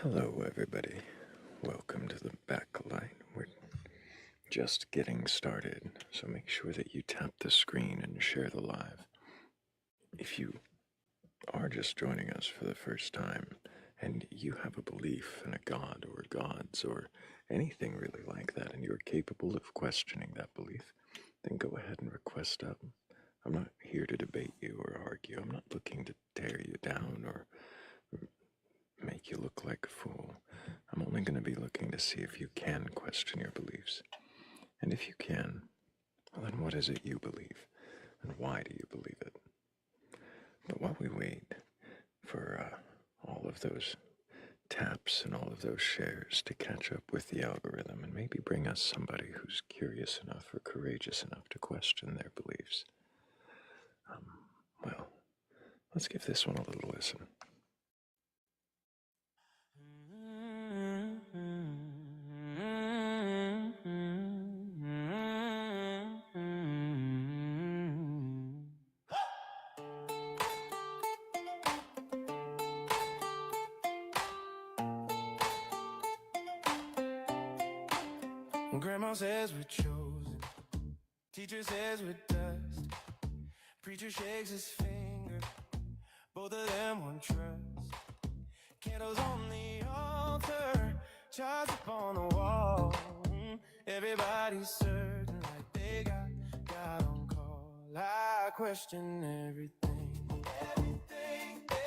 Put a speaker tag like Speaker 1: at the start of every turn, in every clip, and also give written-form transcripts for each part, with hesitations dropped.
Speaker 1: Hello, everybody. Welcome to the Batcolyte. We're just getting started, so make sure that you tap the screen and share the live. If you are just joining us for the first time and you have a belief in a god or gods or anything really like that, and you're capable of questioning that belief, then go ahead and request up. I'm not here to debate you or argue. I'm not looking to tear you down or make you look like a fool. I'm only going to be looking to see if you can question your beliefs. And if you can, well, then what is it you believe? And why do you believe it? But while we wait for all of those taps and all of those shares to catch up with the algorithm and maybe bring us somebody who's curious enough or courageous enough to question their beliefs, well, let's give this one a little listen.
Speaker 2: Grandma says we're chosen, teacher says we're dust, preacher shakes his finger, both of them want trust. Candles on the altar, charts up on the wall. Everybody's certain like they got God on call. I question everything,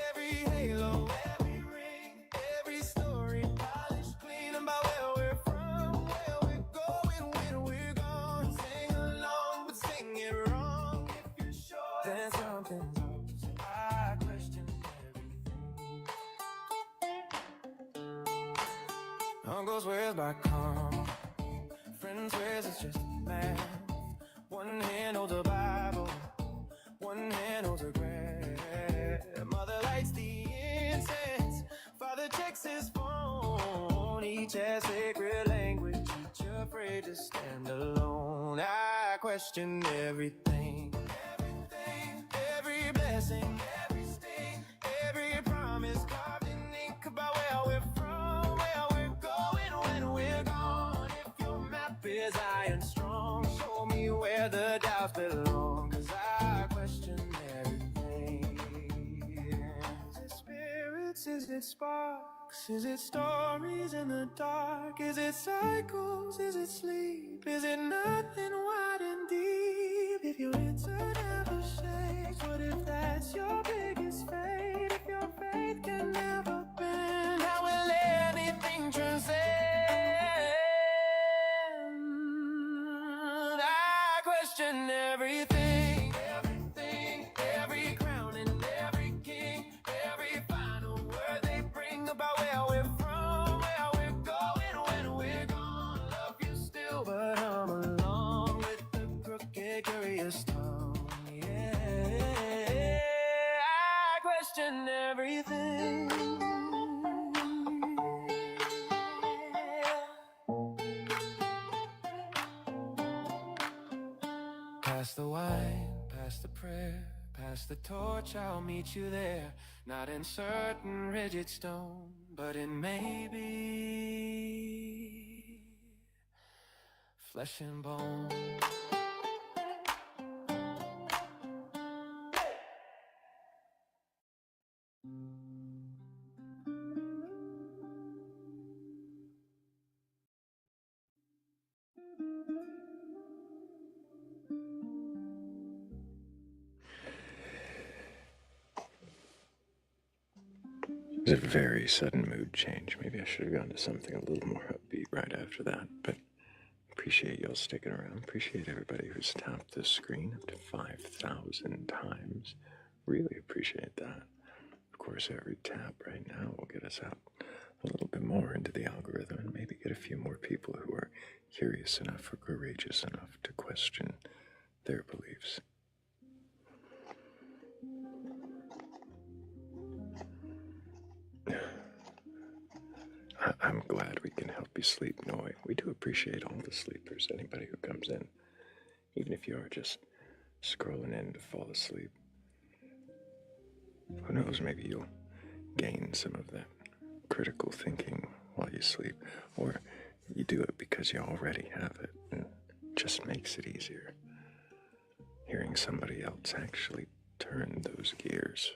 Speaker 2: every halo, every ring, every story, polished clean about where we're from, where we're going, when we're gone. Sing along, but sing it wrong. If you're sure, then something's off. So I question everything. Uncle swears by karma, friend swears it's just math. One hand holds a Bible, one hand holds a grab. Mother lights the incense, father checks his phone. Each has sacred language, each afraid to stand alone. I question everything, every blessing, every sting, every promise carved in ink about where we're from, where we're going when we're gone. If your map is iron strong, show me where the doubts belong, 'cause I question everything. Is it spirits, is it sparks, is it stories in the dark, is it cycles, is it sleep, is it nothing wide and deep? If your answer never shakes, what if that's your biggest fate? If your faith can never bend, how will anything transcend? I question everything, every crown and every king, every final word they bring about where we're from, where we're going when we're gone. Love you still, but I'm along with the crooked, curious tongue. Yeah, I question everything. Pass the wine, pass the prayer, pass the torch, I'll meet you there. Not in certain rigid stone, but in maybe flesh and bone.
Speaker 1: It was a very sudden mood change. Maybe I should have gone to something a little more upbeat right after that, but appreciate y'all sticking around. Appreciate everybody who's tapped this screen up to 5,000 times. Really appreciate that. Of course, every tap right now will get us out a little bit more into the algorithm and maybe get a few more people who are curious enough or courageous enough to question their beliefs. I'm glad we can help you sleep, Noi. We do appreciate all the sleepers, anybody who comes in, even if you are just scrolling in to fall asleep. Who knows, maybe you'll gain some of that critical thinking while you sleep, or you do it because you already have it, and it just makes it easier. Hearing somebody else actually turn those gears.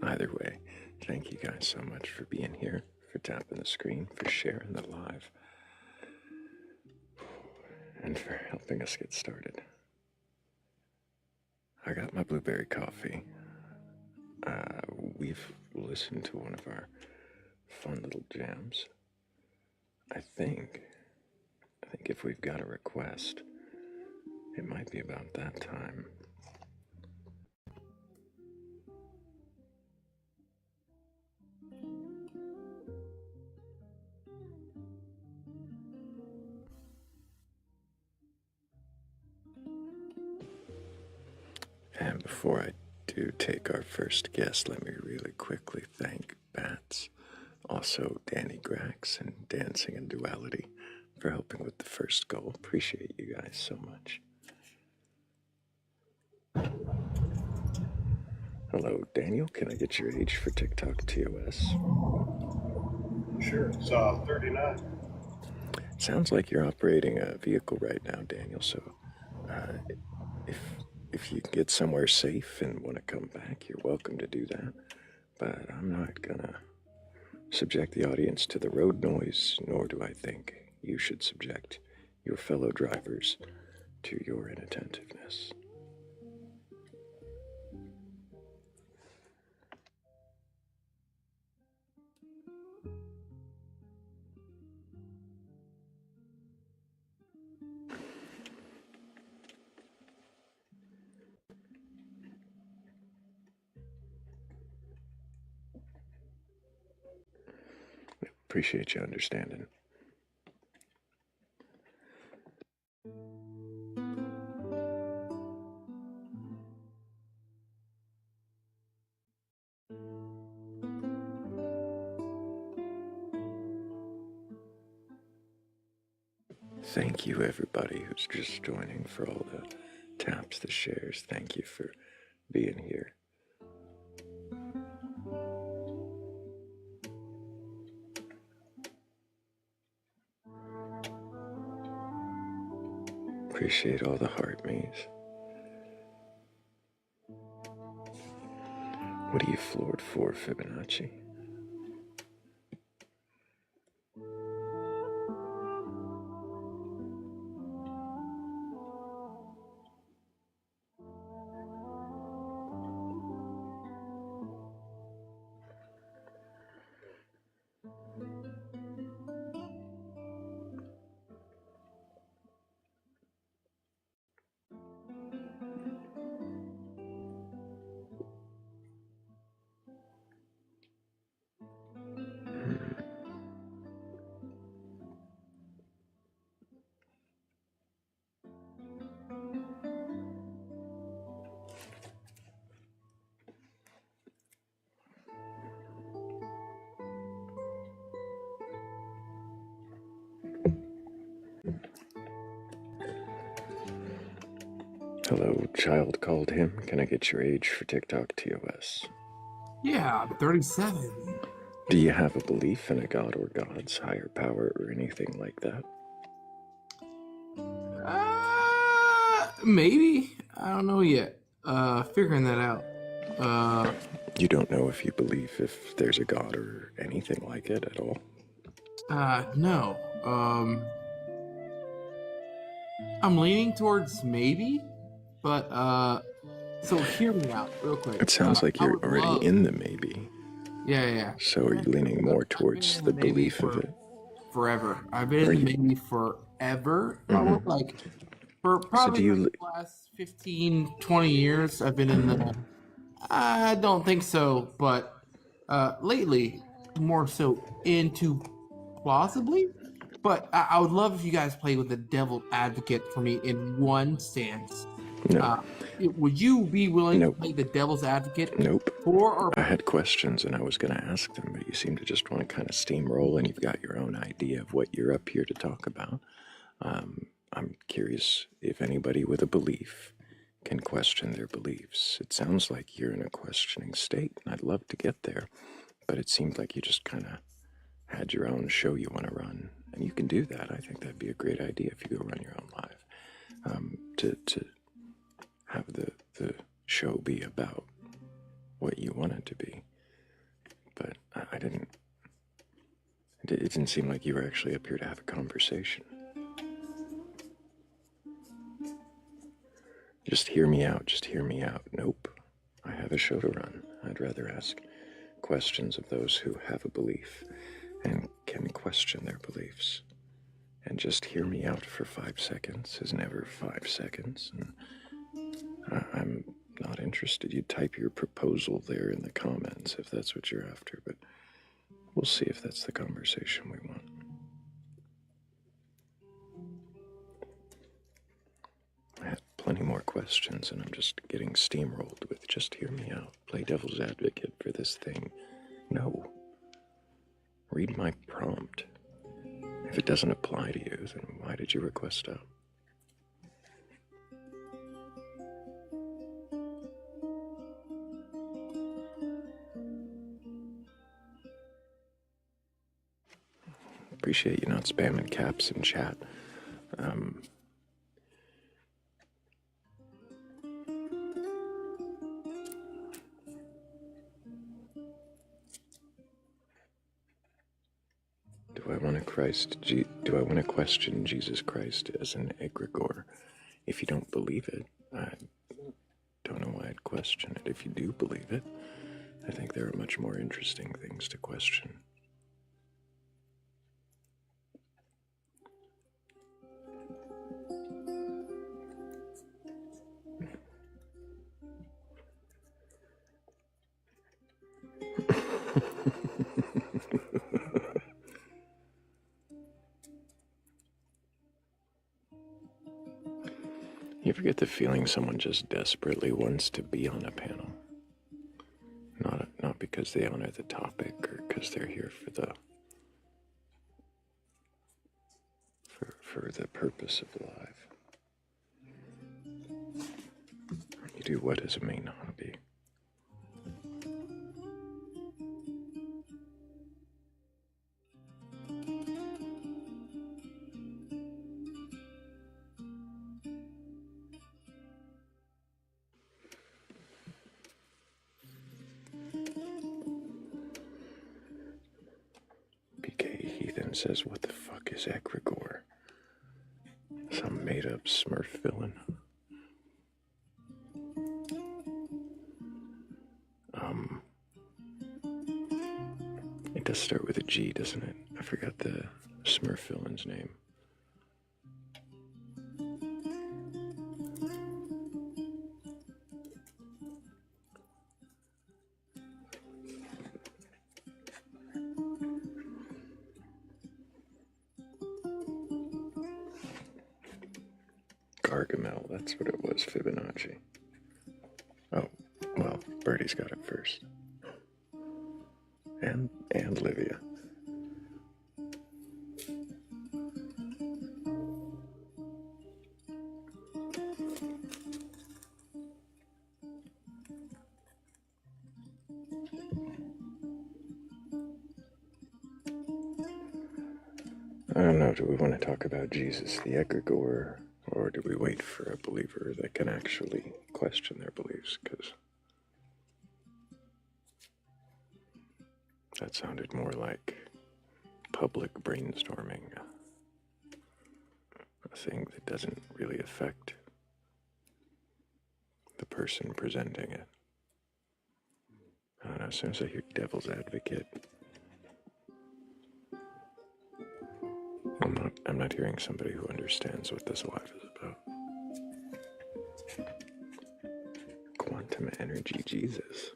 Speaker 1: Either way, thank you guys so much for being here, for tapping the screen, for sharing the live, and for helping us get started. I got my blueberry coffee. We've listened to one of our fun little jams. I think if we've got a request, it might be about that time. And before I do take our first guest, let me really quickly thank Bats, also Danny Grax and Dancing in Duality for helping with the first goal. Appreciate you guys so much. Hello, Daniel. Can I get your age for TikTok TOS?
Speaker 3: Sure, it's 39.
Speaker 1: Sounds like you're operating a vehicle right now, Daniel. So, if you can get somewhere safe and want to come back, you're welcome to do that. But I'm not gonna subject the audience to the road noise, nor do I think you should subject your fellow drivers to your inattentiveness. Appreciate you understanding. Thank you, everybody who's just joining, for all the taps, the shares. Thank you for being here. Appreciate all the heart me's. What are you floored for, Fibonacci? Hello, child called him. Can I get your age for TikTok TOS?
Speaker 4: Yeah, I'm 37.
Speaker 1: Do you have a belief in a god or gods, higher power, or anything like that?
Speaker 4: Maybe. I don't know yet. Figuring that out.
Speaker 1: You don't know if you believe if there's a god or anything like it at all?
Speaker 4: No. I'm leaning towards maybe, but, so hear me out real quick.
Speaker 1: It sounds like you're already in the maybe.
Speaker 4: Yeah.
Speaker 1: So are you leaning more towards the belief of it?
Speaker 4: Forever. I've been in the maybe forever. Like, for probably the last 15, 20 years, I've been in the, I don't think so, but, lately, more so into plausibly. But I would love if you guys play with the devil advocate for me in one stance.
Speaker 1: No.
Speaker 4: Would you be willing to play the devil's advocate?
Speaker 1: Nope.
Speaker 4: Or
Speaker 1: I had questions and I was going to ask them, but you seem to just want to kind of steamroll and you've got your own idea of what you're up here to talk about. I'm curious if anybody with a belief can question their beliefs. It sounds like you're in a questioning state, and I'd love to get there. but it seemed like you just kind of had your own show you want to run, and you can do that. I think that'd be a great idea if you go run your own live. To have the show be about what you want it to be. But I didn't. It didn't seem like you were actually up here to have a conversation. Just hear me out. Just hear me out. Nope. I have a show to run. I'd rather ask questions of those who have a belief and can question their beliefs. And just hear me out for 5 seconds is never 5 seconds. And I'm not interested. You type your proposal there in the comments if that's what you're after, but we'll see if that's the conversation we want. I had plenty more questions, and I'm just getting steamrolled with just hear me out. Play devil's advocate for this thing. No. Read my prompt. If it doesn't apply to you, then why did you request out? Appreciate you not spamming caps in chat. Do I want to question Jesus Christ as an egregore? If you don't believe it, I don't know why I'd question it. If you do believe it, I think there are much more interesting things to question. You ever get the feeling someone just desperately wants to be on a panel? Not because they honor the topic or because they're here for the purpose of life. You do what as a main hobby? PK Heathen says, what the fuck is egregore? Some made-up Smurf villain. It does start with a G, doesn't it? I forgot the Smurf villain's name. Gargamel, that's what it was, Fibonacci. Oh, well, Birdie's got it first. And Livia. I don't know, do we want to talk about Jesus the egregore, or do we wait for a believer that can actually question their beliefs? Because that sounded more like public brainstorming, a thing that doesn't really affect the person presenting it. I don't know, as soon as I hear devil's advocate, I'm not hearing somebody who understands what this life is about. Quantum energy Jesus.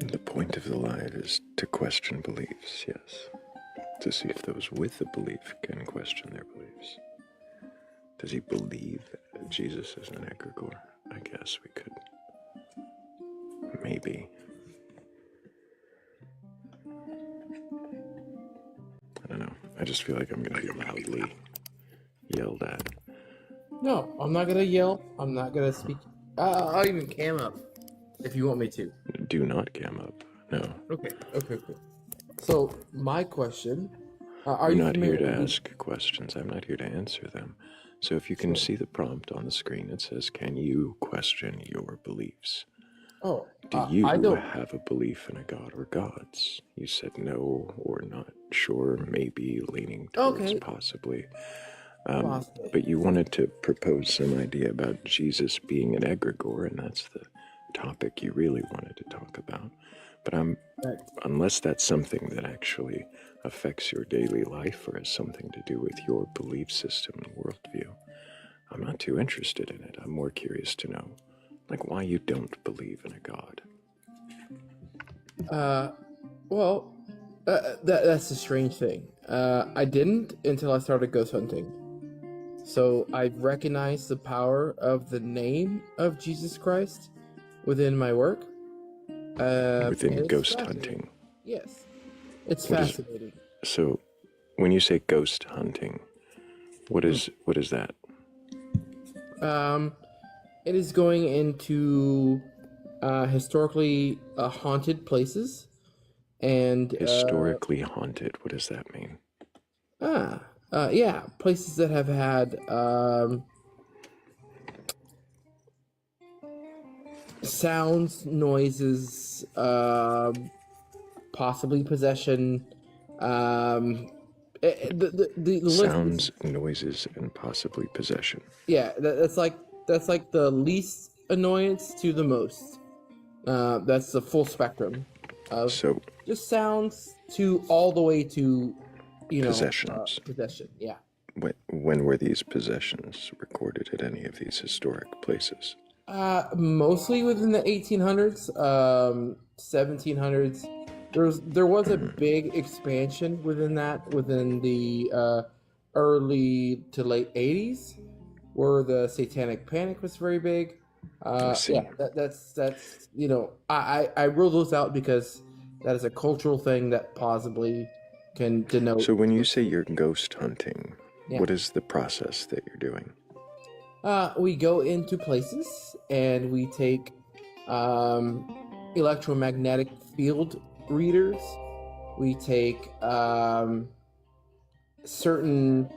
Speaker 1: The point of the life is to question beliefs, yes. To see if those with a belief can question their beliefs. Does he believe that Jesus is an egregore? I guess we could. Maybe. I don't know. I just feel like I'm going to be loudly yelled at.
Speaker 4: No, I'm not gonna yell. I'm not gonna speak. I'll even cam up if you want me to.
Speaker 1: Do not cam up. No.
Speaker 4: Okay. So my question: Are
Speaker 1: I'm
Speaker 4: you
Speaker 1: not here
Speaker 4: familiar
Speaker 1: to
Speaker 4: with
Speaker 1: ask questions. I'm not here to answer them. So if you can see the prompt on the screen, it says, "Can you question your beliefs?"
Speaker 4: Oh,
Speaker 1: Do you
Speaker 4: I don't.
Speaker 1: have a belief in a god or gods? You said no or not sure, maybe leaning towards
Speaker 4: Okay.
Speaker 1: possibly.
Speaker 4: Possibly.
Speaker 1: But you wanted to propose some idea about Jesus being an egregore, and that's the topic you really wanted to talk about. But unless that's something that actually affects your daily life or has something to do with your belief system and worldview, I'm not too interested in it. I'm more curious to know, like, why you don't believe in a god.
Speaker 4: Well, that's a strange thing. I didn't until I started ghost hunting. So I've recognized the power of the name of Jesus Christ within my work.
Speaker 1: Within ghost hunting.
Speaker 4: Yes, it's fascinating.
Speaker 1: So, when you say ghost hunting, what is that?
Speaker 4: It is going into historically haunted places and
Speaker 1: Historically haunted. What does that mean?
Speaker 4: yeah, places that have had sounds, noises, possibly possession. The
Speaker 1: Sounds, noises, and possibly possession.
Speaker 4: Yeah, that's like the least annoyance to the most. That's the full spectrum of just sounds to all the way to
Speaker 1: possessions.
Speaker 4: Possession. Yeah.
Speaker 1: When were these possessions recorded at any of these historic places?
Speaker 4: Mostly within the 1800s, 1700s. There was a big expansion within the early to late 80s, where the Satanic Panic was very big. Yeah, that's I rule those out because that is a cultural thing that possibly can denote.
Speaker 1: So when you say you're ghost hunting, what is the process that you're doing?
Speaker 4: We go into places and we take electromagnetic field readers. We take certain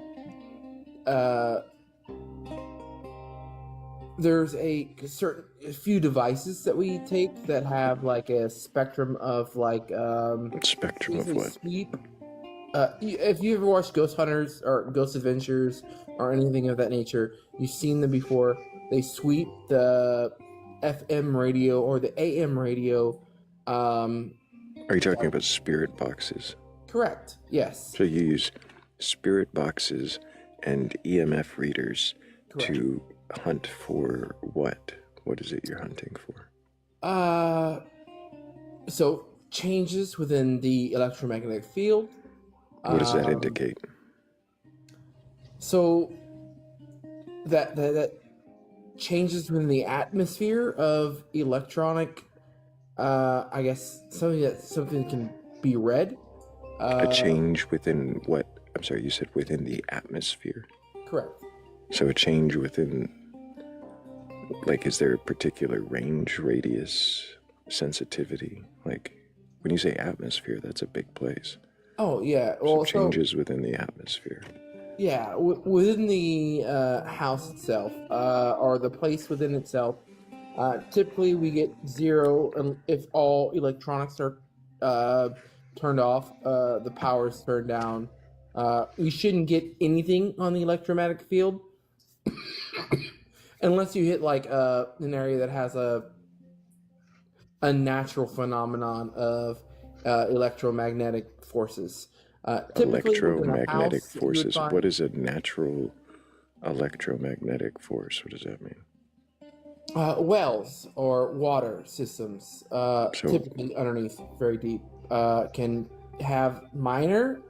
Speaker 4: there's a few devices that we take that have like a spectrum of like
Speaker 1: spectrum of what?
Speaker 4: Sweep. If you ever watched Ghost Hunters or Ghost Adventures or anything of that nature, you've seen them before. They sweep the FM radio or the AM radio.
Speaker 1: Are you talking about spirit boxes?
Speaker 4: Correct. Yes.
Speaker 1: So you use spirit boxes and EMF readers to hunt for what? What is it you're hunting for?
Speaker 4: So changes within the electromagnetic field.
Speaker 1: What does that indicate?
Speaker 4: So that changes within the atmosphere of electronic. I guess something that can be read.
Speaker 1: A change within what? I'm sorry, you said within the atmosphere.
Speaker 4: Correct.
Speaker 1: So a change within, like, is there a particular range, radius, sensitivity? Like, when you say atmosphere, that's a big place.
Speaker 4: Oh, yeah. Well,
Speaker 1: so changes within the atmosphere.
Speaker 4: Yeah, within the house itself, or the place within itself, typically we get 0 if all electronics are turned off, the power is turned down. We shouldn't get anything on the electromagnetic field unless you hit like an area that has a natural phenomenon of electromagnetic forces.
Speaker 1: Electromagnetic forces. What is a natural electromagnetic force? What does that mean?
Speaker 4: Wells or water systems, typically underneath, very deep, can have minor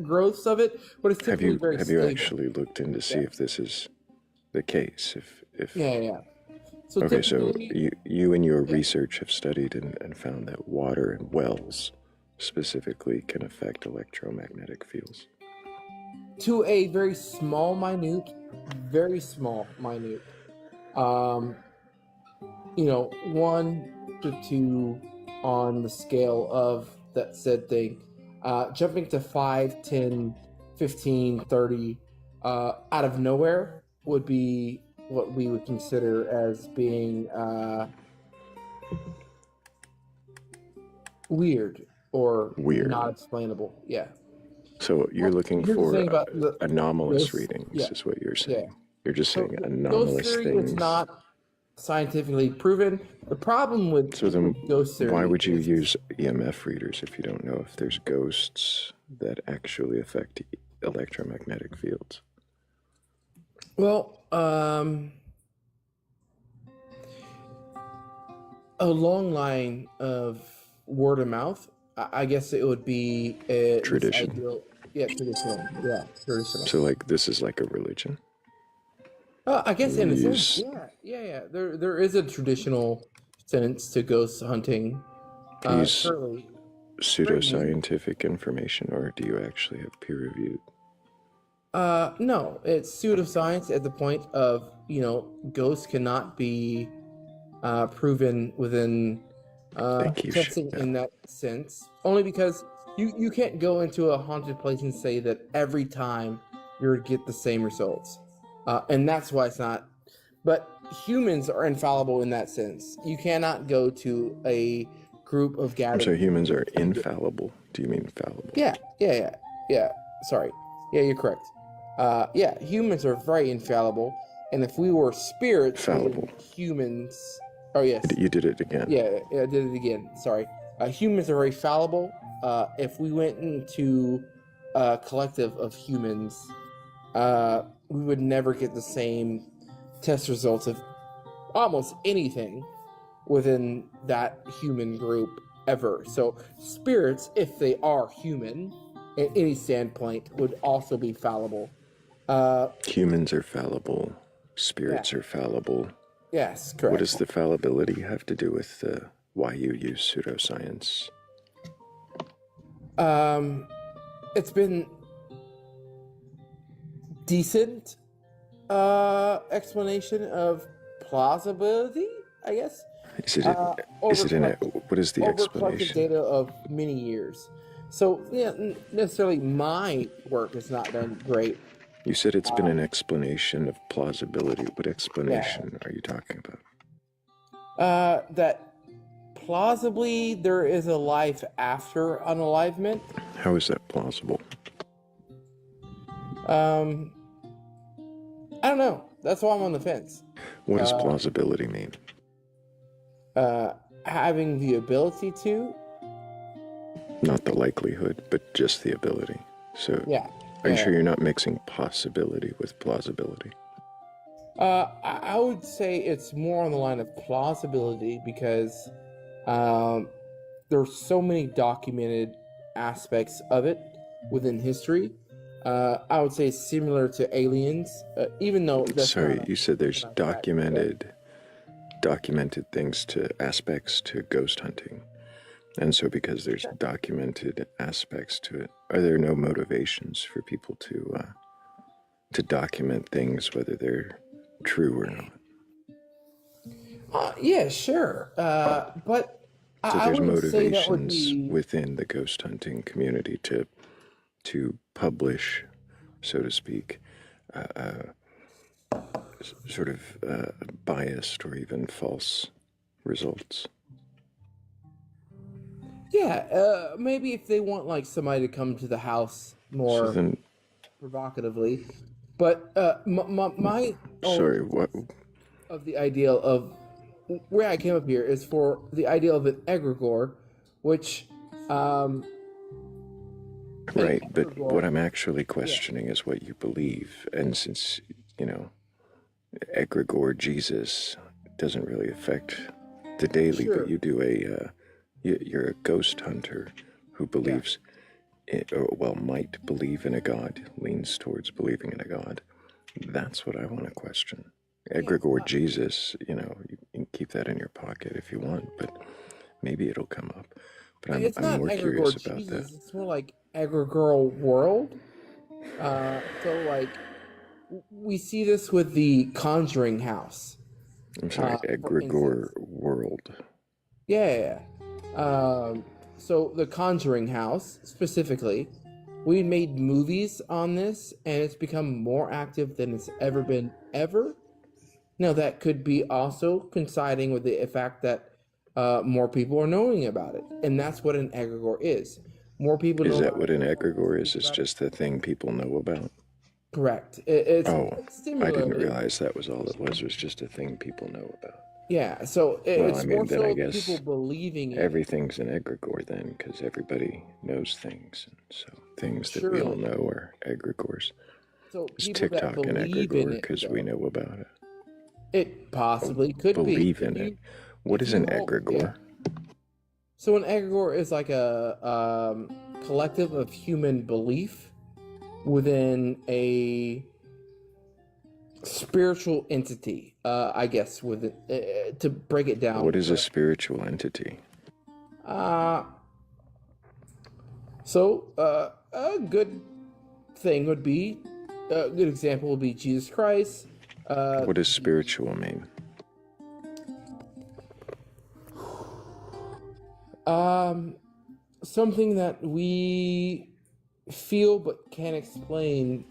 Speaker 4: growths of it, but it's typically very stable.
Speaker 1: Have you actually looked in to see if this is the case? If
Speaker 4: yeah.
Speaker 1: So you in your research have studied and found that water and wells specifically can affect electromagnetic fields?
Speaker 4: To a very small, minute. You know, 1 to 2 on the scale of that said thing. Jumping to 5, 10, 15, 30 out of nowhere would be what we would consider as being weird or not explainable. Yeah.
Speaker 1: So you're looking for anomalous
Speaker 4: ghost,
Speaker 1: readings, is what you're saying.
Speaker 4: Yeah.
Speaker 1: You're just saying
Speaker 4: So
Speaker 1: anomalous
Speaker 4: ghost theory
Speaker 1: things.
Speaker 4: is not scientifically proven. The problem with ghost theory.
Speaker 1: Why would you use EMF readers if you don't know if there's ghosts that actually affect electromagnetic fields?
Speaker 4: Well, a long line of word of mouth. I guess it would be
Speaker 1: tradition.
Speaker 4: Traditional. Yeah, traditional.
Speaker 1: So, like, this is like a religion.
Speaker 4: I guess in a sense, yeah. There is a traditional sense to ghost hunting.
Speaker 1: Use pseudoscientific information, or do you actually have peer-reviewed?
Speaker 4: No, it's pseudoscience at the point of, ghosts cannot be proven within testing in that sense. Only because you can't go into a haunted place and say that every time you're going to get the same results. And that's why it's not. But humans are infallible in that sense. You cannot go to a group of gathered.
Speaker 1: So humans are infallible. Do you mean fallible?
Speaker 4: Yeah. Sorry. Yeah, you're correct. Humans are very infallible. And if we were spirits,
Speaker 1: fallible
Speaker 4: humans. Oh, yes.
Speaker 1: You did it again.
Speaker 4: Yeah, I did it again. Sorry. Humans are very fallible. If we went into a collective of humans, we would never get the same test results of almost anything within that human group ever. So spirits, if they are human, at any standpoint, would also be fallible.
Speaker 1: Humans are fallible. Spirits are fallible.
Speaker 4: Yes, correct.
Speaker 1: What does the fallibility have to do with why you use pseudoscience?
Speaker 4: It's been decent explanation of plausibility, I guess.
Speaker 1: What is the explanation?
Speaker 4: Data of many years. So, necessarily my work has not been great.
Speaker 1: You said it's been an explanation of plausibility. What explanation are you talking
Speaker 4: about? That plausibly there is a life after unalivement.
Speaker 1: How is that plausible?
Speaker 4: I don't know. That's why I'm on the fence.
Speaker 1: What does plausibility mean?
Speaker 4: Having the ability to.
Speaker 1: Not the likelihood, but just the ability. So, are you sure you're not mixing possibility with plausibility?
Speaker 4: I would say it's more on the line of plausibility because there's so many documented aspects of it within history. I would say similar to aliens, even though...
Speaker 1: You said there's documented things aspects to ghost hunting. And so because there's documented aspects to it, are there no motivations for people to document things, whether they're true or not?
Speaker 4: Yeah, sure. But
Speaker 1: so there's motivations within the ghost hunting community to publish, so to speak, sort of biased or even false results.
Speaker 4: Yeah, maybe if they want like somebody to come to the house more provocatively, but my
Speaker 1: what
Speaker 4: of the ideal of where I came up here is for the ideal of an egregore, which
Speaker 1: right, but what I'm actually questioning is what you believe, and since egregore Jesus doesn't really affect the daily, but you do you're a ghost hunter who believes, might believe in a God, leans towards believing in a God. That's what I want to question. Egregore Jesus, you can keep that in your pocket if you want, but maybe it'll come up. But
Speaker 4: it's
Speaker 1: I'm
Speaker 4: not
Speaker 1: more
Speaker 4: egregore
Speaker 1: curious about
Speaker 4: Jesus.
Speaker 1: that.
Speaker 4: It's more like egregore world. So like we see this with the Conjuring house.
Speaker 1: I'm sorry, egregore world.
Speaker 4: Yeah. So the Conjuring house specifically, we made movies on this, and it's become more active than it's ever been ever. Now that could be also coinciding with the fact that more people are knowing about it, and that's what an egregore is. More people know.
Speaker 1: Is that
Speaker 4: about
Speaker 1: what
Speaker 4: it.
Speaker 1: an egregore is? It's just the thing people know about?
Speaker 4: Correct. It's
Speaker 1: I didn't
Speaker 4: similarly.
Speaker 1: realize that was all it was just a thing people know about.
Speaker 4: Yeah, so
Speaker 1: Well,
Speaker 4: it's
Speaker 1: I mean,
Speaker 4: more
Speaker 1: then I
Speaker 4: so
Speaker 1: guess
Speaker 4: people believing in it.
Speaker 1: everything's an egregore then, because everybody knows things. And so things that we all
Speaker 4: Surely.
Speaker 1: know are egregores.
Speaker 4: So
Speaker 1: Is
Speaker 4: people that
Speaker 1: TikTok an
Speaker 4: believe in
Speaker 1: egregore
Speaker 4: it,
Speaker 1: because we
Speaker 4: though,
Speaker 1: know about it?
Speaker 4: it possibly could be.
Speaker 1: Believe in it. What is an egregore?
Speaker 4: Yeah. So an egregore is like a collective of human belief within a spiritual entity, I guess, with it, to break it down.
Speaker 1: What is a spiritual entity?
Speaker 4: So a good thing would be, a good example would be Jesus Christ.
Speaker 1: What does spiritual mean?
Speaker 4: Something that we feel but can't explain.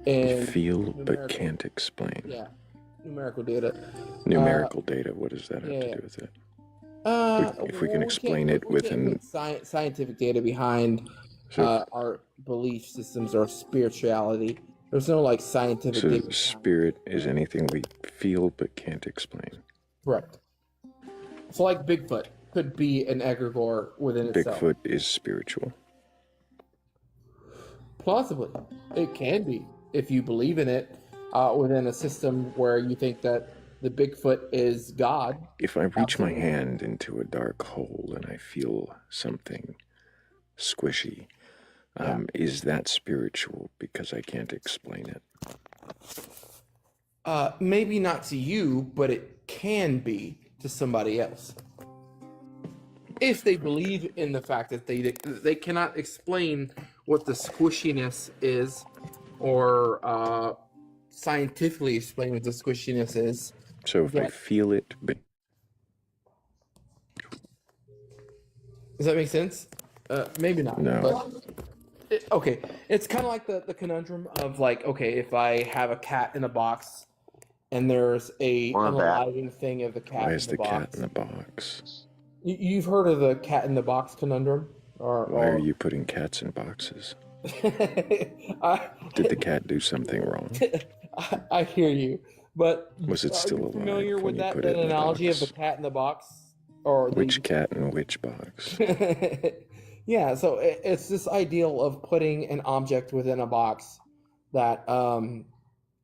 Speaker 4: And
Speaker 1: feel but can't explain.
Speaker 4: Yeah, numerical data.
Speaker 1: Numerical data. What does that have to do with it? If we can explain it within
Speaker 4: scientific data behind our belief systems or spirituality, there's no like scientific data.
Speaker 1: So spirit is anything we feel but can't explain.
Speaker 4: Correct. So like Bigfoot could be an egregore within itself.
Speaker 1: Bigfoot is spiritual.
Speaker 4: Plausibly, it can be if you believe in it within a system where you think that the Bigfoot is God.
Speaker 1: If I reach my hand into a dark hole and I feel something squishy, is that spiritual because I can't explain it?
Speaker 4: Maybe not to you, but it can be to somebody else. If they believe in the fact that they cannot explain what the squishiness is, or scientifically explain what the squishiness is.
Speaker 1: So if I feel it,
Speaker 4: does that make sense? Maybe not.
Speaker 1: No.
Speaker 4: But okay, it's kind of like the conundrum of like, okay, if I have a cat in a box, and there's a unaliving thing of the cat.
Speaker 1: Why is the cat in the box?
Speaker 4: You've heard of the cat in the box conundrum?
Speaker 1: Why are you putting cats in boxes? Did the cat do something wrong?
Speaker 4: I hear you, but
Speaker 1: was it still alive?
Speaker 4: Familiar with that analogy of the cat in the box, or
Speaker 1: which cat in which box?
Speaker 4: Yeah, so it's this ideal of putting an object within a box that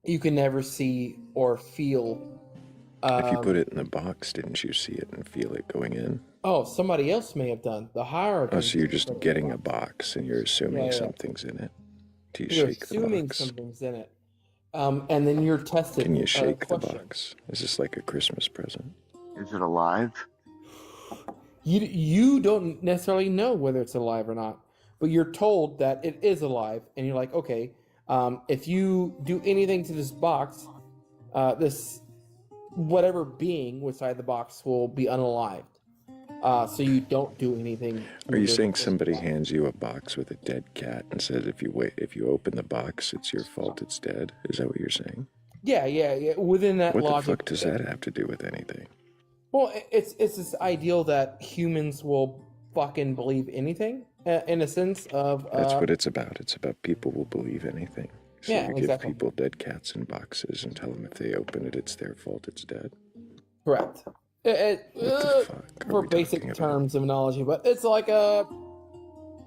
Speaker 4: you can never see or feel.
Speaker 1: If you put it in the box, didn't you see it and feel it going in?
Speaker 4: Oh, somebody else may have done the hierarchy.
Speaker 1: Oh, so you're just getting a box and you're assuming something's in it. Do you shake the box? Assuming
Speaker 4: something's in it, and then you're tested.
Speaker 1: Can you shake the box? Is this like a Christmas present?
Speaker 3: Is it alive?
Speaker 4: You don't necessarily know whether it's alive or not, but you're told that it is alive, and you're like, okay, if you do anything to this box, this whatever being inside the box will be unalived. So you don't do anything.
Speaker 1: Are you saying somebody hands you a box with a dead cat and says if you open the box, it's your fault, it's dead? Is that what you're saying?
Speaker 4: Yeah. Within that logic.
Speaker 1: What the fuck does that have to do with anything?
Speaker 4: Well, it's this ideal that humans will fucking believe anything, in a sense of...
Speaker 1: That's what it's about. It's about people will believe anything. So you give people dead cats in boxes and tell them if they open it, it's their fault, it's dead.
Speaker 4: Correct. What the fuck for basic terms of analogy, but it's like a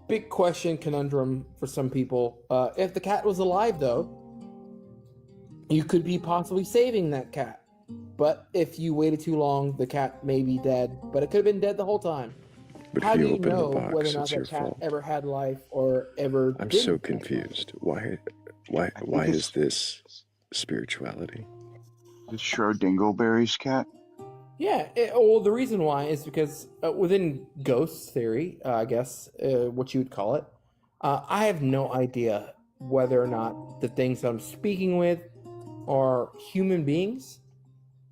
Speaker 4: big question conundrum for some people. If the cat was alive, though, you could be possibly saving that cat. But if you waited too long, the cat may be dead, but it could have been dead the whole time.
Speaker 1: But
Speaker 4: how
Speaker 1: if
Speaker 4: do
Speaker 1: you
Speaker 4: you
Speaker 1: open
Speaker 4: know
Speaker 1: the box,
Speaker 4: whether or not
Speaker 1: it's
Speaker 4: that
Speaker 1: your
Speaker 4: cat
Speaker 1: fault.
Speaker 4: ever had life or ever
Speaker 1: I'm
Speaker 4: didn't?
Speaker 1: so confused. Why is this spirituality?
Speaker 3: Is Schrodinger's cat?
Speaker 4: Yeah, well, the reason why is because within ghost theory, I guess, what you would call it, I have no idea whether or not the things I'm speaking with are human beings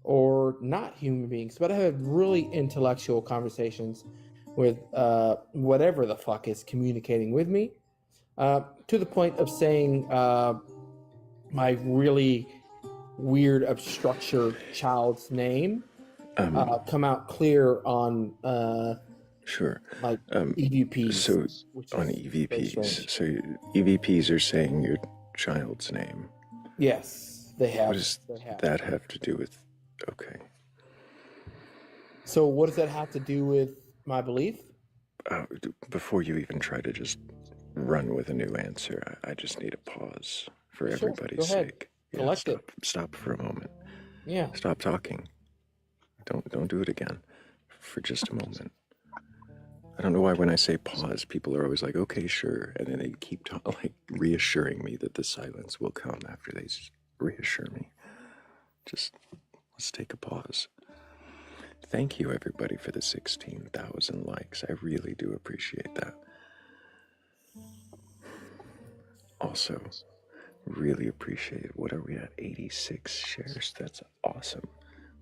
Speaker 4: or not human beings, but I have really intellectual conversations with whatever the fuck is communicating with me, to the point of saying my really weird, obstructure child's name come out clear on
Speaker 1: Sure.
Speaker 4: like EVPs.
Speaker 1: So
Speaker 4: which
Speaker 1: on
Speaker 4: is very
Speaker 1: EVPs,
Speaker 4: strange.
Speaker 1: so EVPs are saying your child's name.
Speaker 4: Yes, they have.
Speaker 1: What does that have to do with? Okay.
Speaker 4: So what does that have to do with my belief?
Speaker 1: Before you even try to just run with a new answer, I just need a pause for
Speaker 4: Sure,
Speaker 1: everybody's
Speaker 4: go ahead.
Speaker 1: sake.
Speaker 4: Collect it.
Speaker 1: Stop for a moment.
Speaker 4: Yeah.
Speaker 1: Stop talking. Don't do it again. For just a moment. I don't know why when I say pause, people are always like, okay, sure. And then they keep like reassuring me that the silence will come after they reassure me. Just let's take a pause. Thank you, everybody, for the 16,000 likes. I really do appreciate that. Also, really appreciate, what are we at? 86 shares? That's awesome.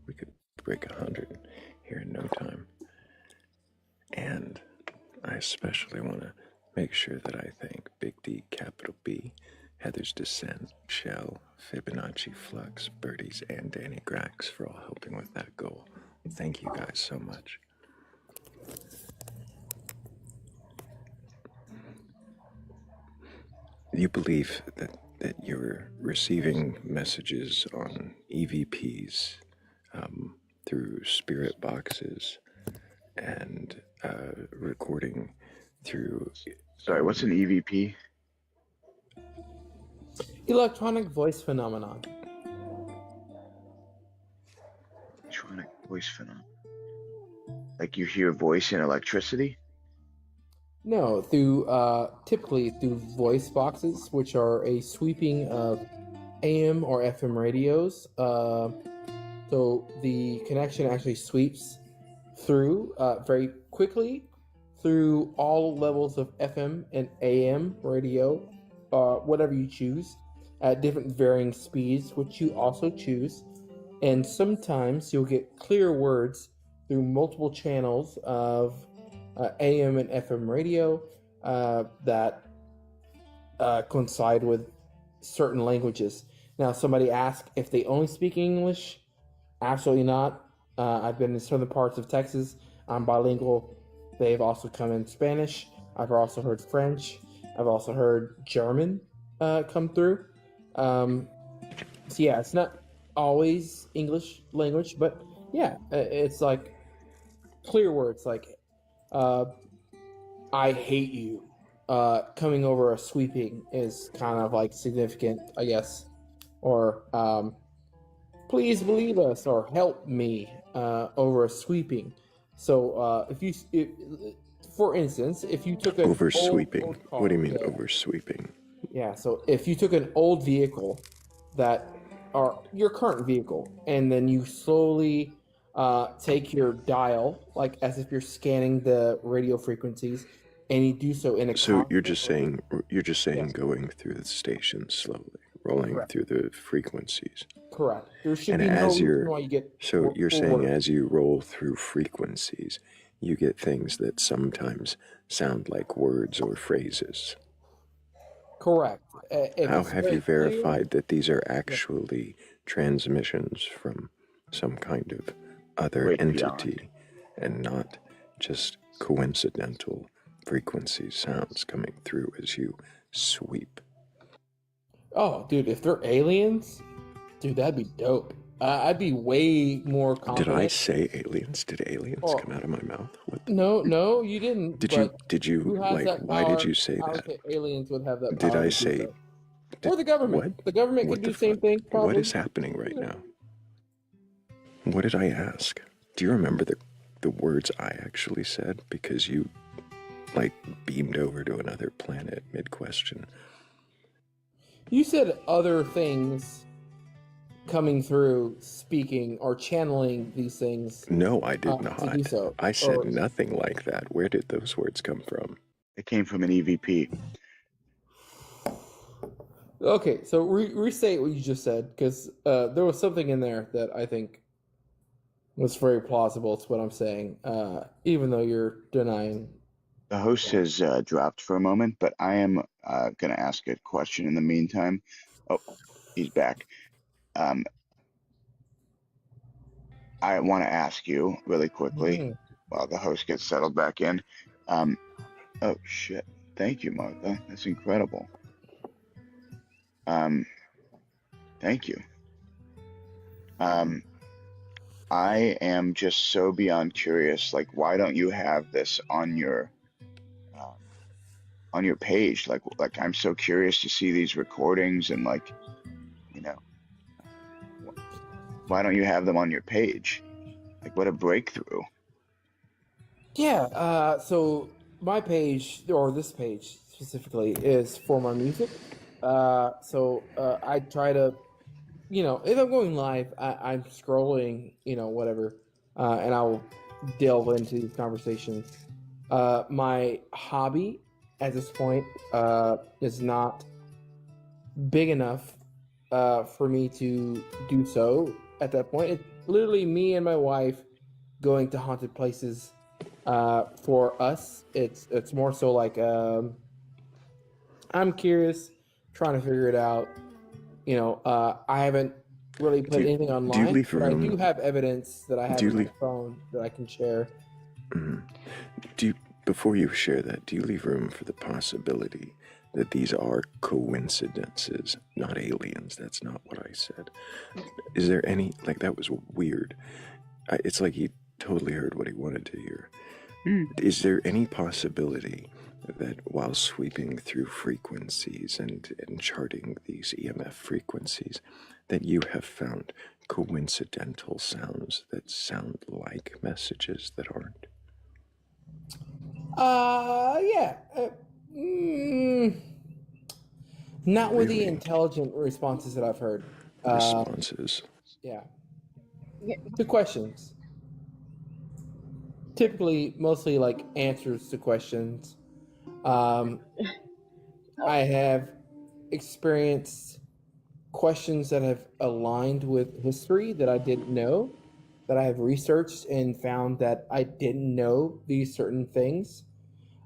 Speaker 1: We could break 100 here in no time. And I especially want to make sure that I thank Big D, Capital B, Heather's Descent, Shell, Fibonacci Flux, Birdies, and Danny Grax for all helping with that goal. Thank you guys so much. You believe that you're receiving messages on EVPs through spirit boxes and recording through...
Speaker 3: Sorry, what's an EVP?
Speaker 4: Electronic voice phenomenon.
Speaker 3: Electronic voice phenomenon. Like you hear voice in electricity?
Speaker 4: No, through typically through voice boxes, which are a sweeping of AM or FM radios. So the connection actually sweeps through very quickly through all levels of FM and AM radio, whatever you choose, at different varying speeds, which you also choose. And sometimes you'll get clear words through multiple channels of AM and FM radio that coincide with certain languages. Now, somebody asked if they only speak English. Absolutely not. I've been in southern parts of Texas. I'm bilingual. They've also come in Spanish. I've also heard French. I've also heard German come through. So yeah, it's not always English language, but yeah, it's like clear words like I hate you. Coming over a sweeping is kind of like significant, I guess. Or please believe us or help me over a sweeping. So for instance, if you took an
Speaker 1: over sweeping.
Speaker 4: old car,
Speaker 1: what do you mean over sweeping?
Speaker 4: Yeah, so if you took an old vehicle that, or your current vehicle, and then you slowly take your dial, like as if you're scanning the radio frequencies, and you do so in a
Speaker 1: So you're just saying
Speaker 4: Yes.
Speaker 1: going through the station slowly, rolling
Speaker 4: Correct.
Speaker 1: through the frequencies.
Speaker 4: Correct. There should
Speaker 1: And
Speaker 4: be no
Speaker 1: as
Speaker 4: reason why you get.
Speaker 1: So you're saying
Speaker 4: forward.
Speaker 1: as you roll through frequencies, you get things that sometimes sound like words or phrases.
Speaker 4: Correct.
Speaker 1: How have you verified that these are actually transmissions from some kind of other entity and not just coincidental frequency sounds coming through as you sweep?
Speaker 4: Oh, dude, if they're aliens, dude, that'd be dope. I'd be way more confident.
Speaker 1: Did I say aliens? Did aliens come out of my mouth? What?
Speaker 4: No, you didn't.
Speaker 1: Did you like? Why did you say that?
Speaker 4: Aliens would have that.
Speaker 1: Did I say?
Speaker 4: Or the government.
Speaker 1: What?
Speaker 4: The government could do the same thing. Probably.
Speaker 1: What is happening right now? What did I ask? Do you remember the words I actually said? Because you like beamed over to another planet mid-question.
Speaker 4: You said other things coming through, speaking or channeling these things.
Speaker 1: No, I did
Speaker 4: To
Speaker 1: not.
Speaker 4: do so.
Speaker 1: I said nothing like that. Where did those words come from?
Speaker 3: It came from an EVP.
Speaker 4: Okay, so restate what you just said, because there was something in there that I think was very plausible to what I'm saying, even though you're denying.
Speaker 3: The host has dropped for a moment, but I am going to ask a question in the meantime. Oh, he's back. I want to ask you really quickly while the host gets settled back in. Oh, shit. Thank you, Martha. That's incredible. Thank you. I am just so beyond curious. Like, why don't you have this on your page? Like I'm so curious to see these recordings and like, you know, why don't you have them on your page? Like, what a breakthrough.
Speaker 4: Yeah. So my page, or this page specifically, is for my music. So I try to, if I'm going live, I'm scrolling, whatever, and I'll delve into these conversations. My hobby at this point is not big enough for me to do so at that point. It's literally me and my wife going to haunted places. For us, it's more so like I'm curious, trying to figure it out. I haven't really put anything online.
Speaker 1: Do you leave
Speaker 4: but
Speaker 1: room?
Speaker 4: I do have evidence that I have on my phone that I can share.
Speaker 1: Before you share that, do you leave room for the possibility that these are coincidences, not aliens? That's not what I said. Is there any, like, that was weird. It's like he totally heard what he wanted to hear. Is there any possibility that while sweeping through frequencies and charting these EMF frequencies, that you have found coincidental sounds that sound like messages that aren't?
Speaker 4: Yeah. Not with the intelligent responses that I've heard.
Speaker 1: Responses.
Speaker 4: Yeah. To questions. Typically, mostly like answers to questions. I have experienced questions that have aligned with history that I didn't know, that I have researched and found that I didn't know these certain things.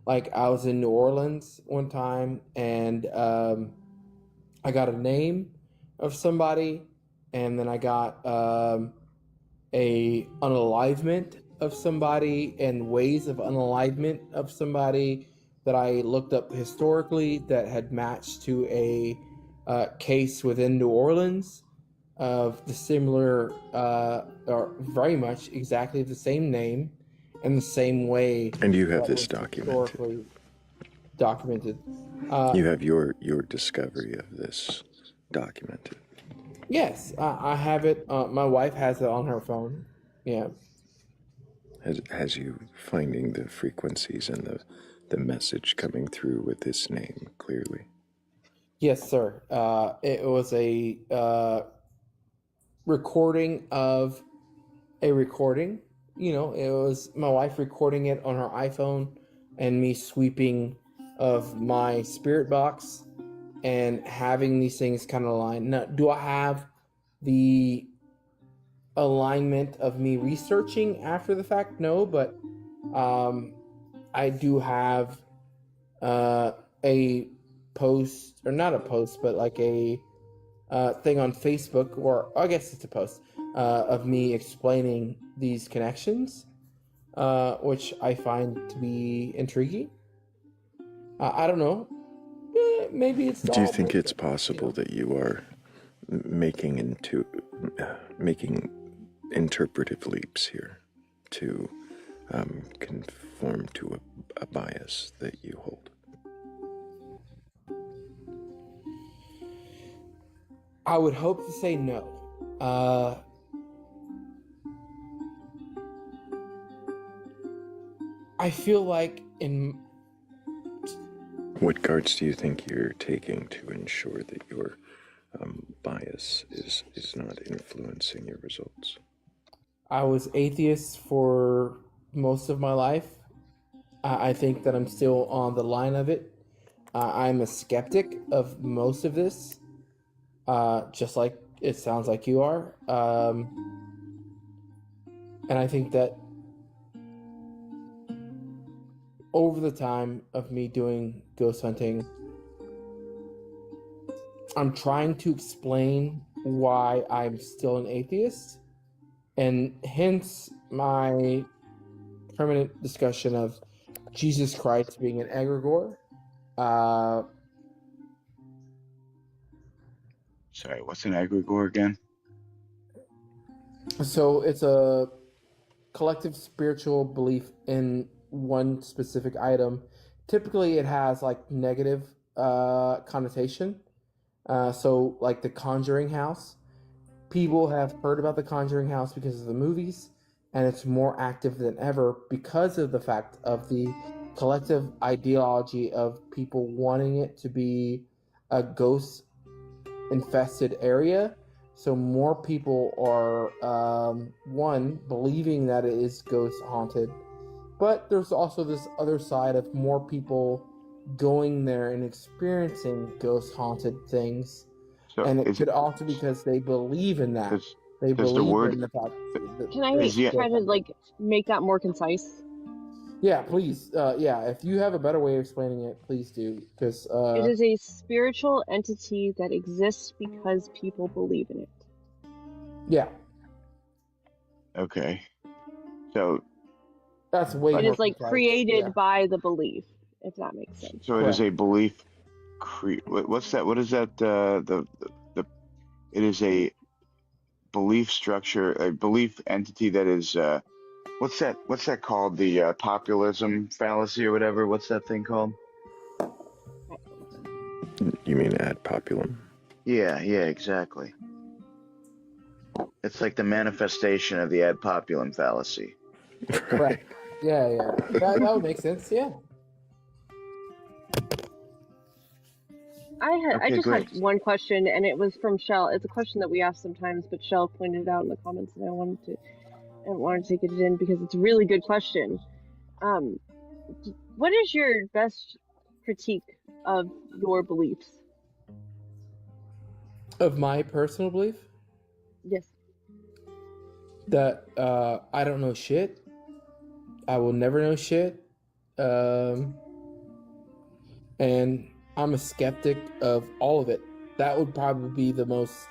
Speaker 4: Like I was in New Orleans one time and I got a name of somebody, and then I got a unalivement of somebody and ways of unalivement of somebody that I looked up historically that had matched to a case within New Orleans of the similar or very much exactly the same name and the same way.
Speaker 1: And you have this documented. You have your discovery of this documented.
Speaker 4: Yes, I have it. My wife has it on her phone. Yeah.
Speaker 1: Has you finding the frequencies and the message coming through with this name clearly?
Speaker 4: Yes, sir. It was a recording of a recording. It was my wife recording it on her iPhone and me sweeping of my spirit box and having these things kind of align. Now, do I have the alignment of me researching after the fact? No, but I do have a post, or not a post, but like a thing on Facebook, or I guess it's a post of me explaining these connections, which I find to be intriguing. I don't know. Maybe it's.
Speaker 1: Do you think it's possible that you are making interpretive leaps here to conform to a bias that you hold?
Speaker 4: I would hope to say no. I feel like in...
Speaker 1: What guards do you think you're taking to ensure that you're bias is not influencing your results?
Speaker 4: I was atheist for most of my life. I think that I'm still on the line of it. I'm a skeptic of most of this, just like it sounds like you are. And I think that over the time of me doing ghost hunting, I'm trying to explain why I'm still an atheist, and hence my permanent discussion of Jesus Christ being an egregore.
Speaker 3: Sorry, what's an egregore again?
Speaker 4: So it's a collective spiritual belief in one specific item. Typically, it has like negative connotation. So, like the Conjuring House, people have heard about the Conjuring House because of the movies, and it's more active than ever because of the fact of the collective ideology of people wanting it to be a ghost infested area. So more people are one, believing that it is ghost haunted, but there's also this other side of more people going there and experiencing ghost haunted things. So and it could also because they believe in that. They believe in the fact.
Speaker 5: Can I try to like make that more concise?
Speaker 4: Yeah, please. Yeah, if you have a better way of explaining it, please do. Because
Speaker 5: it is a spiritual entity that exists because people believe in it.
Speaker 4: Yeah.
Speaker 3: Okay. So
Speaker 4: that's way.
Speaker 5: It is like created by the belief, if that makes sense.
Speaker 3: So it is a belief. What's that? What is that? It is a belief structure, a belief entity that is. What's that called? The populism fallacy or whatever. What's that thing called?
Speaker 1: You mean ad populum?
Speaker 3: Yeah, exactly. It's like the manifestation of the ad populum fallacy.
Speaker 4: Right. Yeah. That would make sense. Yeah.
Speaker 5: I just had one question, and it was from Shell. It's a question that we ask sometimes, but Shell pointed it out in the comments, and I wanted to get it in because it's a really good question. What is your best critique of your beliefs?
Speaker 4: Of my personal belief?
Speaker 5: Yes.
Speaker 4: That I don't know shit. I will never know shit. And I'm a skeptic of all of it. That would probably be the most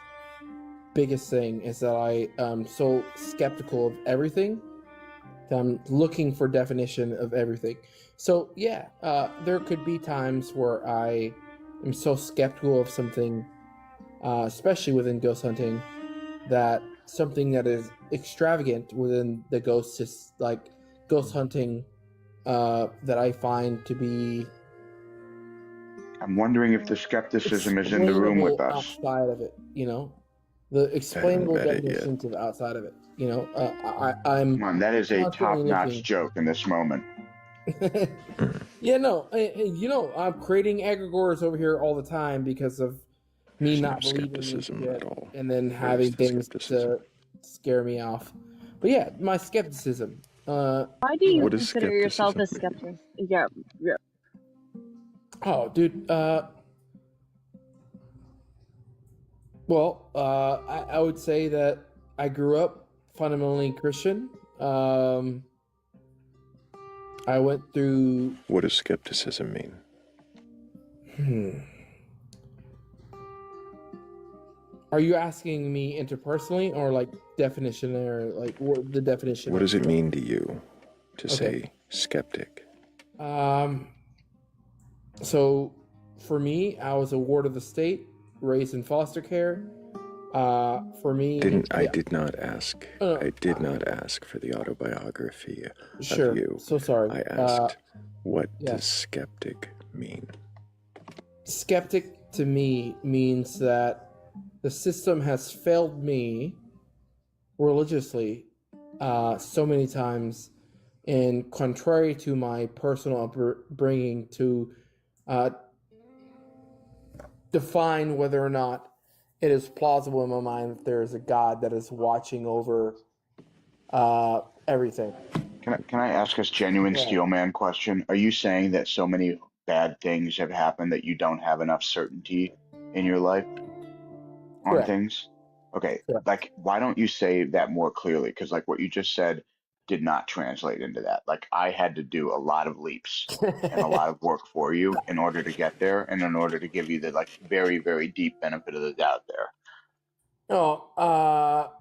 Speaker 4: biggest thing, is that I am so skeptical of everything that I'm looking for definition of everything. So yeah, there could be times where I am so skeptical of something, especially within ghost hunting, that something that is extravagant within the ghost hunting that I find to be.
Speaker 3: I'm wondering if the skepticism is in the room with us.
Speaker 4: Outside of it, the explainable definitions of outside of it. I'm.
Speaker 3: Come on, that is a top-notch joke in this moment.
Speaker 4: Yeah, no, I'm creating egregores over here all the time because of me not believing in it and then having things to scare me off. But yeah, my skepticism.
Speaker 5: Why do you consider yourself a skeptic? Yeah.
Speaker 4: Oh, dude. Well, I would say that I grew up fundamentally Christian. I went through.
Speaker 1: What does skepticism mean?
Speaker 4: Are you asking me interpersonally or like definition or like the definition?
Speaker 1: What does it mean to you to say skeptic?
Speaker 4: So for me, I was a ward of the state, raised in foster care. For me,
Speaker 1: I did not ask. I did not ask for the autobiography of you.
Speaker 4: So sorry.
Speaker 1: I asked, what does skeptic mean?
Speaker 4: Skeptic to me means that the system has failed me religiously so many times, and contrary to my personal upbringing, to define whether or not it is plausible in my mind that there is a God that is watching over everything.
Speaker 3: Can I ask us genuine Steelman question? Are you saying that so many bad things have happened that you don't have enough certainty in your life on
Speaker 4: Correct.
Speaker 3: things? Okay,
Speaker 4: Correct.
Speaker 3: like why don't you say that more clearly? Because like what you just said did not translate into that. Like I had to do a lot of leaps and a lot of work for you in order to get there and in order to give you the like very, very deep benefit of the doubt there.
Speaker 4: Oh,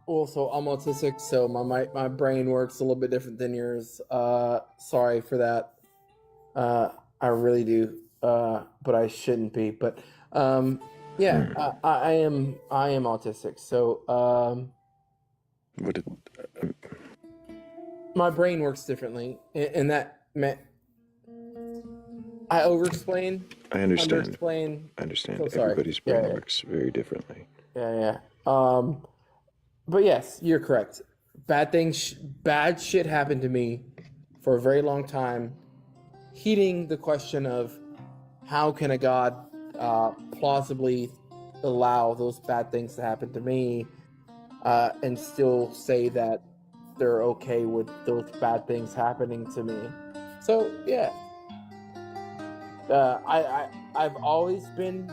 Speaker 4: well, so I'm autistic, so my brain works a little bit different than yours. Sorry for that. I really do. But I shouldn't be. But yeah, I am autistic. So
Speaker 1: What did,
Speaker 4: my brain works differently, and that I over-explain.
Speaker 1: I understand.
Speaker 4: Under-explain.
Speaker 1: I understand.
Speaker 4: So sorry.
Speaker 1: Everybody's brain works very differently.
Speaker 4: Yeah. But yes, you're correct. Bad shit happened to me for a very long time, heeding the question of how can a God plausibly allow those bad things to happen to me and still say that they're okay with those bad things happening to me. So yeah, I've always been,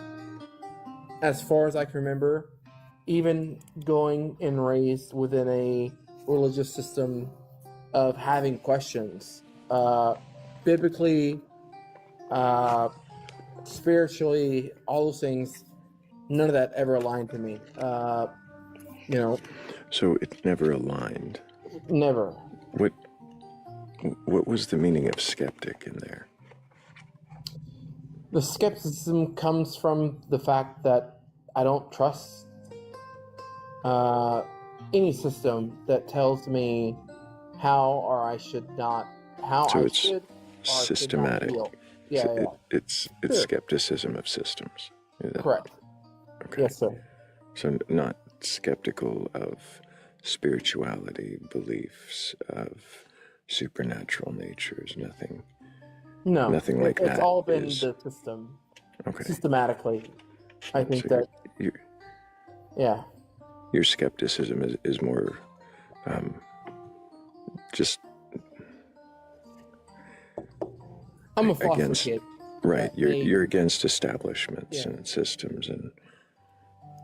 Speaker 4: as far as I can remember, even going and raised within a religious system of having questions, biblically, spiritually, all those things, none of that ever aligned to me.
Speaker 1: So it never aligned.
Speaker 4: Never.
Speaker 1: What was the meaning of skeptic in there?
Speaker 4: The skepticism comes from the fact that I don't trust any system that tells me how or I should not, how
Speaker 1: so
Speaker 4: I
Speaker 1: it's
Speaker 4: should or
Speaker 1: systematic.
Speaker 4: should not feel. Yeah,
Speaker 1: so
Speaker 4: yeah.
Speaker 1: It's
Speaker 4: Sure.
Speaker 1: skepticism of systems.
Speaker 4: Correct.
Speaker 1: Okay.
Speaker 4: Yes, sir.
Speaker 1: So not skeptical of spirituality, beliefs of supernatural natures, nothing.
Speaker 4: No,
Speaker 1: nothing like
Speaker 4: it's
Speaker 1: that.
Speaker 4: It's all been
Speaker 1: is...
Speaker 4: the system.
Speaker 1: Okay.
Speaker 4: Systematically, I think
Speaker 1: so
Speaker 4: that. Yeah.
Speaker 1: Your skepticism is more just.
Speaker 4: I'm a foster
Speaker 1: against,
Speaker 4: kid.
Speaker 1: Right. You're against establishments and systems and.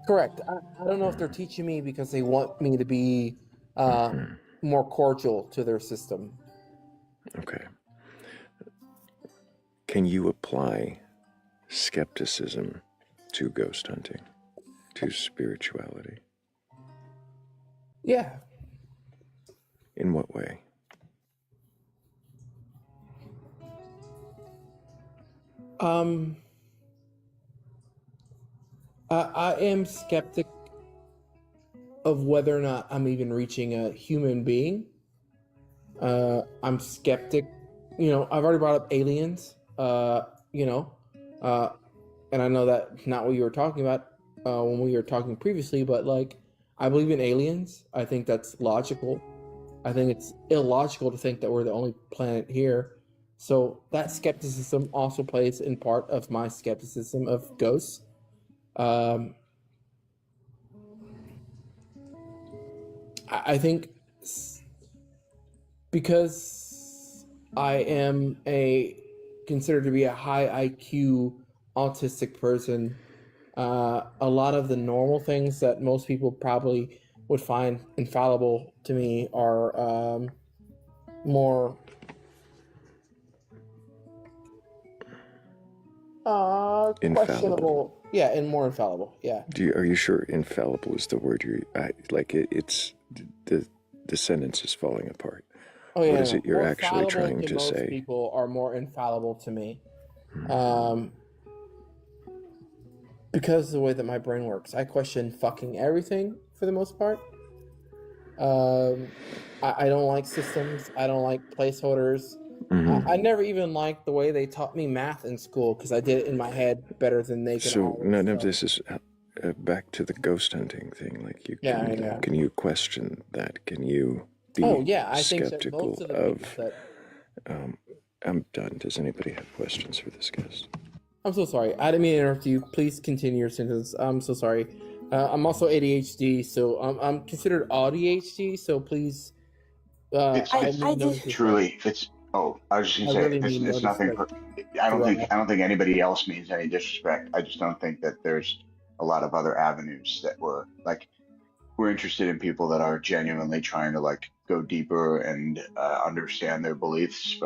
Speaker 4: Correct. I don't know if they're teaching me because they want me to be more cordial to their system.
Speaker 1: Okay. Can you apply skepticism to ghost hunting, to spirituality?
Speaker 4: Yeah.
Speaker 1: In what way?
Speaker 4: I am skeptic of whether or not I'm even reaching a human being. I'm skeptic. I've already brought up aliens. And I know that's not what you were talking about when we were talking previously, but like, I believe in aliens. I think that's logical. I think it's illogical to think that we're the only planet here. So that skepticism also plays in part of my skepticism of ghosts. I think because I am considered to be a high IQ autistic person, a lot of the normal things that most people probably would find infallible to me are more questionable. Yeah, and more infallible. Yeah.
Speaker 1: Are you sure infallible is the word it's the sentence is falling apart?
Speaker 4: Oh yeah.
Speaker 1: What is it you're
Speaker 4: more
Speaker 1: actually trying to
Speaker 4: most
Speaker 1: say?
Speaker 4: People are more infallible to me. Because of the way that my brain works. I question fucking everything for the most part. I don't like systems. I don't like placeholders. I never even liked the way they taught me math in school because I did it in my head better than they can.
Speaker 1: So none of this is back to the ghost hunting thing. Like can you question that? Can you be
Speaker 4: I
Speaker 1: skeptical
Speaker 4: think that most of the
Speaker 1: of? I'm done. Does anybody have questions for this guest?
Speaker 4: I'm so sorry. I didn't mean to interrupt you. Please continue your sentence. I'm so sorry I'm also ADHD, so I'm considered ADHD. So please,
Speaker 3: It's
Speaker 4: I
Speaker 3: it's
Speaker 4: mean no
Speaker 6: just
Speaker 4: disrespect.
Speaker 3: truly it's. Oh, I was just
Speaker 4: I
Speaker 3: gonna say
Speaker 4: really
Speaker 3: it's
Speaker 4: mean no
Speaker 3: it's nothing.
Speaker 4: disrespect to
Speaker 3: I
Speaker 4: Ralph.
Speaker 3: don't think anybody else means any disrespect. I just don't think that there's a lot of other avenues that we're interested in people that are genuinely trying to like go deeper and understand their beliefs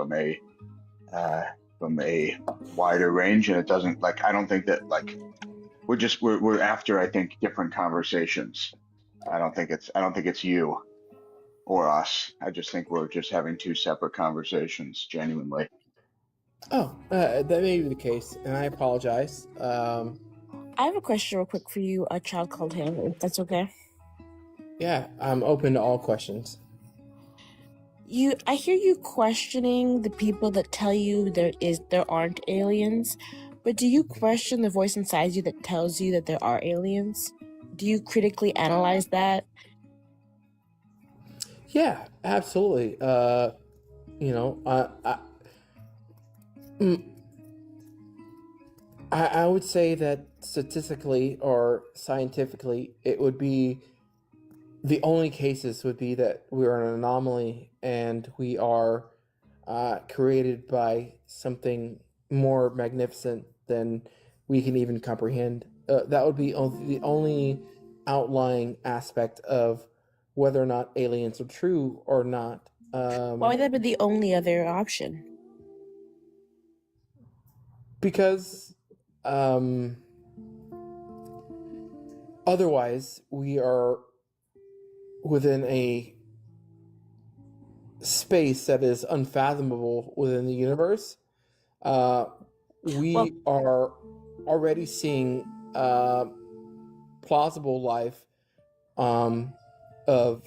Speaker 3: uh, from a wider range. And it doesn't like I don't think that like we're after I think different conversations. I don't think it's you or us. I just think we're just having two separate conversations, genuinely.
Speaker 4: Oh, that may be the case, and I apologize.
Speaker 6: I have a question real quick for you, a child called Hannah, if that's okay.
Speaker 4: Yeah, I'm open to all questions.
Speaker 6: I hear you questioning the people that tell you there aren't aliens, but do you question the voice inside you that tells you that there are aliens? Do you critically analyze that?
Speaker 4: Yeah, absolutely. You know, mm, I would say that statistically or scientifically, it would be the only cases would be that we're an anomaly and we are created by something more magnificent than we can even comprehend. That would be the only outlying aspect of whether or not aliens are true or not.
Speaker 6: Why would that be the only other option?
Speaker 4: Because otherwise we are within a space that is unfathomable within the universe. We are already seeing plausible life of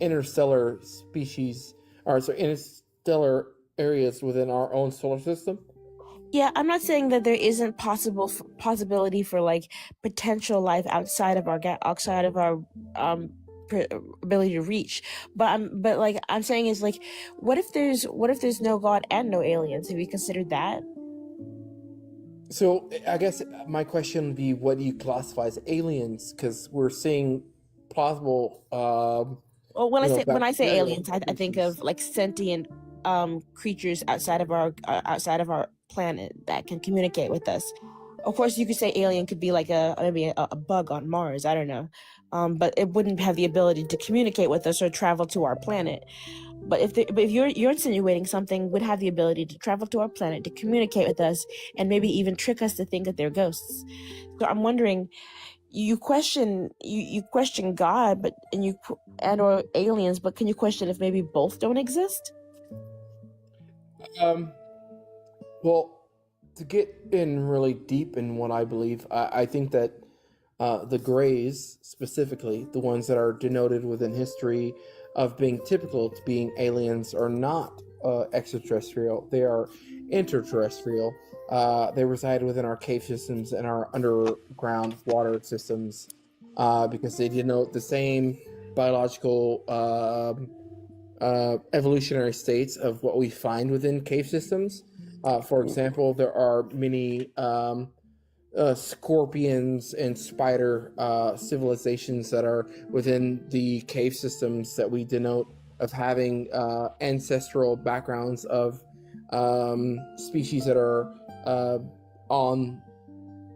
Speaker 4: interstellar species, or sorry, interstellar areas within our own solar system.
Speaker 6: Yeah, I'm not saying that there isn't possibility for like potential life outside of our um ability to reach, but like I'm saying is like, what if there's no God and no aliens? Have you considered that?
Speaker 4: So I guess my question would be, what do you classify as aliens? Because we're seeing plausible,
Speaker 6: Well, when I say
Speaker 4: bacterial
Speaker 6: aliens, I think
Speaker 4: species.
Speaker 6: of like sentient creatures outside of our planet that can communicate with us. Of course, you could say alien could be like maybe a bug on Mars. I don't know, but it wouldn't have the ability to communicate with us or travel to our planet. But if you're insinuating something would have the ability to travel to our planet to communicate with us and maybe even trick us to think that they're ghosts. So I'm wondering, you question God, but and or aliens, but can you question if maybe both don't exist?
Speaker 4: Well, to get in really deep in what I believe, I think that the Greys, specifically, the ones that are denoted within history of being typical to being aliens, are not extraterrestrial. They are interterrestrial. They reside within our cave systems and our underground water systems because they denote the same biological evolutionary states of what we find within cave systems. For example, there are many scorpions and spider civilizations that are within the cave systems that we denote of having ancestral backgrounds of species that are on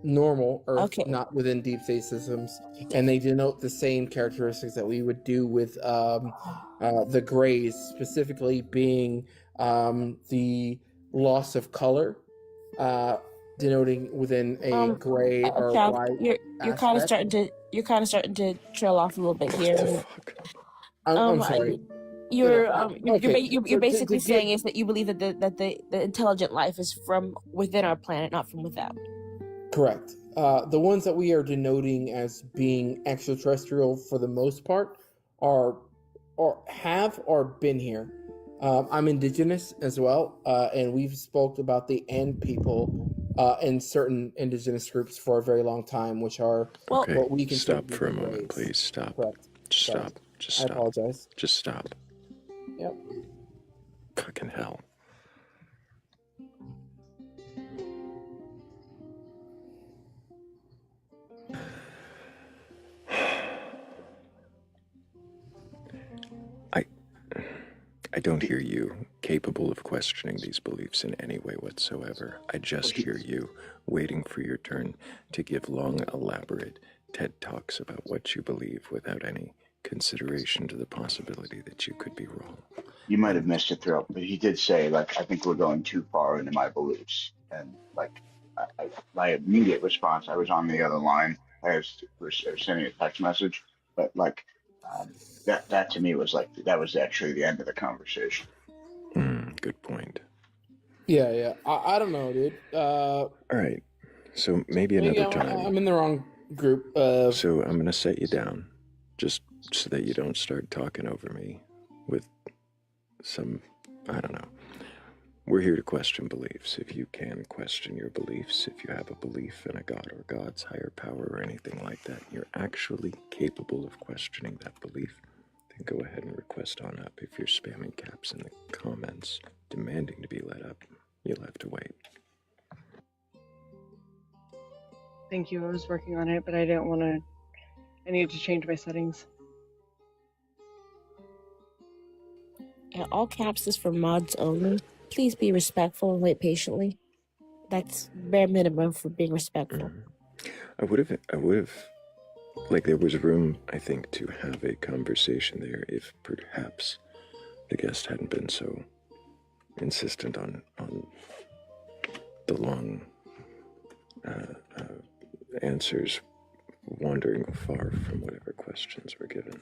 Speaker 4: normal Earth,
Speaker 6: Okay.
Speaker 4: not within deep space systems, and they denote the same characteristics that we would do with the Greys, specifically being the loss of color, denoting within a gray or
Speaker 6: Chuck,
Speaker 4: white
Speaker 6: you're kind of
Speaker 4: aspect.
Speaker 6: starting to trail off a little bit here.
Speaker 1: What the fuck?
Speaker 4: I'm sorry.
Speaker 6: You're basically
Speaker 4: To get
Speaker 6: saying is that you believe that the intelligent life is from within our planet, not from without.
Speaker 4: correct. The ones that we are denoting as being extraterrestrial for the most part are or have or been here. I'm indigenous as well, and we've spoke about the End people in certain indigenous groups for a very long time, which are
Speaker 1: Okay,
Speaker 4: what we consider
Speaker 1: stop
Speaker 4: to be
Speaker 1: for a
Speaker 4: the
Speaker 1: moment,
Speaker 4: Greys.
Speaker 1: please. Stop.
Speaker 4: Correct.
Speaker 1: Just
Speaker 4: Sorry.
Speaker 1: stop. Just
Speaker 4: I
Speaker 1: stop.
Speaker 4: apologize.
Speaker 1: Just stop.
Speaker 4: Yep.
Speaker 1: Fucking hell. I don't hear you capable of questioning these beliefs in any way whatsoever. I just hear you waiting for your turn to give long, elaborate TED Talks about what you believe without any consideration to the possibility that you could be wrong.
Speaker 3: You might have missed it, Thrayle, but he did say, like, I think we're going too far into my beliefs. And, like, my immediate response, I was on the other line. Was sending a text message, but, like, that to me was like, that was actually the end of the conversation.
Speaker 1: Good point.
Speaker 4: Yeah. I don't know, dude.
Speaker 1: All right. So maybe another time.
Speaker 4: I'm in the wrong group.
Speaker 1: So I'm going to set you down just so that you don't start talking over me with some, I don't know. We're here to question beliefs. If you can question your beliefs, if you have a belief in a god or God's higher power or anything like that, you're actually capable of questioning that belief, then go ahead and request on up. If you're spamming caps in the comments demanding to be let up, you'll have to wait.
Speaker 5: Thank you. I was working on it, but I didn't want to. I needed to change my settings.
Speaker 6: Yeah, all caps is for mods only. Please be respectful and wait patiently. That's bare minimum for being respectful.
Speaker 1: I would have, like, there was room, I think, to have a conversation there if perhaps the guest hadn't been so insistent on the long answers, wandering far from whatever questions were given.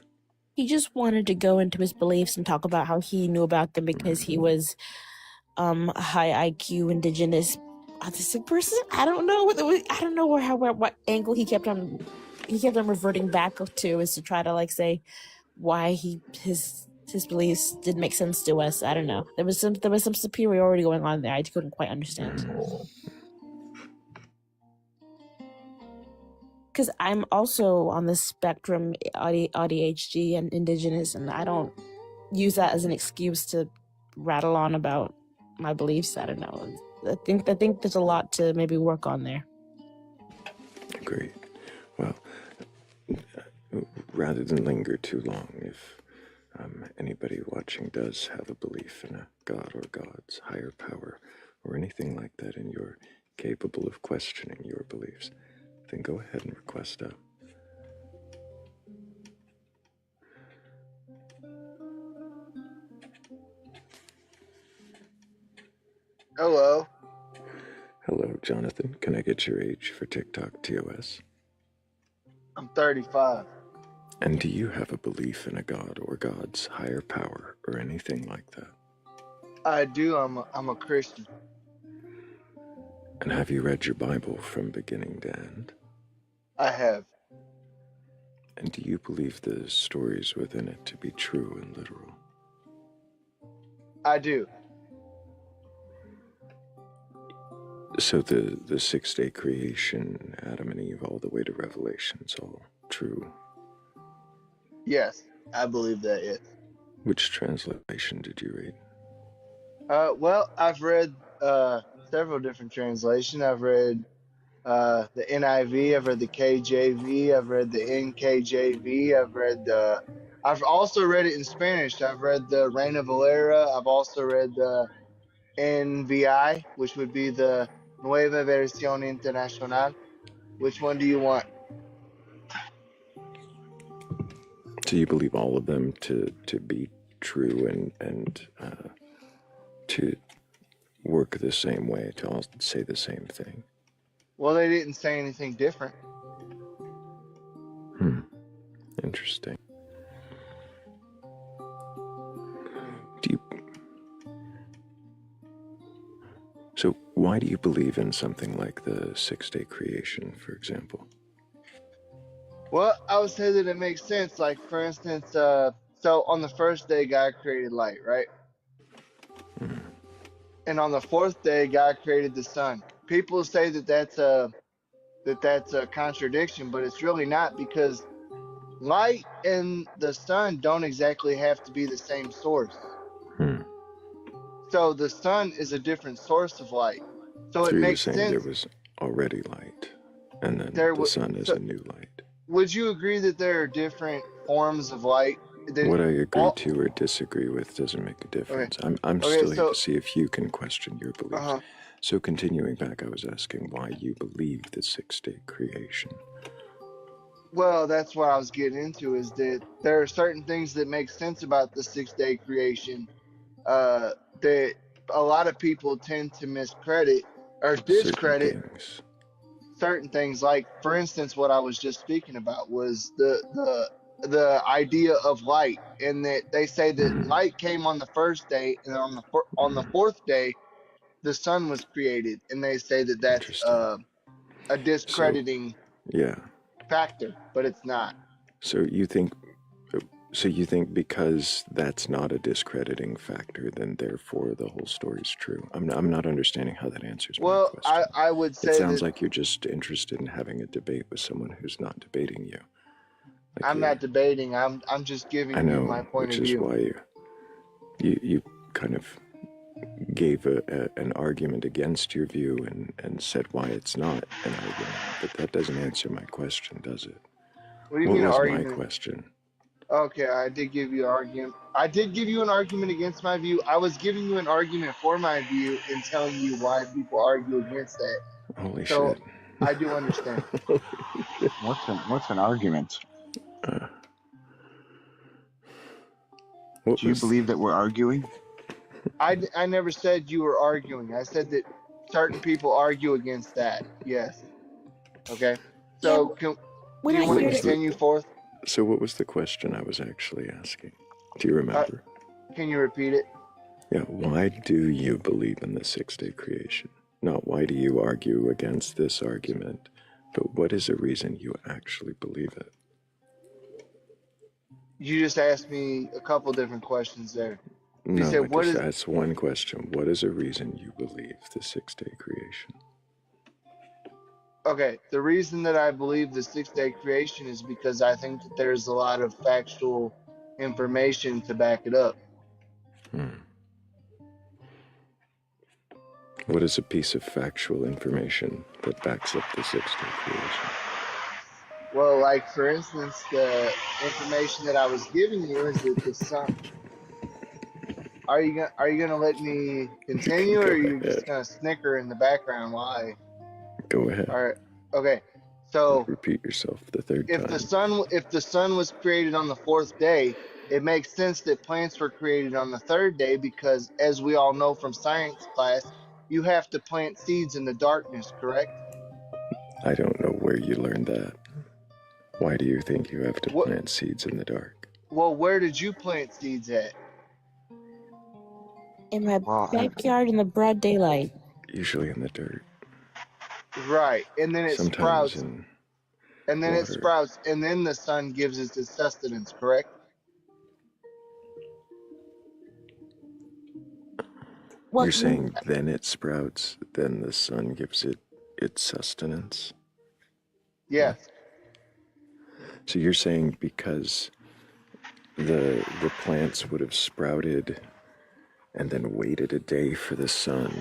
Speaker 6: He just wanted to go into his beliefs and talk about how he knew about them because he was a high IQ indigenous autistic person. I don't know what angle he kept on reverting back to, is to try to like say why his beliefs didn't make sense to us. I don't know. There was some superiority going on there. I couldn't quite understand. Because I'm also on the spectrum, ADHD and indigenous, and I don't use that as an excuse to rattle on about my beliefs. I don't know. I think there's a lot to maybe work on there.
Speaker 1: Agreed. Well, rather than linger too long, if anybody watching does have a belief in a god or God's higher power or anything like that, and you're capable of questioning your beliefs, then go ahead and request up.
Speaker 7: Hello.
Speaker 1: Hello, Jonathan. Can I get your age for TikTok TOS?
Speaker 7: I'm 35.
Speaker 1: And do you have a belief in a god or God's higher power or anything like that?
Speaker 7: I do. I'm a Christian.
Speaker 1: And have you read your Bible from beginning to end?
Speaker 7: I have.
Speaker 1: And do you believe the stories within it to be true and literal?
Speaker 7: I do.
Speaker 1: So the 6-day creation, Adam and Eve, all the way to Revelation's all true?
Speaker 7: Yes, I believe that, yes.
Speaker 1: Which translation did you read?
Speaker 7: Well, I've read several different translations. I've read the NIV, I've read the KJV, I've read the NKJV, I've also read it in Spanish. I've read the Reina Valera. I've also read the NVI, which would be the Nueva Versión Internacional. Which one do you want?
Speaker 1: Do you believe all of them to be true and to work the same way, to all say the same thing?
Speaker 7: Well, they didn't say anything different.
Speaker 1: Interesting. So why do you believe in something like the 6-day creation, for example?
Speaker 7: Well, I would say that it makes sense. Like, for instance, so on the first day, God created light, right? And on the fourth day, God created the sun. People say that that's a contradiction, but it's really not, because light and the sun don't exactly have to be the same source. So the sun is a different source of light. So it makes sense.
Speaker 1: There was already light, and then the sun is a new light.
Speaker 7: Would you agree that there are different forms of light?
Speaker 1: What I agree to or disagree with doesn't make a difference.
Speaker 7: Okay.
Speaker 1: I'm
Speaker 7: Okay,
Speaker 1: still here
Speaker 7: so
Speaker 1: to see if you can question your beliefs. So continuing back, I was asking why you believe the 6-day creation.
Speaker 7: well, that's what I was getting into, is that there are certain things that make sense about the 6-day creation that a lot of people tend to miscredit or
Speaker 1: Certain
Speaker 7: discredit
Speaker 1: things.
Speaker 7: certain things. Like, for instance, what I was just speaking about was the idea of light, and that they say that light came on the first day, and on the fourth day the sun was created, and they say that that's
Speaker 1: Interesting.
Speaker 7: a
Speaker 1: So,
Speaker 7: discrediting
Speaker 1: yeah.
Speaker 7: factor, but it's not.
Speaker 1: So you think because that's not a discrediting factor, then therefore the whole story's true? I'm not understanding how that answers my
Speaker 7: Well,
Speaker 1: question.
Speaker 7: I would
Speaker 1: It
Speaker 7: say
Speaker 1: sounds
Speaker 7: that
Speaker 1: like you're just interested in having a debate with someone who's not debating you. Like
Speaker 7: I'm not debating. I'm just
Speaker 1: I
Speaker 7: giving you my
Speaker 1: know,
Speaker 7: point
Speaker 1: which
Speaker 7: of
Speaker 1: is
Speaker 7: view.
Speaker 1: why you kind of gave an argument against your view and said why it's not an argument. But that doesn't answer my question, does it?
Speaker 7: What do you
Speaker 1: What
Speaker 7: mean
Speaker 1: was my
Speaker 7: argument?
Speaker 1: question?
Speaker 7: Okay, I did give you an argument. I did give you an argument against my view. I was giving you an argument for my view and telling you why people argue against that.
Speaker 1: Holy
Speaker 7: So
Speaker 1: shit.
Speaker 7: I do understand.
Speaker 3: What's an argument?
Speaker 1: What
Speaker 3: Do you
Speaker 1: was
Speaker 3: believe that we're arguing?
Speaker 7: I never said you were arguing. I said that certain people argue against that. Yes. Okay.
Speaker 6: Yeah,
Speaker 7: So do
Speaker 6: we're
Speaker 7: you
Speaker 6: not
Speaker 7: want to
Speaker 6: here to.
Speaker 7: continue forth?
Speaker 1: So what was the question I was actually asking? Do you remember?
Speaker 7: Can you repeat it?
Speaker 1: Yeah, why do you believe in the 6-day creation? Not why do you argue against this argument, but what is a reason you actually believe it?
Speaker 7: You just asked me a couple different questions there. You
Speaker 1: No, I
Speaker 7: said, what
Speaker 1: just
Speaker 7: is,
Speaker 1: asked one question. What is a reason you believe the 6-day creation?
Speaker 7: okay, the reason that I believe the 6-day creation is because I think that there's a lot of factual information to back it up.
Speaker 1: What is a piece of factual information that backs up the 6-day creation?
Speaker 7: Well, like for instance, the information that I was giving you is that the sun. Are you gonna let me continue, or
Speaker 1: Go
Speaker 7: are you just
Speaker 1: ahead.
Speaker 7: gonna snicker in the background while I?
Speaker 1: Go ahead.
Speaker 7: All right. Okay. So
Speaker 1: Repeat yourself the third time.
Speaker 7: if the sun was created on the fourth day, it makes sense that plants were created on the third day, because, as we all know from science class, you have to plant seeds in the darkness, correct?
Speaker 1: I don't know where you learned that. Why do you think you have to
Speaker 7: What?
Speaker 1: plant seeds in the dark?
Speaker 7: Well, where did you plant seeds at?
Speaker 6: In my
Speaker 3: Well,
Speaker 6: backyard in the broad daylight.
Speaker 1: Usually in the dirt.
Speaker 7: Right, and then it
Speaker 1: Sometimes
Speaker 7: sprouts,
Speaker 1: in
Speaker 7: and then it
Speaker 1: water.
Speaker 7: sprouts, and then the sun gives it its sustenance, correct?
Speaker 6: Well,
Speaker 1: You're saying then it sprouts, then the sun gives it its sustenance?
Speaker 7: Yes.
Speaker 1: So you're saying because the plants would have sprouted and then waited a day for the sun.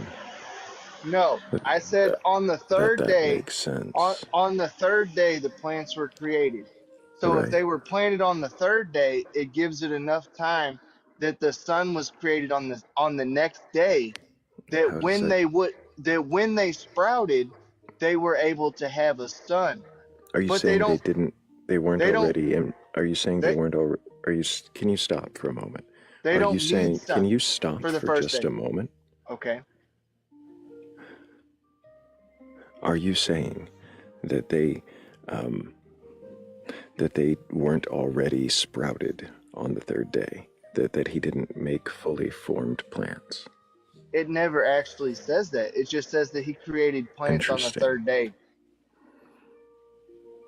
Speaker 7: No, I said on the third
Speaker 1: that
Speaker 7: day.
Speaker 1: makes sense.
Speaker 7: On the third day, the plants were created. So if
Speaker 1: Right.
Speaker 7: they were planted on the third day, it gives it enough time that the sun was created on the next day. That
Speaker 1: How does
Speaker 7: when they sprouted, they were able to have a son.
Speaker 1: Are you
Speaker 7: But
Speaker 1: saying they weren't
Speaker 7: they don't
Speaker 1: already in? Are you saying they
Speaker 7: they
Speaker 1: weren't already? Can you stop for a moment?
Speaker 7: they
Speaker 1: Are you
Speaker 7: don't need
Speaker 1: saying? Can
Speaker 7: sun
Speaker 1: you stop
Speaker 7: for the
Speaker 1: for
Speaker 7: first
Speaker 1: just
Speaker 7: day.
Speaker 1: a moment?
Speaker 7: Okay.
Speaker 1: Are you saying that they weren't already sprouted on the third day? That he didn't make fully formed plants?
Speaker 7: It never actually says that. It just says that he created plants on the
Speaker 1: Interesting.
Speaker 7: third day.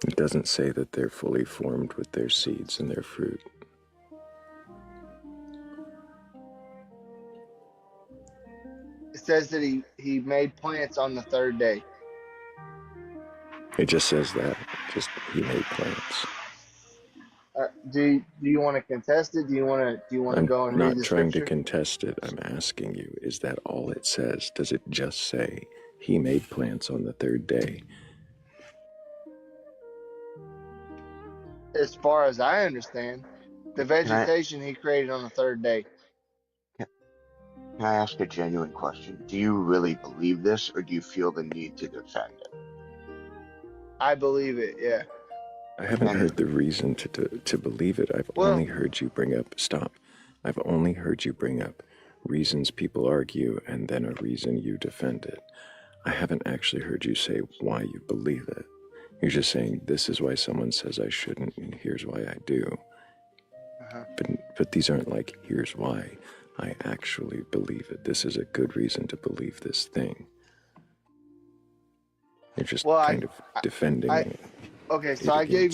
Speaker 1: It doesn't say that they're fully formed with their seeds and their fruit.
Speaker 7: It says that he made plants on the third day.
Speaker 1: It just says that. Just he made plants.
Speaker 7: Do you want to contest it? Do you want to
Speaker 1: I'm
Speaker 7: go and read
Speaker 1: not
Speaker 7: the
Speaker 1: trying to
Speaker 7: scripture?
Speaker 1: contest it. I'm asking you, is that all it says? Does it just say he made plants on the third day?
Speaker 7: As far as I understand, The vegetation he created on the third day.
Speaker 3: Can I ask a genuine question? Do you really believe this, or do you feel the need to defend it?
Speaker 7: I believe it, yeah.
Speaker 1: I haven't heard the reason to believe it. I've only heard you bring up, I've only heard you bring up reasons people argue and then a reason you defend it. I haven't actually heard you say why you believe it. You're just saying, this is why someone says I shouldn't, and here's why I do. But these aren't like, here's why I actually believe it. This is a good reason to believe this thing. You're just kind of defending it.
Speaker 7: Okay, so I gave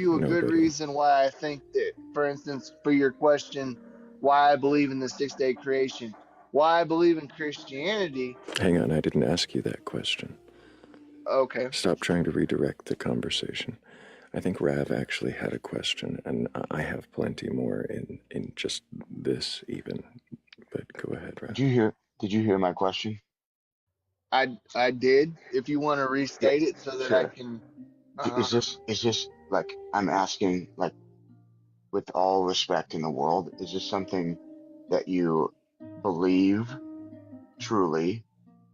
Speaker 7: you a good reason why I think that, for instance, for your question, why I believe in the 6-day creation, why I believe in Christianity.
Speaker 1: Hang on, I didn't ask you that question.
Speaker 7: Okay.
Speaker 1: Stop trying to redirect the conversation. I think Rav actually had a question, and I have plenty more in just this even. But go ahead, Rav.
Speaker 3: Did you hear my question?
Speaker 7: I did. If you want to restate it so that I can.
Speaker 3: Is this like, I'm asking, like, with all respect in the world, is this something that you believe truly,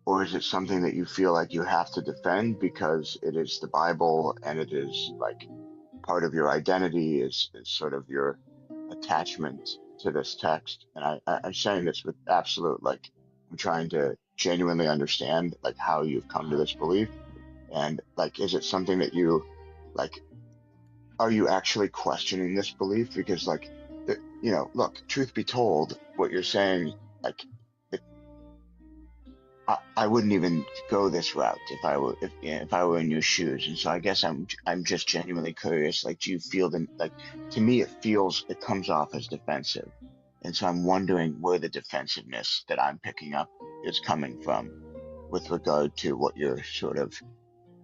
Speaker 3: or is it something that you feel like you have to defend because it is the Bible and it is like part of your identity, is sort of your attachment to this text? And I'm saying this with absolute, like, I'm trying to genuinely understand like how you've come to this belief, and like, is it something that you like, are you actually questioning this belief? Because like, look, truth be told, what you're saying, like, I wouldn't even go this route if I were in your shoes. And so I guess I'm just genuinely curious. Like, do you feel like, to me it comes off as defensive, and so I'm wondering where the defensiveness that I'm picking up is coming from with regard to what you're sort of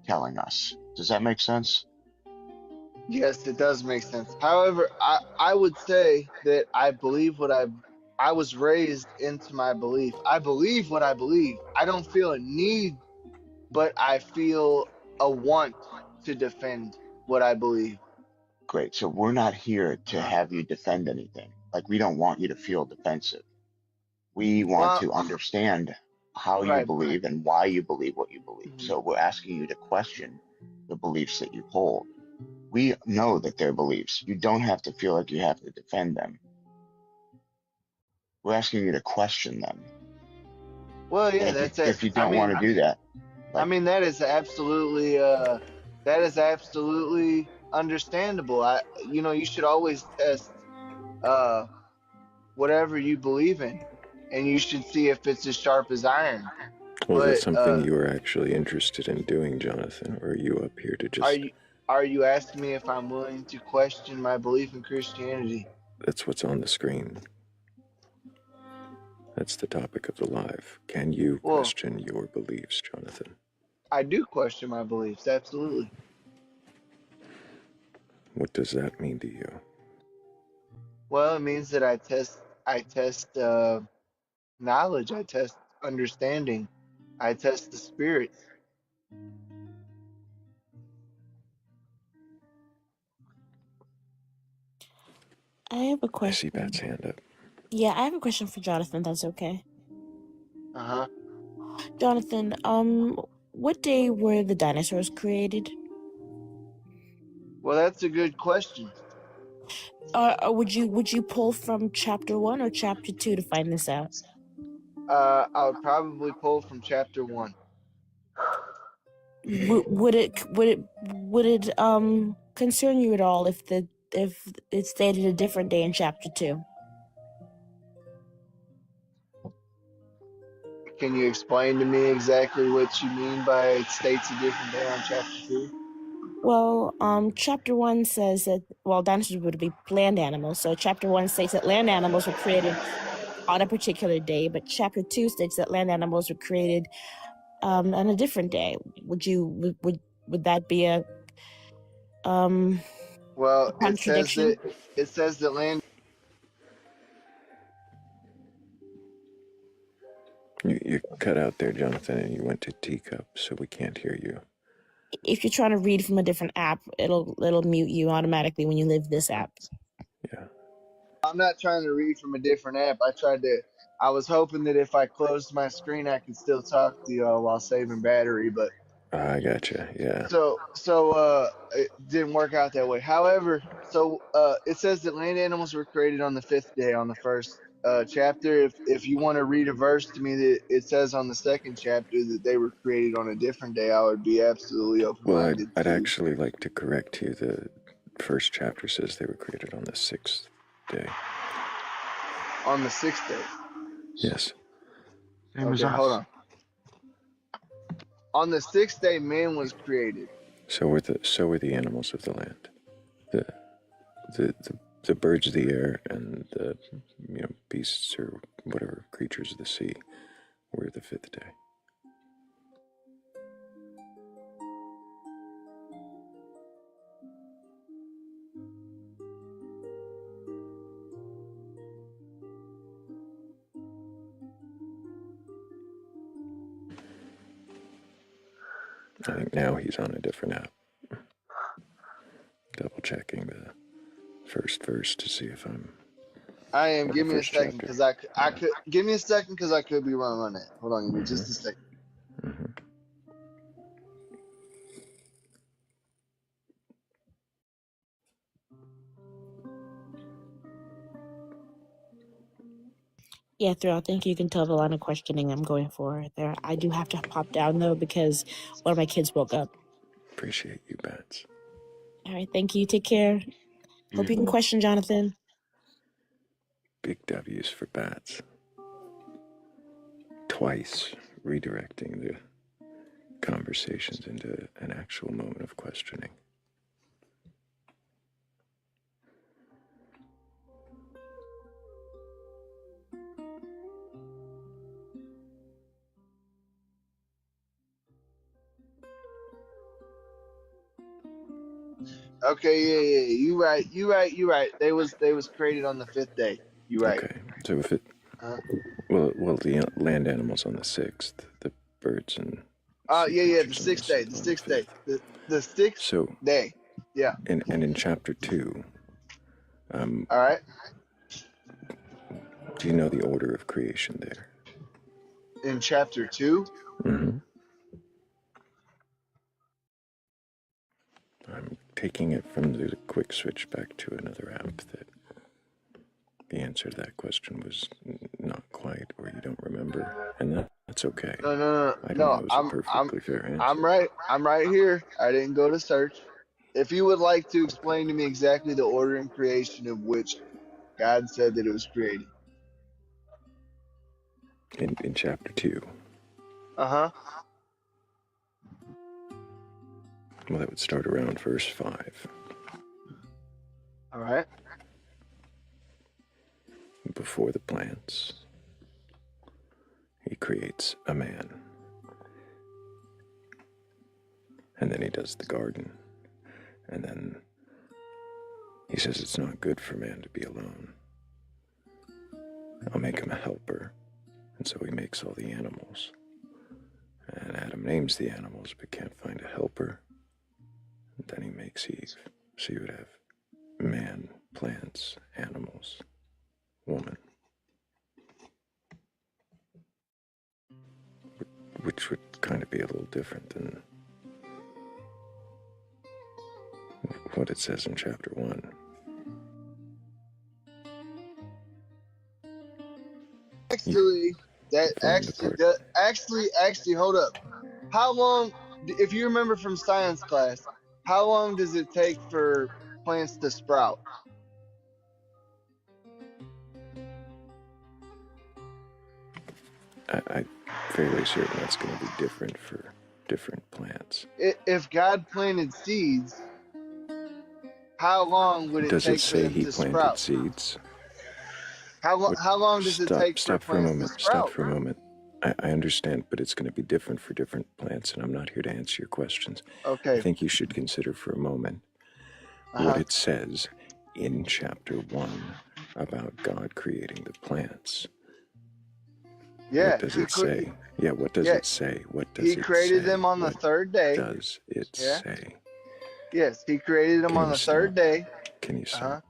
Speaker 3: telling us. Does that make sense?
Speaker 7: Yes, it does make sense. However, I would say that I believe what I was raised into my belief. I believe what I believe. I don't feel a need, but I feel a want to defend what I believe.
Speaker 3: Great. So we're not here to have you defend anything. Like, we don't want you to feel defensive. We want to understand how you believe and why you believe what you believe. So we're asking you to question the beliefs that you hold. We know that they're beliefs. You don't have to feel like you have to defend them. We're asking you to question them.
Speaker 7: Well, yeah,
Speaker 3: if you don't want to do that.
Speaker 7: Like, I mean, that is absolutely understandable. You should always test whatever you believe in, and you should see if it's as sharp as iron.
Speaker 1: Well, that's something you are actually interested in doing, Jonathan, or are you up here to just...
Speaker 7: Are you asking me if I'm willing to question my belief in Christianity?
Speaker 1: That's what's on the screen. That's the topic of the live. Can you question your beliefs, Jonathan?
Speaker 7: I do question my beliefs, absolutely.
Speaker 1: What does that mean to you?
Speaker 7: Well, it means that I test knowledge, I test understanding, I test the spirits.
Speaker 6: I have a question.
Speaker 1: I see Pat's hand up.
Speaker 6: Yeah, I have a question for Jonathan. That's okay. Jonathan, what day were the dinosaurs created?
Speaker 7: Well, that's a good question.
Speaker 6: Would you pull from chapter 1 or chapter 2 to find this out?
Speaker 7: I would probably pull from chapter 1.
Speaker 6: Would it concern you at all if it stated a different day in chapter 2?
Speaker 7: Can you explain to me exactly what you mean by it states a different day on chapter 2?
Speaker 6: Well, chapter 1 says that, dinosaurs would be land animals. So chapter 1 states that land animals were created on a particular day, but chapter 2 states that land animals were created on a different day. Would that be a contradiction?
Speaker 7: It says that land...
Speaker 1: You cut out there, Jonathan, and you went to teacup, so we can't hear you.
Speaker 6: If you're trying to read from a different app, it'll mute you automatically when you leave this app.
Speaker 1: Yeah,
Speaker 7: I'm not trying to read from a different app. I was hoping that if I closed my screen, I could still talk to y'all while saving battery, but
Speaker 1: I gotcha. Yeah.
Speaker 7: it didn't work out that way. However, it says that land animals were created on the fifth day on the first chapter. If you want to read a verse to me that it says on the second chapter that they were created on a different day, I would be absolutely open
Speaker 1: Well,
Speaker 7: minded
Speaker 1: I'd
Speaker 7: to.
Speaker 1: actually like to correct you. The first chapter says they were created on the sixth day.
Speaker 7: On the sixth day.
Speaker 1: Yes.
Speaker 7: Okay, hold on. On the sixth day, man was created.
Speaker 1: So were the animals of the land, the birds of the air, and the beasts or whatever creatures of the sea were the fifth day. I think now he's on a different app. Double checking the first verse to see if I'm.
Speaker 7: I am. Give me a second because I could. Give me a second because I could be wrong on that. Hold on, give me just a second.
Speaker 1: Mm-hmm.
Speaker 6: Yeah, Thrayle, I think you can tell the line of questioning I'm going for there. I do have to pop down, though, because one of my kids woke up.
Speaker 1: Appreciate you, Bats.
Speaker 6: All right, thank you. Take care. Hope you can question Jonathan.
Speaker 1: Big W's for Bats. Twice redirecting the conversations into an actual moment of questioning.
Speaker 7: Okay, yeah. You right. They was created on the fifth day. You right.
Speaker 1: Okay, so if it, well, the land animals on the sixth, the birds and.
Speaker 7: Yeah, the sixth day. The sixth day. The sixth day. Yeah.
Speaker 1: And in chapter 2.
Speaker 7: All right.
Speaker 1: Do you know the order of creation there?
Speaker 7: In chapter 2.
Speaker 1: Mm-hmm. I'm taking it from the quick switch back to another app that the answer to that question was not quite, or you don't remember, and that's okay.
Speaker 7: No.
Speaker 1: I don't know it was a perfectly fair answer.
Speaker 7: I'm right here. I didn't go to search. If you would like to explain to me exactly the order and creation of which God said that it was created.
Speaker 1: In chapter 2.
Speaker 7: Uh-huh.
Speaker 1: Well, that would start around verse 5.
Speaker 7: All right.
Speaker 1: Before the plants, he creates a man. And then he does the garden. And then he says it's not good for man to be alone. I'll make him a helper. And so he makes all the animals. And Adam names the animals but can't find a helper. And then he makes Eve. So you would have man, plants, animals, woman. Which would kind of be a little different than what it says in chapter 1.
Speaker 7: Actually, hold up. How long, if you remember from science class, how long does it take for plants to sprout?
Speaker 1: I'm fairly certain that's going to be different for different plants.
Speaker 7: If God planted seeds, how long would it take for them to sprout?
Speaker 1: Does it say he planted seeds?
Speaker 7: How long does it take for plants to sprout?
Speaker 1: Stop for a moment. I understand, but it's going to be different for different plants, and I'm not here to answer your questions.
Speaker 7: Okay.
Speaker 1: I think you should consider for a moment what it says in chapter 1 about God creating the plants.
Speaker 7: Yeah.
Speaker 1: What does it say? What does it say? What does it say?
Speaker 7: He created them on the third day.
Speaker 1: What does it say?
Speaker 7: Yes, he created them on the third day.
Speaker 1: Can you stop?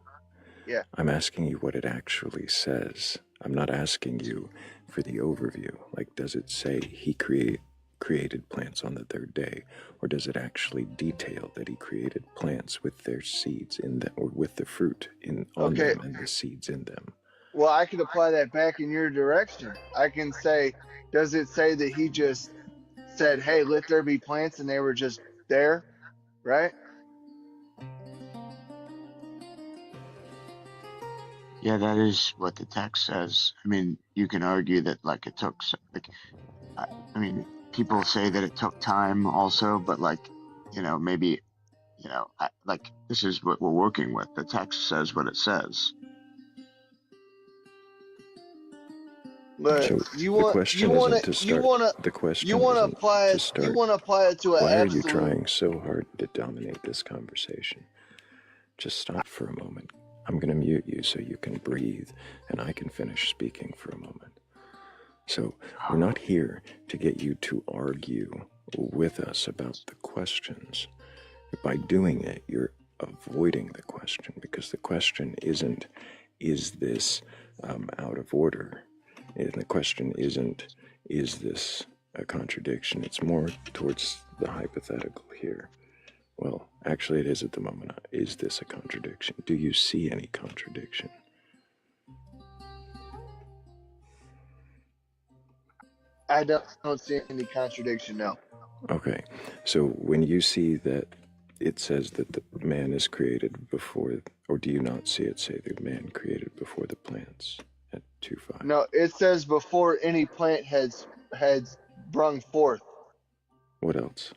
Speaker 7: Yeah.
Speaker 1: I'm asking you what it actually says. I'm not asking you for the overview. Like, does it say he created plants on the third day, or does it actually detail that he created plants with their seeds in them, or with the fruit on
Speaker 7: Okay.
Speaker 1: them and the seeds in them?
Speaker 7: Well, I could apply that back in your direction. I can say, does it say that he just said, "Hey, let there be plants," and they were just there, right?
Speaker 3: Yeah, that is what the text says. I mean, you can argue that like it took, like, I mean, people say that it took time also, but like, maybe, like this is what we're working with. The text says what it says.
Speaker 7: But
Speaker 1: So
Speaker 7: you
Speaker 1: the
Speaker 7: want you
Speaker 1: question
Speaker 7: want
Speaker 1: isn't
Speaker 7: to
Speaker 1: to
Speaker 7: you
Speaker 1: start.
Speaker 7: want to
Speaker 1: The
Speaker 7: you
Speaker 1: question
Speaker 7: want to
Speaker 1: isn't
Speaker 7: apply
Speaker 1: to
Speaker 7: it you
Speaker 1: start.
Speaker 7: want to apply it to an
Speaker 1: Why are you
Speaker 7: absolute.
Speaker 1: trying so hard to dominate this conversation? Just stop for a moment. I'm going to mute you so you can breathe and I can finish speaking for a moment. So we're not here to get you to argue with us about the questions. By doing it, you're avoiding the question, because the question isn't, is this out of order? And the question isn't, is this a contradiction? It's more towards the hypothetical here. Well, actually it is at the moment. Is this a contradiction? Do you see any contradiction?
Speaker 7: I don't see any contradiction. No.
Speaker 1: Okay, so when you see that it says that the man is created before, or do you not see it say the man created before the plants at 2:5?
Speaker 7: No, it says before any plant had sprung forth.
Speaker 1: What else?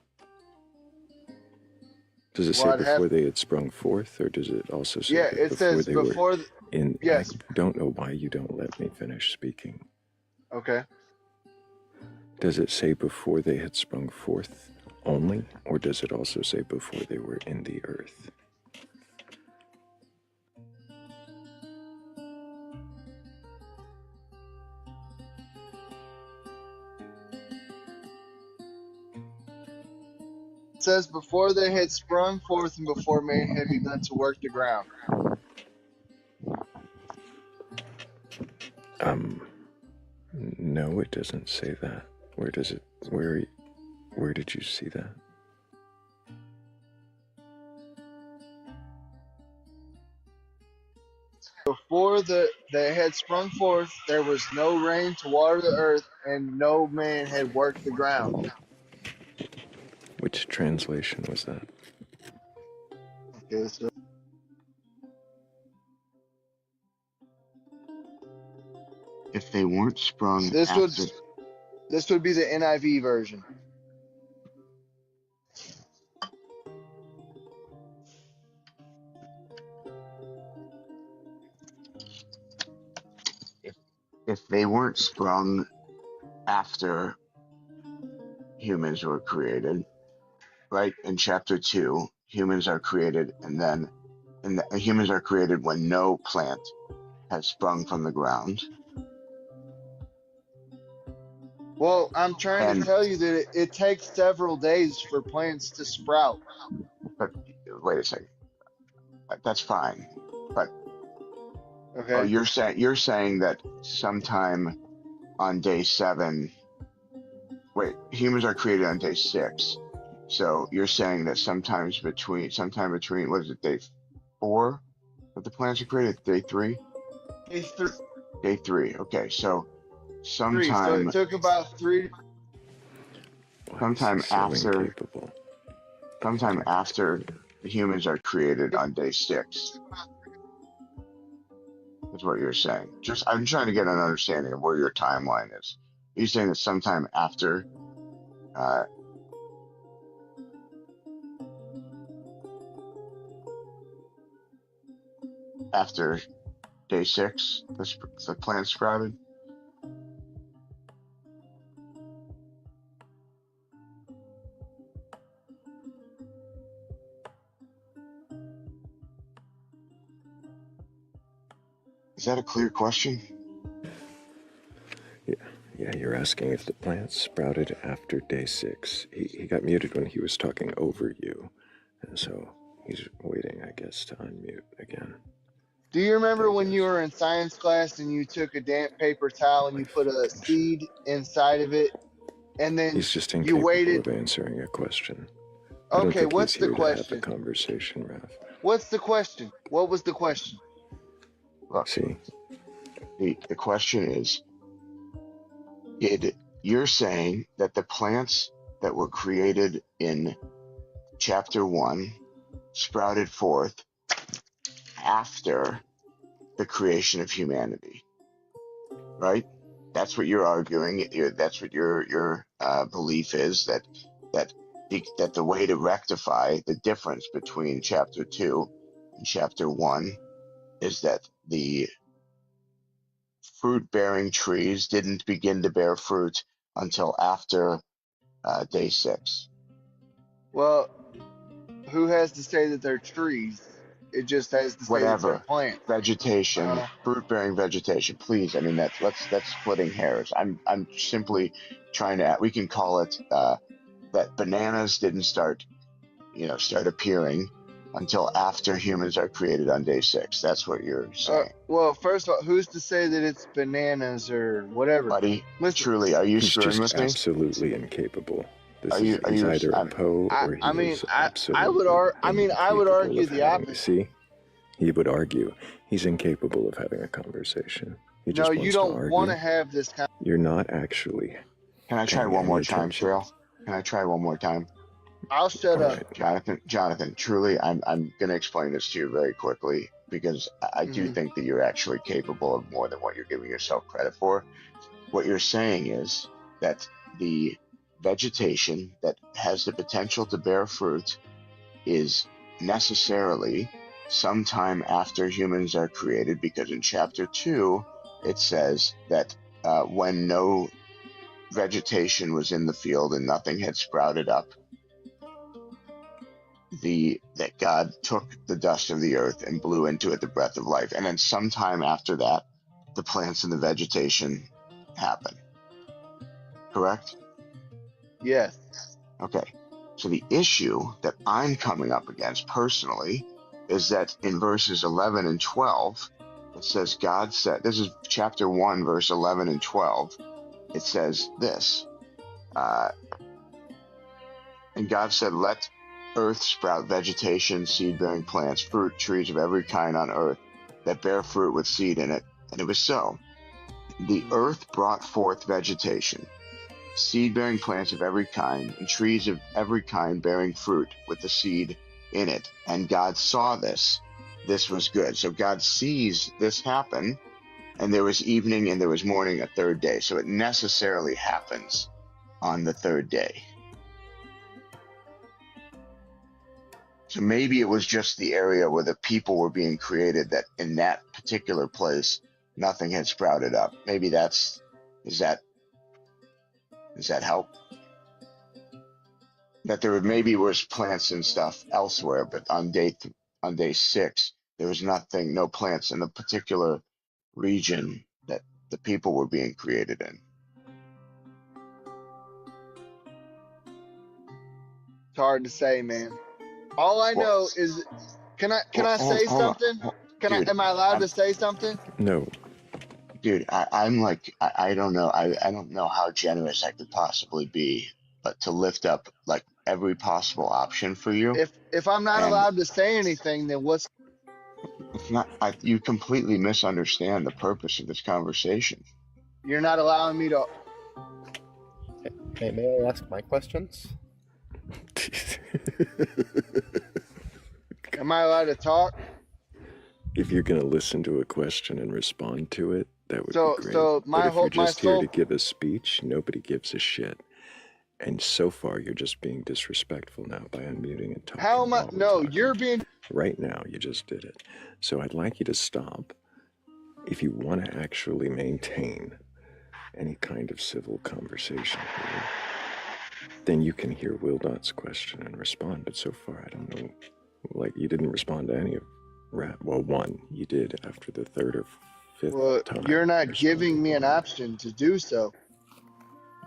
Speaker 1: Does it
Speaker 7: Well,
Speaker 1: say
Speaker 7: I'd have.
Speaker 1: before they had sprung forth, or does it also say
Speaker 7: Yeah,
Speaker 1: that
Speaker 7: it
Speaker 1: before
Speaker 7: says
Speaker 1: they were
Speaker 7: before.
Speaker 1: in? I
Speaker 7: Yes.
Speaker 1: don't know why you don't let me finish speaking.
Speaker 7: Okay.
Speaker 1: Does it say before they had sprung forth only, or does it also say before they were in the earth?
Speaker 7: It says before they had sprung forth and before man had begun to work the ground.
Speaker 1: No, it doesn't say that. Where does it? Where did you see that?
Speaker 7: Before they had sprung forth, there was no rain to water the earth, and no man had worked the ground.
Speaker 1: Which translation was that?
Speaker 7: Okay, so
Speaker 3: If they weren't sprung
Speaker 7: this would
Speaker 3: after,
Speaker 7: this would be the NIV version.
Speaker 3: if, if they weren't sprung after humans were created, right? In chapter 2, humans are created, and then humans are created when no plant has sprung from the ground.
Speaker 7: Well, I'm trying to
Speaker 3: And
Speaker 7: tell you that it takes several days for plants to sprout.
Speaker 3: but wait a second, that's fine. But
Speaker 7: Okay.
Speaker 3: you're saying that sometime on day 7, wait, humans are created on day 6. So you're saying that sometime between what is it, day 4 that the plants are created? Day 3?
Speaker 7: Day
Speaker 3: Day 3. Okay, so
Speaker 7: three. So it
Speaker 3: sometime
Speaker 7: took about three.
Speaker 1: Why is he
Speaker 3: sometime
Speaker 1: so
Speaker 3: after
Speaker 1: incapable?
Speaker 3: sometime after the humans are created on day 6 is what you're saying. Just I'm trying to get an understanding of where your timeline is. Are you saying that sometime uh, after day 6 the plant sprouted? Is that a clear question?
Speaker 1: Yeah, you're asking if the plants sprouted after day 6. He got muted when he was talking over you, and so he's waiting, I guess, to unmute again.
Speaker 7: Do you remember when you
Speaker 1: guess.
Speaker 7: were in science class and you took a damp paper towel and you put a seed inside of it, and then
Speaker 1: He's just
Speaker 7: you
Speaker 1: incapable
Speaker 7: waited?
Speaker 1: of answering a question. I don't
Speaker 7: Okay,
Speaker 1: think he's
Speaker 7: what's the
Speaker 1: here to have a
Speaker 7: question?
Speaker 1: conversation, Raph.
Speaker 7: What's the question? What was the question?
Speaker 3: Look,
Speaker 1: See,
Speaker 3: the question is, you're saying that the plants that were created in chapter 1 sprouted forth after the creation of humanity, right? That's what you're arguing. That's what your belief is, that that the way to rectify the difference between chapter 2 and chapter 1 is that the fruit-bearing trees didn't begin to bear fruit until after day 6.
Speaker 7: Well, who has to say that they're trees? It just has to say that they're
Speaker 3: Whatever,
Speaker 7: plants.
Speaker 3: vegetation,
Speaker 7: Uh,
Speaker 3: fruit-bearing vegetation. Please, I mean that's splitting hairs. I'm simply trying to. We can call it that bananas didn't start appearing until after humans are created on day 6. That's what you're saying,
Speaker 7: well, first of all, who's to say that it's bananas or whatever?
Speaker 3: buddy.
Speaker 7: Listen,
Speaker 3: Truly, are you
Speaker 1: he's
Speaker 3: screwing
Speaker 1: just
Speaker 3: with me?
Speaker 1: absolutely incapable.
Speaker 3: Are
Speaker 1: He's
Speaker 3: you?
Speaker 1: either a Poe or
Speaker 7: I
Speaker 1: he
Speaker 7: mean,
Speaker 1: is
Speaker 7: I would
Speaker 1: absolutely
Speaker 7: I would
Speaker 1: incapable
Speaker 7: argue
Speaker 1: of
Speaker 7: the
Speaker 1: having.
Speaker 7: opposite.
Speaker 1: See, he would argue he's incapable of having a conversation. He
Speaker 7: No,
Speaker 1: just
Speaker 7: you
Speaker 1: wants to
Speaker 7: don't want
Speaker 1: argue.
Speaker 7: to have this kind.
Speaker 1: You're not actually
Speaker 3: Can I try
Speaker 1: paying
Speaker 3: one
Speaker 1: any
Speaker 3: more time,
Speaker 1: attention.
Speaker 3: Thrayle? Can I try one more time?
Speaker 7: I'll shut
Speaker 1: All
Speaker 7: up.
Speaker 1: right.
Speaker 3: Jonathan, truly, I'm going to explain this to you very quickly because I do
Speaker 7: Hmm.
Speaker 3: think that you're actually capable of more than what you're giving yourself credit for. What you're saying is that the vegetation that has the potential to bear fruit is necessarily sometime after humans are created, because in chapter 2 it says that when no vegetation was in the field and nothing had sprouted up, that God took the dust of the earth and blew into it the breath of life. And then sometime after that, the plants and the vegetation happen. Correct?
Speaker 7: Yes.
Speaker 3: Okay. So the issue that I'm coming up against personally is that in verses 11 and 12, it says, God said, this is chapter 1, verse 11 and 12. It says this, and God said, let earth sprout vegetation, seed-bearing plants, fruit, trees of every kind on earth that bear fruit with seed in it. And it was so. The earth brought forth vegetation, seed-bearing plants of every kind, and trees of every kind bearing fruit with the seed in it. And God saw this. This was good. So God sees this happen, and there was evening and there was morning, a third day. So it necessarily happens on the third day. So maybe it was just the area where the people were being created, that in that particular place, nothing had sprouted up. Maybe does that help? That there maybe was plants and stuff elsewhere, but on day 6, there was nothing, no plants in the particular region that the people were being created in.
Speaker 7: It's hard to say, man. All I know is, can I say something? Am I allowed to say something?
Speaker 1: No.
Speaker 3: Dude, I'm like, I don't know. I don't know how generous I could possibly be, but to lift up like every possible option for you.
Speaker 7: If I'm not allowed to say anything, then what's?
Speaker 3: It's not. You completely misunderstand the purpose of this conversation.
Speaker 7: You're not allowing me to.
Speaker 8: Hey, may I ask my questions?
Speaker 7: Am I allowed to talk?
Speaker 1: If you're going to listen to a question and respond to it, that would be great.
Speaker 7: So
Speaker 1: but if you're just here to give a speech, nobody gives a shit. And so far, you're just being disrespectful now by unmuting and talking.
Speaker 7: How am I? No, you're being.
Speaker 1: Right now, you just did it. So I'd like you to stop. If you want to actually maintain any kind of civil conversation here, then you can hear Wildot's question and respond. But so far, I don't know. Like, you didn't respond to any of well, one you did after the third or fifth time.
Speaker 7: You're not giving me an option to do so.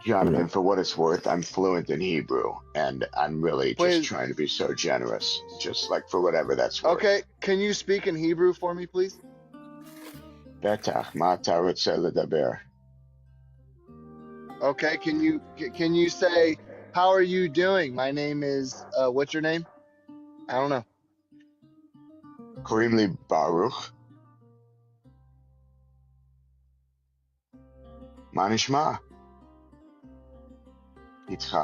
Speaker 3: Jonathan, for what it's worth, I'm fluent in Hebrew, and I'm really just trying to be so generous, just like for whatever that's worth.
Speaker 7: Okay, can you speak in Hebrew for me, please?
Speaker 3: בטח, מה אתה רוצה לדבר?
Speaker 7: Okay, can you say, how are you doing? My name is what's your name? I don't know.
Speaker 3: קוראים לי ברוך. מה נשמע? איתך.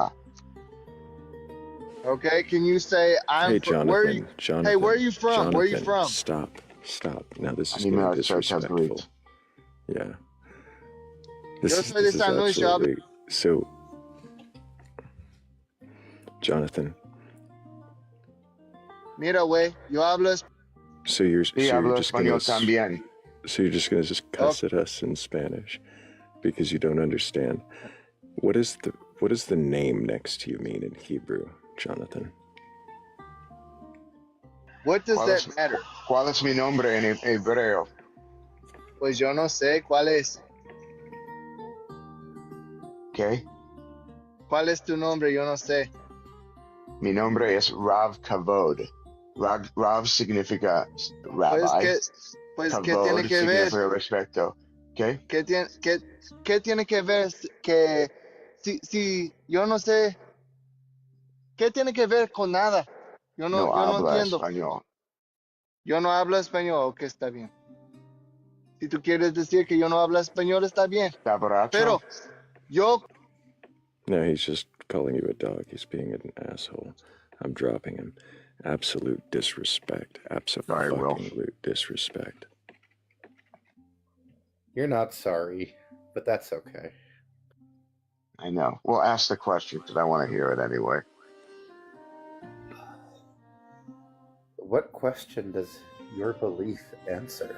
Speaker 7: Okay, can you say
Speaker 1: Hey, Jonathan.
Speaker 7: where are you?
Speaker 1: Jonathan.
Speaker 7: Hey, where are you from?
Speaker 1: Jonathan,
Speaker 7: Where are you from?
Speaker 1: Stop. Now this is
Speaker 3: אני
Speaker 1: getting
Speaker 3: מארצות
Speaker 1: disrespectful.
Speaker 3: הברית.
Speaker 1: Yeah.
Speaker 7: Yo soy de San Luis, yo hablo.
Speaker 1: So, Jonathan.
Speaker 7: Mira, güey, yo hablo.
Speaker 1: So you're
Speaker 3: hablo
Speaker 1: just gonna
Speaker 3: español también.
Speaker 1: So you're just gonna cuss at us in Spanish because you don't understand. What does the name next to you mean in Hebrew, Jonathan?
Speaker 7: What does that matter?
Speaker 3: ¿Cuál es mi nombre en hebreo?
Speaker 7: Pues yo no sé cuál es.
Speaker 3: ¿Qué?
Speaker 7: ¿Cuál es tu nombre? Yo no sé.
Speaker 3: Mi nombre es Rav Kavod. Rav significa rabbi.
Speaker 7: Pues ¿qué tiene que ver?
Speaker 3: Significa respeto. ¿Qué?
Speaker 7: ¿Qué tiene que ver que si yo no sé? ¿Qué tiene que ver con nada? Yo no entiendo.
Speaker 3: Español.
Speaker 7: Yo no hablo español, ok, está bien. Si tú quieres decir que yo no hablo español, está bien.
Speaker 3: ¿Está borracho?
Speaker 7: Pero yo...
Speaker 1: No, he's just calling you a dog. He's being an asshole. I'm dropping him. Absolute disrespect. Absolute disrespect.
Speaker 8: You're not sorry, but that's okay.
Speaker 3: I know. Well, ask the question because I want to hear it anyway.
Speaker 8: What question does your belief answer?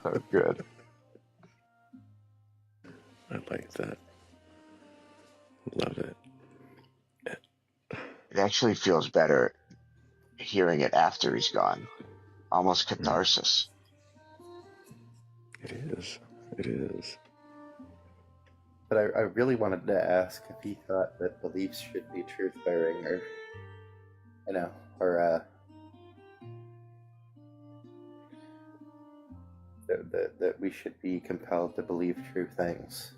Speaker 3: Oh, good.
Speaker 1: I like that. Love it.
Speaker 3: It actually feels better hearing it after he's gone. Almost catharsis.
Speaker 1: It is.
Speaker 8: But I really wanted to ask if he thought that beliefs should be truth-bearing, or, that we should be compelled to believe true things.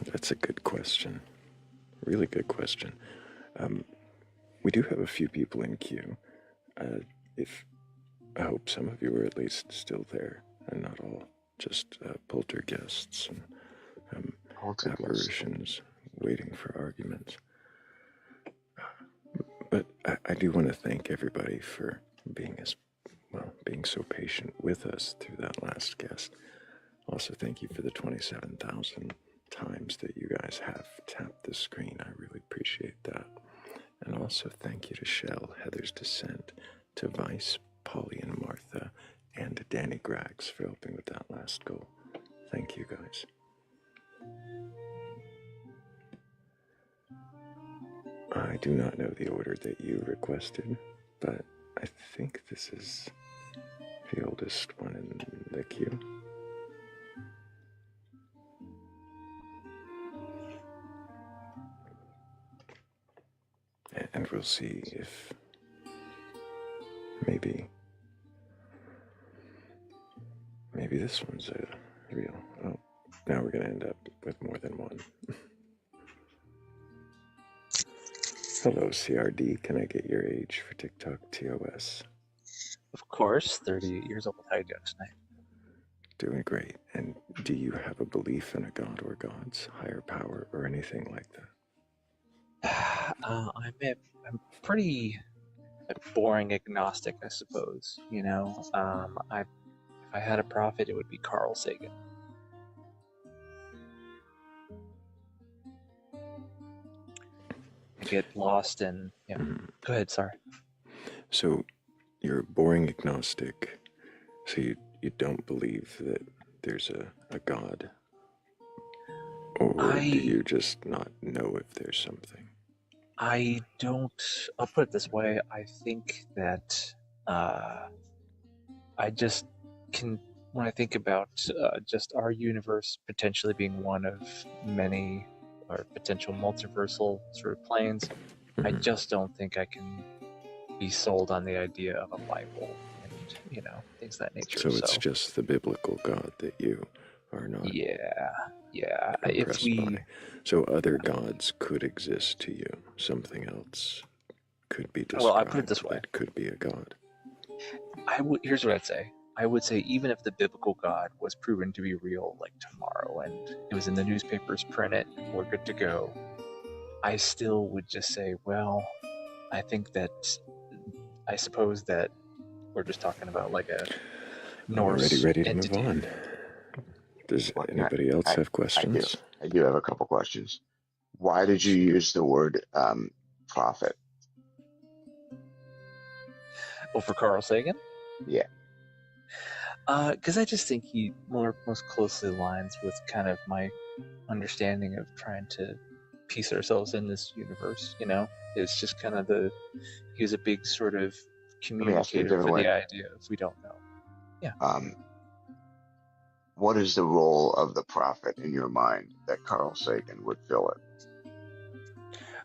Speaker 1: That's a good question. Really good question. We do have a few people in queue. I hope some of you are at least still there, and not all just poltergeists and apparitions waiting for arguments. But I do want to thank everybody for being so patient with us through that last guest. Also, thank you for the 27,000 times that you guys have tapped the screen. I really appreciate that. And also thank you to Shell, Heather's Descent, to Vice, Polly and Martha, and Danny Grags for helping with that last goal. Thank you, guys. I do not know the order that you requested, but I think this is the oldest one in the queue. And we'll see if maybe this one's a real. Oh, now we're going to end up with more than one. Hello, CRD. Can I get your age for TikTok TOS?
Speaker 9: Of course, 38 years old. How are you doing tonight?
Speaker 1: Doing great. And do you have a belief in a god or gods, higher power, or anything like that?
Speaker 9: I'm pretty boring agnostic, I suppose. If I had a prophet, it would be Carl Sagan. Get lost in, Go ahead, sorry.
Speaker 1: So you're a boring agnostic, so you don't believe that there's a god? Or do you just not know if there's something?
Speaker 9: I don't, I'll put it this way, I think that I just can, when I think about just our universe potentially being one of many or potential multiversal sort of planes, I just don't think I can be sold on the idea of a Bible and, things of that nature.
Speaker 1: So it's just the biblical God that you are not impressed by. So other gods could exist to you. Something else could be described.
Speaker 9: Well, I put it this way.
Speaker 1: That could be a god.
Speaker 9: Here's what I'd say. I would say even if the biblical God was proven to be real, like tomorrow, and it was in the newspapers, print it, we're good to go, I still would just say, well, I suppose that we're just talking about like a Norse
Speaker 1: already ready to
Speaker 9: entity.
Speaker 1: move on. Does anybody else have questions?
Speaker 3: I do have a couple questions. Why did you use the word prophet?
Speaker 9: Well, for Carl Sagan?
Speaker 3: Yeah.
Speaker 9: Because I just think he most closely aligns with kind of my understanding of trying to piece ourselves in this universe. It's just kind of he was a big sort of communicator for the idea of we don't know. Yeah.
Speaker 3: What is the role of the prophet in your mind that Carl Sagan would fill it?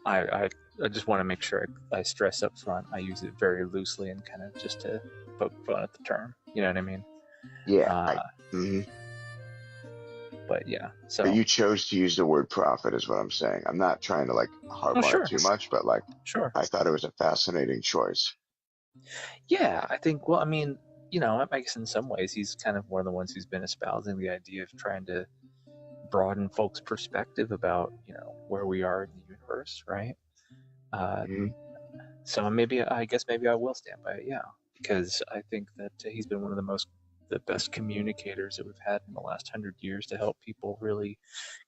Speaker 9: I just want to make sure I stress up front. I use it very loosely and kind of just to poke fun at the term. You know what I mean?
Speaker 3: Yeah.
Speaker 9: But yeah. So
Speaker 3: but you chose to use the word prophet, is what I'm saying. I'm not trying to harp on it too much, but I thought it was a fascinating choice.
Speaker 9: Yeah, I think. Well, I mean, I guess in some ways he's kind of one of the ones who's been espousing the idea of trying to broaden folks' perspective about where we are in the universe, right? So I guess maybe I will stand by it, yeah, because I think that he's been one of the best communicators that we've had in the last 100 years to help people really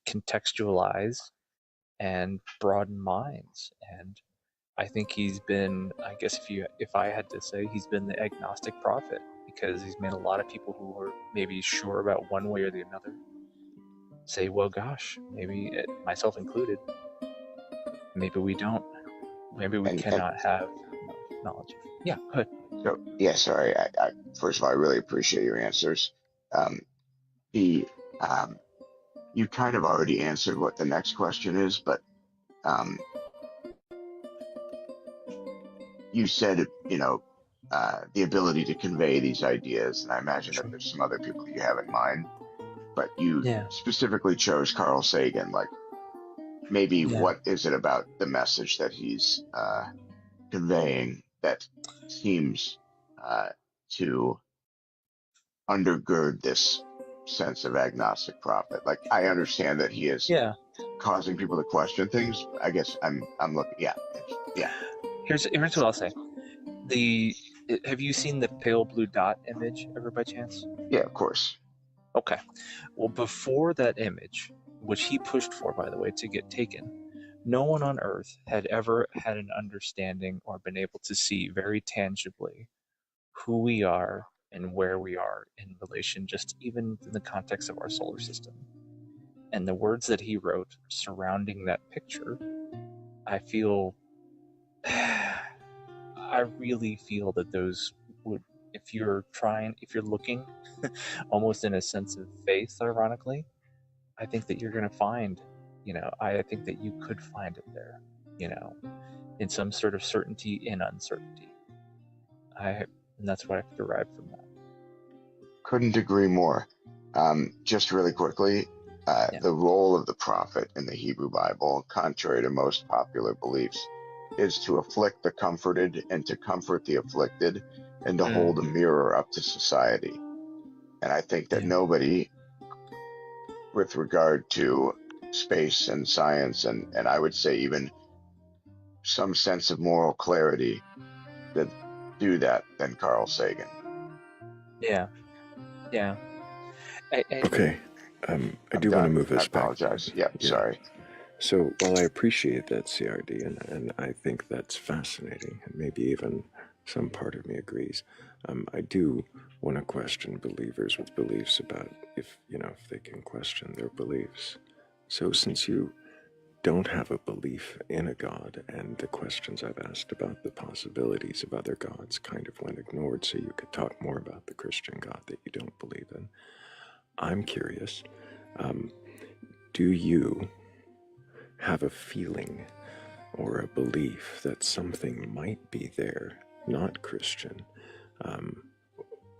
Speaker 9: contextualize and broaden minds. And I think he's been, I guess if I had to say, he's been the agnostic prophet, because he's made a lot of people who are maybe sure about one way or the other say, well, gosh, maybe myself included, maybe we don't. Maybe we cannot have knowledge. Yeah, go ahead.
Speaker 3: So, sorry. I first of all, I really appreciate your answers. You kind of already answered what the next question is, but you said, the ability to convey these ideas, and I imagine that there's some other people you have in mind, but you specifically chose Carl Sagan. Maybe what is it about the message that he's conveying that seems to undergird this sense of agnostic prophet? I understand that he is causing people to question things. I guess I'm looking. Yeah.
Speaker 9: Here's what I'll say. Have you seen the pale blue dot image ever by chance?
Speaker 3: Yeah, of course.
Speaker 9: Okay. Well, before that image, which he pushed for, by the way, to get taken, no one on Earth had ever had an understanding or been able to see very tangibly who we are and where we are in relation, just even in the context of our solar system. And the words that he wrote surrounding that picture, I really feel that those would, if you're looking almost in a sense of faith, ironically, I think that you're going to find, I think that you could find it there, in some sort of certainty in uncertainty. And that's what I've derived from that.
Speaker 3: Couldn't agree more. Just really quickly, the role of the prophet in the Hebrew Bible, contrary to most popular beliefs, is to afflict the comforted and to comfort the afflicted and to hold a mirror up to society. And I think that nobody, with regard to space and science, and I would say even some sense of moral clarity, that do that than Carl Sagan.
Speaker 9: Yeah.
Speaker 1: Okay. I do want to move us back.
Speaker 3: I apologize. Yeah, sorry.
Speaker 1: So while I appreciate that, CRD, and I think that's fascinating, and maybe even some part of me agrees, I do want to question believers with beliefs about if they can question their beliefs. So since you don't have a belief in a God, and the questions I've asked about the possibilities of other gods kind of went ignored, so you could talk more about the Christian God that you don't believe in, I'm curious, do you have a feeling or a belief that something might be there, not Christian,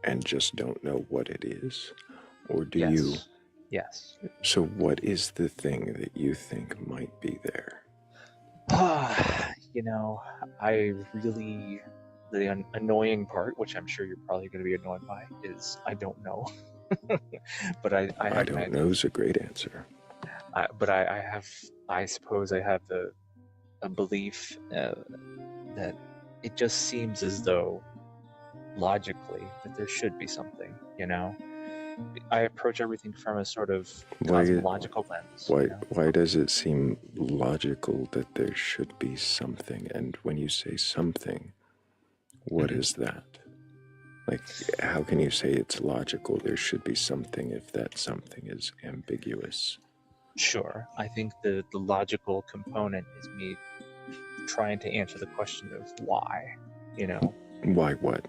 Speaker 1: and just don't know what it is? Or do you?
Speaker 9: Yes.
Speaker 1: So what is the thing that you think might be there?
Speaker 9: You know, I really, the annoying part, which I'm sure you're probably going to be annoyed by, is I don't know. But I have
Speaker 1: don't know is a great answer.
Speaker 9: I suppose I have a belief that it just seems as though logically that there should be something, you know? I approach everything from a sort of cosmological lens.
Speaker 1: Why does it seem logical that there should be something? And when you say something, what is that? Like, how can you say it's logical? There should be something if that something is ambiguous.
Speaker 9: Sure. I think the logical component is me trying to answer the question of why, you know?
Speaker 1: Why what?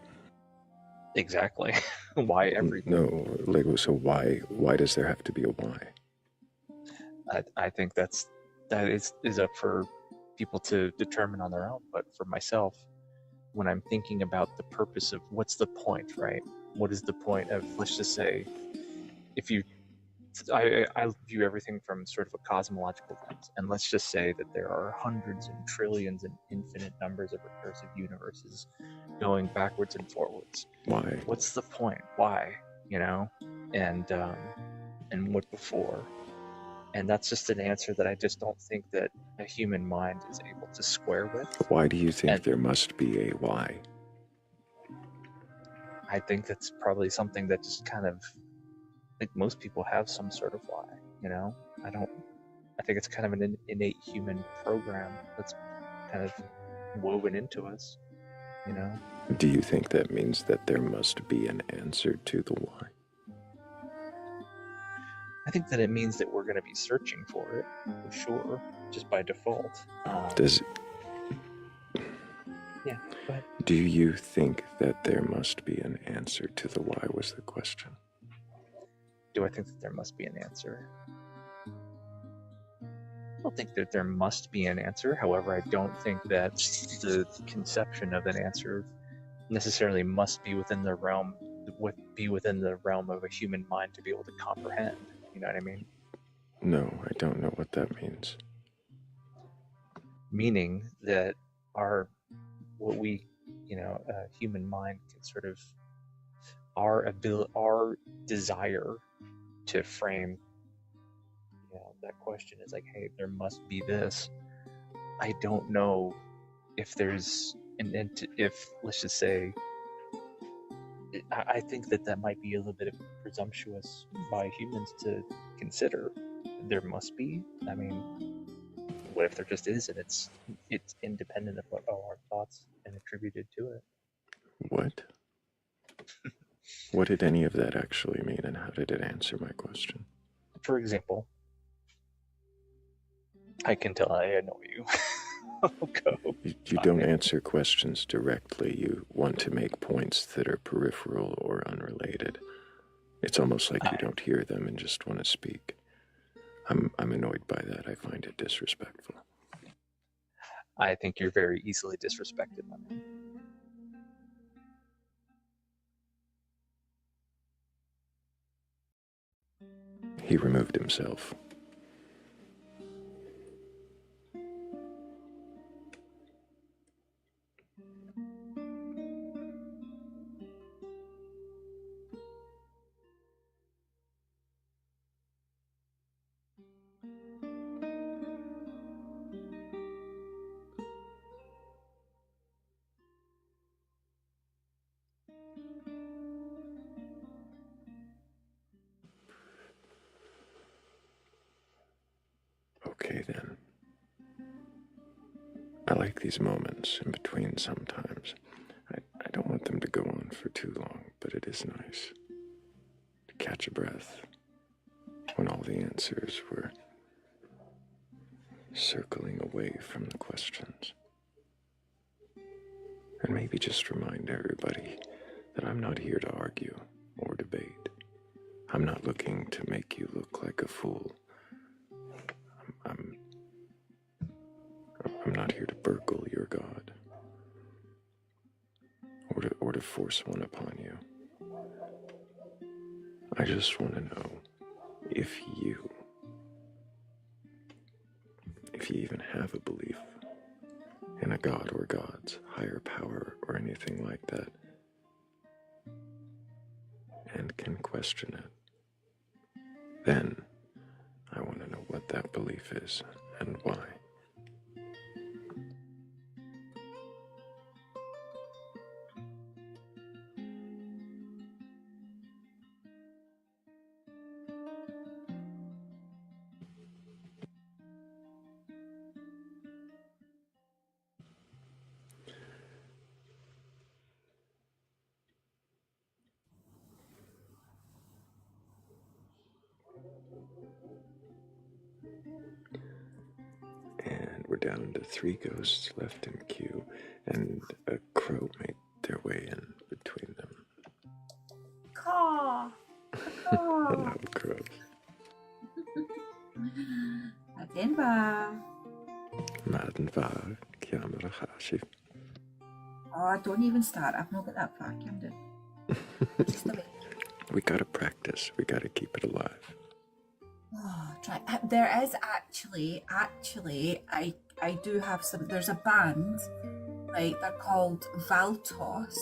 Speaker 9: Exactly. Why everything?
Speaker 1: No, like, so why does there have to be a why?
Speaker 9: I think that is up for people to determine on their own. But for myself, when I'm thinking about the purpose of what's the point, right? What is the point of, let's just say, I view everything from sort of a cosmological lens, and let's just say that there are hundreds and trillions and infinite numbers of recursive universes going backwards and forwards.
Speaker 1: Why?
Speaker 9: What's the point? Why? You know, and what before? And that's just an answer that I just don't think that a human mind is able to square with.
Speaker 1: Why do you think there must be a why?
Speaker 9: I think that's probably something that just kind of, like, most people have some sort of why, you know? I think it's kind of an innate human program that's kind of woven into us, you know?
Speaker 1: Do you think that means that there must be an answer to the why?
Speaker 9: I think that it means that we're going to be searching for it, for sure, just by default. Yeah, go ahead.
Speaker 1: Do you think that there must be an answer to the why was the question?
Speaker 9: Do I think that there must be an answer? I don't think that there must be an answer. However, I don't think that the conception of an answer necessarily must be within the realm of a human mind to be able to comprehend. You know what I mean?
Speaker 1: No, I don't know what that means.
Speaker 9: Meaning that human mind can sort of, our desire to frame, that question is like, hey, there must be this. I don't know if there's if, let's just say, I think that might be a little bit presumptuous by humans to consider. There must be. I mean, what if there just is, and it's independent of what our thoughts and attributed to it?
Speaker 1: What? What did any of that actually mean, and how did it answer my question?
Speaker 9: For example, I can tell I annoy you. Go.
Speaker 1: You don't answer questions directly. You want to make points that are peripheral or unrelated. It's almost like you don't hear them and just want to speak. I'm annoyed by that. I find it disrespectful.
Speaker 9: I think you're very easily disrespected, my man.
Speaker 1: He removed himself. Okay, then. I like these moments in between sometimes. I don't want them to go on for too long, but it is nice to catch a breath when all the answers were circling away from the questions. And maybe just remind everybody that I'm not here to argue or debate. I'm not looking to make you look like a fool. I'm not not here to burgle your God or to force one upon you. I just want to know if you even have a belief in a God or gods, higher power or anything like that, and can question it. Then I want to know what that belief is and why. And we're down to 3 ghosts left in queue, and a crow made their way in between them.
Speaker 10: Caw.
Speaker 1: Hello, crows.
Speaker 10: Again ba?
Speaker 1: Madden var, Kiamara Hashi.
Speaker 10: Oh, don't even start. I've not got that far, Camden. Just a bit.
Speaker 1: We gotta practice. We gotta keep it alive.
Speaker 10: Oh, try. There is actually, I do have some. There's a band, right? They're called Valtos.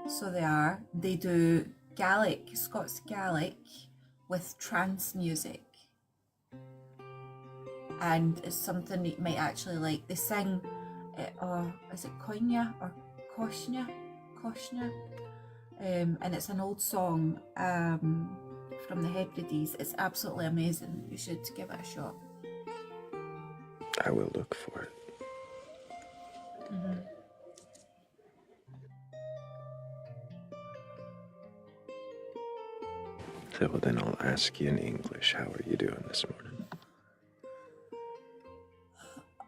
Speaker 10: So they do Gaelic, Scots Gaelic with trance music. And it's something that you might actually like. They sing, is it Konya or Koshna? And it's an old song from the Hebrides. It's absolutely amazing. You should give it a shot.
Speaker 1: I will look for it.
Speaker 10: Mm-hmm.
Speaker 1: So then I'll ask you in English, how are you doing this morning?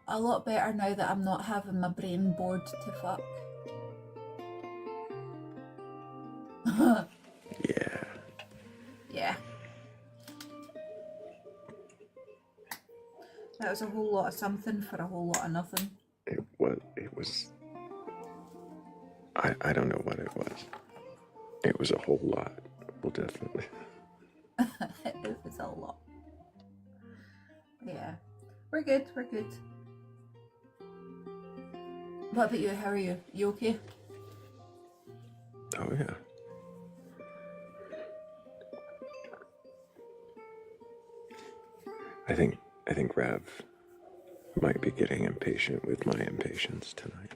Speaker 10: A lot better now that I'm not having my brain bored to fuck.
Speaker 1: Yeah.
Speaker 10: Yeah. That was a whole lot of something for a whole lot of nothing.
Speaker 1: It was, I don't know what it was. It was a whole lot. Well, definitely.
Speaker 10: It was a lot. Yeah. We're good. What about you? How are you? You okay?
Speaker 1: Oh, yeah. I think Rav might be getting impatient with my impatience tonight.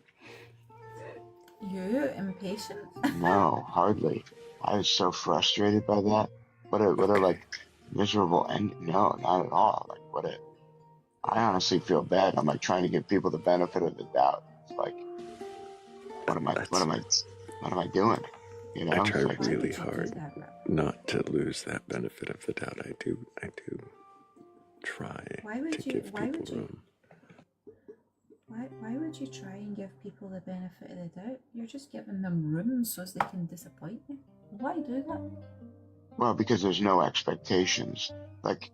Speaker 10: You impatient?
Speaker 3: No, hardly. I was so frustrated by that. What a like miserable end. No, not at all. Like what a. I honestly feel bad. I'm like trying to give people the benefit of the doubt. It's like, what am I doing? You know,
Speaker 1: I try
Speaker 3: it's like,
Speaker 1: really hard not to lose that benefit of the doubt. I do try to give people room.
Speaker 10: Why would you try and give people the benefit of the doubt? You're just giving them room so as they can disappoint you. Why do that?
Speaker 3: well, because there's no expectations. Like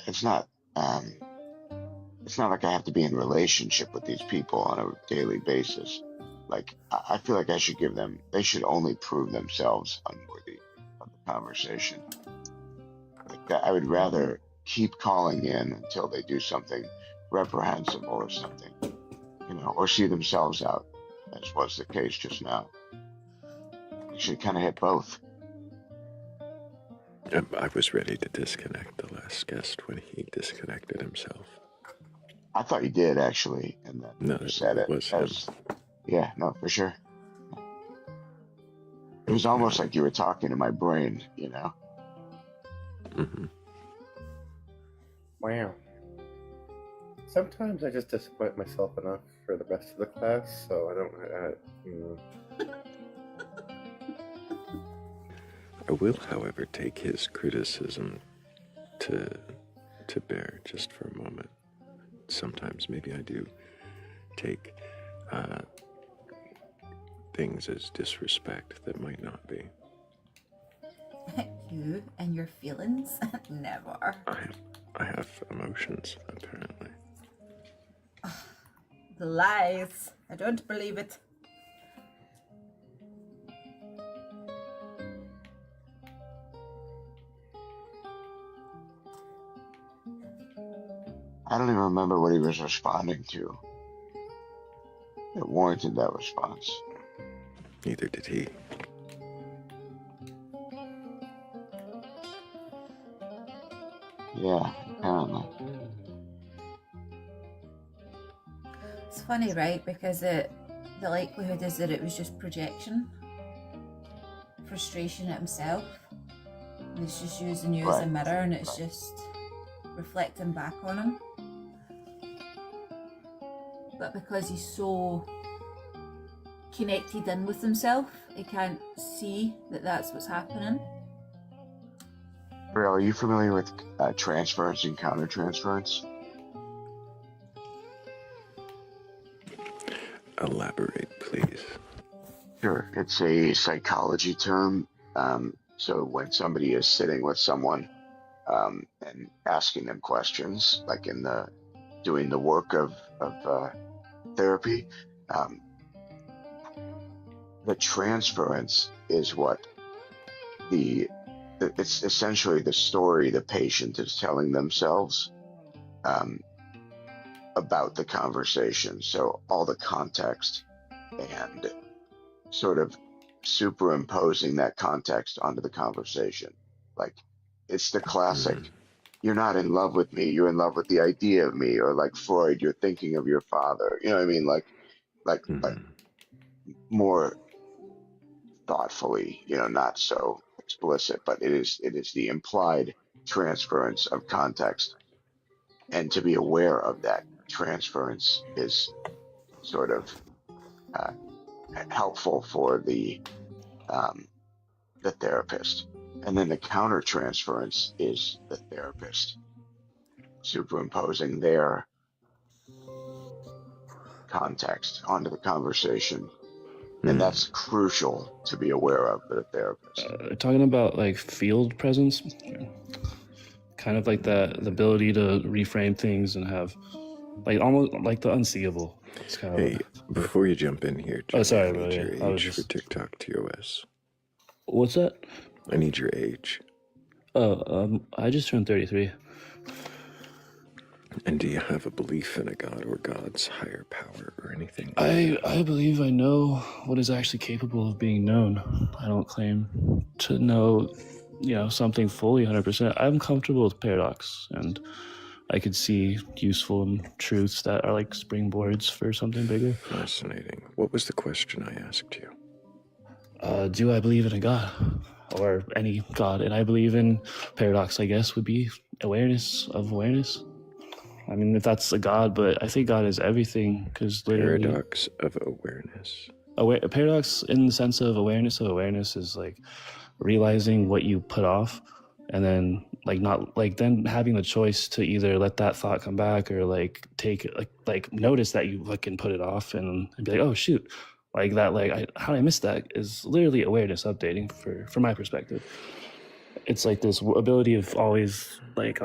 Speaker 3: it's not like I have to be in relationship with these people on a daily basis. Like I feel like I should give them. They should only prove themselves unworthy of the conversation. Like I would rather keep calling in until they do something reprehensible or something, you know, or see themselves out, as was the case just now. Actually, kind of hit both.
Speaker 1: I was ready to disconnect the last guest when he disconnected himself.
Speaker 3: I thought you did actually, and then
Speaker 1: No,
Speaker 3: you said it.
Speaker 1: was him.
Speaker 3: Yeah, no, for sure. It was almost like you were talking to my brain, you know.
Speaker 1: Mm-hmm.
Speaker 8: Wow. Sometimes I just disappoint myself enough for the rest of the class, so I don't.
Speaker 1: I will, however, take his criticism to bear just for a moment. Sometimes maybe I do take things as disrespect that might not be.
Speaker 10: You and your feelings? Never.
Speaker 1: I have emotions, apparently.
Speaker 10: The lies. I don't believe it.
Speaker 3: I don't even remember what he was responding to. It warranted that response.
Speaker 1: Neither did he.
Speaker 3: Yeah, apparently.
Speaker 10: It's funny, right? Because the likelihood is that it was just projection, frustration at himself. And it's just using you as a mirror, and it's just reflecting back on him. But because he's so connected in with himself, he can't see that that's what's happening.
Speaker 3: Thrayle, are you familiar with transference and countertransference?
Speaker 1: Elaborate, please.
Speaker 3: Sure. It's a psychology term. So when somebody is sitting with someone and asking them questions, like in doing the work of therapy, the transference is what it's essentially the story the patient is telling themselves about the conversation. So all the context and sort of superimposing that context onto the conversation. Like, it's the classic, you're not in love with me, you're in love with the idea of me, or like Freud, you're thinking of your father. You know what I mean? Like more thoughtfully, not so explicit, but it is the implied transference of context. And to be aware of that transference is sort of helpful for the therapist. And then the countertransference is the therapist superimposing their context onto the conversation. And that's crucial to be aware of for the therapist.
Speaker 11: Talking about like field presence, kind of like the ability to reframe things and have like almost like the unseeable. It's kind of
Speaker 1: before you jump in here,
Speaker 11: sorry,
Speaker 1: I need your
Speaker 11: I was
Speaker 1: age for TikTok TOS.
Speaker 11: What's that?
Speaker 1: I need your age.
Speaker 11: I just turned 33.
Speaker 1: And do you have a belief in a god or God's higher power or anything?
Speaker 11: I believe I know what is actually capable of being known. I don't claim to know, something fully 100%. I'm comfortable with paradox, and I could see useful truths that are like springboards for something bigger.
Speaker 1: Fascinating. What was the question I asked you?
Speaker 11: Do I believe in a god? Or any god? And I believe in paradox, I guess, would be awareness of awareness. I mean, if that's a god, but I think God is everything, because literally...
Speaker 1: Paradox of awareness.
Speaker 11: A paradox in the sense of awareness is like realizing what you put off, and then then having the choice to either let that thought come back or like take like notice that you can put it off and be like, oh shoot, like that, how did I miss that, is literally awareness updating from my perspective. It's like this ability of always like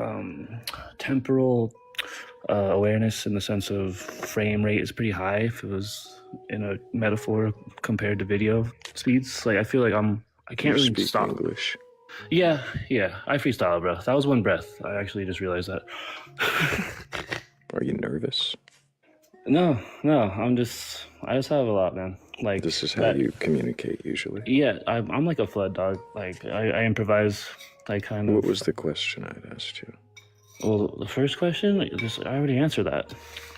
Speaker 11: temporal awareness in the sense of frame rate is pretty high if it was in a metaphor compared to video speeds. Like I feel like I can't really stop.
Speaker 1: English.
Speaker 11: Yeah, I freestyle, bro. That was one breath. I actually just realized that.
Speaker 1: Are you nervous?
Speaker 11: No, I just have a lot, man. Like
Speaker 1: this is how you communicate usually.
Speaker 11: Yeah, I'm like a flood dog. Like I improvise. I kind of.
Speaker 1: What was the question I'd asked you?
Speaker 11: Well, the first question, I already answered that.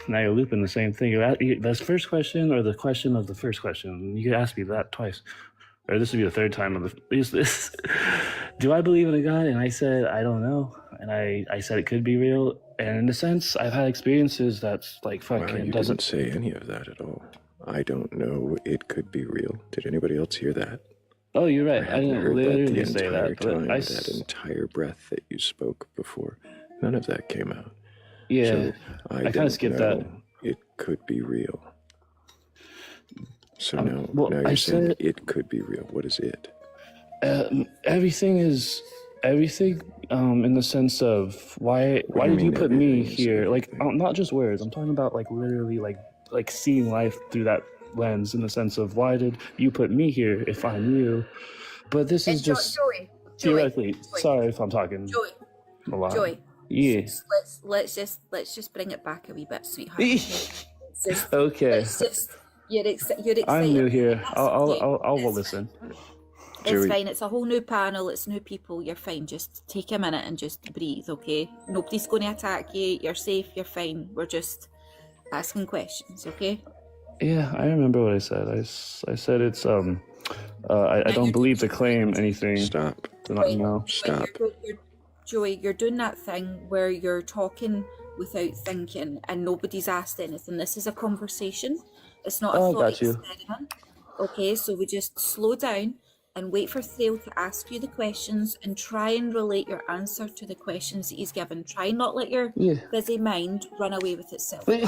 Speaker 11: Now you're looping the same thing. That's first question or the question of the first question. You could ask me that twice. Or this would be the third time of this. Do I believe in a God? And I said, I don't know. And I said it could be real. And in a sense, I've had experiences that's like, fuck,
Speaker 1: it doesn't say any of that at all. I don't know. It could be real. Did anybody else hear that?
Speaker 11: Oh, you're right. I didn't literally say that.
Speaker 1: But that entire breath that you spoke before. None of that came out.
Speaker 11: Yeah, so I kind of skipped that.
Speaker 1: It could be real. So now you're saying it could be real. What is it?
Speaker 11: Everything is everything. In the sense of why did you put me here? Like not just words. I'm talking about like literally like like seeing life through that lens, in the sense of, why did you put me here if I'm you? But this is just theoretically. Sorry if I'm talking a lot.
Speaker 10: Joey.
Speaker 11: Yeah.
Speaker 10: Let's just bring it back a wee bit, sweetheart. Okay.
Speaker 11: Okay.
Speaker 10: You're excited.
Speaker 11: I'm new here.
Speaker 10: Okay.
Speaker 11: I'll listen.
Speaker 10: It's
Speaker 1: Joey.
Speaker 10: fine. It's a whole new panel. It's new people. You're fine. Just take a minute and just breathe, okay? Nobody's going to attack you. You're safe. You're fine. We're just asking questions, okay?
Speaker 11: Yeah, I remember what I said. I said it's I don't believe the claim anything.
Speaker 1: Stop.
Speaker 11: Stop.
Speaker 10: Joey, you're doing that thing where you're talking without thinking and nobody's asked anything. This is a conversation. It's not a thought experiment. Okay, so we just slow down and wait for Thrayle to ask you the questions and try and relate your answer to the questions that he's given. Try not let your busy mind run away with itself. Okay?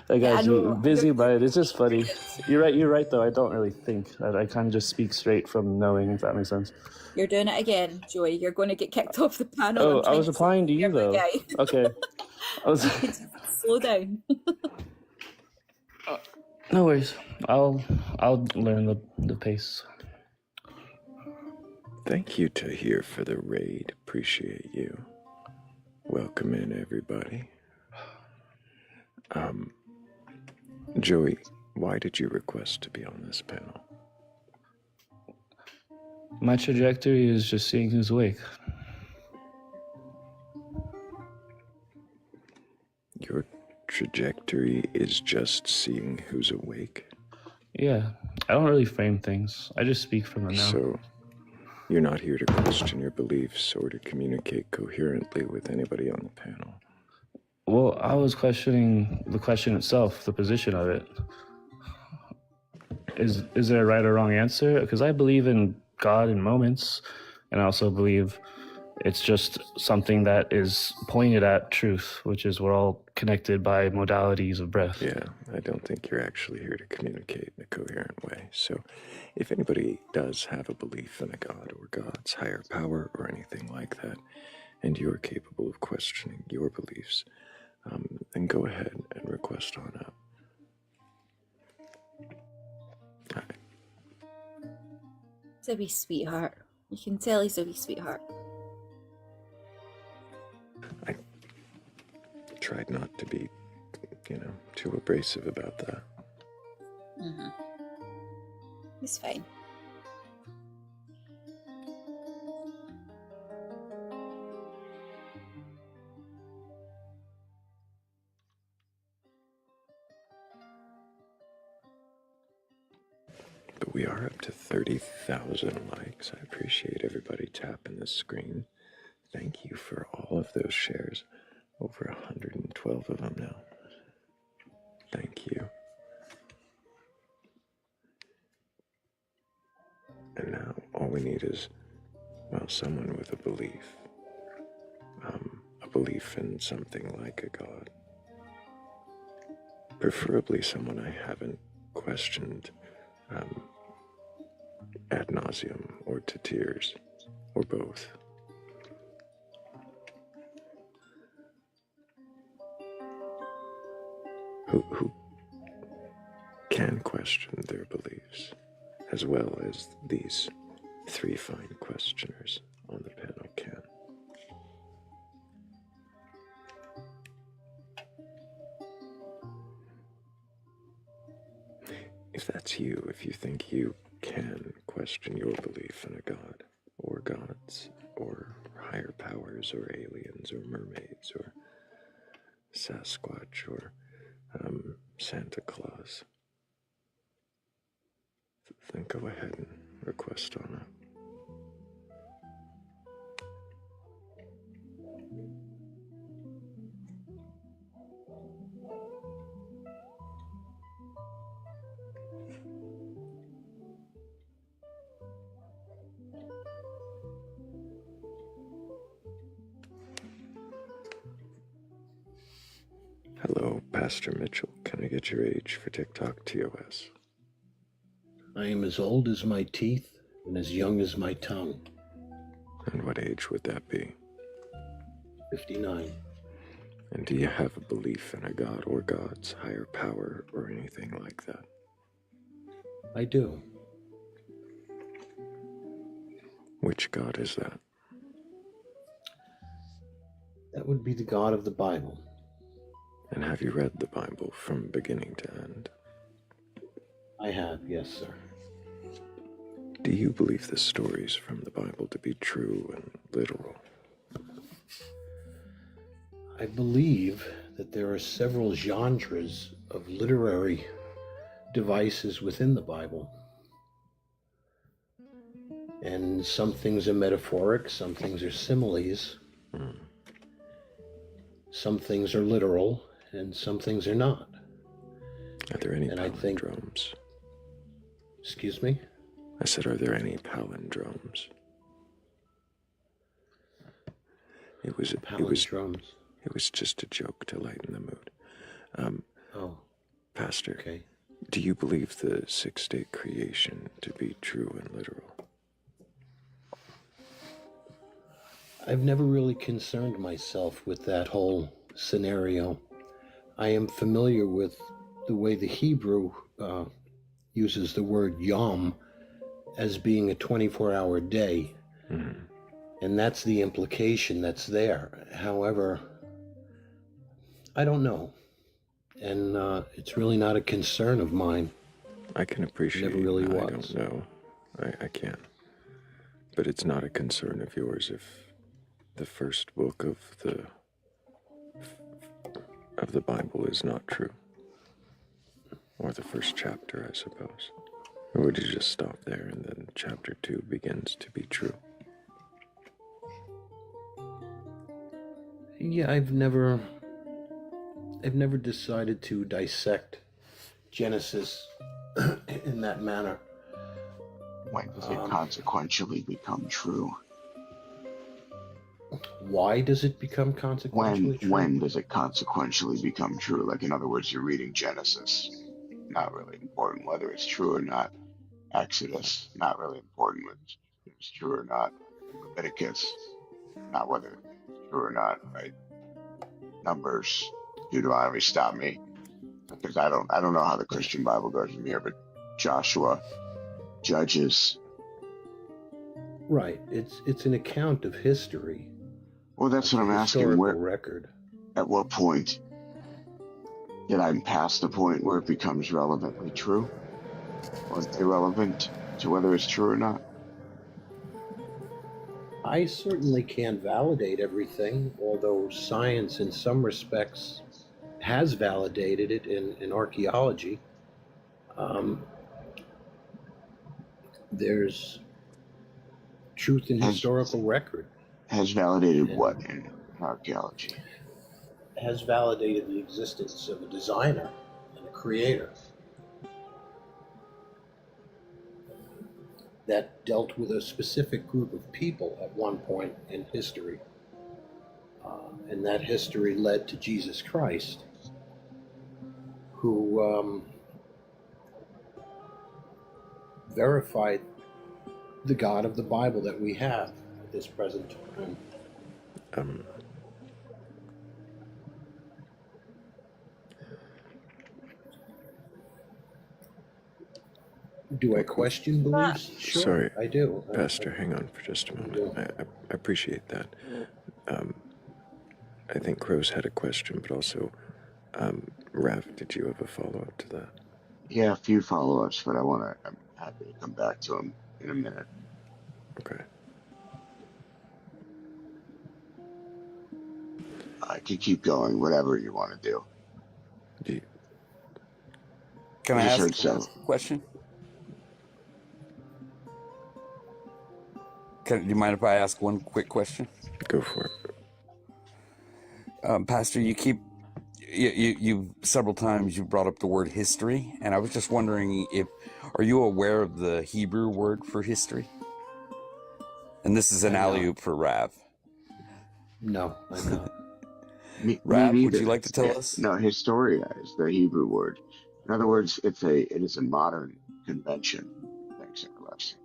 Speaker 11: I got you. Busy mind. It's just funny. You're right though. I don't really think. I kind of just speak straight from knowing, if that makes sense.
Speaker 10: You're doing it again, Joey. You're going to get kicked off the panel.
Speaker 11: Oh, I was replying to you though. Okay.
Speaker 10: Slow down.
Speaker 11: No worries. I'll learn the pace.
Speaker 1: Thank you, Tahir, for the raid. Appreciate you. Welcome in, everybody. Joey, why did you request to be on this panel?
Speaker 11: My trajectory is just seeing who's awake.
Speaker 1: Your trajectory is just seeing who's awake?
Speaker 11: Yeah, I don't really frame things. I just speak from the now.
Speaker 1: So, you're not here to question your beliefs or to communicate coherently with anybody on the panel?
Speaker 11: Well, I was questioning the question itself, the position of it. Is there a right or wrong answer? Because I believe in God in moments, and I also believe it's just something that is pointed at truth, which is we're all connected by modalities of breath.
Speaker 1: Yeah, I don't think you're actually here to communicate in a coherent way. So if anybody does have a belief in a God or God's higher power or anything like that, and you're capable of questioning your beliefs, then go ahead and request on up. All right.
Speaker 10: He's a wee sweetheart. You can tell he's a wee sweetheart.
Speaker 1: I tried not to be, too abrasive about that.
Speaker 10: Mm-hmm. He's fine.
Speaker 1: But we are up to 30,000 likes. I appreciate everybody tapping this screen. Thank you for all of those shares. Over 112 of them now. Thank you. And now all we need is, someone with a belief. A belief in something like a God. Preferably someone I haven't questioned ad nauseum or to tears, or both. Who can question their beliefs, as well as these three fine questioners on the panel can. If that's you, if you think you can question your belief in a God, or gods, or higher powers, or aliens, or mermaids, or Sasquatch, or Santa Claus, then go ahead and request on up. Hello, Pastor Mitchell. Can I get your age for TikTok TOS?
Speaker 12: I am as old as my teeth and as young as my tongue.
Speaker 1: And what age would that be?
Speaker 12: 59.
Speaker 1: And do you have a belief in a god or gods, higher power, or anything like that?
Speaker 12: I do.
Speaker 1: Which god is that?
Speaker 12: That would be the God of the Bible.
Speaker 1: And have you read the Bible from beginning to end?
Speaker 12: I have, yes, sir.
Speaker 1: Do you believe the stories from the Bible to be true and literal?
Speaker 12: I believe that there are several genres of literary devices within the Bible. And some things are metaphoric, some things are similes, some things are literal, and some things are not.
Speaker 1: Are there any palindromes?
Speaker 12: Excuse me?
Speaker 1: I said, are there any palindromes? It was just a joke to lighten the mood. Pastor,
Speaker 12: okay.
Speaker 1: Do you believe the six-day creation to be true and literal?
Speaker 12: I've never really concerned myself with that whole scenario. I am familiar with the way the Hebrew uses the word yom as being a 24-hour day.
Speaker 1: Mm-hmm.
Speaker 12: And that's the implication that's there. However, I don't know. And it's really not a concern of mine.
Speaker 1: I can appreciate
Speaker 12: it. Never really was.
Speaker 1: I don't know. I can. But it's not a concern of yours if the first book of the Bible is not true. Or the first chapter, I suppose. Or would you just stop there and then chapter 2 begins to be true?
Speaker 12: Yeah, I've never decided to dissect Genesis in that manner.
Speaker 3: When does it consequentially become true?
Speaker 12: Why does it become consequentially true?
Speaker 3: When does it consequentially become true? Like, in other words, you're reading Genesis, not really important whether it's true or not. Exodus, not really important whether it's true or not. Leviticus, not whether it's true or not, right? Numbers, Deuteronomy, stop me, because I don't know how the Christian Bible goes from here, but Joshua, Judges.
Speaker 12: Right. It's an account of history.
Speaker 3: Well, that's what I'm asking.
Speaker 12: Where record?
Speaker 3: At what point did I pass the point where it becomes relevantly true, or irrelevant to whether it's true or not?
Speaker 12: I certainly can't validate everything, although science in some respects has validated it in archaeology. There's truth in historical record.
Speaker 3: Has validated what in archaeology?
Speaker 12: Has validated the existence of a designer and a creator that dealt with a specific group of people at one point in history. And that history led to Jesus Christ, who verified the God of the Bible that we have at this present time. Do I question beliefs? Sure,
Speaker 1: sorry,
Speaker 12: I do.
Speaker 1: Pastor, hang on for just a moment. I appreciate that. I think Rose had a question, but also, Rav, did you have a follow-up to that?
Speaker 3: Yeah, a few follow-ups, but I'm happy to come back to them in a minute.
Speaker 1: Okay.
Speaker 3: I could keep going, whatever you want to do.
Speaker 13: Can I ask a question? Do you mind if I ask one quick question?
Speaker 1: Go for it.
Speaker 13: Pastor, you several times you brought up the word history, and I was just wondering are you aware of the Hebrew word for history? And this is an alley-oop for Rav.
Speaker 12: No, I'm not.
Speaker 13: Rav, would you like to tell us?
Speaker 3: No, historia is the Hebrew word. In other words, it is a modern convention. Thanks, Nicholas.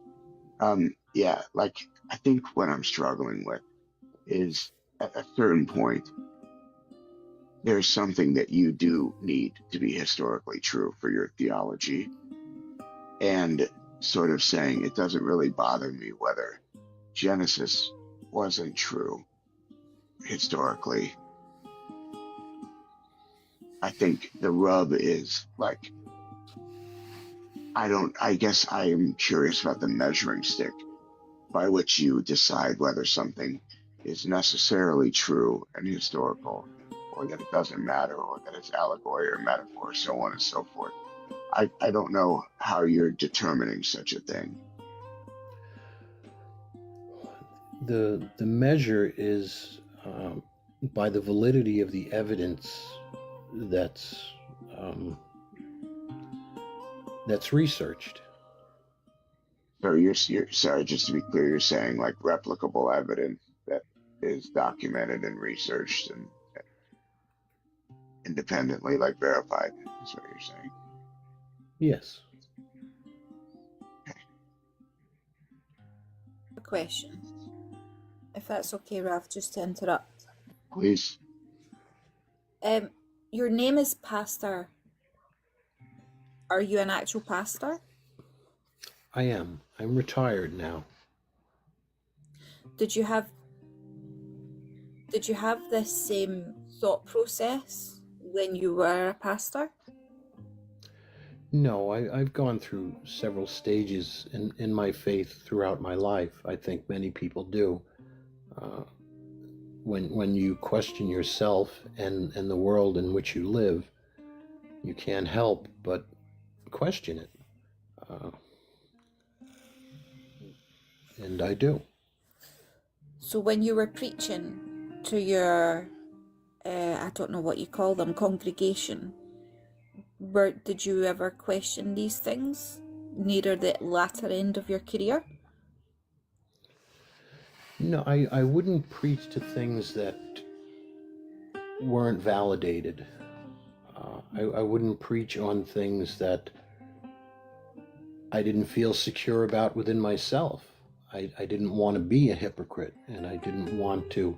Speaker 3: Yeah, like, I think what I'm struggling with is at a certain point, there's something that you do need to be historically true for your theology, and sort of saying it doesn't really bother me whether Genesis wasn't true historically. I think the rub is like, I guess I am curious about the measuring stick by which you decide whether something is necessarily true and historical, or that it doesn't matter, or that it's allegory or metaphor, so on and so forth. I don't know how you're determining such a thing.
Speaker 12: The measure is by the validity of the evidence that's researched.
Speaker 3: So you're sorry, just to be clear, you're saying like replicable evidence that is documented and researched and independently, like verified, is what you're saying.
Speaker 12: Yes.
Speaker 3: Okay.
Speaker 10: A question, if that's okay, Ralph, just to interrupt.
Speaker 3: Please.
Speaker 10: Your name is Pastor. Are you an actual pastor?
Speaker 12: I am. I'm retired now.
Speaker 10: Did you have this same thought process when you were a pastor?
Speaker 12: No, I've gone through several stages in my faith throughout my life. I think many people do. When you question yourself and the world in which you live, you can't help but question it. And I do.
Speaker 10: So when you were preaching to your, I don't know what you call them, congregation, did you ever question these things near the latter end of your career?
Speaker 12: No, I wouldn't preach to things that weren't validated. I wouldn't preach on things that I didn't feel secure about within myself. I didn't want to be a hypocrite, and I didn't want to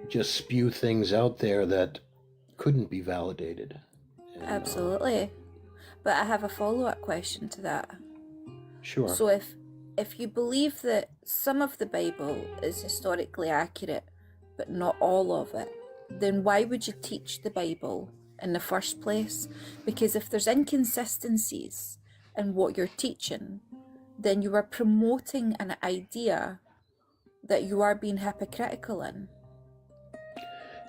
Speaker 12: just spew things out there that couldn't be validated. And,
Speaker 10: absolutely. But I have a follow-up question to that.
Speaker 12: Sure.
Speaker 10: So if you believe that some of the Bible is historically accurate, but not all of it, then why would you teach the Bible in the first place? Because if there's inconsistencies in what you're teaching, then you are promoting an idea that you are being hypocritical in.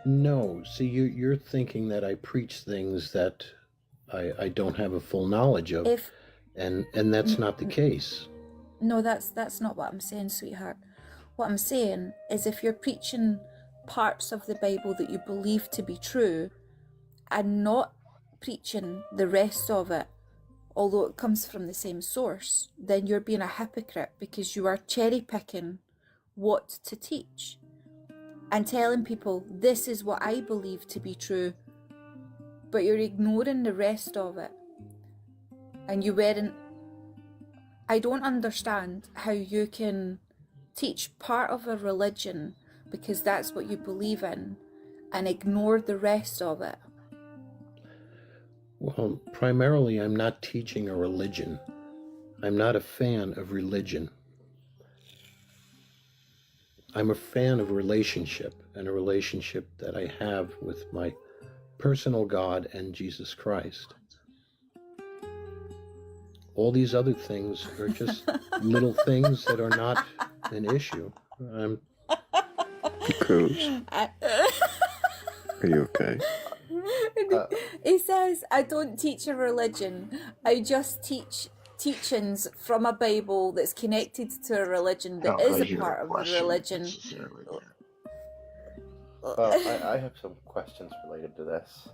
Speaker 12: No, see, you're thinking that I preach things that I don't have a full knowledge of, and that's not the case.
Speaker 10: No, that's not what I'm saying, sweetheart. What I'm saying is if you're preaching parts of the Bible that you believe to be true and not preaching the rest of it, although it comes from the same source, then you're being a hypocrite because you are cherry picking what to teach and telling people this is what I believe to be true, but you're ignoring the rest of it. And I don't understand how you can teach part of a religion because that's what you believe in and ignore the rest of it.
Speaker 12: Well, primarily I'm not teaching a religion. I'm not a fan of religion. I'm a fan of relationship, and a relationship that I have with my personal God and Jesus Christ. All these other things are just little things that are not an issue.
Speaker 1: Cruz, are you okay?
Speaker 10: He says, I don't teach a religion. I just teach teachings from a Bible that's connected to a religion that is a part of the religion.
Speaker 8: Well, I have some questions related to this.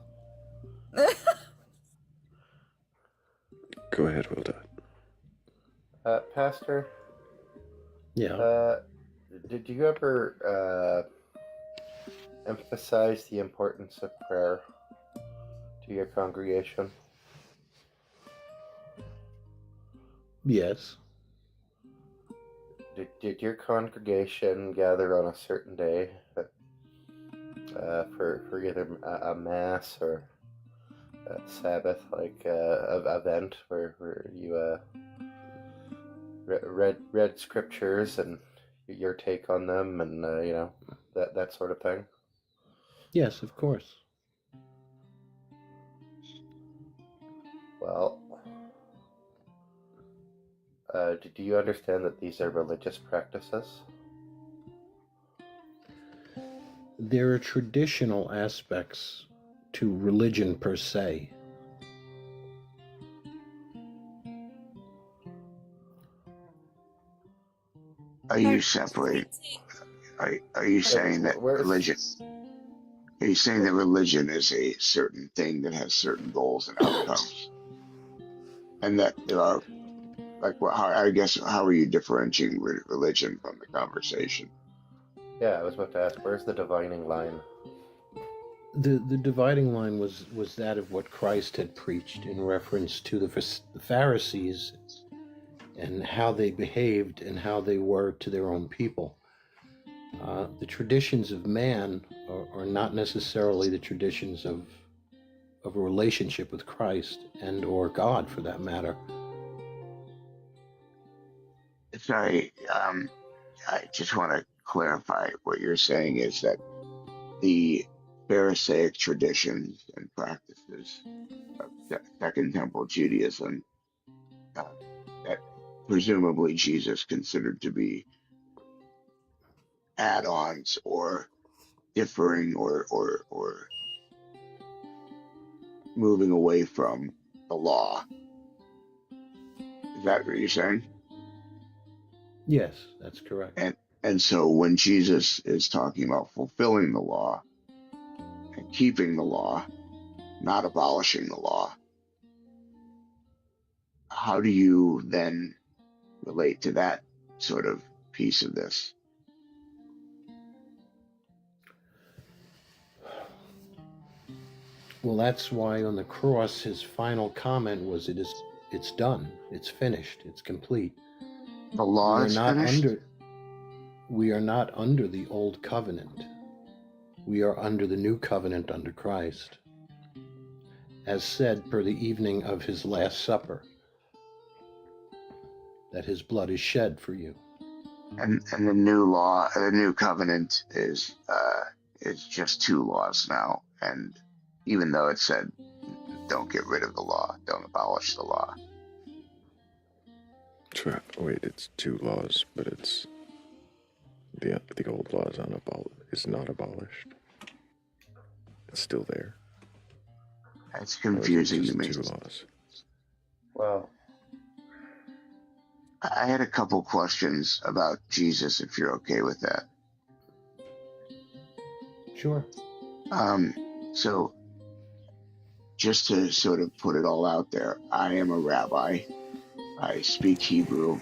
Speaker 1: Go ahead, Will Dot.
Speaker 8: Pastor?
Speaker 12: Yeah.
Speaker 8: Did you ever emphasize the importance of prayer to your congregation?
Speaker 12: Yes.
Speaker 8: Did your congregation gather on a certain day for either a mass or a Sabbath event where you read scriptures and your take on them, and that sort of thing?
Speaker 12: Yes, of course.
Speaker 8: Well, do you understand that these are religious practices?
Speaker 12: There are traditional aspects to religion per se.
Speaker 3: Are you separating? Are you saying that religion? Are you saying that religion is a certain thing that has certain goals and outcomes, and that there are I guess how are you differentiating religion from the conversation?
Speaker 8: Yeah, I was about to ask, where's the dividing line?
Speaker 12: The dividing line was that of what Christ had preached in reference to the Pharisees and how they behaved and how they were to their own people. The traditions of man are not necessarily the traditions of a relationship with Christ and or God, for that matter.
Speaker 3: Sorry, I just want to clarify what you're saying is that the Pharisaic traditions and practices of Second Temple Judaism that presumably Jesus considered to be add-ons or differing or moving away from the law. Is that what you're saying?
Speaker 12: Yes, that's correct.
Speaker 3: And so when Jesus is talking about fulfilling the law and keeping the law, not abolishing the law, how do you then relate to that sort of piece of this?
Speaker 12: Well, that's why on the cross his final comment was, it's done, it's finished, it's complete.
Speaker 3: The law is finished?
Speaker 12: We are not under the old covenant. We are under the new covenant under Christ. As said per the evening of his Last Supper, that his blood is shed for you.
Speaker 3: And the new law, the new covenant is just two laws now. And even though it said, don't get rid of the law, don't abolish the law.
Speaker 1: Wait, it's two laws, but it's the old law is not abolished. It's still there.
Speaker 3: It's confusing to me.
Speaker 1: Two laws.
Speaker 8: Well,
Speaker 3: I had a couple questions about Jesus, if you're okay with that.
Speaker 12: Sure.
Speaker 3: So just to sort of put it all out there, I am a rabbi. I speak Hebrew.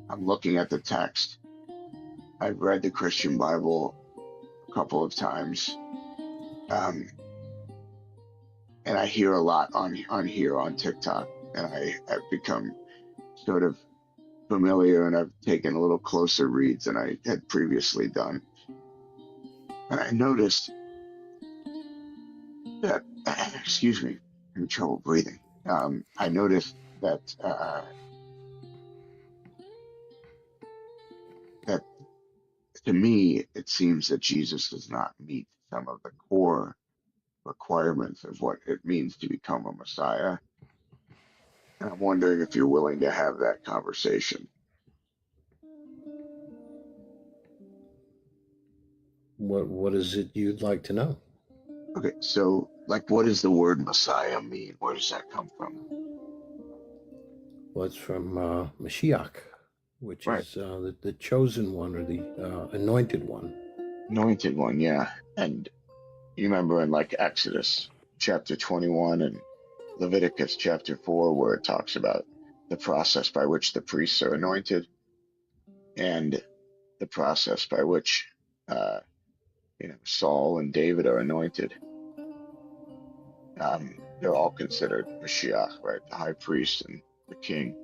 Speaker 3: I'm looking at the text. I've read the Christian Bible a couple of times. And I hear a lot on here on TikTok, and I've become sort of familiar, and I've taken a little closer reads than I had previously done. And I noticed that, excuse me, I'm in trouble breathing. I noticed that that to me, it seems that Jesus does not meet some of the core requirements of what it means to become a Messiah. And I'm wondering if you're willing to have that conversation.
Speaker 12: What is it you'd like to know?
Speaker 3: Okay, so what does the word Messiah mean? Where does that come from?
Speaker 12: Well, it's from Mashiach, which is the chosen one, or the anointed one.
Speaker 3: Anointed one, yeah. And you remember in Exodus chapter 21 and Leviticus chapter 4, where it talks about the process by which the priests are anointed and the process by which Saul and David are anointed. They're all considered Mashiach, right? The high priest and the king.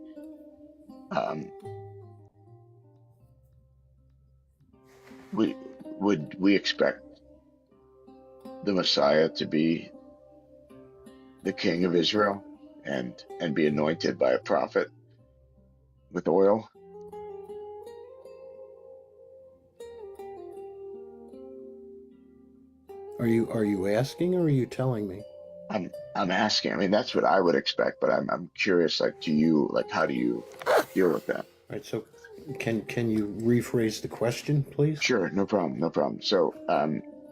Speaker 3: would we expect the Messiah to be the king of Israel and be anointed by a prophet with oil?
Speaker 12: Are you asking or are you telling me?
Speaker 3: I'm asking. I mean, that's what I would expect, but I'm curious. Like, do you like how do you deal with that?
Speaker 12: All right. So, can you rephrase the question, please?
Speaker 3: Sure, no problem, no problem. So,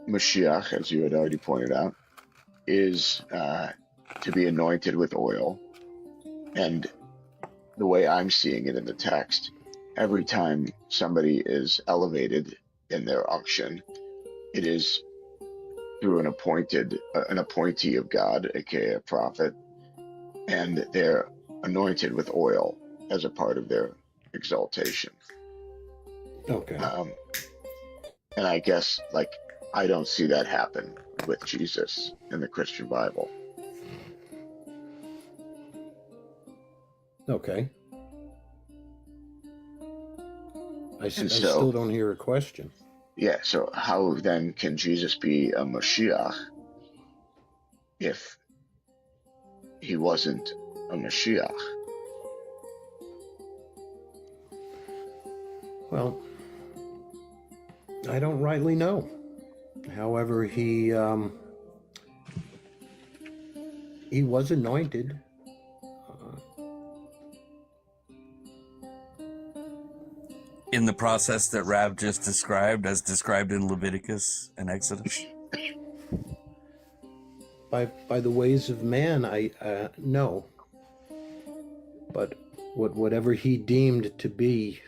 Speaker 3: Mashiach, as you had already pointed out, is to be anointed with oil, and the way I'm seeing it in the text, every time somebody is elevated in their unction, it is through an appointee of God, aka a prophet, and they're anointed with oil as a part of their exaltation.
Speaker 12: Okay.
Speaker 3: And I guess like I don't see that happen with Jesus in the Christian Bible.
Speaker 12: Okay. I still don't hear a question.
Speaker 3: Yeah, so how then can Jesus be a Mashiach if he wasn't a Mashiach?
Speaker 12: Well, I don't rightly know. However, he was anointed.
Speaker 13: In the process that Rav just described, as described in Leviticus and Exodus?
Speaker 12: By the ways of man, I no. But whatever he deemed to be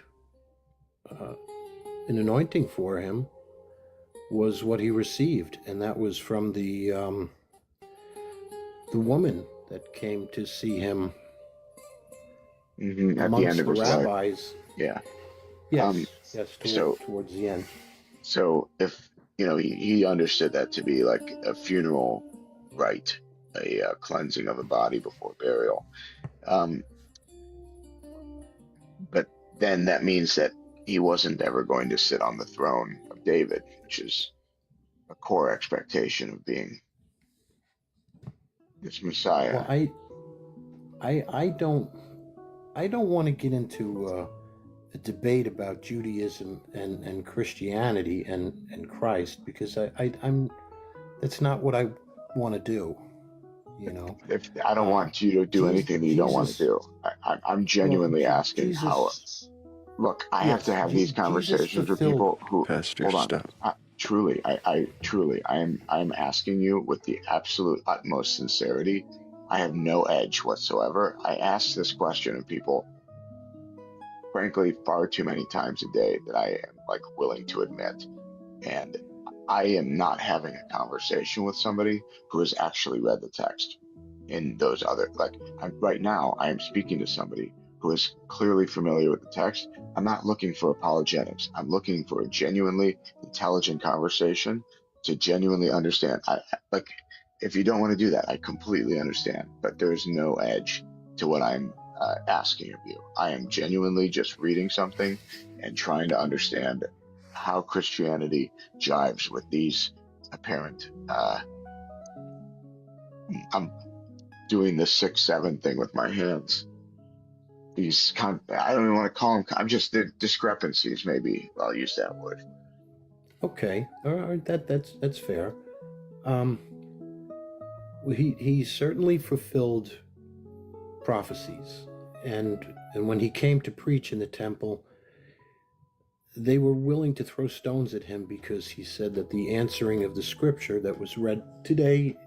Speaker 12: an anointing for him was what he received, and that was from the woman that came to see him
Speaker 3: At the end of his
Speaker 12: rabbis.
Speaker 3: Life. Yeah.
Speaker 12: Yes, towards the end.
Speaker 3: So if he understood that to be like a funeral rite, a cleansing of a body before burial. But then that means that he wasn't ever going to sit on the throne of David, which is a core expectation of being this Messiah.
Speaker 12: Well, I don't want to get into a debate about Judaism and Christianity and Christ, because I'm that's not what I want to do.
Speaker 3: If I don't want you to do anything that you don't want to do, I'm genuinely asking how. Look, I have to have these conversations with people who.
Speaker 1: Pastor,
Speaker 3: hold on.
Speaker 1: stop.
Speaker 3: I'm asking you with the absolute utmost sincerity. I have no edge whatsoever. I ask this question of people, frankly, far too many times a day that I am like willing to admit. And I am not having a conversation with somebody who has actually read the text in those other, right now, I am speaking to somebody who is clearly familiar with the text. I'm not looking for apologetics. I'm looking for a genuinely intelligent conversation to genuinely understand. If you don't want to do that, I completely understand, but there's no edge to what I'm asking of you. I am genuinely just reading something and trying to understand how Christianity jives with these apparent. I'm doing the 6-7 thing with my hands. These I don't even want to call them. I'm just the discrepancies. Maybe I'll use that word.
Speaker 12: Okay, all right, that's fair. He certainly fulfilled prophecies, and when he came to preach in the temple, they were willing to throw stones at him because he said that the answering of the scripture that was read today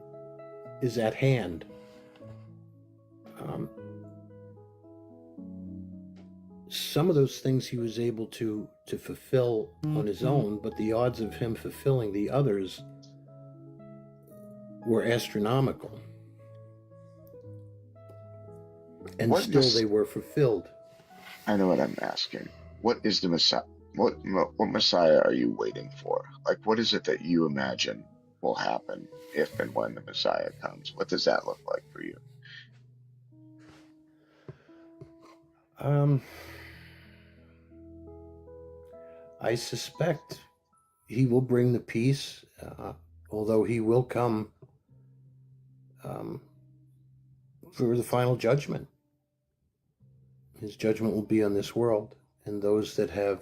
Speaker 12: is at hand. Some of those things he was able to fulfill on his own, but the odds of him fulfilling the others were astronomical. And they were fulfilled.
Speaker 3: I know what I'm asking. What is the Messiah? What Messiah are you waiting for? Like, what is it that you imagine will happen if and when the Messiah comes? What does that look like for you?
Speaker 12: I suspect he will bring the peace, although he will come for the final judgment. His judgment will be on this world, and those that have,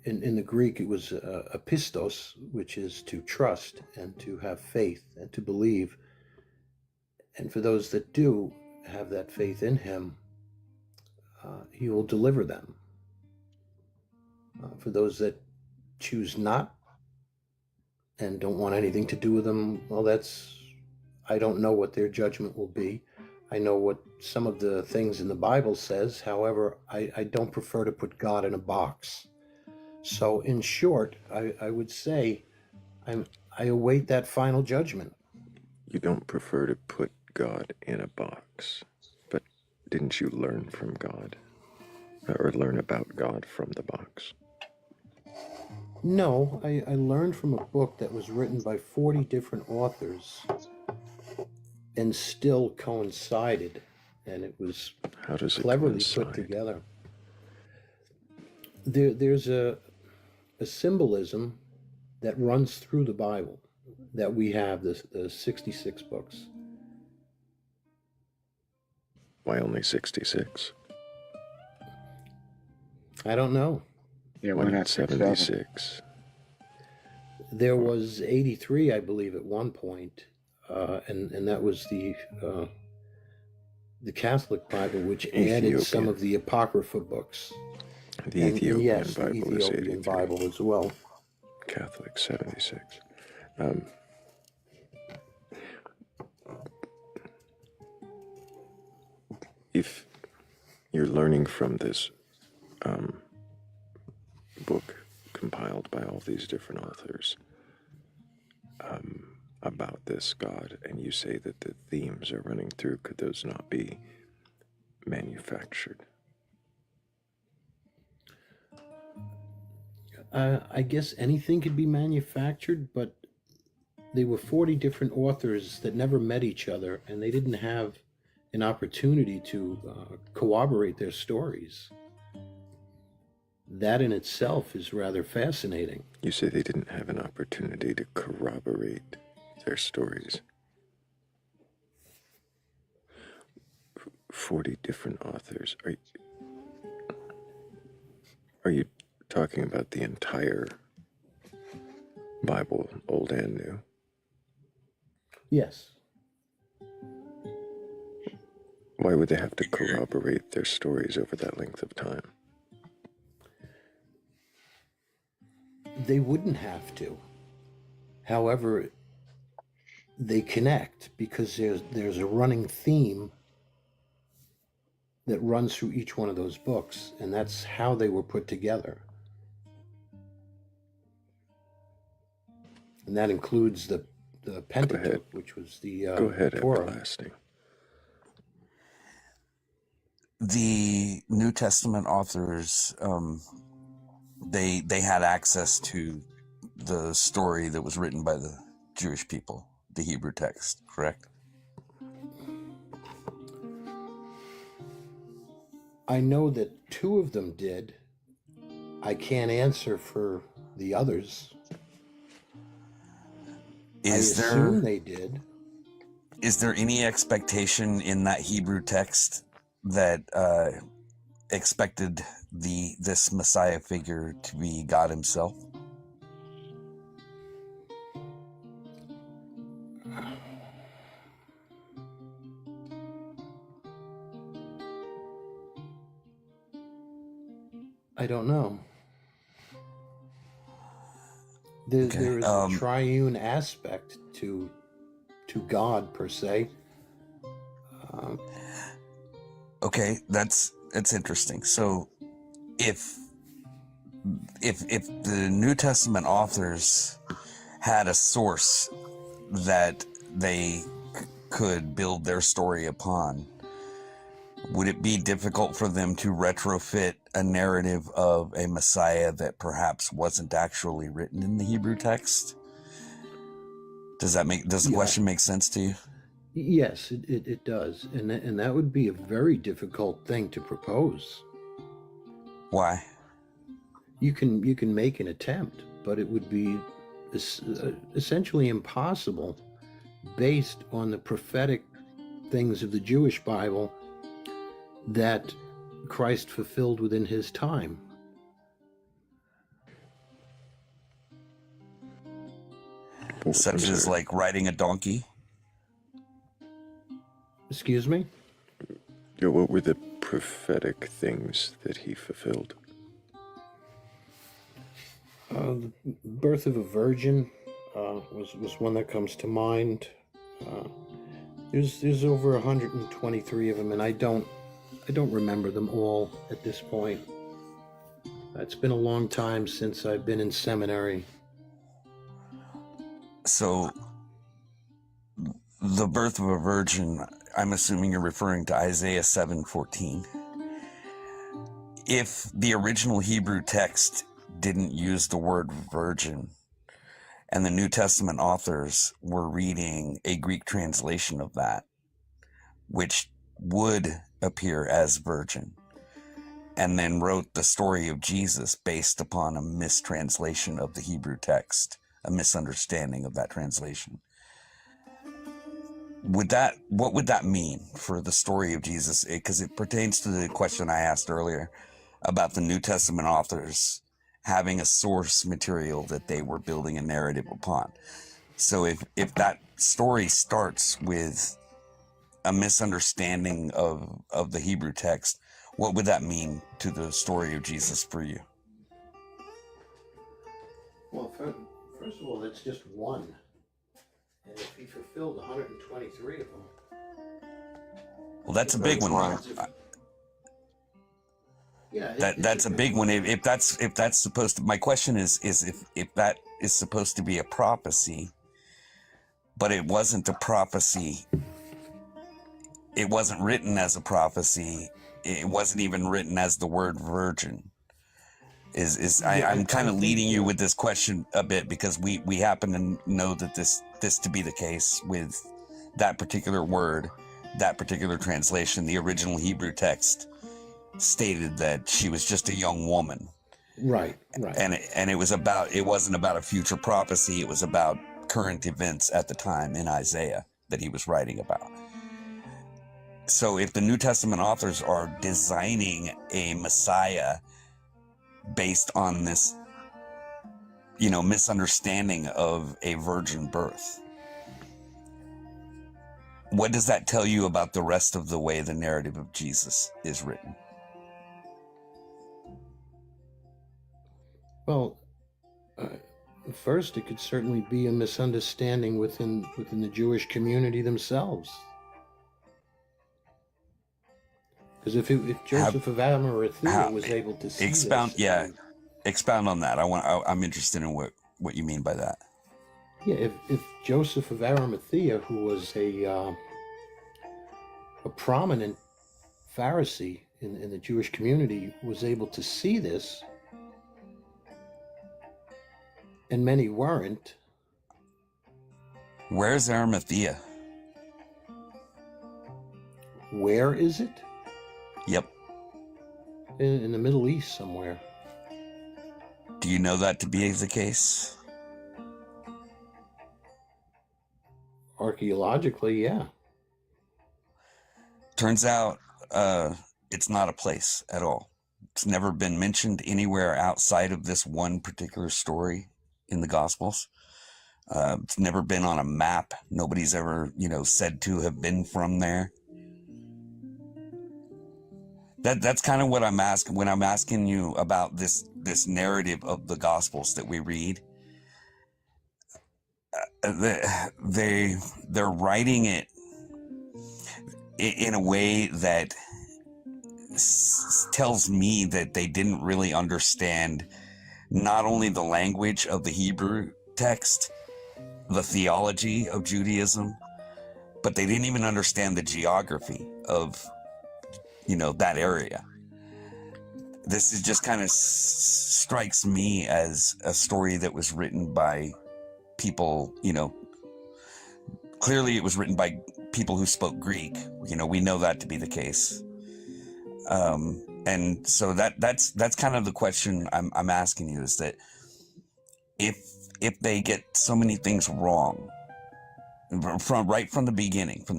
Speaker 12: in the Greek, it was apistos, which is to trust and to have faith and to believe. And for those that do have that faith in him, he will deliver them. For those that choose not and don't want anything to do with them, well, I don't know what their judgment will be. I know what some of the things in the Bible says. However, I don't prefer to put God in a box. So in short, I would say I await that final judgment.
Speaker 1: You don't prefer to put God in a box, but didn't you learn from God? Or learn about God from the box?
Speaker 12: No, I learned from a book that was written by 40 different authors and still coincided, and it was cleverly put together. There's a symbolism that runs through the Bible that we have, the 66 books.
Speaker 1: Why only 66?
Speaker 12: I don't know.
Speaker 3: Yeah,
Speaker 1: why not 76?
Speaker 12: There was 83, I believe, at one point, and that was the Catholic Bible, which added some of the Apocrypha books.
Speaker 1: The Ethiopian Bible
Speaker 12: the Ethiopian
Speaker 1: is 83.
Speaker 12: Bible as well.
Speaker 1: Catholic 76. If you're learning from this book compiled by all these different authors about this God, and you say that the themes are running through, could those not be manufactured?
Speaker 12: I guess anything could be manufactured, but they were 40 different authors that never met each other, and they didn't have an opportunity to corroborate their stories. That in itself is rather fascinating.
Speaker 1: You say they didn't have an opportunity to corroborate their stories. 40 different authors. Are you talking about the entire Bible, Old and New?
Speaker 12: Yes.
Speaker 1: Why would they have to corroborate their stories over that length of time?
Speaker 12: They wouldn't have to. However, they connect because there's a running theme that runs through each one of those books, and that's how they were put together. And that includes the Pentateuch, which was the
Speaker 1: Go ahead,
Speaker 12: Torah.
Speaker 1: Everlasting.
Speaker 13: The New Testament authors, they had access to the story that was written by the Jewish people, the Hebrew text, correct?
Speaker 12: I know that 2 of them did. I can't answer for the others. I assume they did.
Speaker 13: Is there any expectation in that Hebrew text that expected this Messiah figure to be God himself?
Speaker 12: I don't know. There is a triune aspect to God per se.
Speaker 13: Okay, that's interesting. So, if the New Testament authors had a source that they could build their story upon, would it be difficult for them to retrofit a narrative of a Messiah that perhaps wasn't actually written in the Hebrew text? Does the question make sense to you?
Speaker 12: Yes, it does, and that would be a very difficult thing to propose.
Speaker 13: Why?
Speaker 12: you can make an attempt, but it would be essentially impossible based on the prophetic things of the Jewish Bible that Christ fulfilled within his time.
Speaker 13: Such as like riding a donkey?
Speaker 12: Excuse me?
Speaker 1: What were the prophetic things that he fulfilled?
Speaker 12: The birth of a virgin was one that comes to mind. There's over 123 of them, and I don't remember them all at this point. It's been a long time since I've been in seminary.
Speaker 13: So, the birth of a virgin, I'm assuming you're referring to Isaiah 7:14. If the original Hebrew text didn't use the word virgin, and the New Testament authors were reading a Greek translation of that, which would appear as virgin, and then wrote the story of Jesus based upon a mistranslation of the Hebrew text, a misunderstanding of that translation, what would that mean for the story of Jesus? Because it pertains to the question I asked earlier about the New Testament authors having a source material that they were building a narrative upon. So if that story starts with a misunderstanding of the Hebrew text, what would that mean to the story of Jesus for you?
Speaker 12: Well, first of all, that's just one. And if he fulfilled 123 of them...
Speaker 13: Well, that's a big one.
Speaker 12: Yeah,
Speaker 13: that's a big one. If that's supposed to, my question is if that is supposed to be a prophecy, but it wasn't a prophecy. It wasn't written as a prophecy. It wasn't even written as the word virgin. I'm kind of leading you with this question a bit because we happen to know that this to be the case with that particular word, that particular translation. The original Hebrew text stated that she was just a young woman.
Speaker 12: Right.
Speaker 13: And it wasn't about a future prophecy. It was about current events at the time in Isaiah that he was writing about. So if the New Testament authors are designing a Messiah based on this, misunderstanding of a virgin birth, what does that tell you about the rest of the way the narrative of Jesus is written?
Speaker 12: Well, first, it could certainly be a misunderstanding within the Jewish community themselves. Because if Joseph of Arimathea was able to see
Speaker 13: expound on that. I'm interested in what you mean by that.
Speaker 12: Yeah, if Joseph of Arimathea, who was a prominent Pharisee in the Jewish community, was able to see this, and many weren't.
Speaker 13: Where's Arimathea?
Speaker 12: Where is it?
Speaker 13: Yep.
Speaker 12: In the Middle East somewhere.
Speaker 13: Do you know that to be the case?
Speaker 12: Archaeologically, yeah.
Speaker 13: Turns out it's not a place at all. It's never been mentioned anywhere outside of this one particular story in the Gospels. It's never been on a map. Nobody's ever, said to have been from there. That's kind of what I'm asking when I'm asking you about this narrative of the Gospels that we read. They're writing it in a way that tells me that they didn't really understand not only the language of the Hebrew text, the theology of Judaism, but they didn't even understand the geography of that area. This is just kind of strikes me as a story that was written by people, clearly it was written by people who spoke Greek. We know that to be the case. And so that's kind of the question I'm asking you, is that if they get so many things wrong from the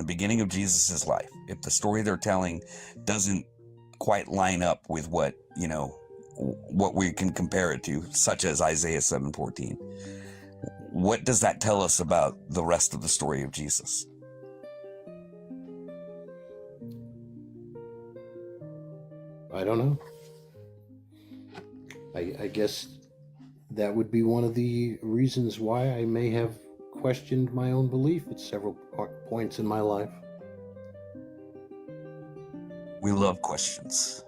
Speaker 13: beginning of Jesus's life, if the story they're telling doesn't quite line up with what we can compare it to, such as Isaiah 7:14, what does that tell us about the rest of the story of Jesus?
Speaker 12: I don't know. I guess that would be one of the reasons why I may have questioned my own belief at several points in my life.
Speaker 13: We love questions.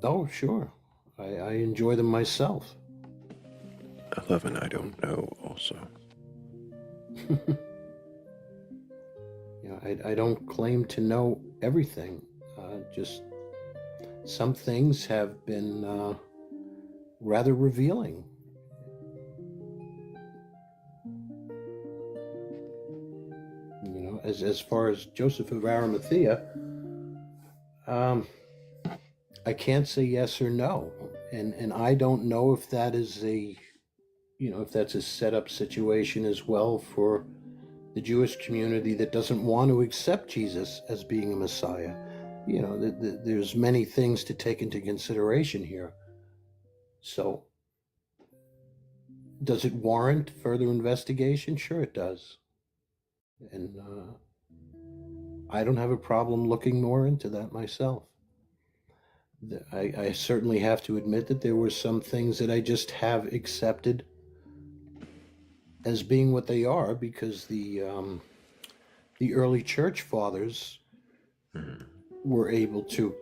Speaker 12: Oh, sure. I enjoy them myself.
Speaker 1: I love an I don't know also.
Speaker 12: I don't claim to know everything. Just some things have been rather revealing. As far as Joseph of Arimathea, I can't say yes or no, and I don't know if that is if that's a set up situation as well for the Jewish community that doesn't want to accept Jesus as being a Messiah. There's many things to take into consideration here. So, does it warrant further investigation? Sure it does. And I don't have a problem looking more into that myself. I certainly have to admit that there were some things that I just have accepted as being what they are, because the early church fathers were able to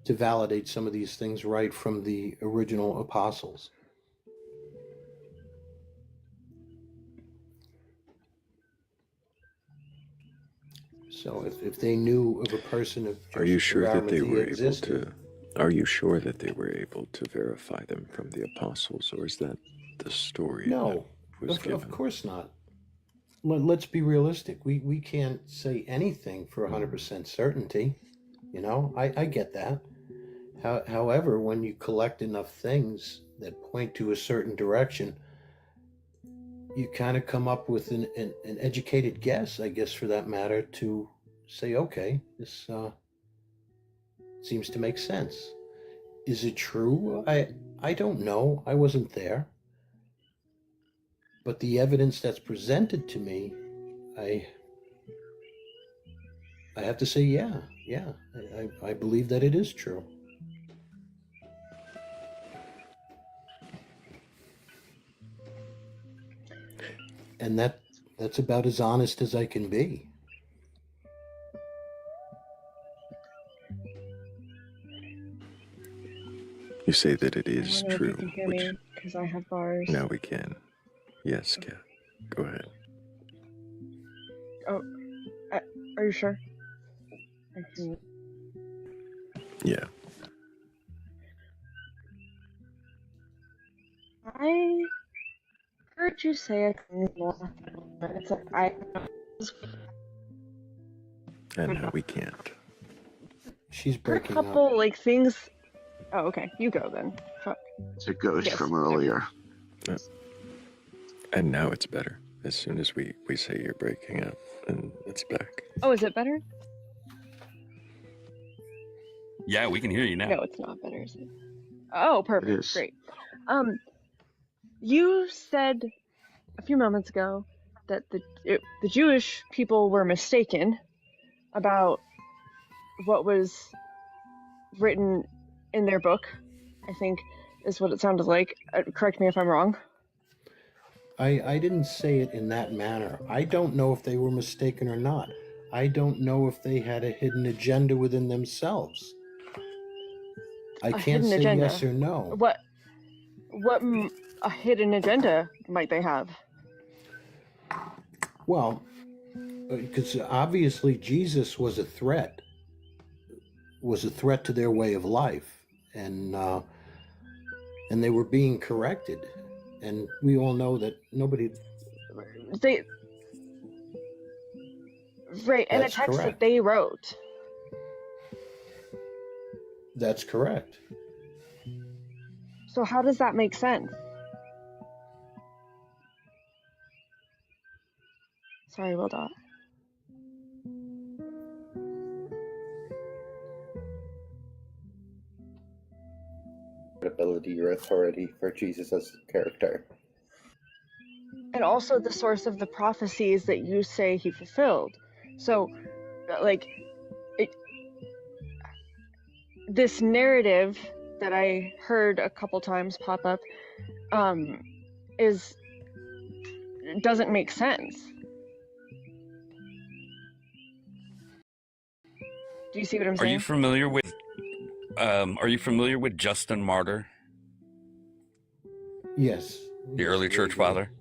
Speaker 12: validate some of these things right from the original apostles. So if they knew of a person of Joseph
Speaker 1: Are you sure that they were
Speaker 12: existed,
Speaker 1: able to? Are you sure that they were able to verify them from the apostles, or is that the story?
Speaker 12: No,
Speaker 1: that was given?
Speaker 12: Of course not. Let's be realistic. We can't say anything for 100% certainty. I get that. However, when you collect enough things that point to a certain direction, you kind of come up with an educated guess, I guess, for that matter, to say, okay, this seems to make sense. Is it true? I don't know. I wasn't there. But the evidence that's presented to me, I have to say, yeah, I believe that it is true. And that's about as honest as I can be.
Speaker 1: You say that it is
Speaker 5: I don't know
Speaker 1: true.
Speaker 5: if you can hear me, because I have bars.
Speaker 1: Now we can. Yes, Kat. Go ahead.
Speaker 5: Oh, are you sure? I can.
Speaker 1: Yeah.
Speaker 5: I heard you say it. It's like
Speaker 1: And now we can't.
Speaker 12: She's breaking
Speaker 5: a couple things. Oh, okay. You go then. Fuck.
Speaker 3: It's a ghost from earlier.
Speaker 1: And now it's better. As soon as we say you're breaking up, and it's back.
Speaker 5: Oh, is it better?
Speaker 13: Yeah, we can hear you now.
Speaker 5: No, it's not better, is it? Oh, perfect. Great. You said a few moments ago that the Jewish people were mistaken about what was written in their book, I think is what it sounded like. Correct me if I'm wrong.
Speaker 12: I didn't say it in that manner. I don't know if they were mistaken or not. I don't know if they had a hidden agenda within themselves. I can't say yes or no.
Speaker 5: What a hidden agenda might they have?
Speaker 12: Well, because obviously Jesus was a threat to their way of life, and they were being corrected, and we all know that nobody.
Speaker 5: Right, and a text that they wrote.
Speaker 12: That's correct.
Speaker 5: So how does that make sense? Sorry, Will Dot.
Speaker 8: Credibility or authority for Jesus as a character.
Speaker 5: And also the source of the prophecies that you say he fulfilled. So, like, this narrative that I heard a couple times pop up doesn't make sense. Do you see what I'm saying?
Speaker 13: Are you familiar with Justin Martyr?
Speaker 12: Yes.
Speaker 13: The early church father?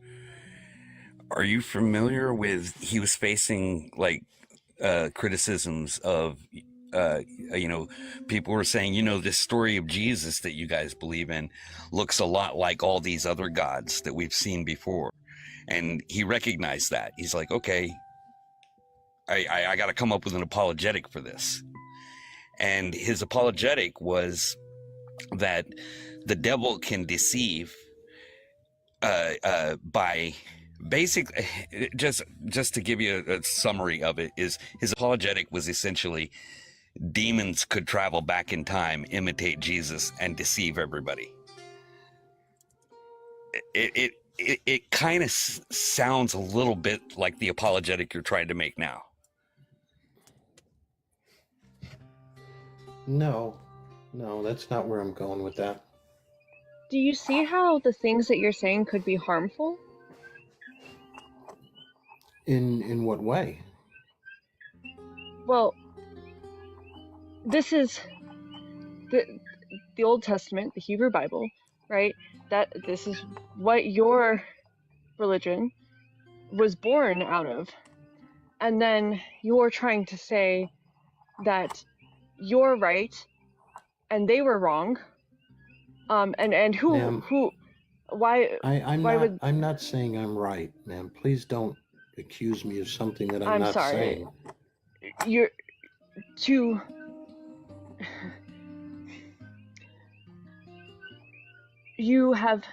Speaker 13: Are you familiar with, he was facing like criticisms of, people were saying, this story of Jesus that you guys believe in looks a lot like all these other gods that we've seen before. And he recognized that. He's like, okay, I got to come up with an apologetic for this. And his apologetic was that the devil can deceive by basically, just to give you a summary of it, is his apologetic was essentially demons could travel back in time, imitate Jesus, and deceive everybody. It kind of sounds a little bit like the apologetic you're trying to make now.
Speaker 12: No, that's not where I'm going with that.
Speaker 5: Do you see how the things that you're saying could be harmful?
Speaker 12: In what way?
Speaker 5: Well, this is the Old Testament, the Hebrew Bible, right? This is what your religion was born out of. And then you're trying to say that you're right and they were wrong. And who
Speaker 12: Ma'am,
Speaker 5: why
Speaker 12: I'm not saying I'm right, ma'am. Please don't accuse me of something that I'm not
Speaker 5: sorry.
Speaker 12: saying.
Speaker 5: You have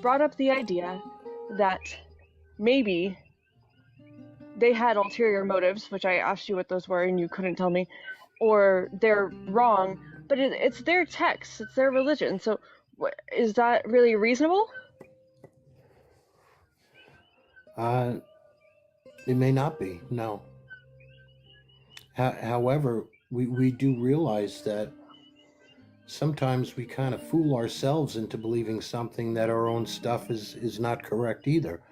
Speaker 5: brought up the idea that maybe they had ulterior motives, which I asked you what those were and you couldn't tell me, or they're wrong, but it's their text, it's their religion. So is that really reasonable?
Speaker 12: It may not be, no. However, we do realize that sometimes we kind of fool ourselves into believing something that our own stuff is not correct either.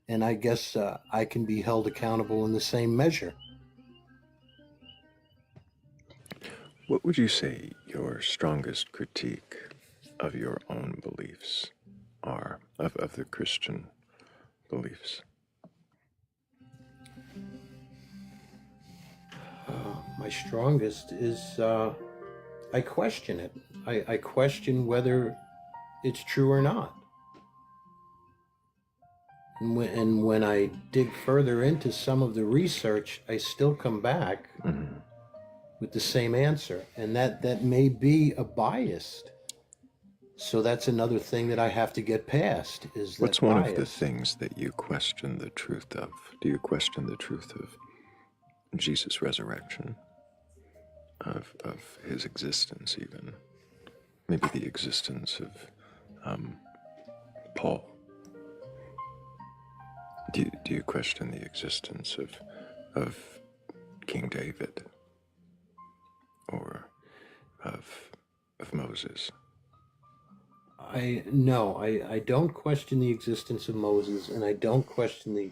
Speaker 12: And I guess I can be held accountable in the same measure.
Speaker 1: What would you say your strongest critique of your own beliefs are, of the Christian beliefs?
Speaker 12: My strongest is I question it. I question whether it's true or not. And when I dig further into some of the research, I still come back with the same answer. And that may be a biased. So that's another thing that I have to get past, is that
Speaker 1: What's one
Speaker 12: bias.
Speaker 1: of the things that you question the truth of? Do you question the truth of Jesus' resurrection? Of his existence, even? Maybe the existence of Paul? Do you question the existence of King David or of Moses?
Speaker 12: I don't question the existence of Moses, and I don't question the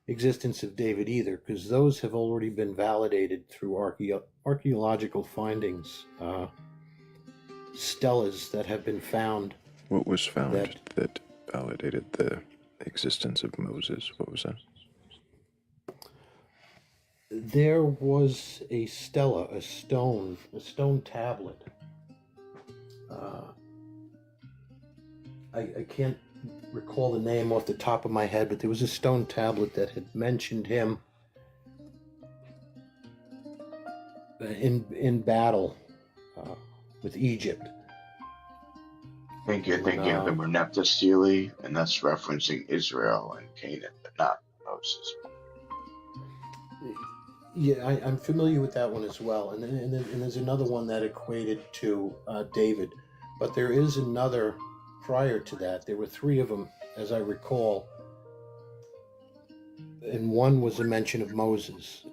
Speaker 12: existence of David either, because those have already been validated through archaeological findings, stelas that have been found.
Speaker 1: What was found that validated the existence of Moses? What was that?
Speaker 12: There was a stela, a stone tablet. I can't recall the name off the top of my head, but there was a stone tablet that had mentioned him in battle. with Egypt.
Speaker 3: I think you're thinking of the Merneptah, and that's referencing Israel and Canaan, but not Moses.
Speaker 12: Yeah, I'm familiar with that one as well. And there's another one that equated to David. But there is another prior to that. There were three of them, as I recall. And one was a mention of Moses.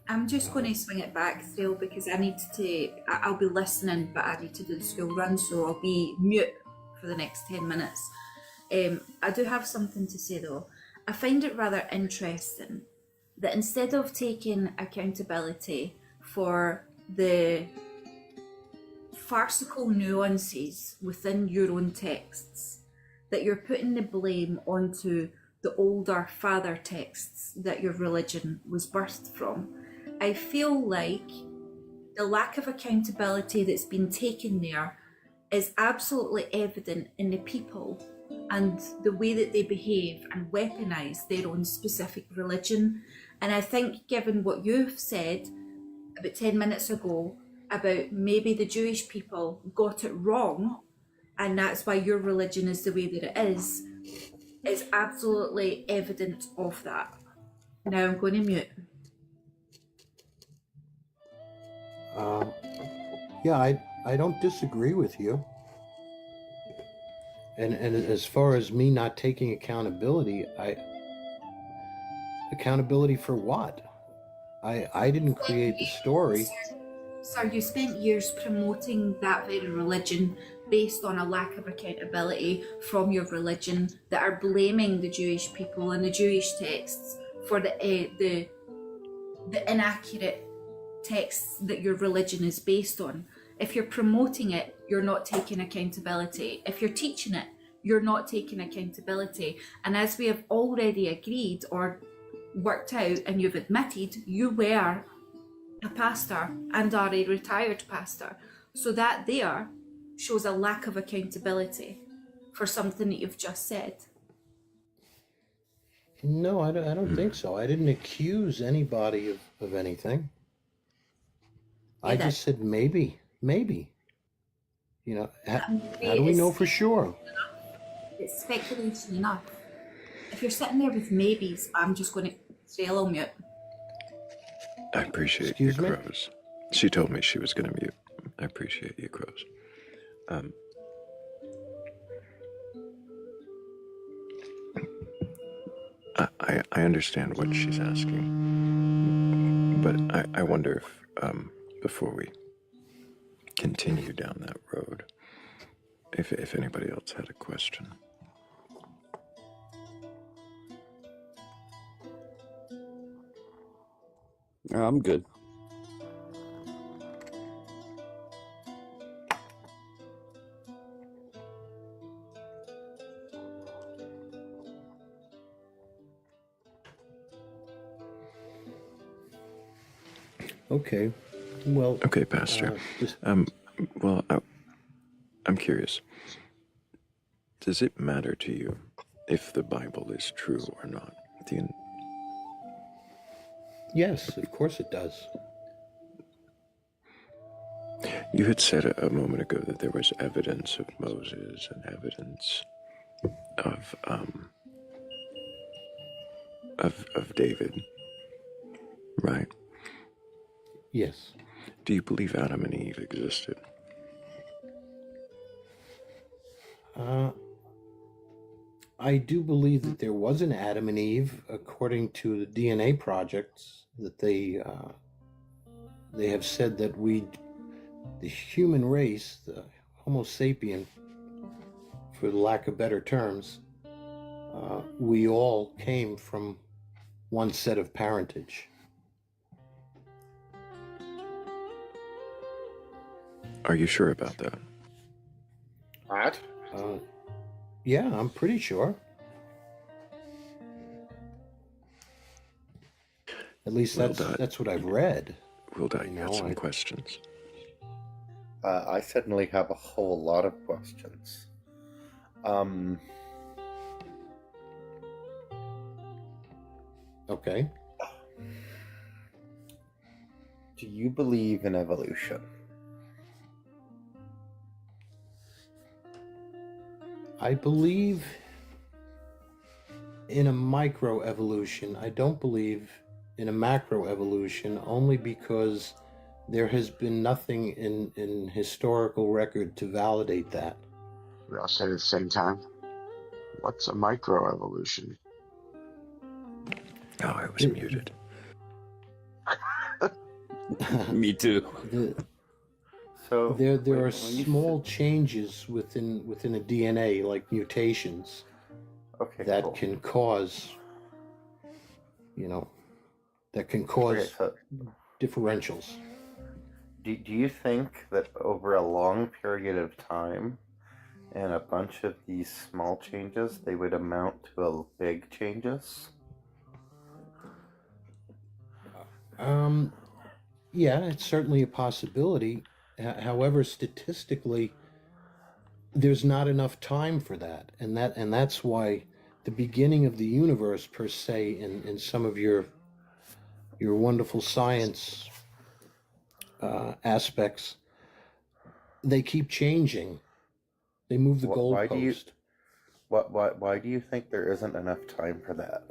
Speaker 10: I'm just going to swing it back, Thrayle, because I'll be listening, but I need to do the school run, so I'll be mute for the next 10 minutes. I do have something to say though. I find it rather interesting that instead of taking accountability for the farcical nuances within your own texts, that you're putting the blame onto the older father texts that your religion was birthed from. I feel like the lack of accountability that's been taken there is absolutely evident in the people and the way that they behave and weaponize their own specific religion. And I think, given what you've said about 10 minutes ago about maybe the Jewish people got it wrong, and that's why your religion is the way that it is absolutely evident of that. Now I'm going to mute.
Speaker 12: Yeah, I don't disagree with you. And as far as me not taking accountability, accountability for what? I didn't create the story.
Speaker 10: Sir, you spent years promoting that very religion based on a lack of accountability from your religion, that are blaming the Jewish people and the Jewish texts for the inaccurate texts that your religion is based on. If you're promoting it, you're not taking accountability. If you're teaching it, you're not taking accountability. And as we have already agreed or worked out, and you've admitted, you were a pastor and are a retired pastor. So that there shows a lack of accountability for something that you've just said.
Speaker 12: No, I don't think so. I didn't accuse anybody of anything. I just said maybe. You know, how do we know for sure?
Speaker 10: It's speculation enough. If you're sitting there with maybes, I'm just going to Thrayle on mute.
Speaker 1: I appreciate you, Crows. She told me she was going to mute. I appreciate you, Crows. I understand what she's asking, but I wonder if, before we continue down that road, if anybody else had a question.
Speaker 13: I'm good.
Speaker 12: Okay. Well.
Speaker 1: Okay, Pastor. Well, I'm curious. Does it matter to you if the Bible is true or not?
Speaker 12: Yes, of course it does.
Speaker 1: You had said a moment ago that there was evidence of Moses and evidence of David, right?
Speaker 12: Yes.
Speaker 1: Do you believe Adam and Eve existed?
Speaker 12: I do believe that there was an Adam and Eve, according to the DNA projects that they have said that the human race, the Homo sapien, for lack of better terms, we all came from one set of parentage.
Speaker 1: Are you sure about that?
Speaker 12: What? Yeah, I'm pretty sure. At least that's what I've read.
Speaker 1: Will Dot, you had some questions.
Speaker 8: I certainly have a whole lot of questions.
Speaker 12: Okay.
Speaker 8: Do you believe in evolution?
Speaker 12: I believe in a microevolution. I don't believe in a macroevolution, only because there has been nothing in historical record to validate that.
Speaker 3: We all said at the same time. What's a microevolution?
Speaker 1: Oh, I was muted.
Speaker 13: Me too.
Speaker 8: So
Speaker 12: there are small changes within a DNA, like mutations, that can cause, differentials.
Speaker 8: Do you think that over a long period of time and a bunch of these small changes, they would amount to big changes?
Speaker 12: Yeah, it's certainly a possibility. However, statistically, there's not enough time for that, and that's why the beginning of the universe, per se, in some of your wonderful science aspects, they keep changing. They move the goalpost.
Speaker 8: Why do you think there isn't enough time for that?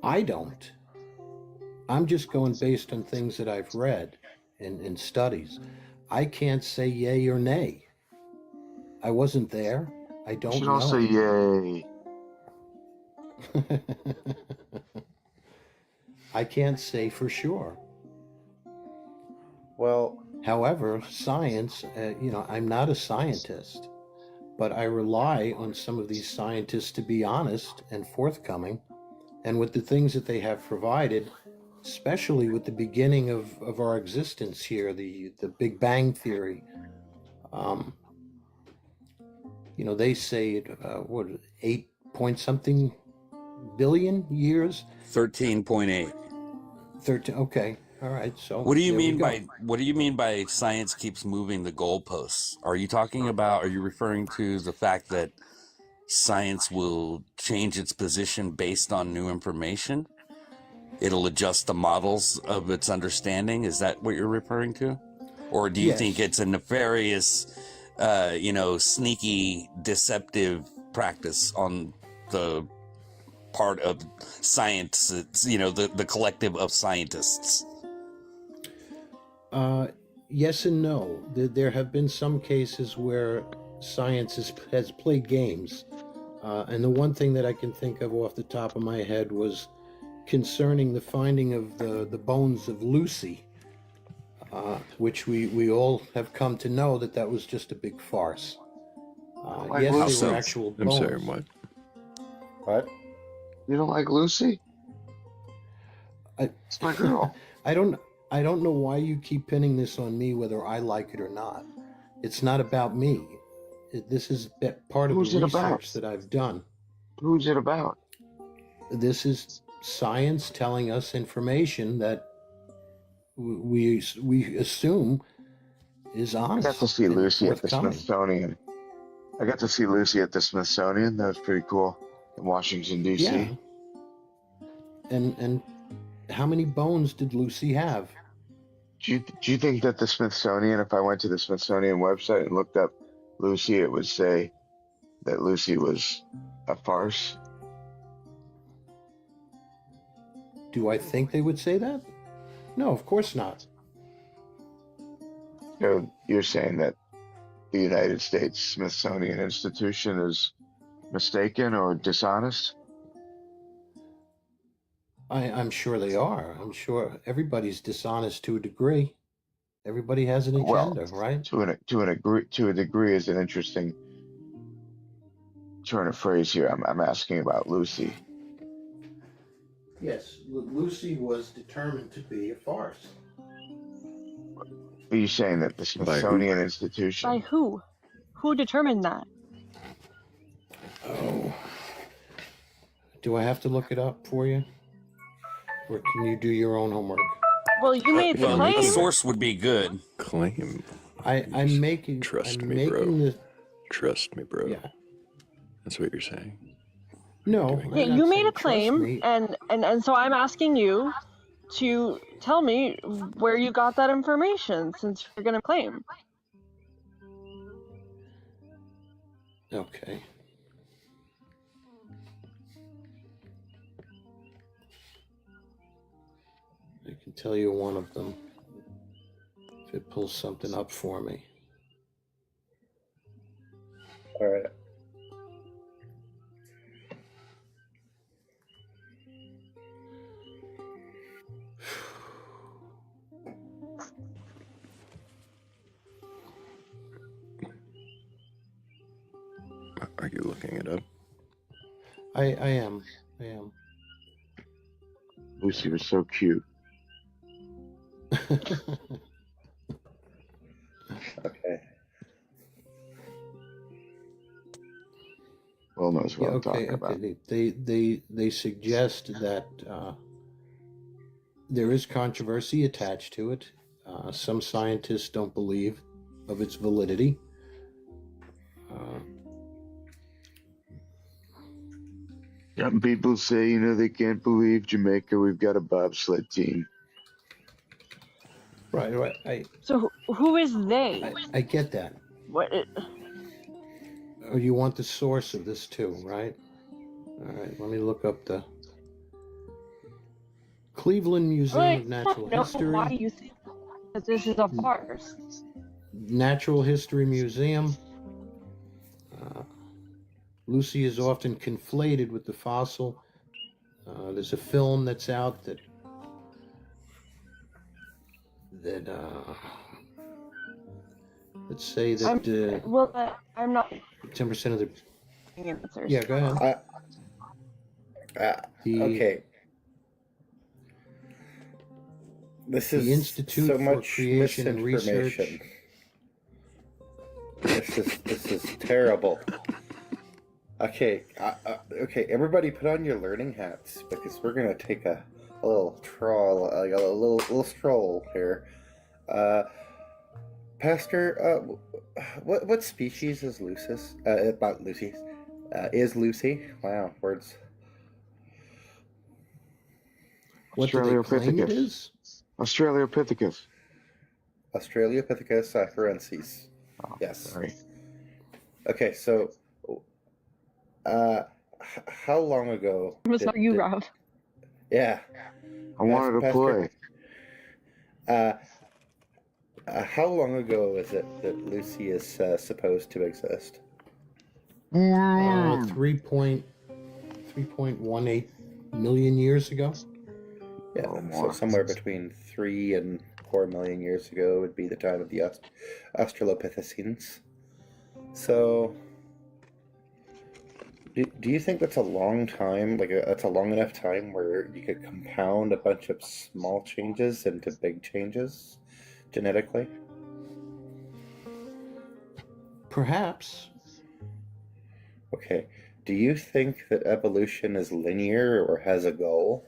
Speaker 12: I don't. I'm just going based on things that I've read in studies. I can't say yay or nay. I wasn't there. I don't know.
Speaker 3: You should all say yay.
Speaker 12: I can't say for sure.
Speaker 8: Well,
Speaker 12: however, science, I'm not a scientist, but I rely on some of these scientists to be honest and forthcoming, and with the things that they have provided, especially with the beginning of our existence here, the Big Bang Theory. They say 8 point something billion years.
Speaker 13: 13.8.
Speaker 12: 13. Okay. All right. So
Speaker 13: what do you mean by science keeps moving the goalposts? Are you referring to the fact that science will change its position based on new information? It'll adjust the models of its understanding. Is that what you're referring to? Or do you think it's a nefarious, sneaky, deceptive practice on the part of science, the collective of scientists?
Speaker 12: Yes and no. There have been some cases where science has played games. And the one thing that I can think of off the top of my head was concerning the finding of the bones of Lucy, which we all have come to know that was just a big farce. Yes, they were actual bones.
Speaker 1: I'm sorry, what?
Speaker 3: What? You don't like Lucy? It's my girl.
Speaker 12: I don't know why you keep pinning this on me, whether I like it or not. It's not about me. This is part of the research that I've done.
Speaker 3: Who's it about?
Speaker 12: This is science telling us information that we assume is honest.
Speaker 3: I got to see Lucy at the Smithsonian. That was pretty cool. In Washington, D.C.
Speaker 12: Yeah. And how many bones did Lucy have?
Speaker 3: Do you think that the Smithsonian, if I went to the Smithsonian website and looked up Lucy, it would say that Lucy was a farce?
Speaker 12: Do I think they would say that? No, of course not.
Speaker 3: So you're saying that the United States Smithsonian Institution is mistaken or dishonest?
Speaker 12: I'm sure they are. I'm sure everybody's dishonest to a degree. Everybody has an agenda, right?
Speaker 3: To a degree is an interesting turn of phrase here. I'm asking about Lucy.
Speaker 12: Yes, Lucy was determined to be a farce.
Speaker 3: Are you saying that the Smithsonian Institution?
Speaker 5: By who? Who determined that?
Speaker 12: Oh. Do I have to look it up for you? Or can you do your own homework?
Speaker 5: Well, you made the claim.
Speaker 13: A source would be good.
Speaker 1: Claim.
Speaker 12: I'm making.
Speaker 1: Trust me, bro.
Speaker 12: Yeah.
Speaker 1: That's what you're saying.
Speaker 12: No.
Speaker 5: Yeah, you made a claim, and so I'm asking you to tell me where you got that information, since you're going to claim.
Speaker 12: Okay. I can tell you one of them if it pulls something up for me.
Speaker 8: All right.
Speaker 1: Are you looking it up?
Speaker 12: I am.
Speaker 3: Lucy was so cute.
Speaker 8: Okay.
Speaker 3: Will knows what I'm
Speaker 12: okay,
Speaker 3: talking about.
Speaker 12: They suggest that there is controversy attached to it. Some scientists don't believe of its validity.
Speaker 3: Some people say, they can't believe Jamaica. We've got a bobsled team.
Speaker 12: Right.
Speaker 5: So who is they?
Speaker 12: I get that.
Speaker 5: What?
Speaker 12: Oh, you want the source of this too, right? All right, let me look up the Cleveland Museum of Natural History.
Speaker 5: Why do you think that this is a farce?
Speaker 12: Natural History Museum. Lucy is often conflated with the fossil. There's a film that's out that let's say that
Speaker 5: I'm not
Speaker 12: 10% of the
Speaker 5: answers.
Speaker 12: Yeah, go ahead.
Speaker 8: Okay. This is
Speaker 12: the Institute
Speaker 8: so
Speaker 12: for
Speaker 8: much
Speaker 12: Creation and Research.
Speaker 8: This is terrible. Okay, okay. Everybody, put on your learning hats because we're gonna take a little troll, a little stroll here. Pastor, what species is Lucy's? Not Lucy's. Is Lucy? Wow, words.
Speaker 12: What do they claim it is?
Speaker 3: Australopithecus.
Speaker 8: Australopithecus afarensis.
Speaker 3: Oh,
Speaker 8: yes.
Speaker 3: Sorry.
Speaker 8: Okay, so, how long ago?
Speaker 5: It was not you, Rob.
Speaker 8: Yeah.
Speaker 3: I wanted to play.
Speaker 8: How long ago is it that Lucy is supposed to exist?
Speaker 12: 3.18 million years ago.
Speaker 8: Yeah, so somewhere between 3 and 4 million years ago would be the time of the Australopithecines. So, do you think that's a long time? Like, that's a long enough time where you could compound a bunch of small changes into big changes genetically?
Speaker 12: Perhaps.
Speaker 8: Okay. Do you think that evolution is linear or has a goal?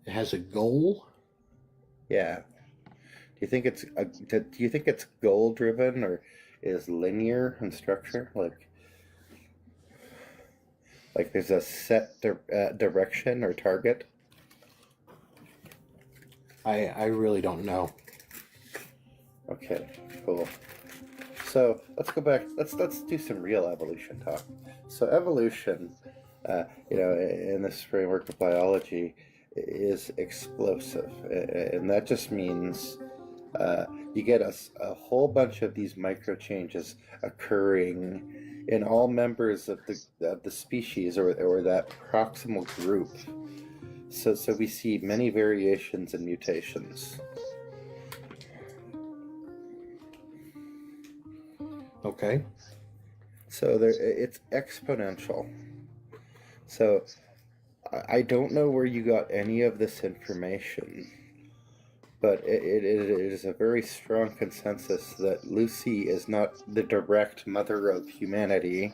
Speaker 12: It has a goal?
Speaker 8: Yeah. Do you think it's goal driven or is linear in structure? Like there's a set direction or target?
Speaker 12: I really don't know.
Speaker 8: Okay, cool. So let's go back. Let's do some real evolution talk. So evolution, in this framework of biology, is explosive, and that just means you get a whole bunch of these micro changes occurring in all members of the species or that proximal group. So we see many variations and mutations.
Speaker 12: Okay.
Speaker 8: So it's exponential. So I don't know where you got any of this information, but it is a very strong consensus that Lucy is not the direct mother of humanity,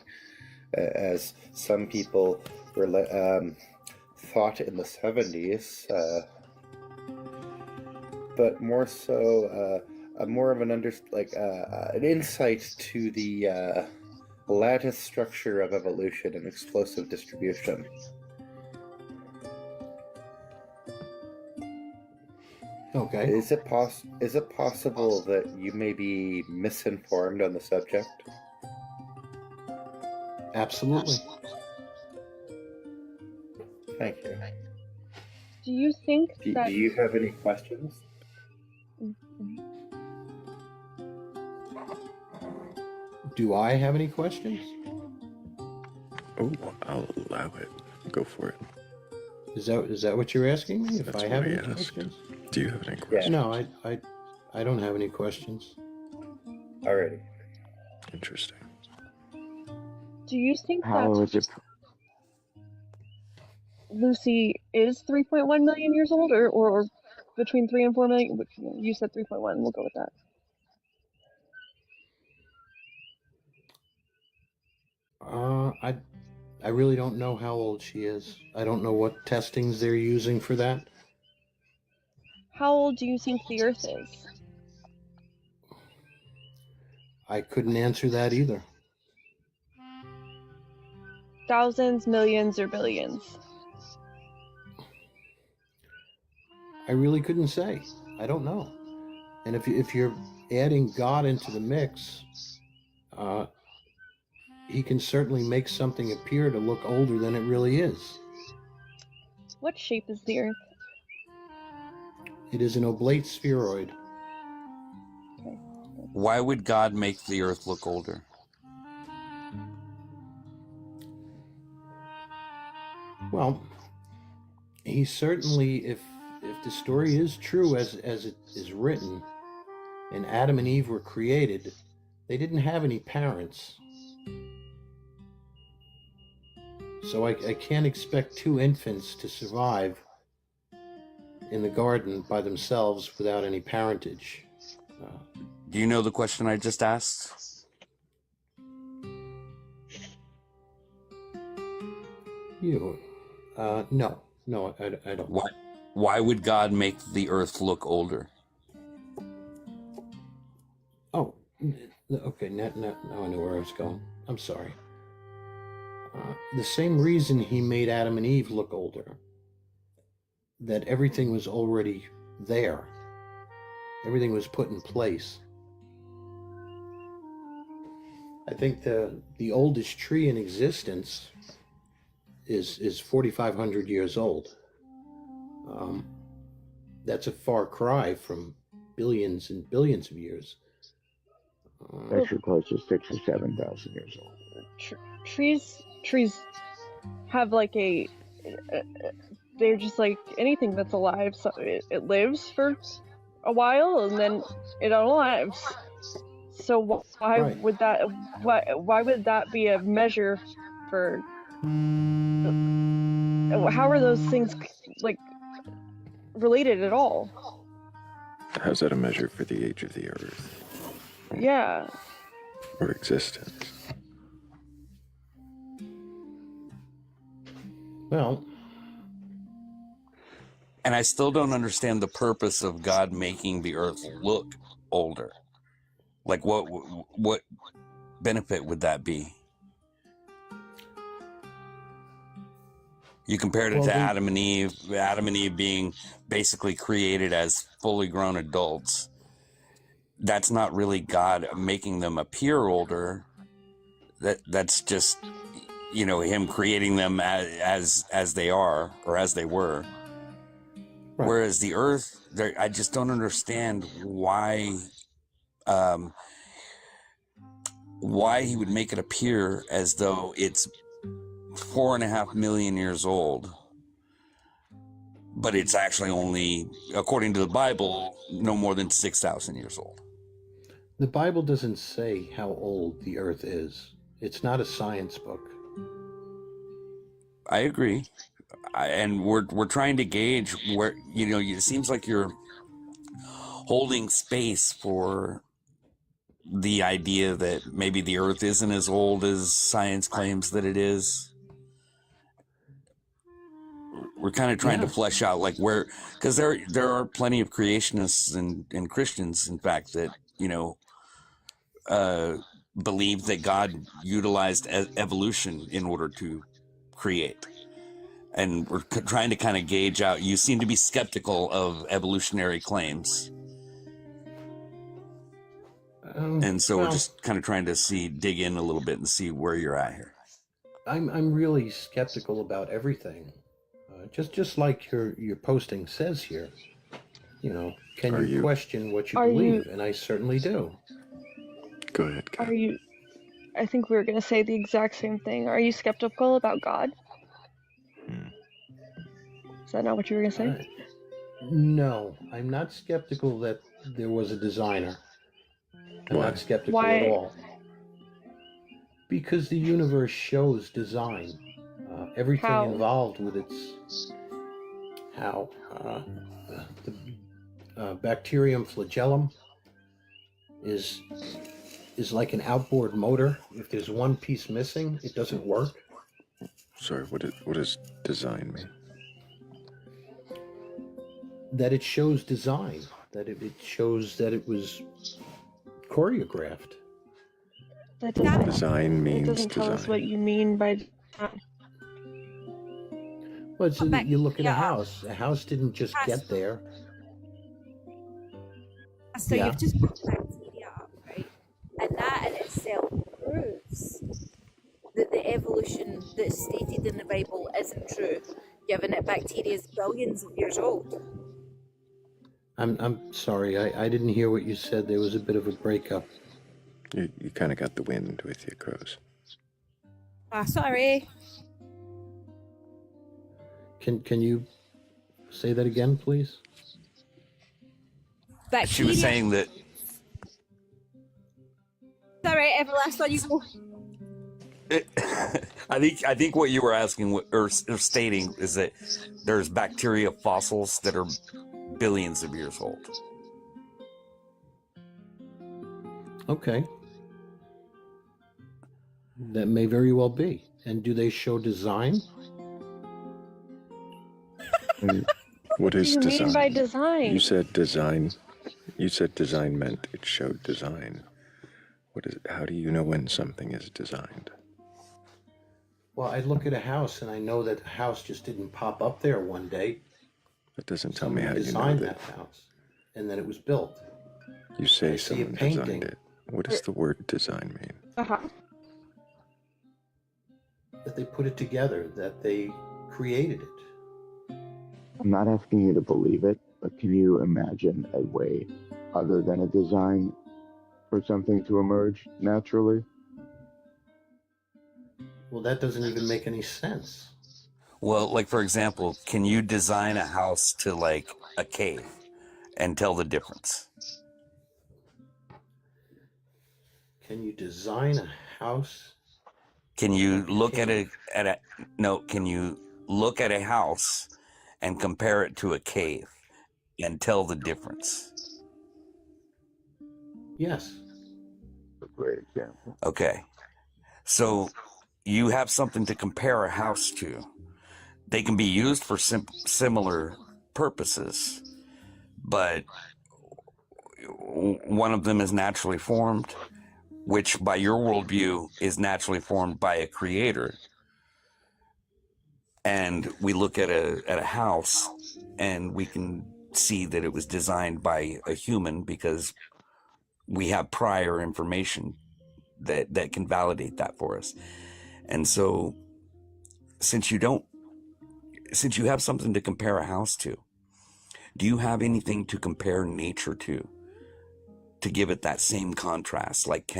Speaker 8: as some people were thought in the 70s, but more so more of an an insight to the lattice structure of evolution and explosive distribution.
Speaker 12: Okay.
Speaker 8: Is it possible that you may be misinformed on the subject?
Speaker 12: Absolutely.
Speaker 8: Thank you.
Speaker 5: Do you think
Speaker 8: Do
Speaker 5: that
Speaker 8: you have any questions?
Speaker 12: Do I have any questions?
Speaker 1: Oh, I'll allow it. Go for it.
Speaker 12: Is that what you're asking me? If
Speaker 1: That's
Speaker 12: I have
Speaker 1: what I
Speaker 12: any
Speaker 1: asked.
Speaker 12: questions?
Speaker 1: Do you have any questions?
Speaker 12: No, I don't have any questions.
Speaker 8: Alrighty.
Speaker 1: Interesting.
Speaker 5: do you think
Speaker 3: How
Speaker 5: that
Speaker 3: is it?
Speaker 5: Lucy is 3.1 million years old, or between 3 and 4 million? You said 3.1. We'll go with that.
Speaker 12: I really don't know how old she is. I don't know what testings they're using for that.
Speaker 5: How old do you think the Earth is?
Speaker 12: I couldn't answer that either.
Speaker 5: Thousands, millions, or billions?
Speaker 12: I really couldn't say. I don't know. And if you're adding God into the mix, he can certainly make something appear to look older than it really is.
Speaker 5: What shape is the Earth?
Speaker 12: It is an oblate spheroid.
Speaker 5: Okay.
Speaker 13: Why would God make the Earth look older?
Speaker 12: Well, he certainly, if the story is true as it is written, and Adam and Eve were created, they didn't have any parents. So I can't expect two infants to survive in the garden by themselves without any parentage.
Speaker 13: Do you know the question I just asked?
Speaker 12: No, I don't.
Speaker 13: Why would God make the Earth look older?
Speaker 12: Oh, okay. Now I know where I was going. I'm sorry. The same reason he made Adam and Eve look older. That everything was already there. Everything was put in place. I think the oldest tree in existence is 4,500 years old. That's a far cry from billions and billions of years.
Speaker 3: Actually, close to 6,000 or 7,000 years old.
Speaker 5: Trees have like they're just like anything that's alive. So it lives for a while and then it unlives. So why would that be a measure for? How are those things like related at all?
Speaker 1: How's that a measure for the age of the Earth?
Speaker 5: Yeah.
Speaker 1: Or existence?
Speaker 12: Well,
Speaker 13: and I still don't understand the purpose of God making the Earth look older. Like, what benefit would that be? You compared it to Adam and Eve. Adam and Eve being basically created as fully grown adults. That's not really God making them appear older. That's just, him creating them as they are or as they were. Right. Whereas the Earth, I just don't understand why he would make it appear as though it's 4.5 million years old, but it's actually only, according to the Bible, no more than 6,000 years old.
Speaker 12: The Bible doesn't say how old the Earth is. It's not a science book.
Speaker 13: I agree. And we're trying to gauge where, it seems like you're holding space for the idea that maybe the Earth isn't as old as science claims that it is. We're kind of trying to flesh out like where, because there are plenty of creationists and Christians, in fact, that, believe that God utilized evolution in order to create. and we're trying to kind of gauge out. You seem to be skeptical of evolutionary claims. And so we're just kind of trying to dig in a little bit and see where you're at here.
Speaker 12: I'm really skeptical about everything. Just like your posting says here. You know, can you question what you believe? And I certainly do.
Speaker 1: Go ahead, Kat.
Speaker 5: I think we were going to say the exact same thing. Are you skeptical about God? Is that not what you were going to say?
Speaker 12: No, I'm not skeptical that there was a designer. I'm not skeptical at all. Because the universe shows design. Everything involved with its the bacterium flagellum is like an outboard motor. If there's one piece missing, it doesn't work.
Speaker 1: Sorry, what does design mean?
Speaker 12: That it shows design. That it shows that it was choreographed.
Speaker 5: That doesn't,
Speaker 1: design means
Speaker 5: it doesn't tell us what you mean by design.
Speaker 12: Well, you look at a house. A house didn't just get there.
Speaker 14: So you've just put bacteria up, right? And that in itself proves that the evolution that's stated in the Bible isn't true, given that bacteria is billions of years old.
Speaker 12: I'm sorry, I didn't hear what you said. There was a bit of a breakup.
Speaker 1: You kind of got the wind with you, Crows.
Speaker 14: Sorry.
Speaker 12: Can you say that again, please?
Speaker 14: Bacteria.
Speaker 13: She was saying that.
Speaker 14: Sorry, Everlast, on you go.
Speaker 13: I think what you were asking or stating is that there's bacteria fossils that are billions of years old.
Speaker 12: Okay. That may very well be. And do they show design?
Speaker 1: What is design?
Speaker 5: What do you mean by design?
Speaker 1: You said design. You said design meant it showed design. How do you know when something is designed?
Speaker 12: Well, I look at a house and I know that the house just didn't pop up there one day.
Speaker 1: That doesn't tell me how you know
Speaker 12: designed that house, and then it was built.
Speaker 1: You say someone designed it. What does the word design mean?
Speaker 12: That they put it together, that they created it.
Speaker 3: I'm not asking you to believe it, but can you imagine a way other than a design for something to emerge naturally?
Speaker 12: Well, that doesn't even make any sense.
Speaker 13: Well, like, for example, can you design a house to, like, a cave and tell the difference?
Speaker 12: Can you design a house?
Speaker 13: Can you look can you look at a house and compare it to a cave and tell the difference?
Speaker 12: Yes.
Speaker 3: A great example.
Speaker 13: Okay. So you have something to compare a house to. They can be used for similar purposes, but one of them is naturally formed, which by your worldview is naturally formed by a creator. And we look at a house and we can see that it was designed by a human because we have prior information that can validate that for us. And so since you have something to compare a house to, do you have anything to compare nature to give it that same contrast? Like,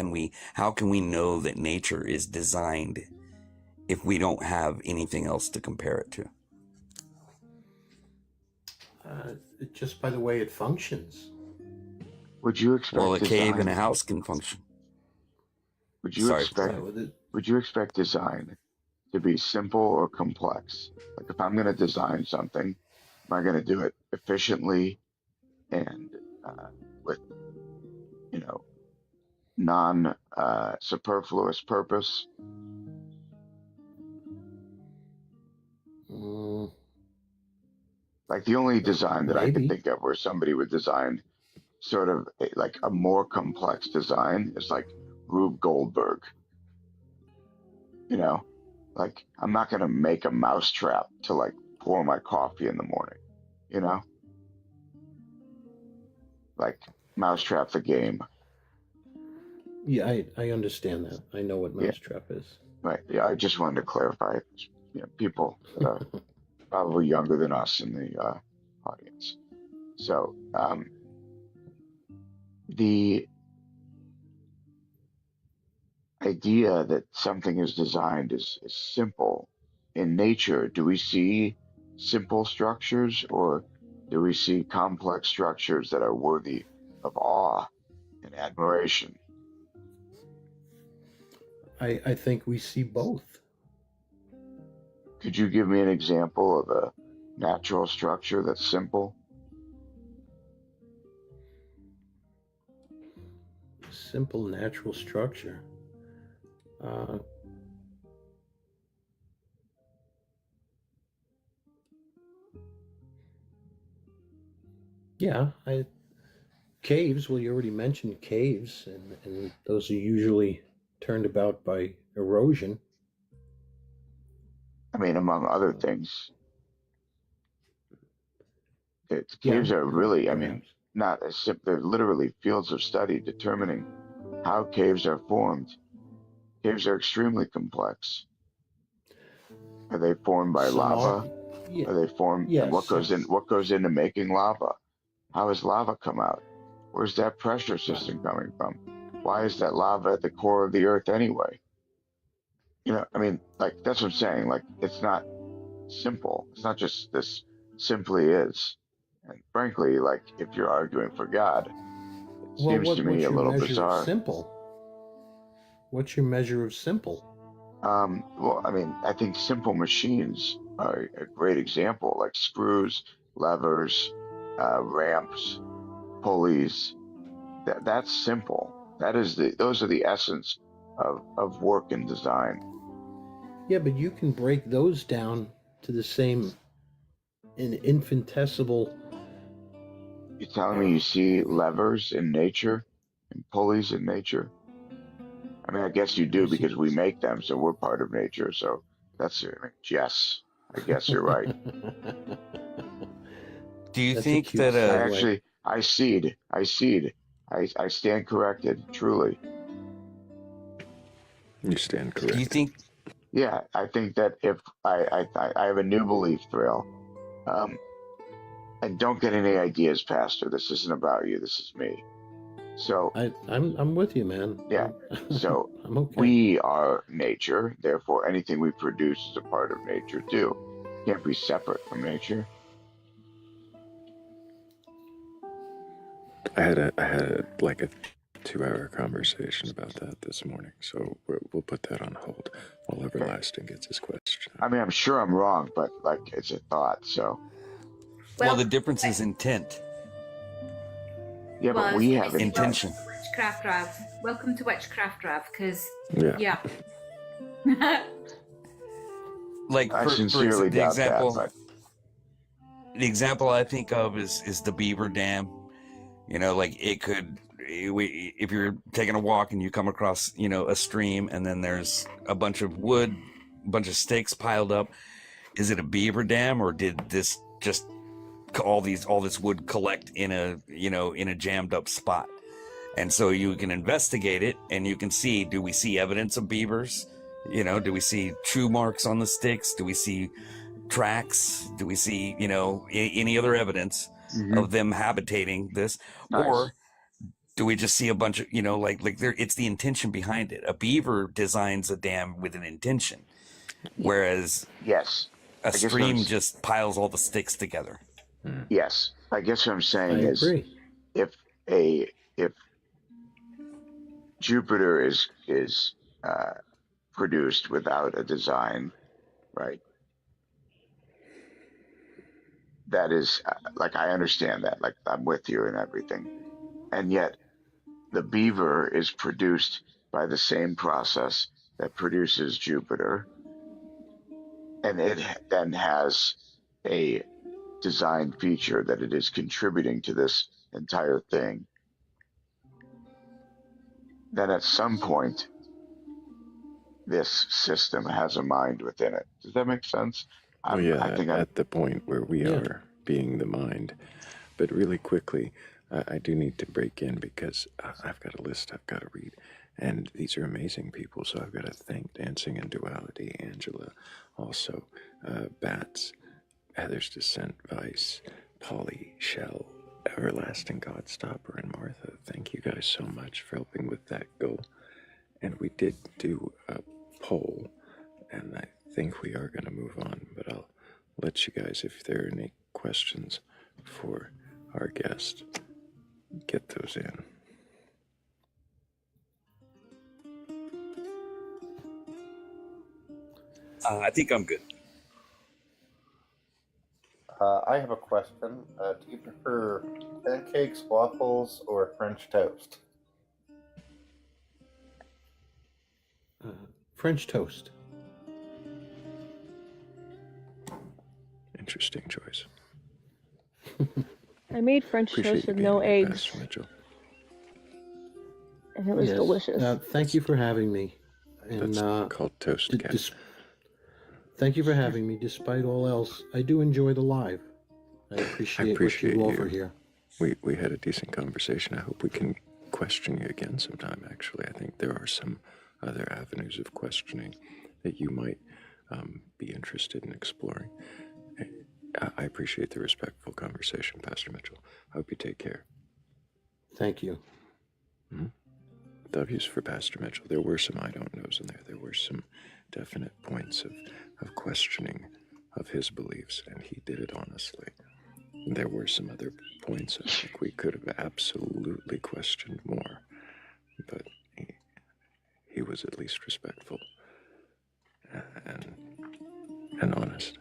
Speaker 13: how can we know that nature is designed if we don't have anything else to compare it to?
Speaker 12: Just by the way it functions.
Speaker 3: Would you expect?
Speaker 13: Well, a cave and a house can function.
Speaker 3: Would you expect design to be simple or complex? Like, if I'm going to design something, am I going to do it efficiently and with, non-superfluous purpose? Like, the only design that I could think of where somebody would design sort of like a more complex design is like Rube Goldberg. Like, I'm not gonna make a mousetrap to like pour my coffee in the morning, you know? Like, mousetrap the game.
Speaker 12: Yeah, I understand that. I know what mousetrap is.
Speaker 3: Right. Yeah, I just wanted to clarify. People that are probably younger than us in the audience. So, the idea that something is designed is simple. In nature, do we see simple structures, or do we see complex structures that are worthy of awe and admiration?
Speaker 12: I think we see both.
Speaker 3: Could you give me an example of a natural structure that's simple?
Speaker 12: Simple natural structure. Yeah, caves. Well, you already mentioned caves, and those are usually turned about by erosion.
Speaker 3: I mean, among other things, caves are really, I mean, not as simple. They're literally fields of study determining how caves are formed. Caves are extremely complex. Are they formed by lava? Are they formed?
Speaker 12: Yes,
Speaker 3: and what goes into making lava? How has lava come out? Where's that pressure system coming from? Why is that lava at the core of the earth anyway? I mean, like, that's what I'm saying. Like, it's not simple. It's not just this simply is. And frankly, like, if you're arguing for God, it seems to me a little bizarre.
Speaker 12: Simple. What's your measure of simple?
Speaker 3: Well, I mean, I think simple machines are a great example, like screws, levers, ramps, pulleys. That's simple. Those are the essence of work and design.
Speaker 12: Yeah, but you can break those down to the same infinitesimal.
Speaker 3: You're telling me you see levers in nature and pulleys in nature? I mean, I guess you do because we make them, so we're part of nature. So that's yes. I guess you're right.
Speaker 13: Do you think that
Speaker 3: I cede. I stand corrected. Truly.
Speaker 1: You stand corrected.
Speaker 13: Do you think?
Speaker 3: Yeah, I think that if I have a new belief, Thrayle. And don't get any ideas, Pastor. This isn't about you. This is me. So
Speaker 12: I'm with you, man.
Speaker 3: Yeah. So
Speaker 12: I'm okay.
Speaker 3: We are nature. Therefore, anything we produce is a part of nature too. Can't be separate from nature.
Speaker 1: I had a 2-hour conversation about that this morning, so we'll put that on hold while Everlasting gets his question.
Speaker 3: I mean, I'm sure I'm wrong, but like, it's a thought. So.
Speaker 13: Well, the difference is intent.
Speaker 3: Yeah, but we have
Speaker 13: intention.
Speaker 14: Witchcraft Rav. Welcome to Witchcraft Rav, because yeah.
Speaker 13: Like
Speaker 3: I sincerely doubt that. But
Speaker 13: the example I think of is the Beaver Dam. Like it could. If you're taking a walk and you come across, a stream, and then there's a bunch of wood, a bunch of stakes piled up. Is it a beaver dam, or did this just all this wood collect in a jammed up spot? And so you can investigate it, and you can see, do we see evidence of beavers? Do we see chew marks on the sticks? Do we see tracks? Do we see, any other evidence of them habitating this?
Speaker 3: Nice.
Speaker 13: Or do we just see a bunch of, it's the intention behind it. A beaver designs a dam with an intention, whereas a stream just piles all the sticks together.
Speaker 3: Yes, I guess what I'm saying is, if Jupiter is produced without a design, right? That is like, I understand that, like, I'm with you and everything, and yet the beaver is produced by the same process that produces Jupiter, and it then has a design feature that it is contributing to this entire thing. Then at some point, this system has a mind within it. Does that make sense?
Speaker 1: Oh
Speaker 3: I
Speaker 1: yeah,
Speaker 3: think I'm.
Speaker 1: at the point where we are being the mind. But really quickly, I do need to break in because I've got a list I've got to read. And these are amazing people, so I've got to thank Dancing in Duality, Angela, also Bats, Heather's Descent, Vice, Polly, Shell, Everlasting Godstopper, and Martha. Thank you guys so much for helping with that goal. And we did do a poll, and I think we are going to move on, but I'll let you guys, if there are any questions for our guest, get those in.
Speaker 13: I think I'm good.
Speaker 8: I have a question. Do you prefer pancakes, waffles, or French toast?
Speaker 12: French toast.
Speaker 1: Interesting choice.
Speaker 5: I made French toast with no eggs,
Speaker 1: Pastor Mitchell.
Speaker 5: and it was delicious.
Speaker 12: Thank you for having me. And
Speaker 1: That's called Toast Cat.
Speaker 12: Thank you for having me. Despite all else, I do enjoy the live. I appreciate what you offer here.
Speaker 1: We had a decent conversation. I hope we can question you again sometime, actually. I think there are some other avenues of questioning that you might be interested in exploring. I appreciate the respectful conversation, Pastor Mitchell. I hope you take care.
Speaker 12: Thank you.
Speaker 1: W's for Pastor Mitchell. There were some I don't knows in there. There were some definite points of questioning of his beliefs, and he did it honestly. There were some other points I think we could have absolutely questioned more, but he was at least respectful and honest.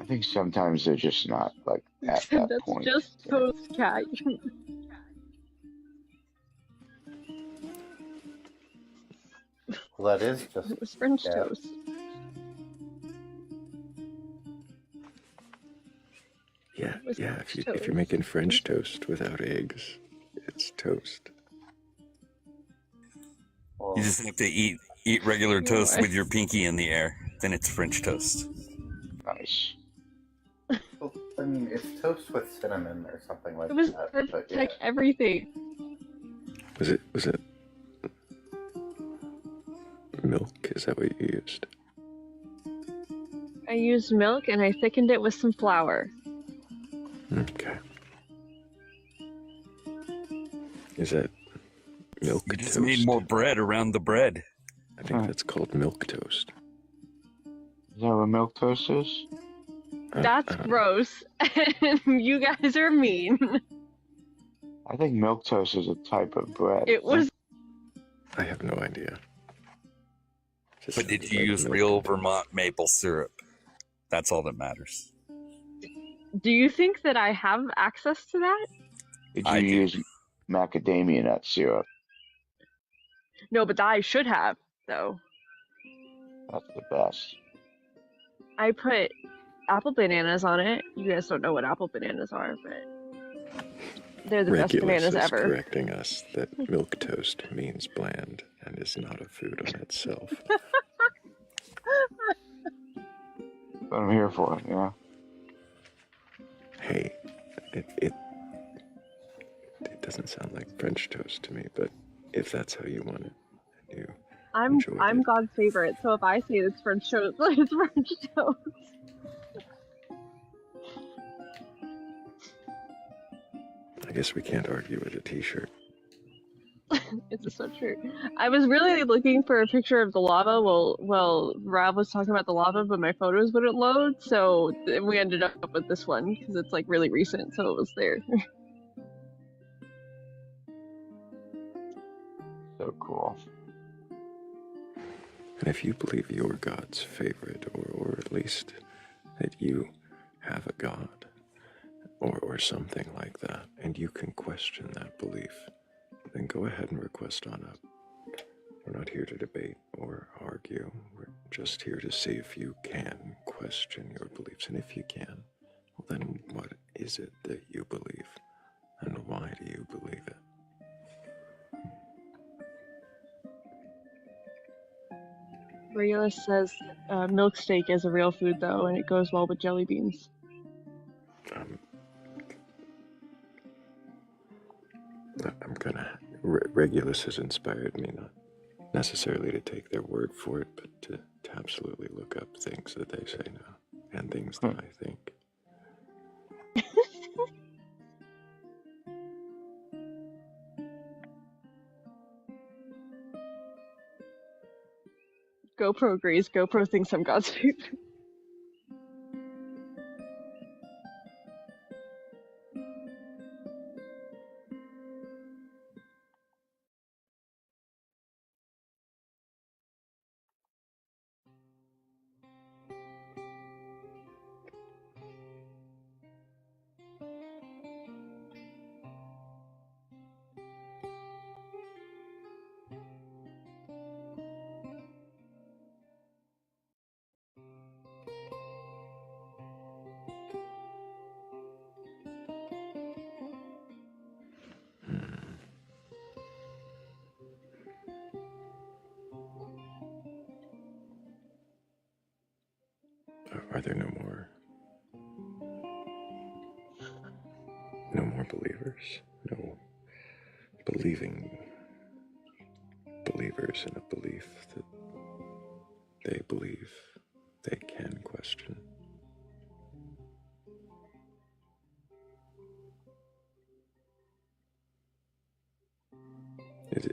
Speaker 3: I think sometimes they're just not like at that
Speaker 5: That's
Speaker 3: point.
Speaker 5: just Toast Cat.
Speaker 8: Well, that is just.
Speaker 5: It was French toast.
Speaker 1: Yeah. If you're making French toast without eggs, it's toast.
Speaker 13: You just have to eat regular toast with your pinky in the air. Then it's French toast.
Speaker 3: Nice.
Speaker 8: Well, I mean, it's toast with cinnamon or something like
Speaker 5: It was
Speaker 8: that.
Speaker 5: perfect,
Speaker 8: But yeah.
Speaker 5: like everything.
Speaker 1: Was it milk? Is that what you used?
Speaker 5: I used milk and I thickened it with some flour.
Speaker 1: Okay. Is that milk
Speaker 13: You just
Speaker 1: toast?
Speaker 13: made more bread around the bread.
Speaker 1: I think that's called milk toast.
Speaker 3: Is that what milk toast is?
Speaker 5: That's gross. You guys are mean.
Speaker 3: I think milk toast is a type of bread.
Speaker 5: It was.
Speaker 1: I have no idea.
Speaker 13: But did you use real Vermont maple syrup? That's all that matters.
Speaker 5: Do you think that I have access to that?
Speaker 3: Did you use macadamia nut syrup?
Speaker 5: No, but I should have, though.
Speaker 3: That's the best.
Speaker 5: I put apple bananas on it. You guys don't know what apple bananas are, but they're the best bananas
Speaker 1: Regulus is
Speaker 5: ever.
Speaker 1: correcting us that milk toast means bland and is not a food on itself.
Speaker 3: What I'm here for, yeah.
Speaker 1: Hey, it doesn't sound like French toast to me, but if that's how you want it,
Speaker 5: I'm God's favorite, so if I say it's French toast, it's French toast.
Speaker 1: I guess we can't argue with a t-shirt.
Speaker 5: It's so true. I was really looking for a picture of the lava while Rob was talking about the lava, but my photos wouldn't load, so we ended up with this one because it's like really recent, so it was there.
Speaker 3: So cool.
Speaker 1: And if you believe you're God's favorite, or at least that you have a God, or something like that, and you can question that belief, then go ahead and request on up. We're not here to debate or argue. We're just here to see if you can question your beliefs. And if you can, well, then what is it that you believe? And why do you believe it?
Speaker 5: Regulus says milk steak is a real food, though, and it goes well with jelly beans.
Speaker 1: I'm gonna. Regulus has inspired me not necessarily to take their word for it, but to absolutely look up things that they say now and things that I think.
Speaker 5: GoPro agrees. GoPro thinks I'm God's favorite.
Speaker 1: Are there no more believers? No believing believers in a belief that they believe they can question?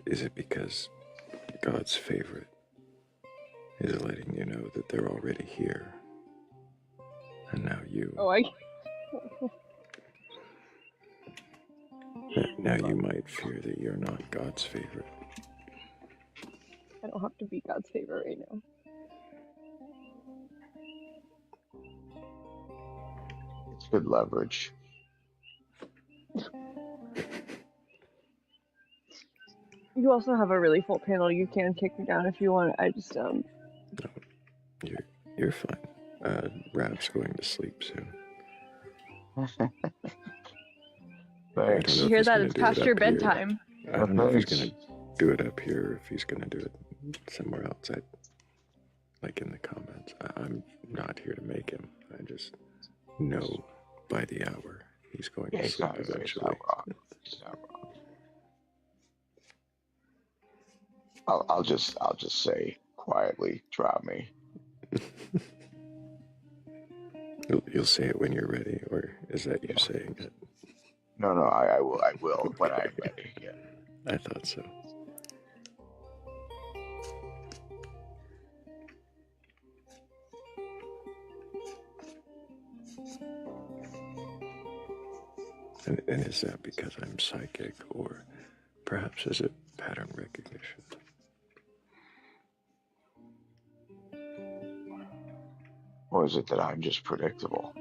Speaker 1: Is it because God's favorite is letting you know that they're already here, and now you... Now you might fear that you're not God's favorite.
Speaker 5: I don't have to be God's favorite right now.
Speaker 3: It's good leverage.
Speaker 5: You also have a really full panel. You can kick me down if you want. I just
Speaker 1: No, you're fine. Rav's going to sleep soon.
Speaker 3: Thanks.
Speaker 5: You hear that? It's past your bedtime.
Speaker 1: I don't know if he's going to do it up here or if he's going to do it somewhere else. Like in the comments. I'm not here to make him. I just know by the hour he's going to sleep eventually.
Speaker 3: He's not wrong. I'll just say quietly, drop me.
Speaker 1: You'll say it when you're ready, or is that you saying it?
Speaker 3: No, I will when I'm ready. Yeah.
Speaker 1: I thought so. And is that because I'm psychic, or perhaps is it pattern recognition?
Speaker 3: Or is it that I'm just predictable?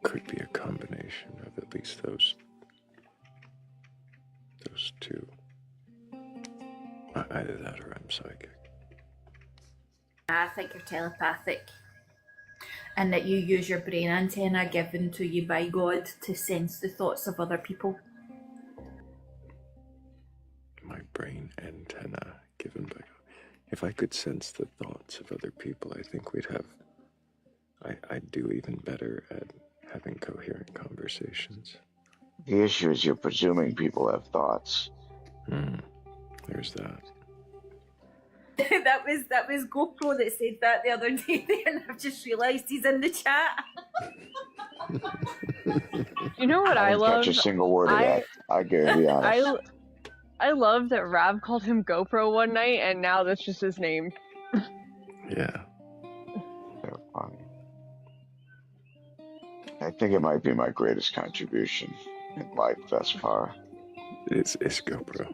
Speaker 1: Could be a combination of at least those two. Either that or I'm psychic.
Speaker 14: I think you're telepathic, and that you use your brain antenna given to you by God to sense the thoughts of other people.
Speaker 1: My brain antenna given by God. If I could sense the thoughts of other people, I think I'd do even better at having coherent conversations.
Speaker 3: The issue is you're presuming people have thoughts.
Speaker 1: There's that.
Speaker 14: that was GoPro that said that the other day there, and I've just realised he's in the chat.
Speaker 5: You know what I
Speaker 3: didn't
Speaker 5: love?
Speaker 3: catch a single word of that. I gotta be honest.
Speaker 5: I love that Rav called him GoPro one night, and now that's just his name.
Speaker 1: Yeah.
Speaker 3: They're funny. I think it might be my greatest contribution in life thus far.
Speaker 1: It's GoPro.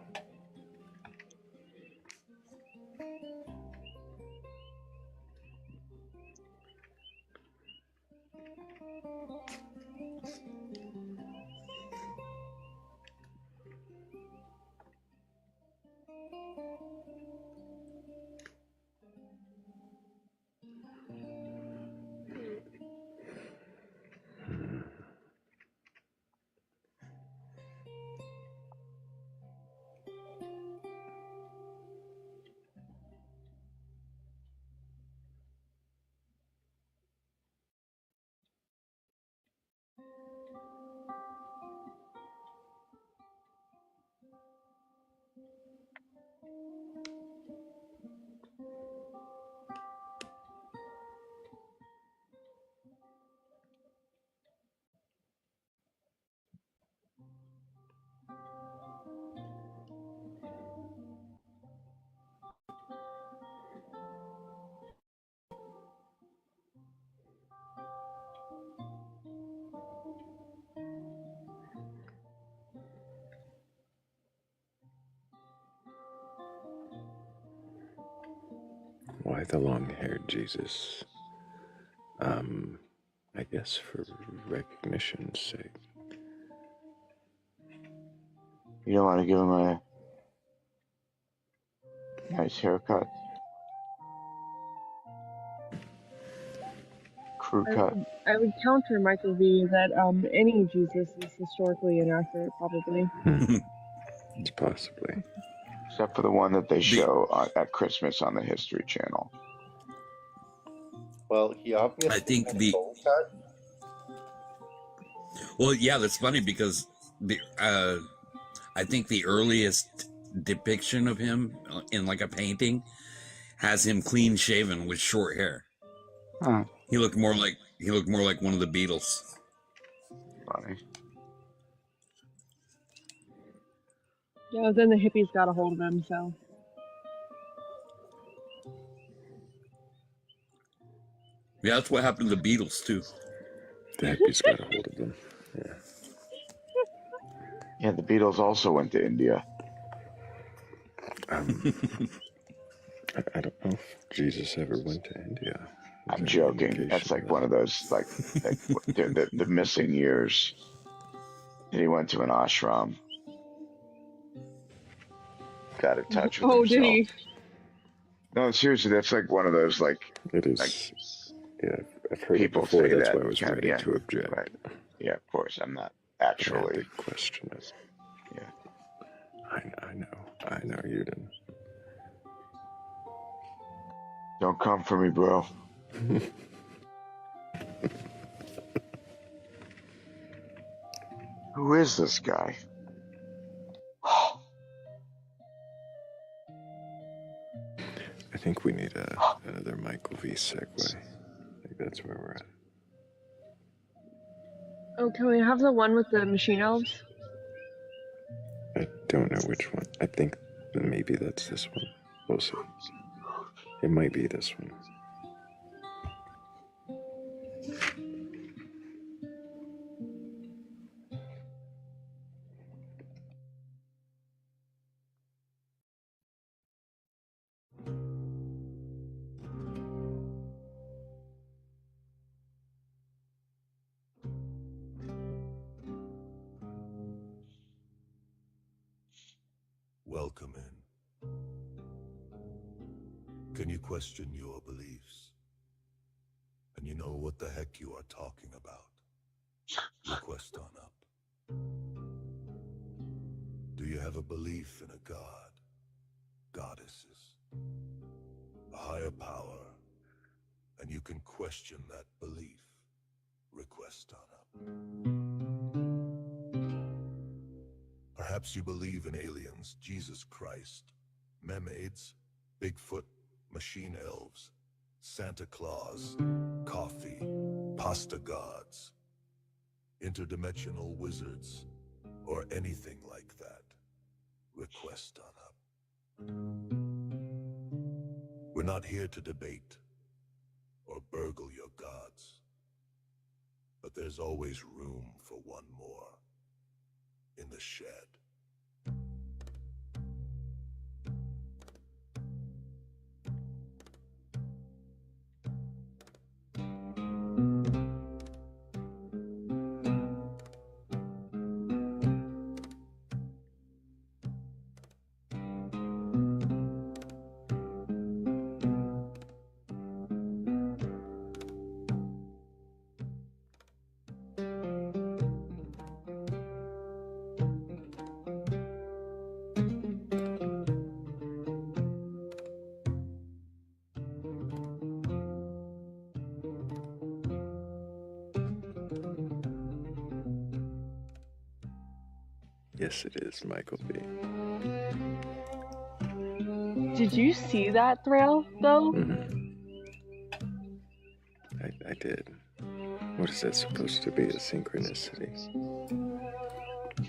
Speaker 1: Why the long-haired Jesus? I guess for recognition's sake.
Speaker 3: You don't want to give him a nice haircut? Crew cut?
Speaker 5: I would counter Michael V that any Jesus is historically inaccurate, probably.
Speaker 1: It's possibly.
Speaker 3: Except for the one that they show at Christmas on the History Channel.
Speaker 8: Well, he obviously
Speaker 13: I think
Speaker 8: had a bowl cut.
Speaker 13: Well, yeah, that's funny because I think the earliest depiction of him in like a painting has him clean shaven with short hair.
Speaker 3: Huh.
Speaker 13: He looked more like one of the Beatles.
Speaker 3: Funny.
Speaker 5: Yeah, then the hippies got a hold of him, so.
Speaker 13: Yeah, that's what happened to the Beatles too.
Speaker 1: The hippies got a hold of them. Yeah.
Speaker 3: Yeah, the Beatles also went to India.
Speaker 1: I don't know if Jesus ever went to India.
Speaker 3: I'm joking. That's like one of those, like the missing years that he went to an ashram. Got in touch with himself.
Speaker 5: Did he?
Speaker 3: No, seriously, that's like one of those, like...
Speaker 1: It is.
Speaker 3: Like,
Speaker 1: yeah, I've heard
Speaker 3: people
Speaker 1: it before.
Speaker 3: say
Speaker 1: That's
Speaker 3: that.
Speaker 1: why I was ready to object.
Speaker 3: Right. Yeah, of course. I'm not actually...
Speaker 1: question it.
Speaker 3: Yeah.
Speaker 1: I know you didn't.
Speaker 3: Don't come for me, bro. Who is this guy?
Speaker 1: I think we need another Michael V segue. I think that's where we're at.
Speaker 5: Oh, can we have the one with the machine elves?
Speaker 1: I don't know which one. I think maybe that's this one. We'll see. It might be this one.
Speaker 15: Welcome in. Can you question your beliefs? And you know what the heck you are talking about? Request on up. Do you have a belief in a god, goddesses, a higher power, and you can question that belief? Request on up. Perhaps you believe in aliens, Jesus Christ, mermaids, Bigfoot, machine elves, Santa Claus, coffee, pasta gods, interdimensional wizards, or anything like that. Request on up. We're not here to debate or burgle your gods, but there's always room for one more in the shed.
Speaker 1: Yes, it is, Michael B.
Speaker 5: Did you see that, Thrayle, though?
Speaker 1: Mm-hmm. I did. What is that supposed to be? A synchronicity?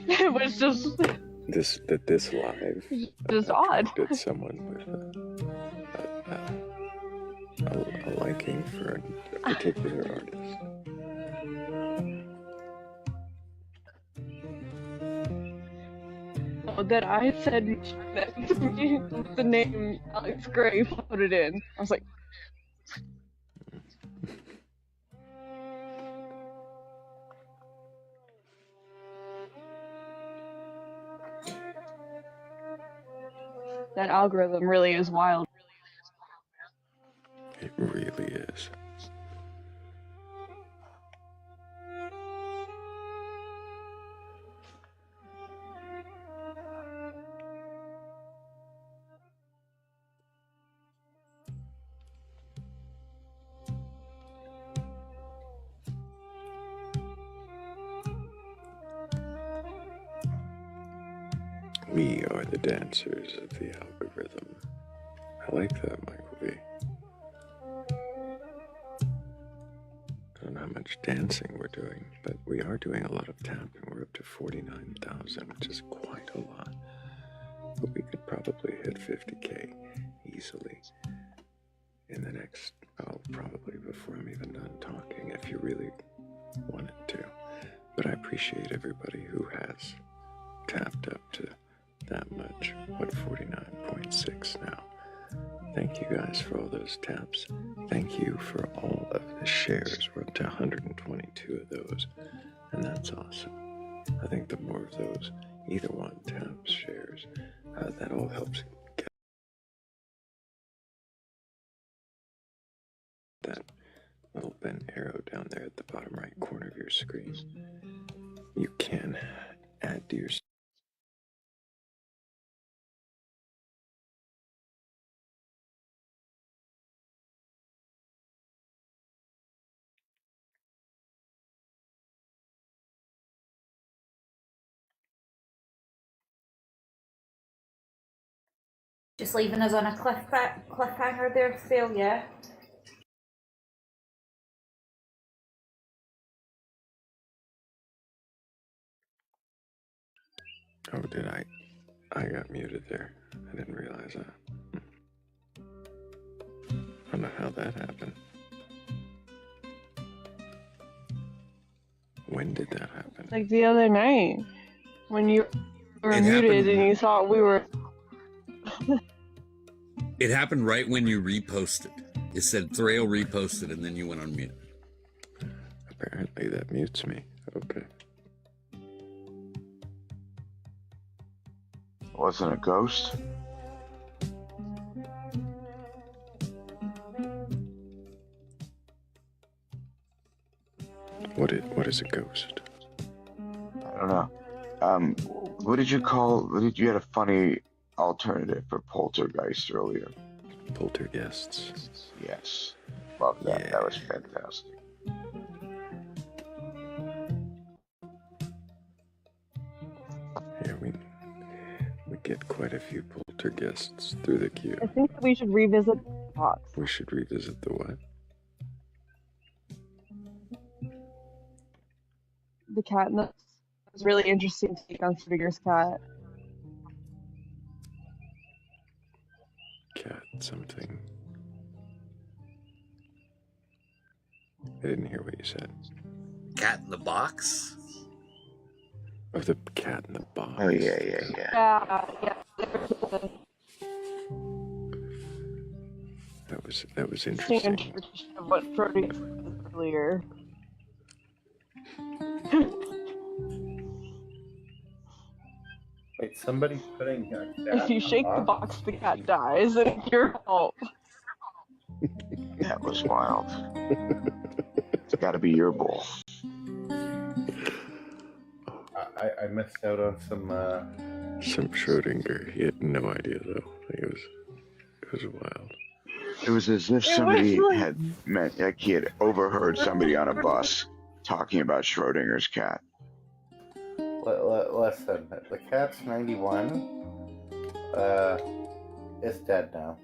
Speaker 5: It was just...
Speaker 1: This live
Speaker 5: just odd.
Speaker 1: Did someone with a liking for a particular artist.
Speaker 5: That I said that the name Alex Gray put it in. I was like, That algorithm really is wild.
Speaker 1: It really is. We are the dancers of the algorithm. I like that, Michael V. I don't know how much dancing we're doing, but we are doing a lot of tapping. We're up to 49,000, which is quite a lot. But we could probably hit 50K easily in the next, probably before I'm even done talking, if you really wanted to. But I appreciate everybody who has tapped up to that much. What, 49.6 now? Thank you guys for all those taps. Thank you for all of the shares. We're up to 122 of those, and that's awesome. I think the more of those, either one, taps, shares, that all helps get that little bent arrow down there at the bottom right corner of your screen. You can add to your
Speaker 14: Just leaving us on a cliffhanger there, Thrayle, yeah?
Speaker 1: Oh, did I? I got muted there. I didn't realize that. I don't know how that happened. When did that happen?
Speaker 5: Like the other night, when you were muted and you thought we were...
Speaker 13: It happened right when you reposted. It said Thrayle reposted, and then you went on mute.
Speaker 1: Apparently that mutes me. Okay.
Speaker 3: Wasn't a ghost?
Speaker 1: What is a ghost?
Speaker 3: I don't know. What did you had a funny alternative for poltergeist earlier?
Speaker 1: Poltergeists.
Speaker 3: Yes. Love that.
Speaker 1: Yeah.
Speaker 3: That was fantastic.
Speaker 1: Yeah, we get quite a few poltergeists through the queue.
Speaker 5: I think we should revisit the box.
Speaker 1: We should revisit the what?
Speaker 5: The cat nuts. It was really interesting take on Schrödinger's cat.
Speaker 1: Cat something. I didn't hear what you said.
Speaker 13: Cat in the box?
Speaker 1: Oh, the cat in the box.
Speaker 3: Oh, yeah.
Speaker 5: Yeah.
Speaker 1: That was interesting.
Speaker 5: Interpretation of what Schrödinger said earlier.
Speaker 8: Wait, somebody putting a cat
Speaker 5: If you shake the box, the cat dies, and it's your fault.
Speaker 3: That was wild. It's got to be your ball.
Speaker 8: I missed out on some
Speaker 1: Schrödinger. He had no idea though. It was wild.
Speaker 3: It was as if somebody had meant, like he had overheard somebody on a bus talking about Schrödinger's cat.
Speaker 8: Listen, the cat's 91. It's dead now.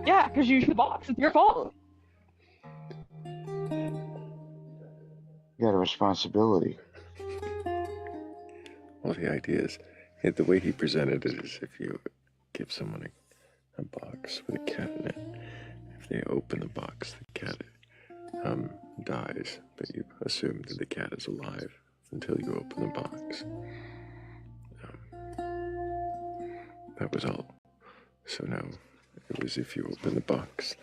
Speaker 5: Yeah, because you shook the box. It's your fault.
Speaker 3: You got a responsibility.
Speaker 1: Well, the idea is, the way he presented it is if you give someone a box with a cat in it, if they open the box, the cat dies, but you assume that the cat is alive until you open the box. That was all. So now, it was if you open the box.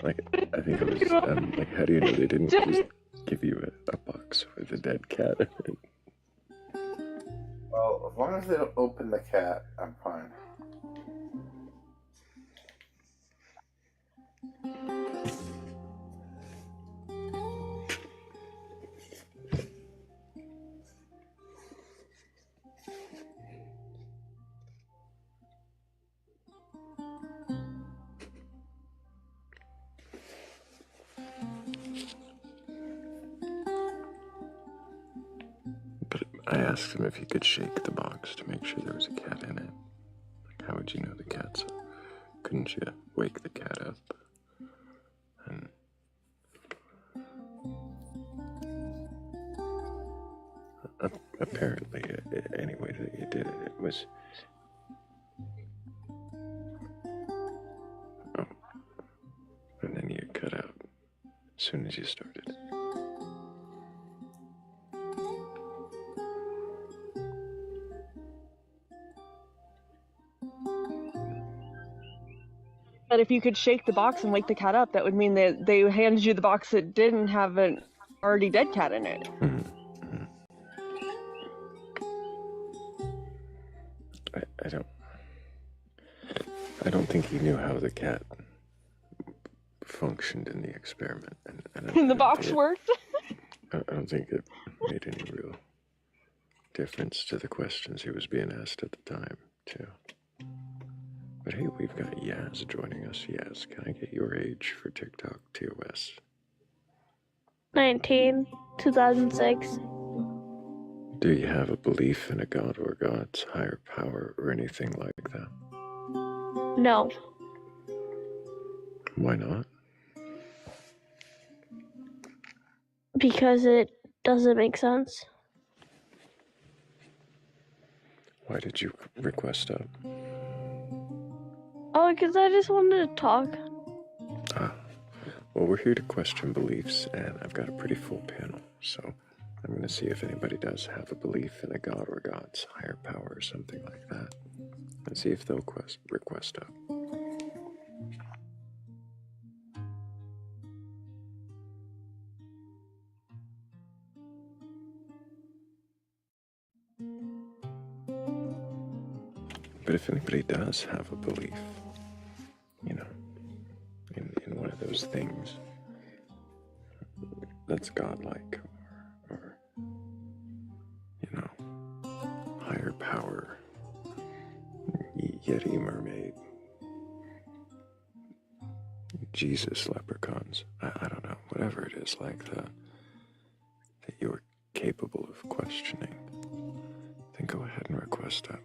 Speaker 1: Like, I think it was, like, how do you know they didn't just give you a box box with a dead cat in it.
Speaker 8: Well, as long as they don't open the cat, I'm fine.
Speaker 1: But I asked him if he could shake the box to make sure there was a cat in it. Like, how would you know the cat's up? Couldn't you wake the cat up? And apparently, any way that you did it, it was... Oh. And then you cut out as soon as you started.
Speaker 5: But if you could shake the box and wake the cat up, that would mean that they handed you the box that didn't have an already dead cat in it.
Speaker 1: I don't think he knew how the cat functioned in the experiment.
Speaker 5: And the box worked?
Speaker 1: I don't think it made any real difference to the questions he was being asked at the time, too. But hey, we've got Yaz joining us. Yaz, can I get your age for TikTok TOS?
Speaker 16: 19, 2006.
Speaker 1: Do you have a belief in a god or gods, higher power, or anything like that?
Speaker 16: No.
Speaker 1: Why not?
Speaker 16: Because it doesn't make sense.
Speaker 1: Why did you request up?
Speaker 16: Oh, because I just wanted to talk.
Speaker 1: Well, we're here to question beliefs, and I've got a pretty full panel, so I'm going to see if anybody does have a belief in a god or gods, higher power, or something like that, and see if they'll request up. But if anybody does have a belief, you know, in one of those things that's godlike, or you know, higher power, Yeti mermaid, Jesus leprechauns, I don't know, whatever it is like that you're capable of questioning, then go ahead and request up.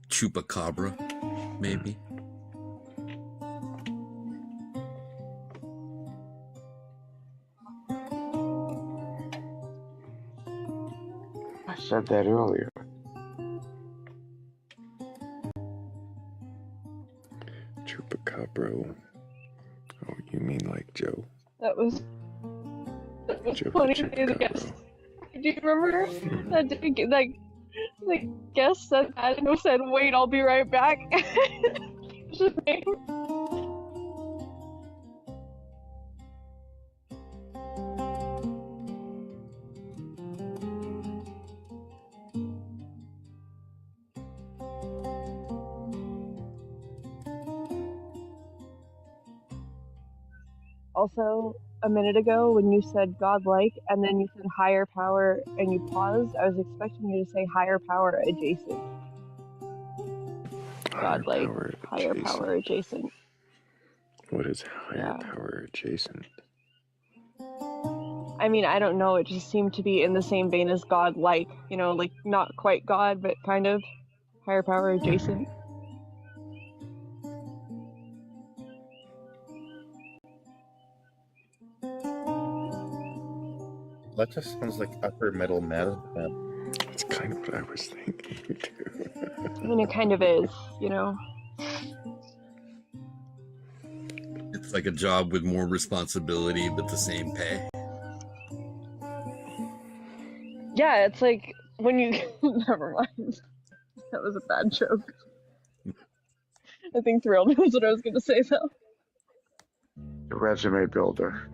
Speaker 13: Chupacabra, maybe.
Speaker 3: I said that earlier.
Speaker 1: Chupacabra. Oh, you mean like Joe?
Speaker 5: That was
Speaker 1: Joe
Speaker 5: funny. Yes. Do you remember that the guest said that and said, "Wait, I'll be right back." His name. Also, a minute ago when you said godlike and then you said higher power and you paused, I was expecting you to say higher power adjacent. Godlike, higher power adjacent.
Speaker 1: What is higher power adjacent?
Speaker 5: I mean, I don't know, it just seemed to be in the same vein as godlike, you know, like not quite God, but kind of higher power adjacent.
Speaker 8: That just sounds like upper middle management.
Speaker 1: That's kind of what I was thinking too.
Speaker 5: I mean, it kind of is, you know.
Speaker 13: It's like a job with more responsibility but the same pay.
Speaker 5: Yeah, it's like when you... Never mind. That was a bad joke. I think Thrayle knows what I was going to say, though.
Speaker 3: The resume builder.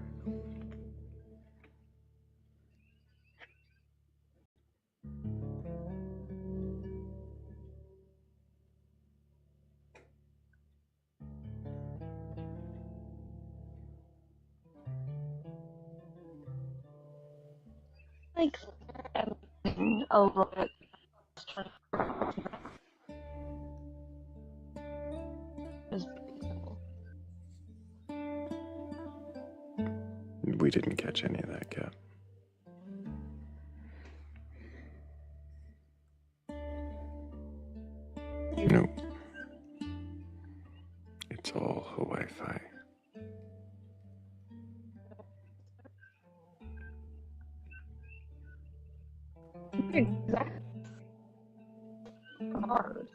Speaker 5: makes everything a little bit.
Speaker 1: We didn't catch any of that, Cap. Nope. It's all Wi-Fi.
Speaker 5: Exactly. Hard.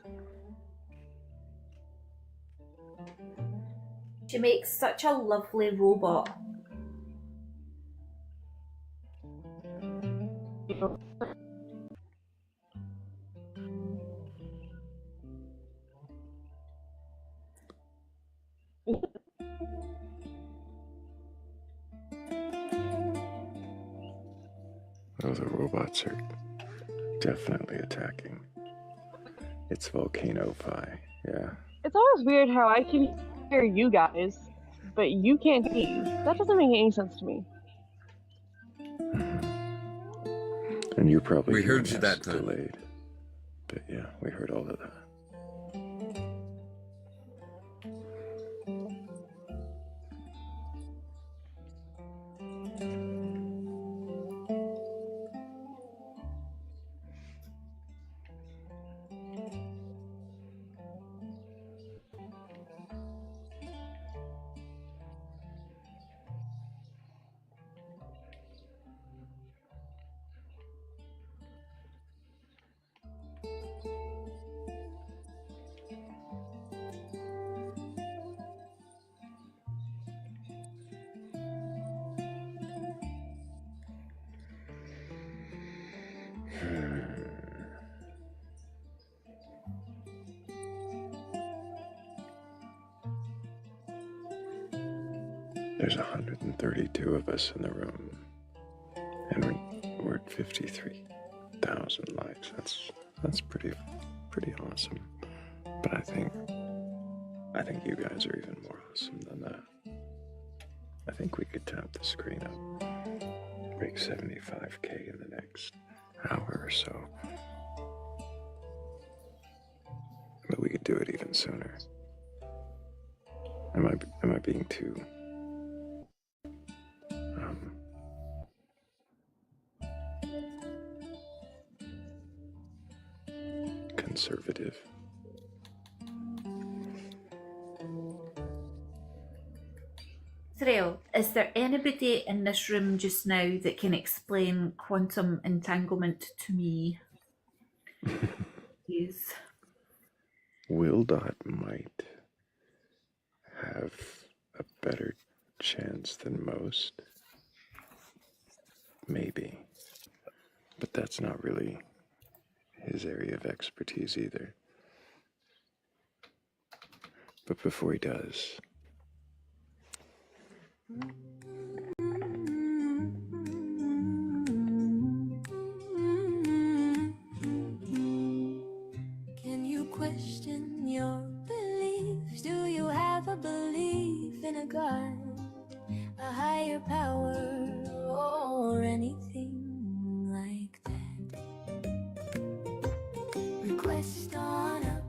Speaker 14: She makes such a lovely robot.
Speaker 1: Oh, the robots are definitely attacking. It's Volcano-Fi, yeah.
Speaker 5: It's always weird how I can hear you guys, but you can't hear me. That doesn't make any sense to me.
Speaker 1: And you're probably
Speaker 13: we heard
Speaker 1: hearing
Speaker 13: you
Speaker 1: us
Speaker 13: that time.
Speaker 1: delayed. But yeah, we heard all of that. There's 132 of us in the room, and we're at 53,000 likes. That's pretty awesome. But I think you guys are even more awesome than that. I think we could tap the screen up, break 75K in the next hour or so. But we could do it even sooner. Am I being too conservative?
Speaker 14: Thrayle, is there anybody in this room just now that can explain quantum entanglement to me? Please.
Speaker 1: Will Dot might have a better chance than most. Maybe. But that's not really his area of expertise either. But before he does,
Speaker 2: Can you question your beliefs? Do you have a belief in a God, a higher power, or anything like that? Request on up.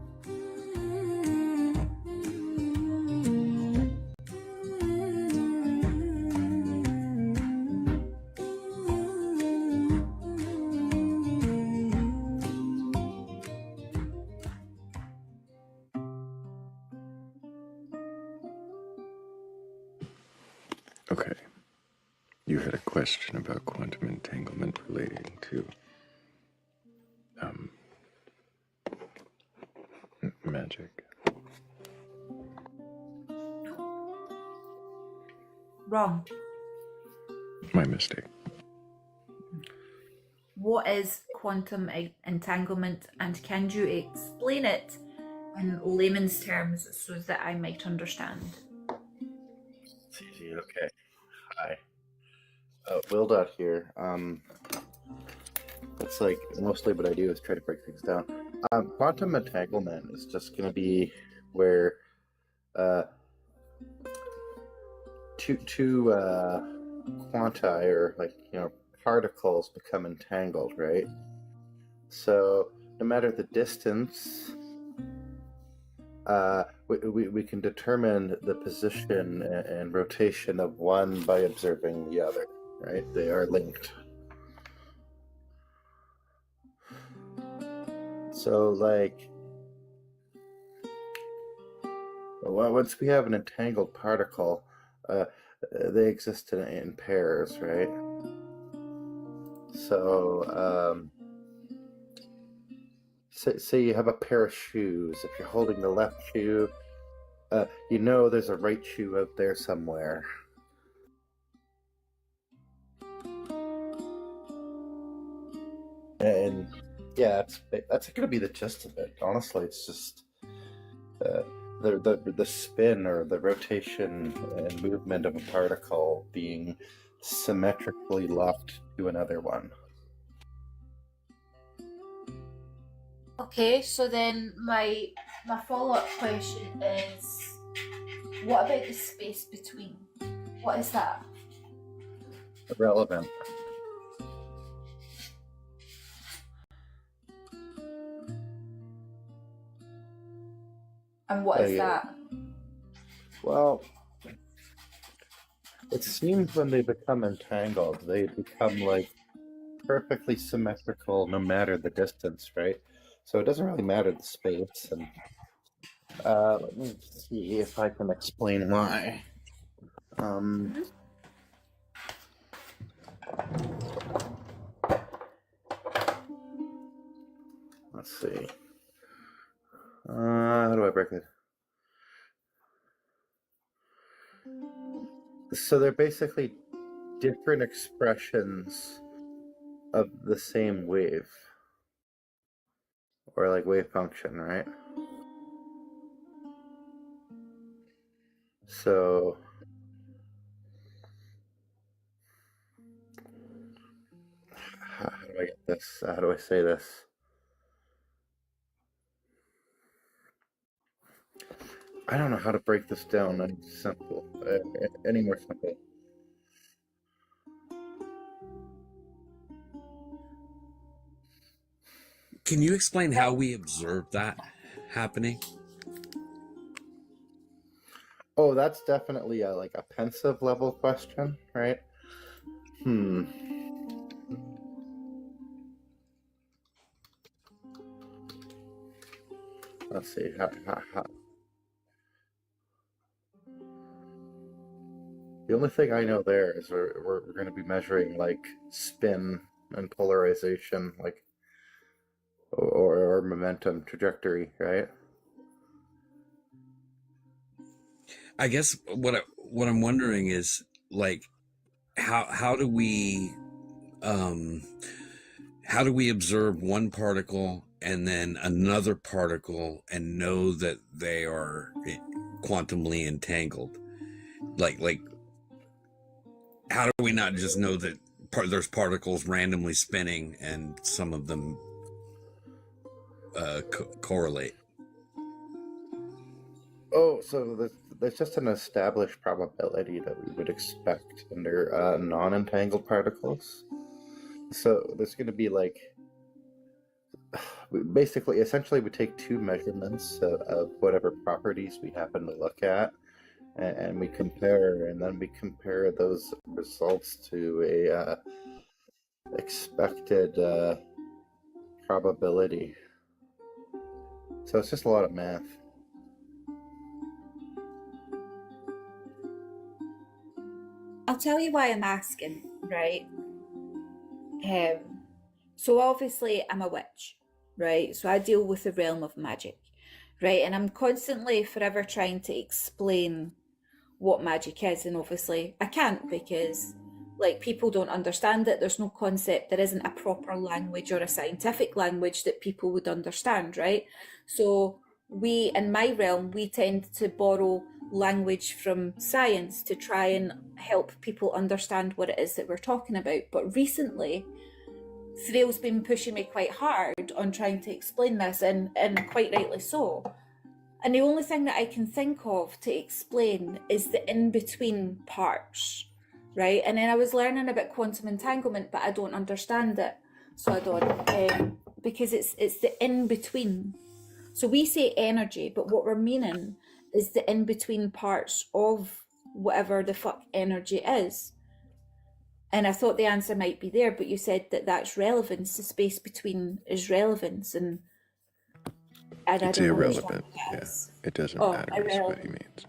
Speaker 1: okay. You had a question about quantum entanglement relating to magic.
Speaker 14: Wrong.
Speaker 1: My mistake.
Speaker 14: What is quantum entanglement, and can you explain it in layman's terms so that I might understand?
Speaker 8: It's easy. Okay. Hi. Will Dot here. That's like mostly what I do is try to break things down. Quantum entanglement is just going to be where two quanta, or like, particles become entangled, right? So no matter the distance, we can determine the position and rotation of one by observing the other, right? They are linked. So, like, once we have an entangled particle, they exist in pairs, right? So, say you have a pair of shoes. If you're holding the left shoe, you know there's a right shoe out there somewhere. And yeah, that's going to be the gist of it. Honestly, it's just the spin or the rotation and movement of a particle being symmetrically locked to another one.
Speaker 14: Okay, so then my follow-up question is, what about the space between? What is that?
Speaker 8: Irrelevant.
Speaker 14: And what is that?
Speaker 8: Well, it seems when they become entangled, they become like perfectly symmetrical no matter the distance, right? So it doesn't really matter the space. And let me see if I can explain why. Let's see. How do I break it? So they're basically different expressions of the same wave, or like wave function, right? So how do I get this? How do I say this? I don't know how to break this down any more simple.
Speaker 13: Can you explain how we observe that happening?
Speaker 8: Oh, that's definitely like a pensive level question, right? Let's see. How. The only thing I know there is we're going to be measuring like spin and polarization, like or momentum trajectory, right?
Speaker 13: I guess what I'm wondering is like how do we observe one particle and then another particle and know that they are quantumly entangled? Like how do we not just know that there's particles randomly spinning and some of them correlate?
Speaker 8: Oh, so there's just an established probability that we would expect under non-entangled particles. So there's going to be like, essentially we take two measurements of whatever properties we happen to look at, and we compare, and then we compare those results to a expected probability. So it's just a lot of math.
Speaker 14: I'll tell you why I'm asking, right? So obviously I'm a witch, right? So I deal with the realm of magic, right? And I'm constantly forever trying to explain what magic is, and obviously I can't, because like people don't understand it. There's no concept, there isn't a proper language or a scientific language that people would understand, right? So we, in my realm, we tend to borrow language from science to try and help people understand what it is that we're talking about. But recently Thrayle's been pushing me quite hard on trying to explain this, and quite rightly so. And the only thing that I can think of to explain is the in-between parts. right? And then I was learning about quantum entanglement, but I don't understand it. So I don't, because it's the in-between. So we say energy, but what we're meaning is the in-between parts of whatever the fuck energy is. And I thought the answer might be there, but you said that that's relevance. The space between is relevance, and
Speaker 1: it's irrelevant. Yeah, it doesn't matter. Is what he means.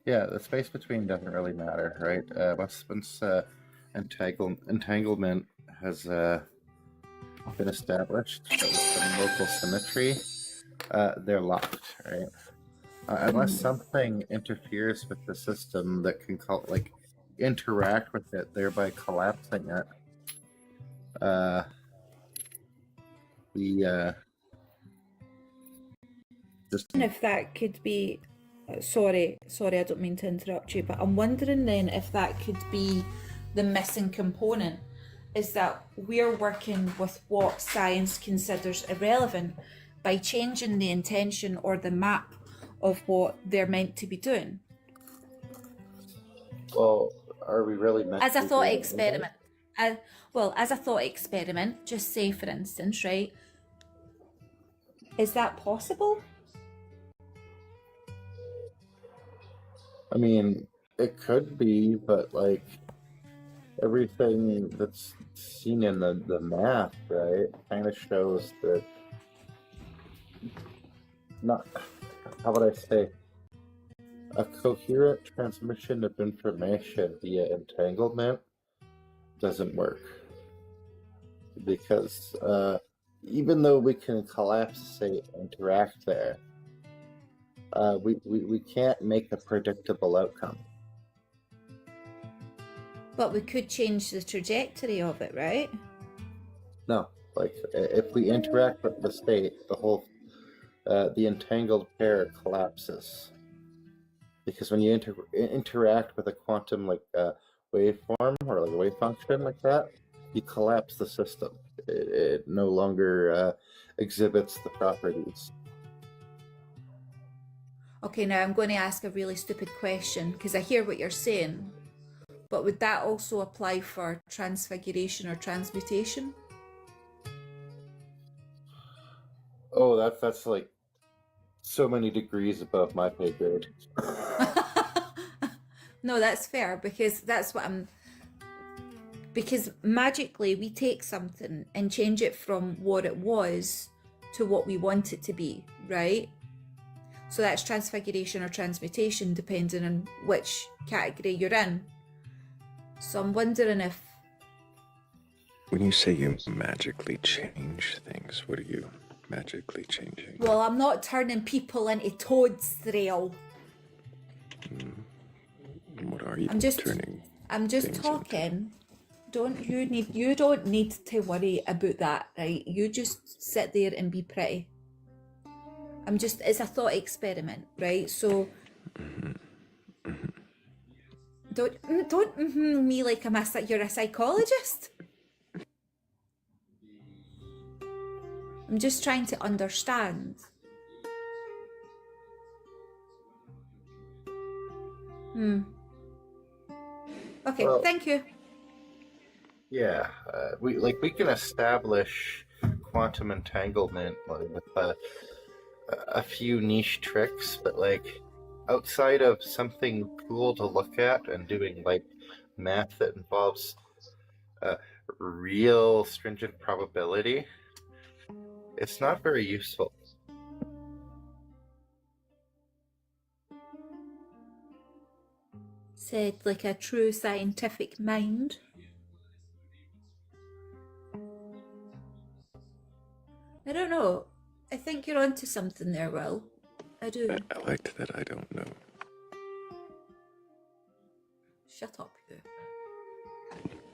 Speaker 8: Yeah, the space between doesn't really matter, right? Once entanglement has been established with some local symmetry, they're locked, right? Unless something interferes with the system that can interact with it, thereby collapsing it.
Speaker 14: And if that could be, sorry, I don't mean to interrupt you, but I'm wondering then if that could be the missing component, is that we're working with what science considers irrelevant by changing the intention or the map of what they're meant to be doing.
Speaker 8: Well, are we really meant
Speaker 14: as a thought experiment? As a thought experiment, just say for instance, right? Is that possible?
Speaker 8: I mean, it could be, but like everything that's seen in the math, right, kind of shows that not, how would I say, a coherent transmission of information via entanglement doesn't work. Because even though we can collapse, say, interact there, we can't make a predictable outcome.
Speaker 14: But we could change the trajectory of it, right?
Speaker 8: No, like if we interact with the state, the whole the entangled pair collapses. Because when you interact with a quantum waveform or like a wave function like that, you collapse the system. It no longer exhibits the properties.
Speaker 14: Okay, now I'm going to ask a really stupid question because I hear what you're saying, but would that also apply for transfiguration or transmutation?
Speaker 8: Oh, that's like so many degrees above my pay grade.
Speaker 14: No, that's fair, because that's what because magically we take something and change it from what it was to what we want it to be, right? So that's transfiguration or transmutation, depending on which category you're in. So I'm wondering if...
Speaker 1: When you say you magically change things, what are you magically changing?
Speaker 14: Well, I'm not turning people into toads, Thrayle.
Speaker 1: What are you turning?
Speaker 14: I'm just talking. You don't need to worry about that, right? You just sit there and be pretty. It's a thought experiment, right? So don't me like you're a psychologist. I'm just trying to understand. Okay, well, thank you.
Speaker 8: Yeah, we can establish quantum entanglement with a few niche tricks, but like outside of something cool to look at and doing like math that involves real stringent probability, it's not very useful.
Speaker 14: Said like a true scientific mind. I don't know. I think you're onto something there, Will. I do.
Speaker 1: I liked that I don't know.
Speaker 14: Shut up, you.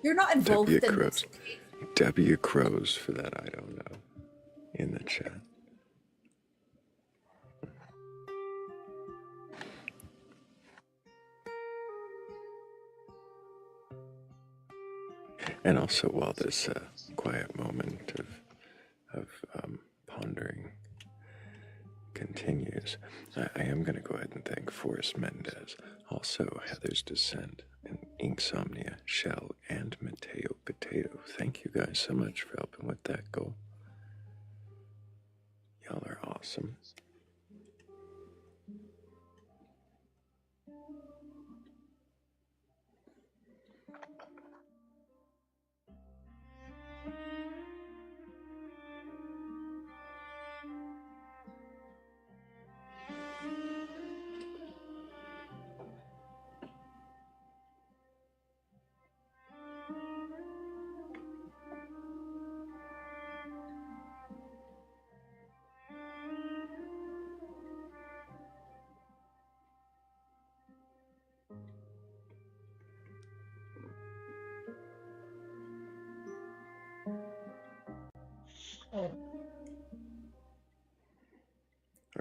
Speaker 14: You're not involved in this.
Speaker 1: W. Crows for that I don't know in the chat. And also, while this quiet moment of pondering continues, Yes, I am going to go ahead and thank Forrest Mendez, also Heather's Descent, and Inksomnia, Shell, and Mateo Potato. Thank you guys so much for helping with that goal. Y'all are awesome.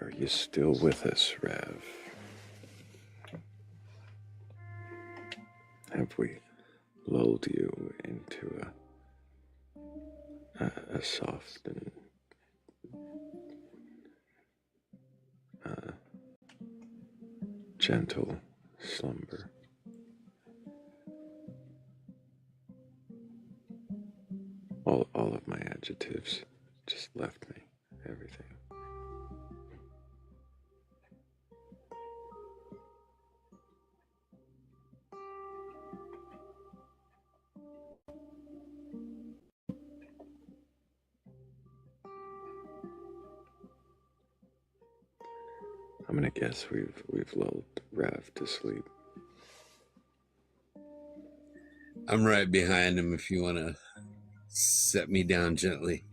Speaker 1: Are you still with us, Rev? Have we lulled you into a soft and gentle slumber? All of my adjectives just left me. Everything. I'm gonna guess we've lulled Rav to sleep.
Speaker 17: I'm right behind him if you want to set me down gently.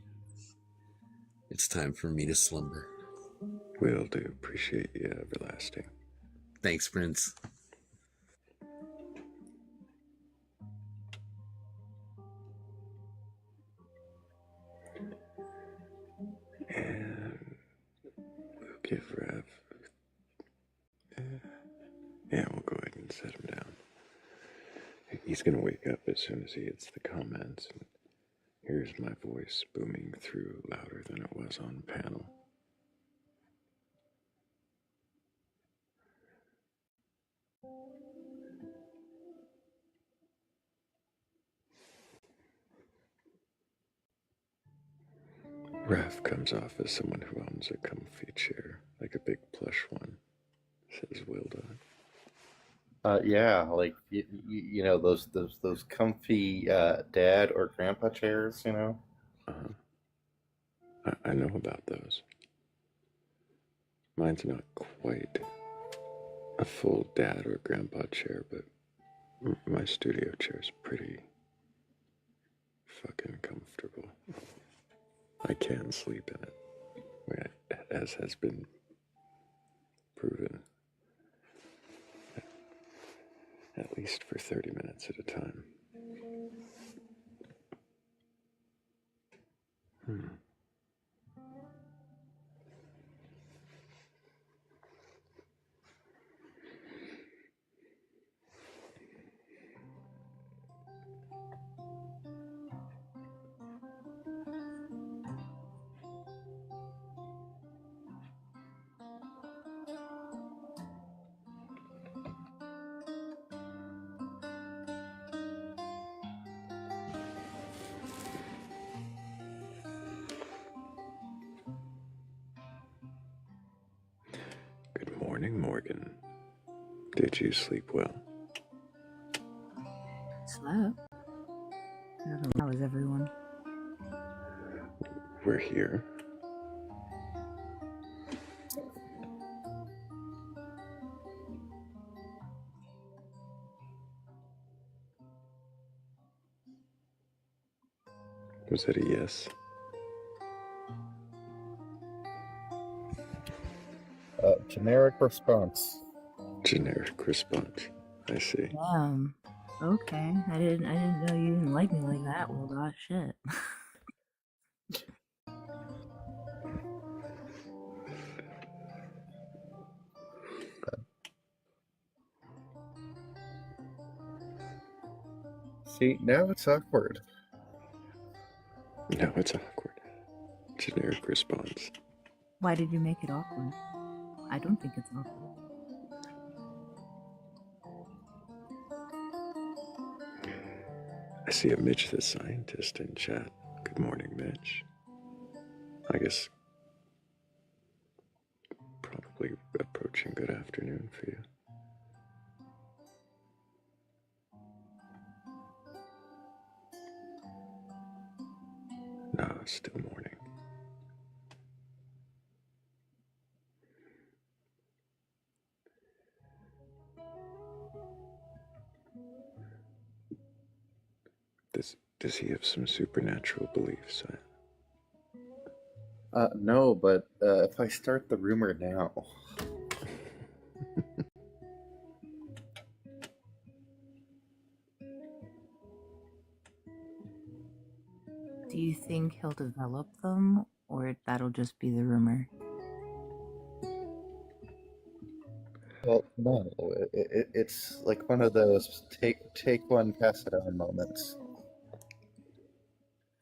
Speaker 17: It's time for me to slumber.
Speaker 1: Will do. Appreciate you, Everlasting.
Speaker 17: Thanks, Prince.
Speaker 1: And we'll give Rav... yeah, we'll go ahead and set him down. He's gonna wake up as soon as he hits the comments. And here's my voice booming through louder than it was on panel. Raph comes off as someone who owns a comfy chair, like a big plush one, says Wildon.
Speaker 8: Yeah, like you know those comfy dad or grandpa chairs, you know.
Speaker 1: I know about those. Mine's not quite a full dad or grandpa chair, but my studio chair's pretty fucking comfortable. I can sleep in it, as has been proven, at least for 30 minutes at a time. Good morning, Morgan. Did you sleep well?
Speaker 18: Slept? How is everyone?
Speaker 1: We're here. Was that a yes?
Speaker 8: Generic response.
Speaker 1: Generic response. I see.
Speaker 18: Damn. Okay. I didn't know you didn't like me like that. Well, that shit.
Speaker 8: See, now it's awkward.
Speaker 1: Now it's awkward. Generic response.
Speaker 18: Why did you make it awkward? I don't think it's awful.
Speaker 1: I see a Mitch the Scientist in chat. Good morning, Mitch. I guess probably approaching good afternoon for you. No, it's still morning. Does he have some supernatural beliefs?
Speaker 8: No, but if I start the rumor now.
Speaker 18: Do you think he'll develop them, or that'll just be the rumor?
Speaker 8: Well, no, it's like one of those take one, pass it on moments.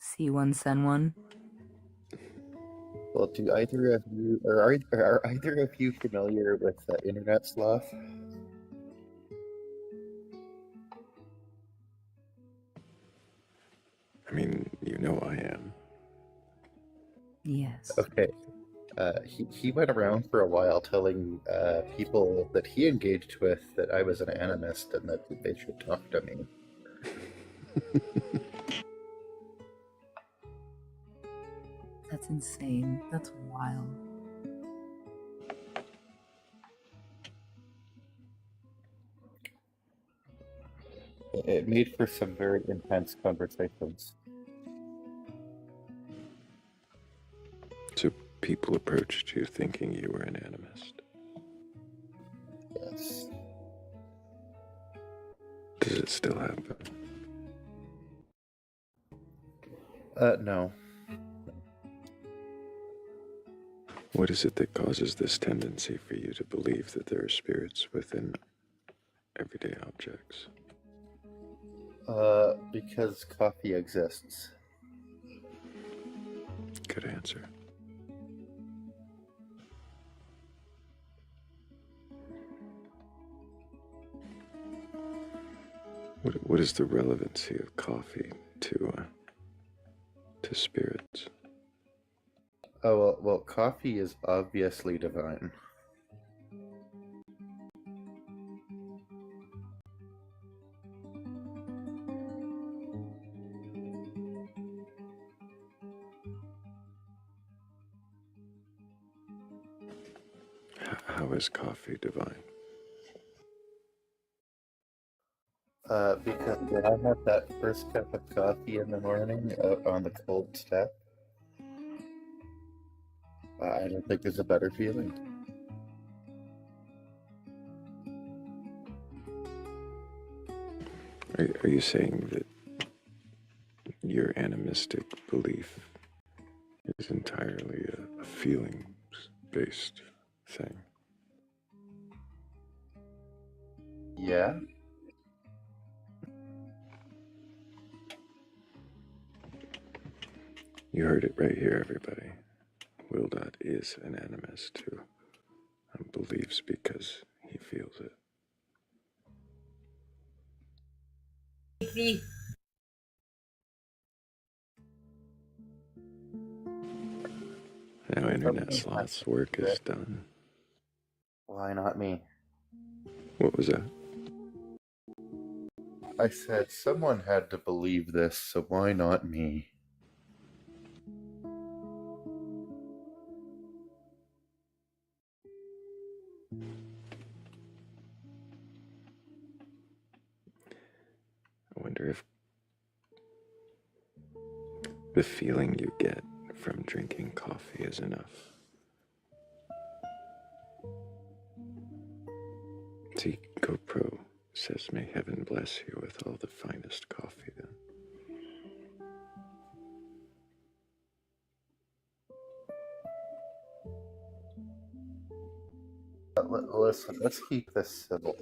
Speaker 18: See one, send one.
Speaker 8: Well, do either of you are either of you familiar with internet sloth?
Speaker 1: I mean, you know I am.
Speaker 18: Yes.
Speaker 8: Okay. He went around for a while telling people that he engaged with that I was an animist and that they should talk to me.
Speaker 18: That's insane. That's wild.
Speaker 8: It made for some very intense conversations.
Speaker 1: So people approached you thinking you were an animist?
Speaker 8: Yes.
Speaker 1: Does it still happen?
Speaker 8: No.
Speaker 1: What is it that causes this tendency for you to believe that there are spirits within everyday objects?
Speaker 8: Because coffee exists.
Speaker 1: Good answer. What is the relevancy of coffee to spirits?
Speaker 8: Oh, well, coffee is obviously divine.
Speaker 1: How is coffee divine?
Speaker 8: Because when I have that first cup of coffee in the morning out on the cold step, I don't think there's a better feeling.
Speaker 1: Are you saying that your animistic belief is entirely a feelings-based thing?
Speaker 8: Yeah?
Speaker 1: You heard it right here, everybody. Wildot is an animist who believes because he feels it. Now internet sloth's work is done.
Speaker 8: Why not me?
Speaker 1: What was that?
Speaker 8: I said someone had to believe this, so why not me?
Speaker 1: I wonder if the feeling you get from drinking coffee is enough. See, GoPro says, may heaven bless you with all the finest coffee then.
Speaker 8: Listen, let's keep this civil.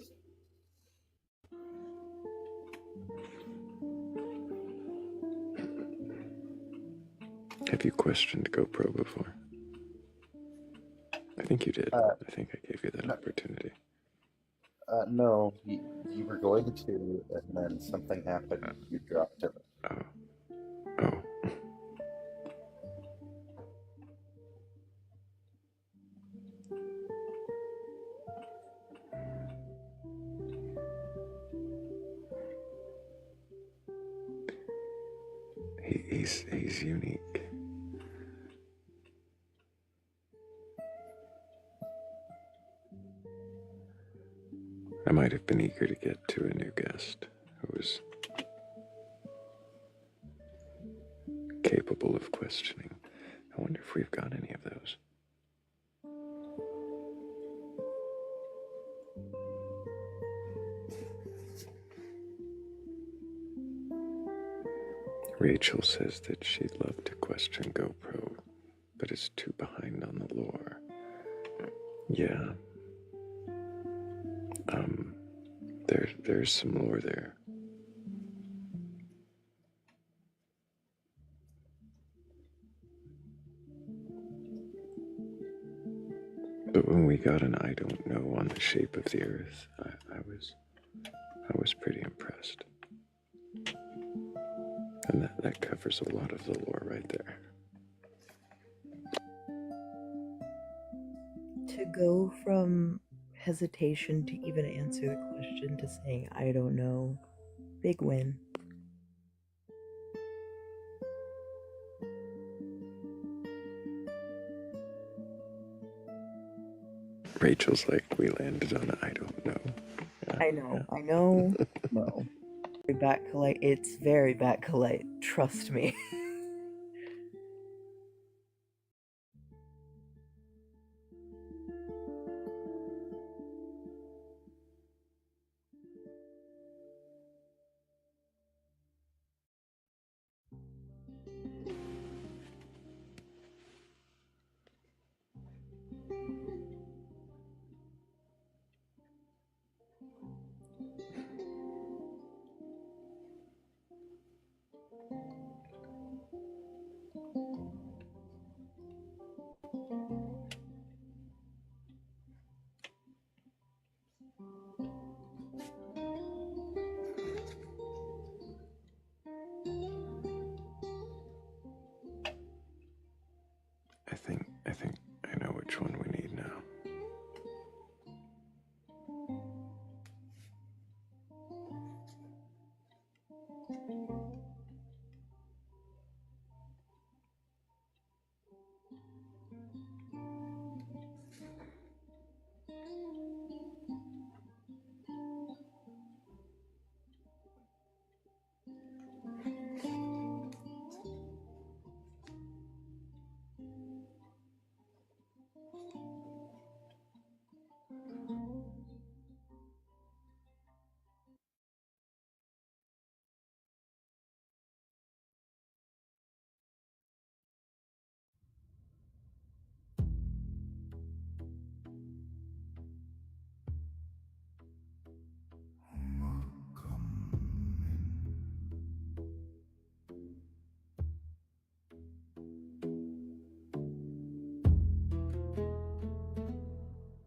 Speaker 1: Have you questioned GoPro before? I think you did. I think I gave you that opportunity.
Speaker 8: No, you were going to, and then something happened. You dropped it.
Speaker 1: Oh. He's unique. I might have been eager to get to a new guest who was capable of questioning. I wonder if we've got any of those. Rachel says that she'd love to question GoPro, but is too behind on the lore. Yeah. There's some lore there. But when we got an I don't know on the shape of the earth, I was pretty impressed. And that covers a lot of the lore right there.
Speaker 19: To go from hesitation to even answer the question to saying, I don't know, big win.
Speaker 1: Rachel's like, we landed on a I don't know. Yeah,
Speaker 19: I know. No. Batcolyte, it's very Batcolyte, trust me.
Speaker 1: I think I know which one we need now.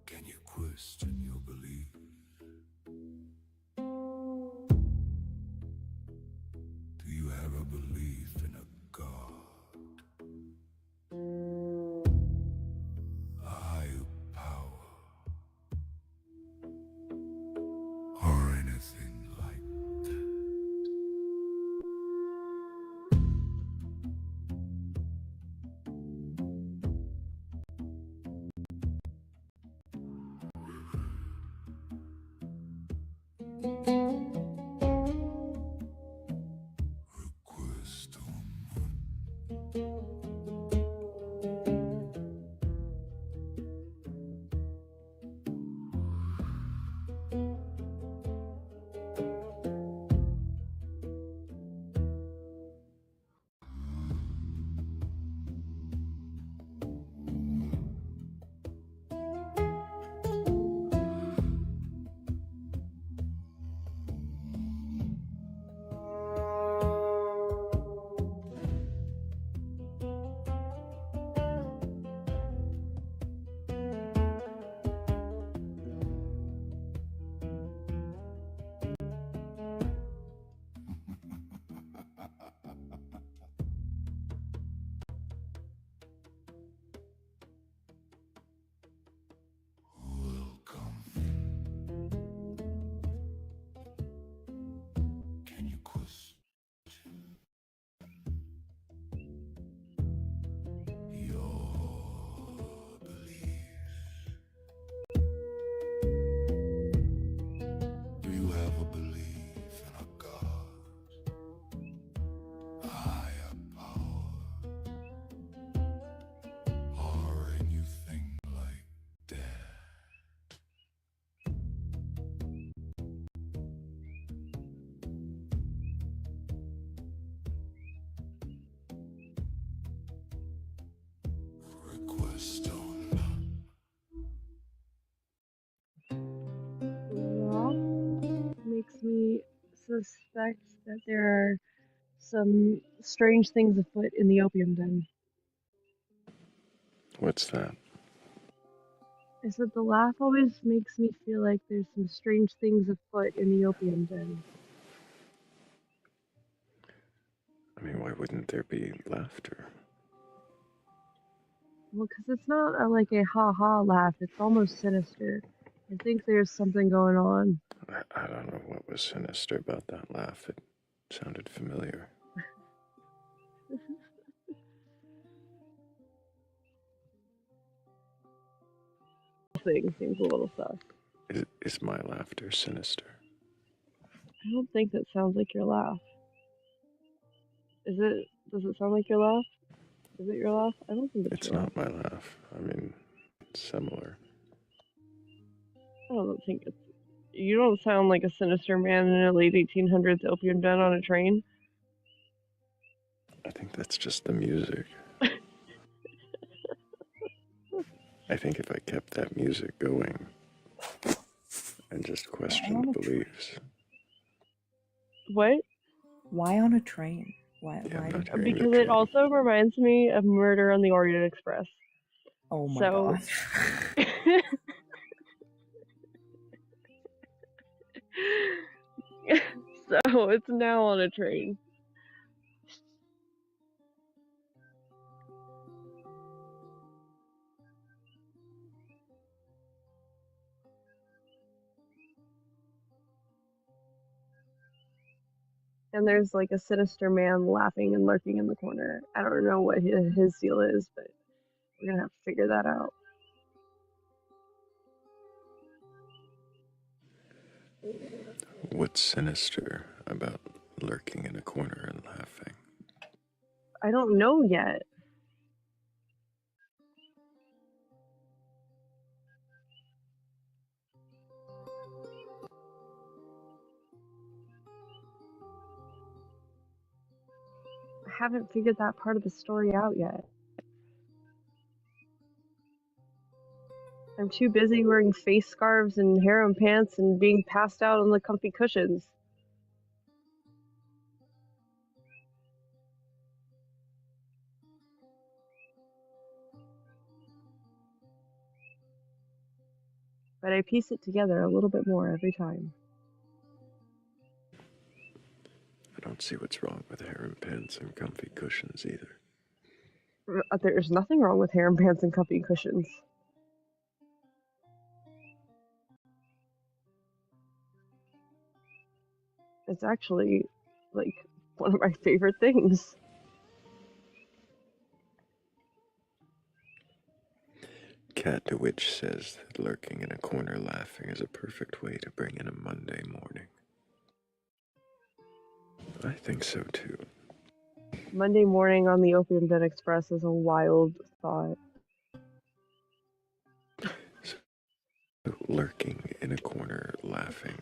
Speaker 15: Can you question your belief? Do you have a belief in a God? A higher power? Or anything like that? question.
Speaker 5: That makes me suspect that there are some strange things afoot in the opium den.
Speaker 1: What's that?
Speaker 5: I said the laugh always makes me feel like there's some strange things afoot in the opium den.
Speaker 1: I mean, why wouldn't there be laughter?
Speaker 5: Well, because it's not like a ha-ha laugh. It's almost sinister. I think there's something going on.
Speaker 1: I don't know what was sinister about that laugh. It sounded familiar.
Speaker 5: Thing seems a little sus.
Speaker 1: Is my laughter sinister?
Speaker 5: I don't think that sounds like your laugh. Is it? Does it sound like your laugh? Is it your laugh? I don't think it's your laugh.
Speaker 1: It's not my laugh. I mean, it's similar.
Speaker 5: I don't think it's. You don't sound like a sinister man in a late 1800s opium den on a train.
Speaker 1: I think that's just the music. I think if I kept that music going and just questioned beliefs.
Speaker 5: What?
Speaker 19: Why on a train? Why?
Speaker 5: Because it also reminds me of Murder on the Orient Express.
Speaker 19: Oh my god.
Speaker 5: So it's now on a train. And there's like a sinister man laughing and lurking in the corner. I don't know what his deal is, but we're gonna have to figure that out.
Speaker 1: What's sinister about lurking in a corner and laughing?
Speaker 5: I don't know yet. I haven't figured that part of the story out yet. I'm too busy wearing face scarves and harem pants and being passed out on the comfy cushions. But I piece it together a little bit more every time.
Speaker 1: I don't see what's wrong with harem pants and comfy cushions either.
Speaker 5: There's nothing wrong with harem pants and comfy cushions. It's actually, like, one of my favorite things.
Speaker 1: Cat DeWitch says that lurking in a corner laughing is a perfect way to bring in a Monday morning. I think so too.
Speaker 5: Monday morning on the Opium Den Express is a wild thought.
Speaker 1: So, lurking in a corner laughing.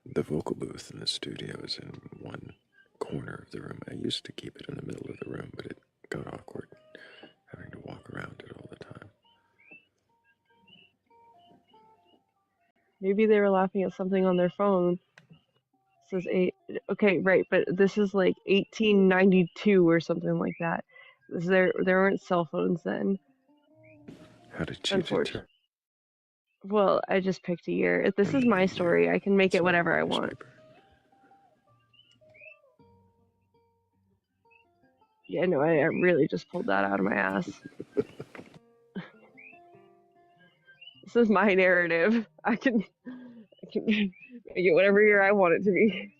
Speaker 1: The vocal booth in the studio is in one corner of the room. I used to keep it in the middle of the room, but it got awkward having to walk around it all the time.
Speaker 5: Maybe they were laughing at something on their phone. It says okay, right, but this is like 1892 or something like that. There weren't cell phones then.
Speaker 1: How did you determine?
Speaker 5: Well, I just picked a year. If this is my story, I can make it whatever I want. Yeah, no, I really just pulled that out of my ass. This is my narrative. I can make it whatever year I want it to be.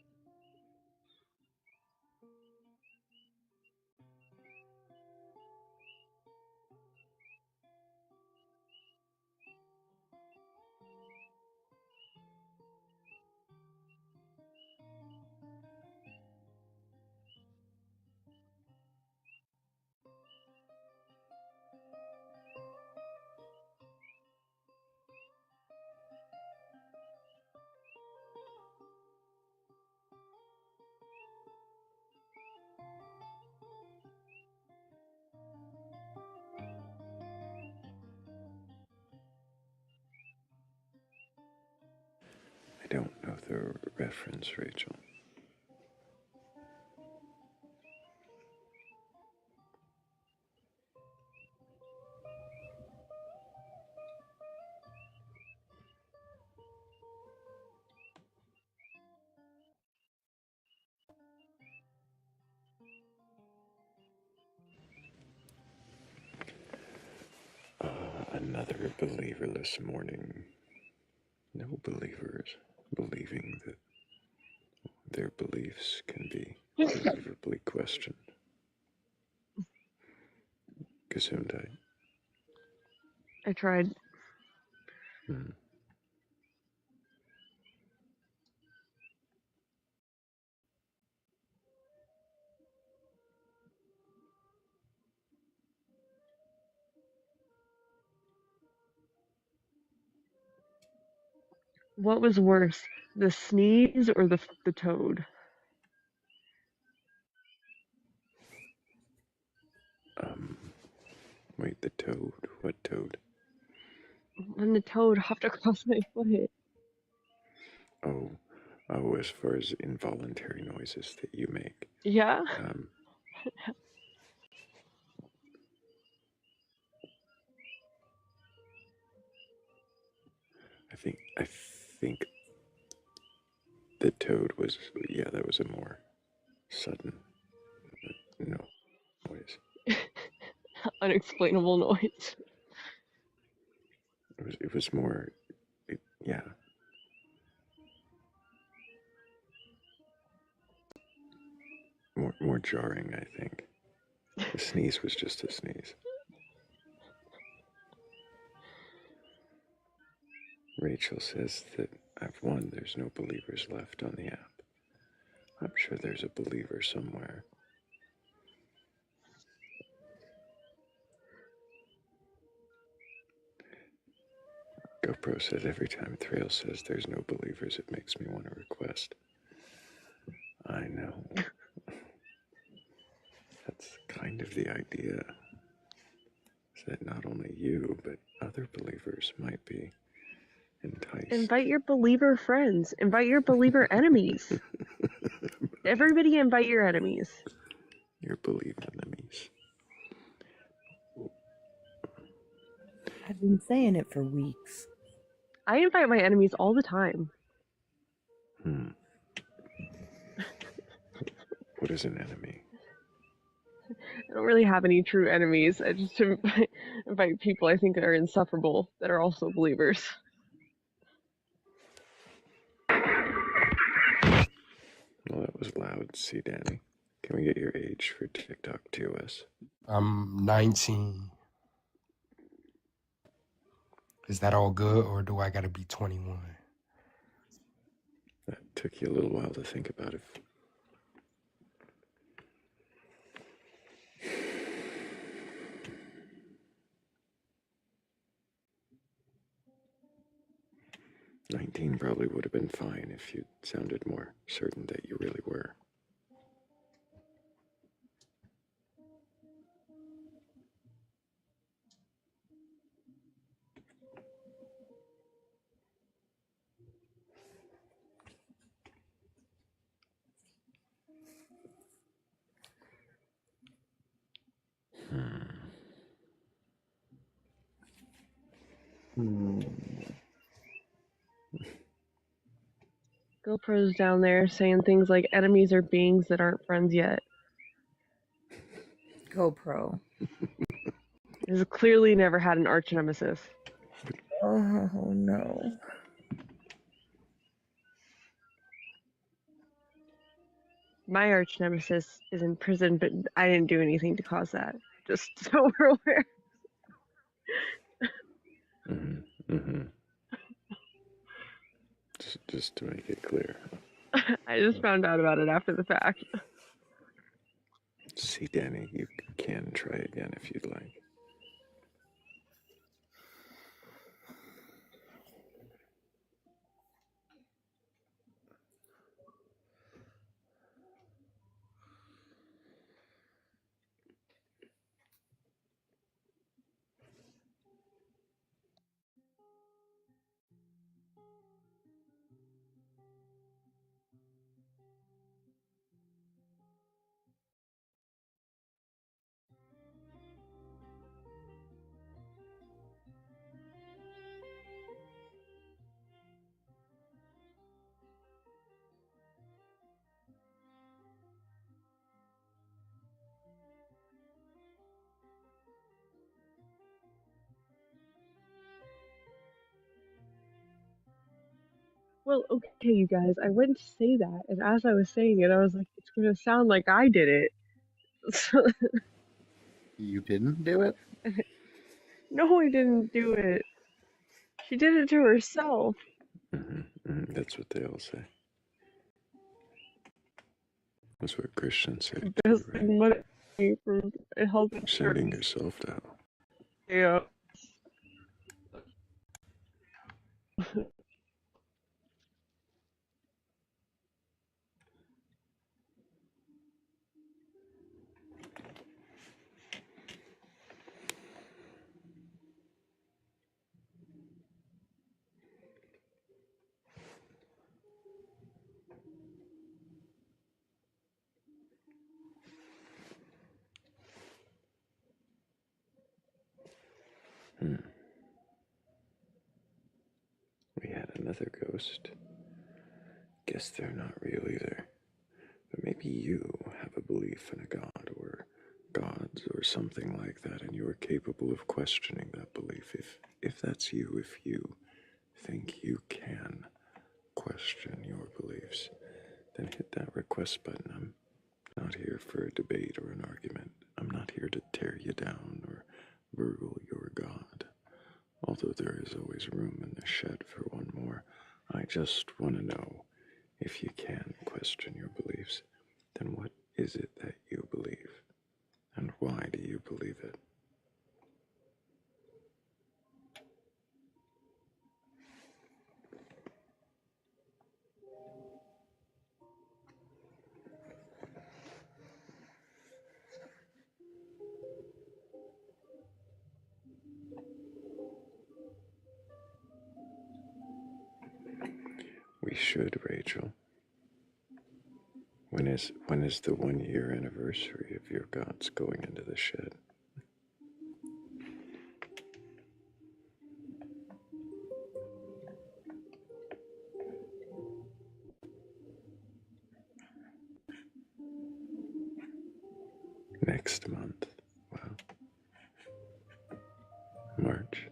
Speaker 1: don't know the reference, Rachel. Another believerless morning. No believers believing that their beliefs can be believably questioned. Gesundheit.
Speaker 5: I tried. What was worse, the sneeze or the toad?
Speaker 1: Wait, the toad? What toad?
Speaker 5: When the toad hopped across my foot.
Speaker 1: Oh, as far as involuntary noises that you make.
Speaker 5: Yeah. I think the toad was, yeah, that was a more sudden noise. Unexplainable noise.
Speaker 1: It was more, yeah. More jarring, I think. The sneeze was just a sneeze. Rachel says that I've won. There's no believers left on the app. I'm sure there's a believer somewhere. GoPro says every time Thrayle says there's no believers, it makes me want to request. I know. That's kind of the idea. Is that not only you, but other believers might be enticed.
Speaker 5: Invite your believer friends. Invite your believer enemies. Everybody invite your enemies.
Speaker 1: Your believer enemies.
Speaker 19: I've been saying it for weeks.
Speaker 5: I invite my enemies all the time.
Speaker 1: What is an enemy?
Speaker 5: I don't really have any true enemies. I just invite people I think are insufferable that are also believers.
Speaker 1: Well, that was loud. See, Danny. Can we get your age for TikTok TOS?
Speaker 20: I'm 19. Is that all good, or do I gotta be 21?
Speaker 1: That took you a little while to think about it. "19 probably would have been fine if you sounded more certain that you really were."
Speaker 5: GoPro's down there saying things like enemies are beings that aren't friends yet.
Speaker 19: GoPro.
Speaker 5: Has clearly never had an arch nemesis.
Speaker 19: Oh no.
Speaker 5: My arch nemesis is in prison, but I didn't do anything to cause that. Just so we're aware.
Speaker 1: Just to make it clear.
Speaker 5: I just found out about it after the fact.
Speaker 1: See, Danny, you can try again if you'd like.
Speaker 5: Well, okay, you guys, I went to say that, and as I was saying it, I was like, it's gonna sound like I did it.
Speaker 8: You didn't do it?
Speaker 5: No, I didn't do it. She did it to herself.
Speaker 1: That's what they all say. That's what Christians say too,
Speaker 5: Best
Speaker 1: right?
Speaker 5: thing money for health
Speaker 1: Sending
Speaker 5: insurance.
Speaker 1: yourself down.
Speaker 5: Yeah.
Speaker 1: We had another ghost. Guess they're not real either. But maybe you have a belief in a god or gods or something like that, and you are capable of questioning that belief. If that's you, if you think you can question your beliefs, then hit that request button. I'm not here for a debate or an argument. I'm not here to tear you down or burgle your god. Although there is always room in the shed for one more, I just want to know, if you can question your beliefs, then what is it that you believe? And why do you believe it? We should, Rachel. When is the 1 year anniversary of your gods going into the shed? Next month. Wow. March.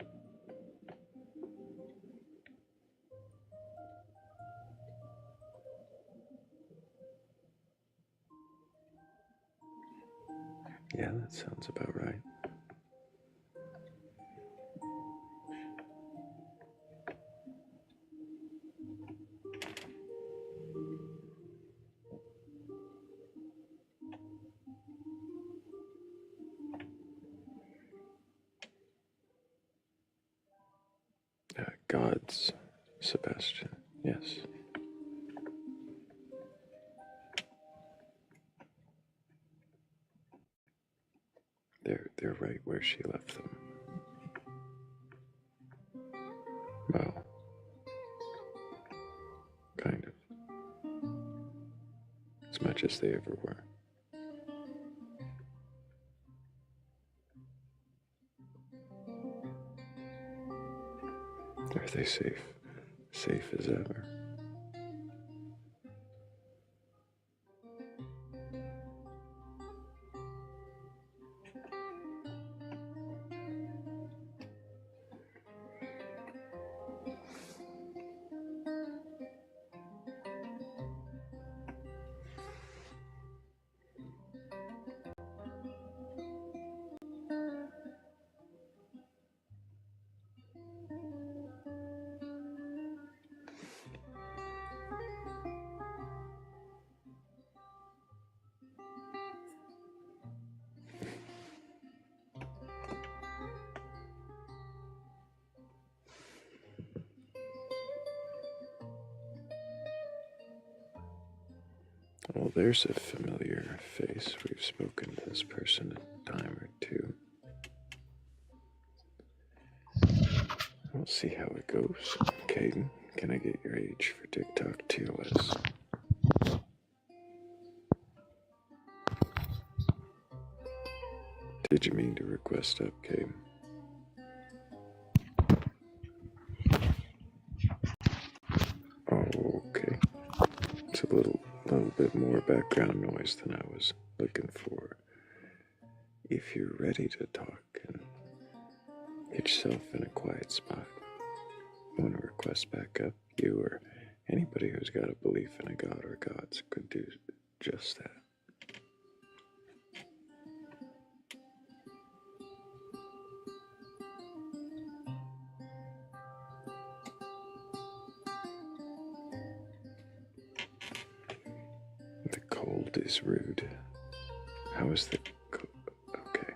Speaker 1: Yeah, that sounds about right. Gods, Sebastian. Yes. They're right where she left them. Well, kind of. As much as they ever were. Are they safe? Safe as ever. Well, there's a familiar face. We've spoken to this person a time or two. We'll see how it goes. Caden, can I get your age for TikTok TOS? Did you mean to request up, Caden? Oh, okay. It's a little bit more background noise than I was looking for. If you're ready to talk and get yourself in a quiet spot, want to request back up, you or Anybody who's got a belief in a god or gods could do just that. The cold is rude. How is the okay?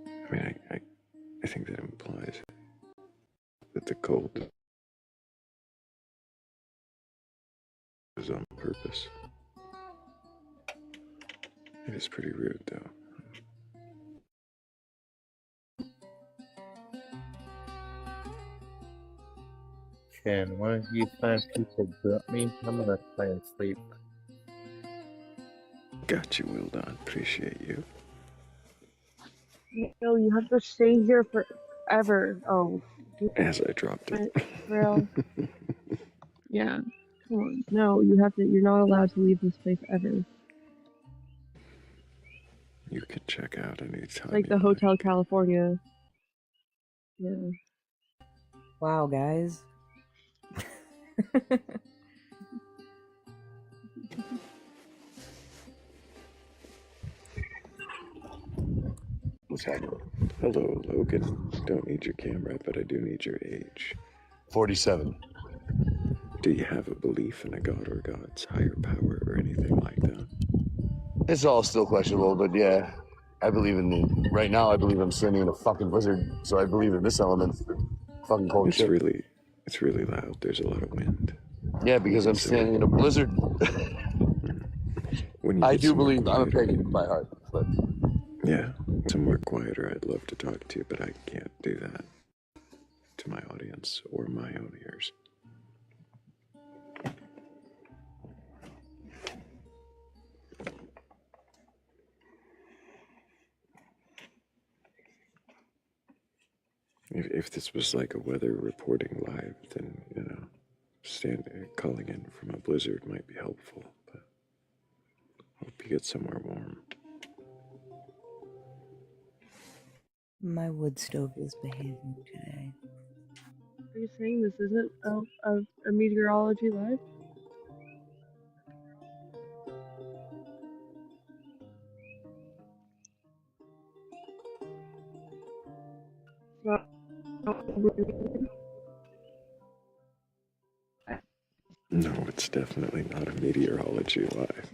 Speaker 1: I mean, I think that implies that the cold is on purpose. It is pretty rude, though.
Speaker 17: Can one of you fine people drop me? I'm gonna try and sleep.
Speaker 1: Got you, Wildon. Appreciate you.
Speaker 5: No, you have to stay here forever. Oh.
Speaker 1: As I dropped it.
Speaker 5: Thrayle. Yeah. Come on. No, you have to. You're not allowed to leave this place ever.
Speaker 1: You can check out anytime.
Speaker 5: It's like the Hotel California. Yeah.
Speaker 19: Wow, guys.
Speaker 1: What's happening? Hello, Logan. Don't need your camera, but I do need your age.
Speaker 21: 47.
Speaker 1: Do you have a belief in a god or god's higher power or anything like that?
Speaker 21: It's all still questionable, but yeah, I believe in the. Right now, I believe I'm standing in a fucking blizzard, so I believe in this element. Fucking cold shit.
Speaker 1: It's really loud. There's a lot of wind.
Speaker 21: Yeah, because I'm standing in a blizzard. I do believe I'm a pagan by heart, but
Speaker 1: yeah, somewhere quieter. I'd love to talk to you, but I can't do that to my audience or my own ears. If this was like a weather reporting live, then, you know, calling in from a blizzard might be helpful, but hope you get somewhere warm.
Speaker 19: My wood stove is behaving today.
Speaker 5: Are you saying this isn't a meteorology live?
Speaker 1: No, it's definitely not a meteorology live.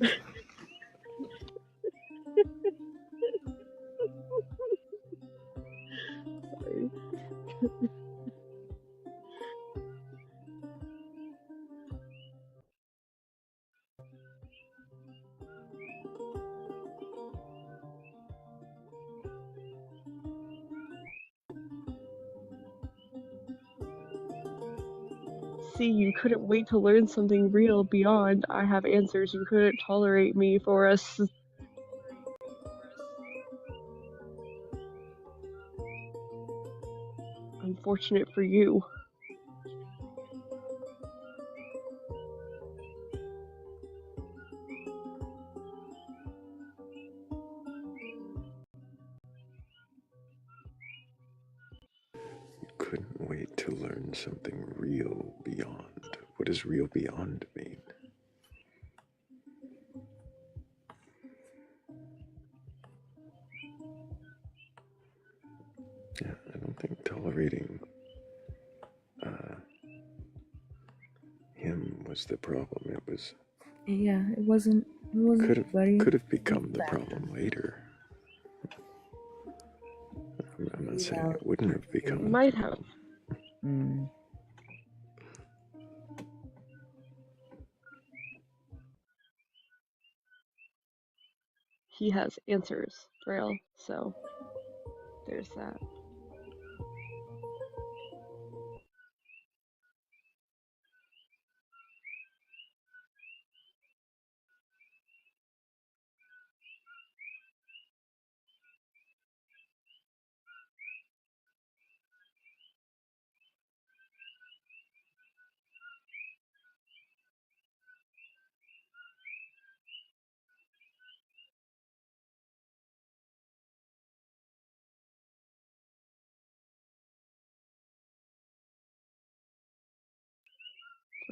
Speaker 5: Sorry. See, you couldn't wait to learn something real beyond I have answers. You couldn't tolerate me for us. Unfortunate for you.
Speaker 1: You couldn't wait to learn something real beyond. What does real beyond mean? Yeah, I don't think tolerating him was the problem. It was.
Speaker 19: Yeah, it wasn't.
Speaker 1: Could have become the problem later. I'm not saying it wouldn't have become.
Speaker 5: Might have. He has answers, Thrayle, so there's that.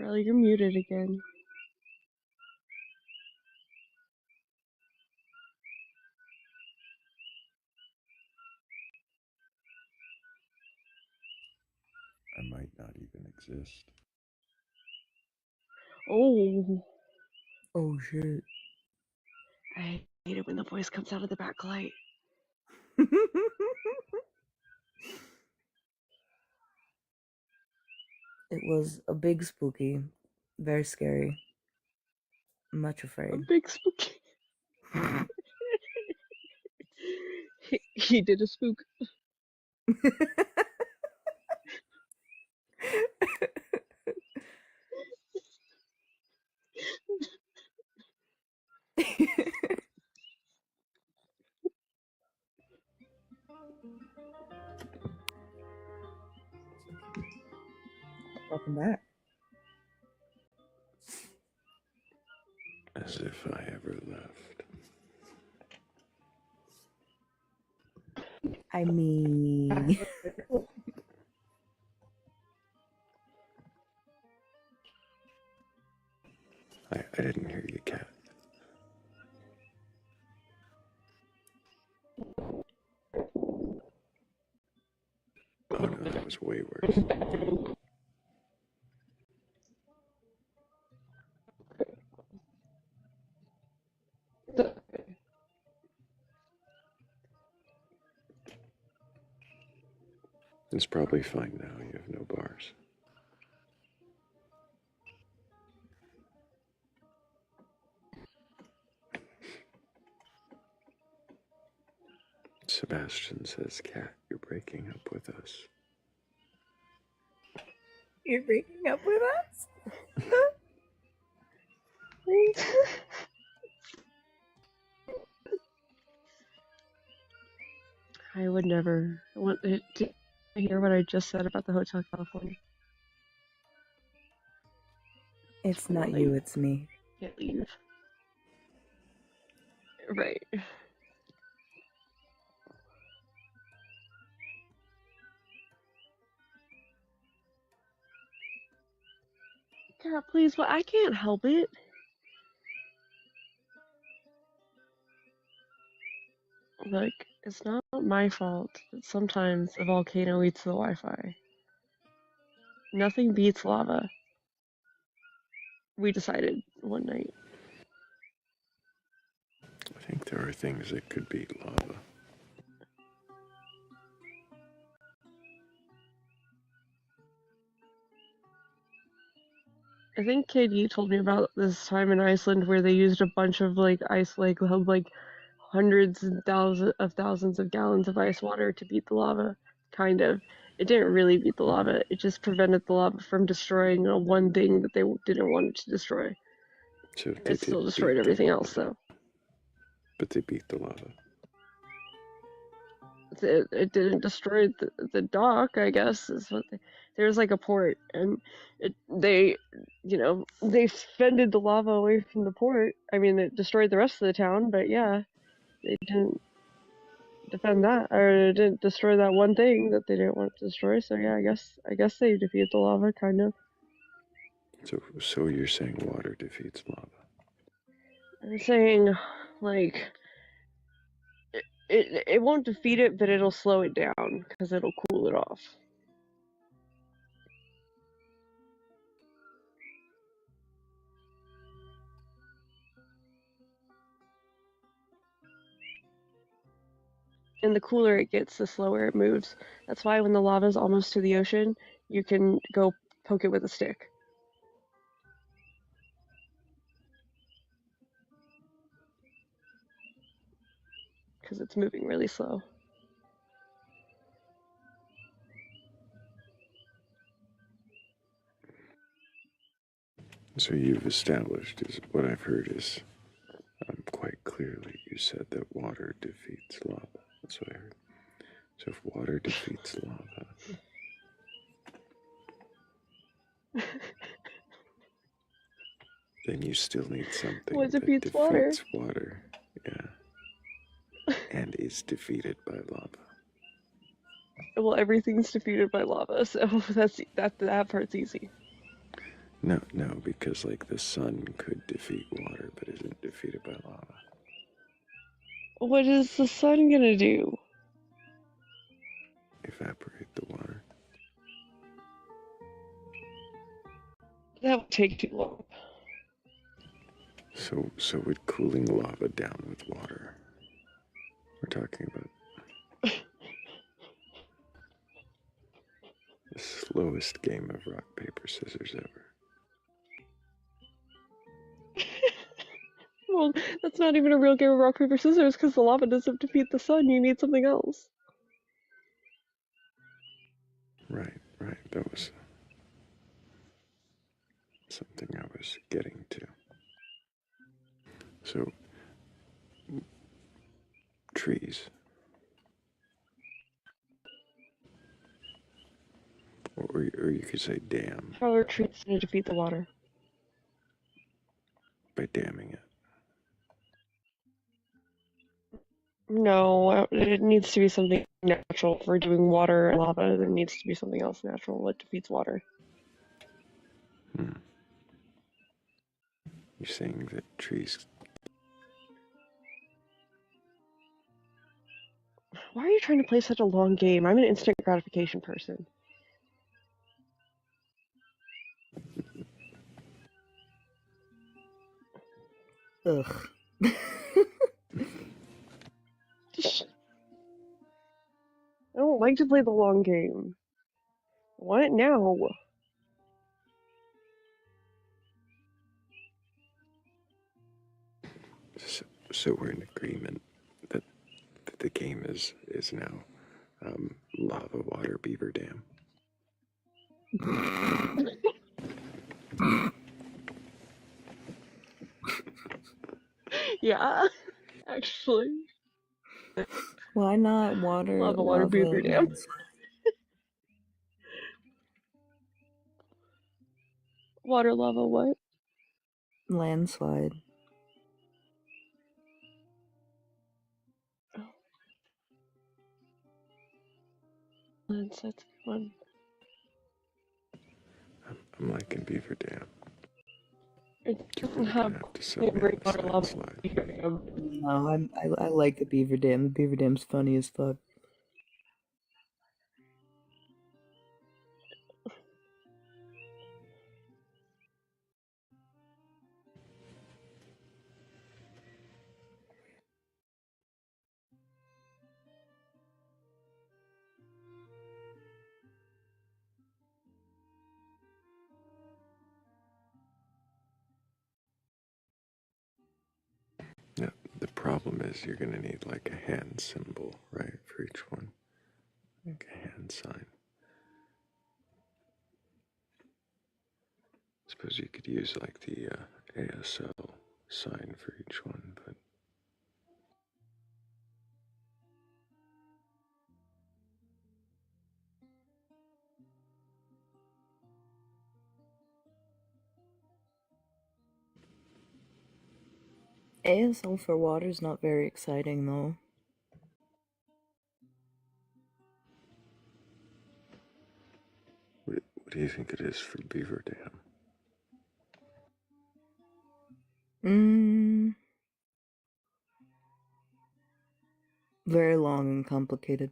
Speaker 5: Thrayle, you're muted again.
Speaker 1: I might not even exist.
Speaker 5: Oh.
Speaker 19: Oh shit.
Speaker 5: I hate it when the voice comes out of the backlight.
Speaker 19: It was a big spooky, very scary. Much
Speaker 5: A
Speaker 19: afraid.
Speaker 5: big spooky. He did a spook.
Speaker 19: Welcome back.
Speaker 1: As if I ever left.
Speaker 19: I mean...
Speaker 1: I didn't hear you, Cat. Oh no, that was way worse. It's probably fine now. You have no bars. Sebastian says, Cat, you're breaking up with us.
Speaker 19: You're breaking up with us?
Speaker 5: I would never want to hear what I just said about the Hotel California.
Speaker 19: It's not you, it's me.
Speaker 5: Can't leave. Right. God, please, well, I can't help it. Like, it's not my fault that sometimes a volcano eats the Wi-Fi. Nothing beats lava. We decided one night.
Speaker 1: I think there are things that could beat lava.
Speaker 5: I think KD told me about this time in Iceland where they used a bunch of like ice, like held like hundreds and thousands of gallons of ice water to beat the lava. Kind of. It didn't really beat the lava. It just prevented the lava from destroying one thing that they didn't want it to destroy.
Speaker 1: So
Speaker 5: it still destroyed everything else, though.
Speaker 1: But they beat the lava.
Speaker 5: It didn't destroy the dock, I guess. Is what there was like a port, and they fended the lava away from the port. I mean, it destroyed the rest of the town, but yeah, they didn't defend that, or it didn't destroy that one thing that they didn't want to destroy. So yeah, I guess they defeated the lava, kind of.
Speaker 1: So you're saying water defeats lava?
Speaker 5: I'm saying, like, it won't defeat it, but it'll slow it down because it'll cool it off. And the cooler it gets, the slower it moves. That's why when the lava's almost to the ocean, you can go poke it with a stick. Because it's moving really slow.
Speaker 1: So you've established, is what I've heard is, quite clearly, you said that water defeats lava. That's what I heard. So if water defeats lava, then you still need something
Speaker 5: What
Speaker 1: that
Speaker 5: defeats
Speaker 1: defeats water. Yeah. And is defeated by lava.
Speaker 5: Well, everything's defeated by lava, so that part's easy.
Speaker 1: No, no, because like the sun could defeat water, but isn't defeated by lava.
Speaker 5: What is the sun gonna do?
Speaker 1: Evaporate the water.
Speaker 5: That would take too long.
Speaker 1: So would cooling lava down with water? We're talking about the slowest game of rock, paper, scissors ever.
Speaker 5: Well, that's not even a real game of rock, paper, scissors because the lava doesn't defeat the sun. You need something else.
Speaker 1: Right, right. That was something I was getting to. So, trees. Or you could say dam
Speaker 5: How are trees gonna defeat the water?
Speaker 1: by damming it.
Speaker 5: No, it needs to be something natural. If we're doing water and lava, there needs to be something else natural that defeats water.
Speaker 1: Hmm. You're saying that trees.
Speaker 5: Why are you trying to play such a long game? I'm an instant gratification person.
Speaker 19: Ugh.
Speaker 5: I don't like to play the long game. What now?
Speaker 1: So we're in agreement that the game is now lava, water, beaver dam.
Speaker 5: Yeah, actually.
Speaker 19: Why not water,
Speaker 5: Lava, water,
Speaker 19: lava,
Speaker 5: beaver dam. Water, lava, what?
Speaker 19: landslide?
Speaker 5: That's a good one.
Speaker 1: I'm liking beaver dam.
Speaker 5: It
Speaker 1: You're
Speaker 5: doesn't
Speaker 1: really
Speaker 5: have
Speaker 1: gonna have to sell me on
Speaker 5: great
Speaker 1: this
Speaker 5: water, lava,
Speaker 1: landslide.
Speaker 5: beaver dam.
Speaker 19: No, I like the beaver dam. The beaver dam's funny as fuck.
Speaker 1: Now, the problem is you're gonna need like a hand symbol, right, for each one. Like a hand sign. Suppose you could use like the ASL sign for each one, but
Speaker 19: ASL for water is not very exciting though.
Speaker 1: what do you think it is for beaver dam?
Speaker 19: Very long and complicated.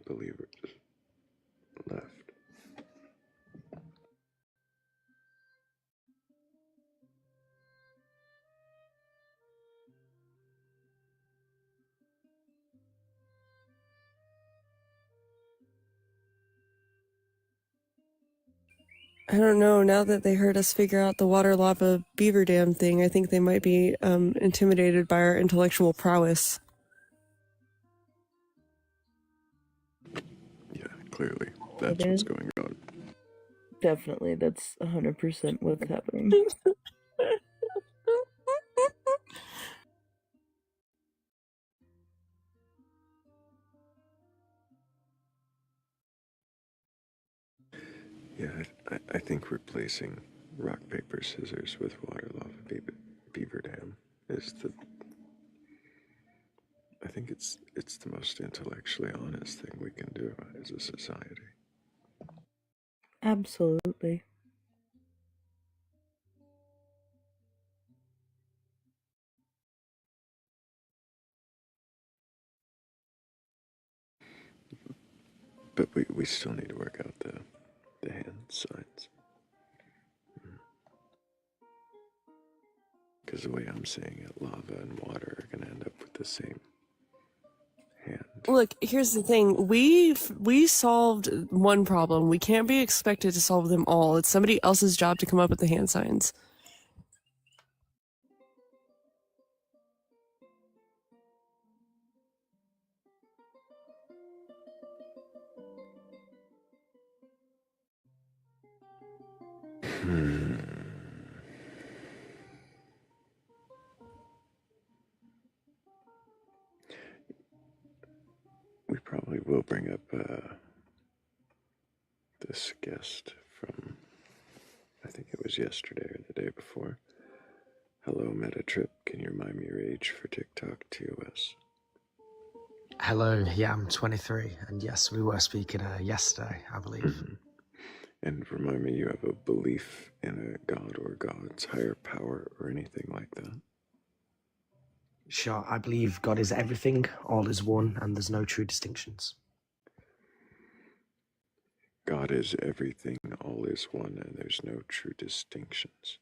Speaker 1: believers left.
Speaker 4: I don't know. Now that they heard us figure out the water lava beaver dam thing, I think they might be intimidated by our intellectual prowess.
Speaker 1: Yeah, clearly that's what's going on.
Speaker 19: Definitely, that's 100% what's happening.
Speaker 1: Yeah, I think replacing rock, paper, scissors with water, lava, beaver dam is the... I think it's the most intellectually honest thing we can do as a society.
Speaker 19: Absolutely.
Speaker 1: But we still need to work out the hand signs. Because the way I'm saying it, lava and water are going to end up with the same hand.
Speaker 4: Look, here's the thing. We solved one problem. We can't be expected to solve them all. It's somebody else's job to come up with the hand signs.
Speaker 1: We probably will bring up this guest from, I think it was yesterday or the day before. Hello, Metatrip. Can you remind me your age for TikTok TOS?
Speaker 22: Hello, yeah, I'm 23, and yes, we were speaking yesterday, I believe.
Speaker 1: Mm-hmm. And remind me, you have a belief in a god or God's higher power or anything like that?
Speaker 22: Sure, I believe God is everything, all is one, and there's no true distinctions.
Speaker 1: God is everything, all is one, and there's no true distinctions.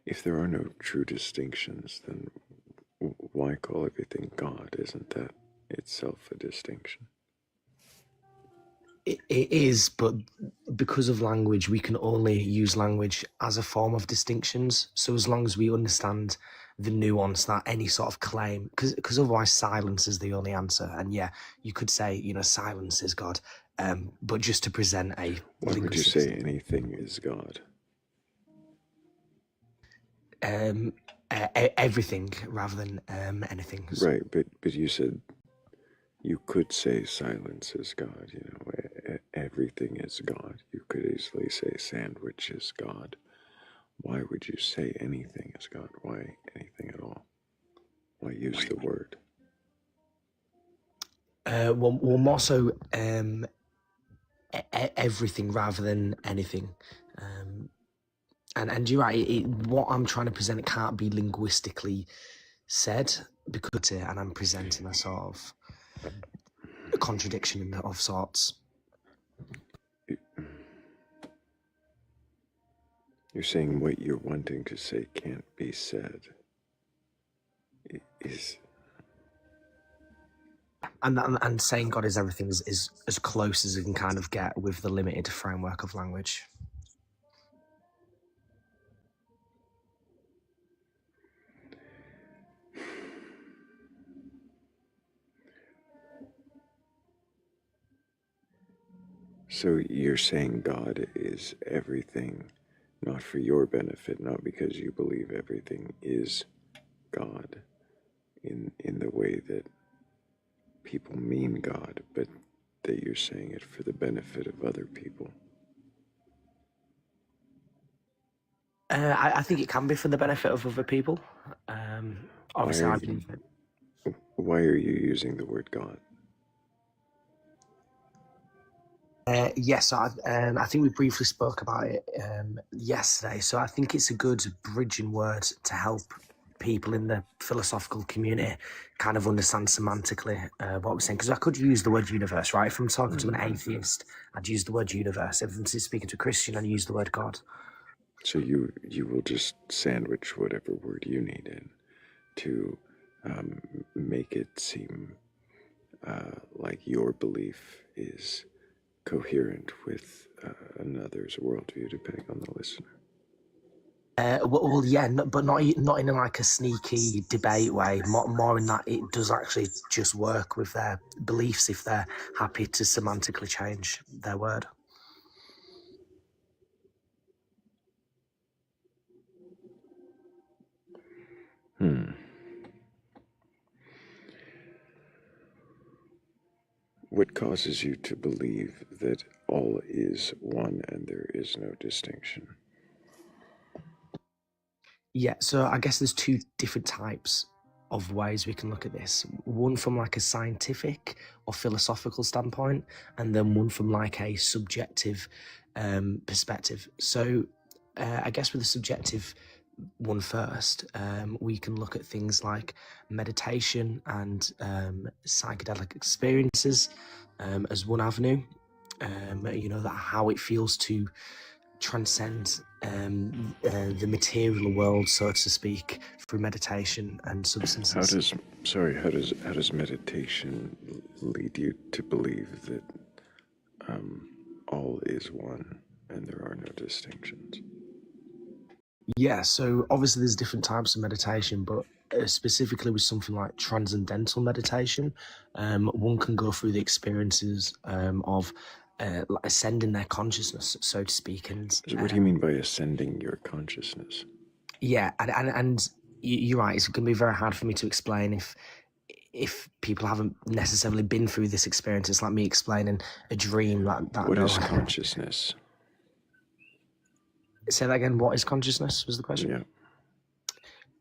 Speaker 1: If there are no true distinctions, then why call everything God? Isn't that itself a distinction?
Speaker 22: It is, but because of language, we can only use language as a form of distinctions. So as long as we understand the nuance that any sort of claim, because otherwise silence is the only answer. And yeah, you could say, silence is God, but just to present a
Speaker 1: Why would you say anything is God?
Speaker 22: Everything rather than anything.
Speaker 1: Right, but you said you could say silence is God, everything is God. You could easily say sandwich is God. Why would you say anything is God? Why anything at all? Why use the word?
Speaker 22: Well, more so everything rather than anything. And you're right, what I'm trying to present, it can't be linguistically said, because and I'm presenting a sort of a contradiction of sorts.
Speaker 1: You're saying what you're wanting to say can't be said.
Speaker 22: And saying God is everything is as close as it can kind of get with the limited framework of language.
Speaker 1: So you're saying God is everything, not for your benefit, not because you believe everything is God in the way that people mean God, but that you're saying it for the benefit of other people.
Speaker 22: I think it can be for the benefit of other people. Obviously, I believe it.
Speaker 1: Why are you using the word God?
Speaker 22: Yes, I think we briefly spoke about it yesterday. So I think it's a good bridging word to help people in the philosophical community kind of understand semantically what we're saying. Because I could use the word universe, right? If I'm talking to an atheist, I'd use the word universe. If I'm speaking to a Christian, I'd use the word God.
Speaker 1: So you will just sandwich whatever word you need in to make it seem like your belief is coherent with another's worldview, depending on the listener.
Speaker 22: Well, yeah, but not in like a sneaky debate way. More in that it does actually just work with their beliefs if they're happy to semantically change their word.
Speaker 1: What causes you to believe that all is one and there is no distinction?
Speaker 22: Yeah, so I guess there's two different types of ways we can look at this. One from like a scientific or philosophical standpoint, and then one from like a subjective perspective. So I guess with the subjective one first, we can look at things like meditation and psychedelic experiences as one avenue. That how it feels to transcend the material world, so to speak, through meditation and substances.
Speaker 1: How does meditation lead you to believe that all is one and there are no distinctions?
Speaker 22: Yeah, so obviously there's different types of meditation, but specifically with something like transcendental meditation, one can go through the experiences of ascending their consciousness, so to speak. And
Speaker 1: So what do you mean by ascending your consciousness?
Speaker 22: Yeah, and you're right. It's going to be very hard for me to explain if people haven't necessarily been through this experience. It's like me explaining a dream.
Speaker 1: What is consciousness?
Speaker 22: Say that again. What is consciousness? Was the question?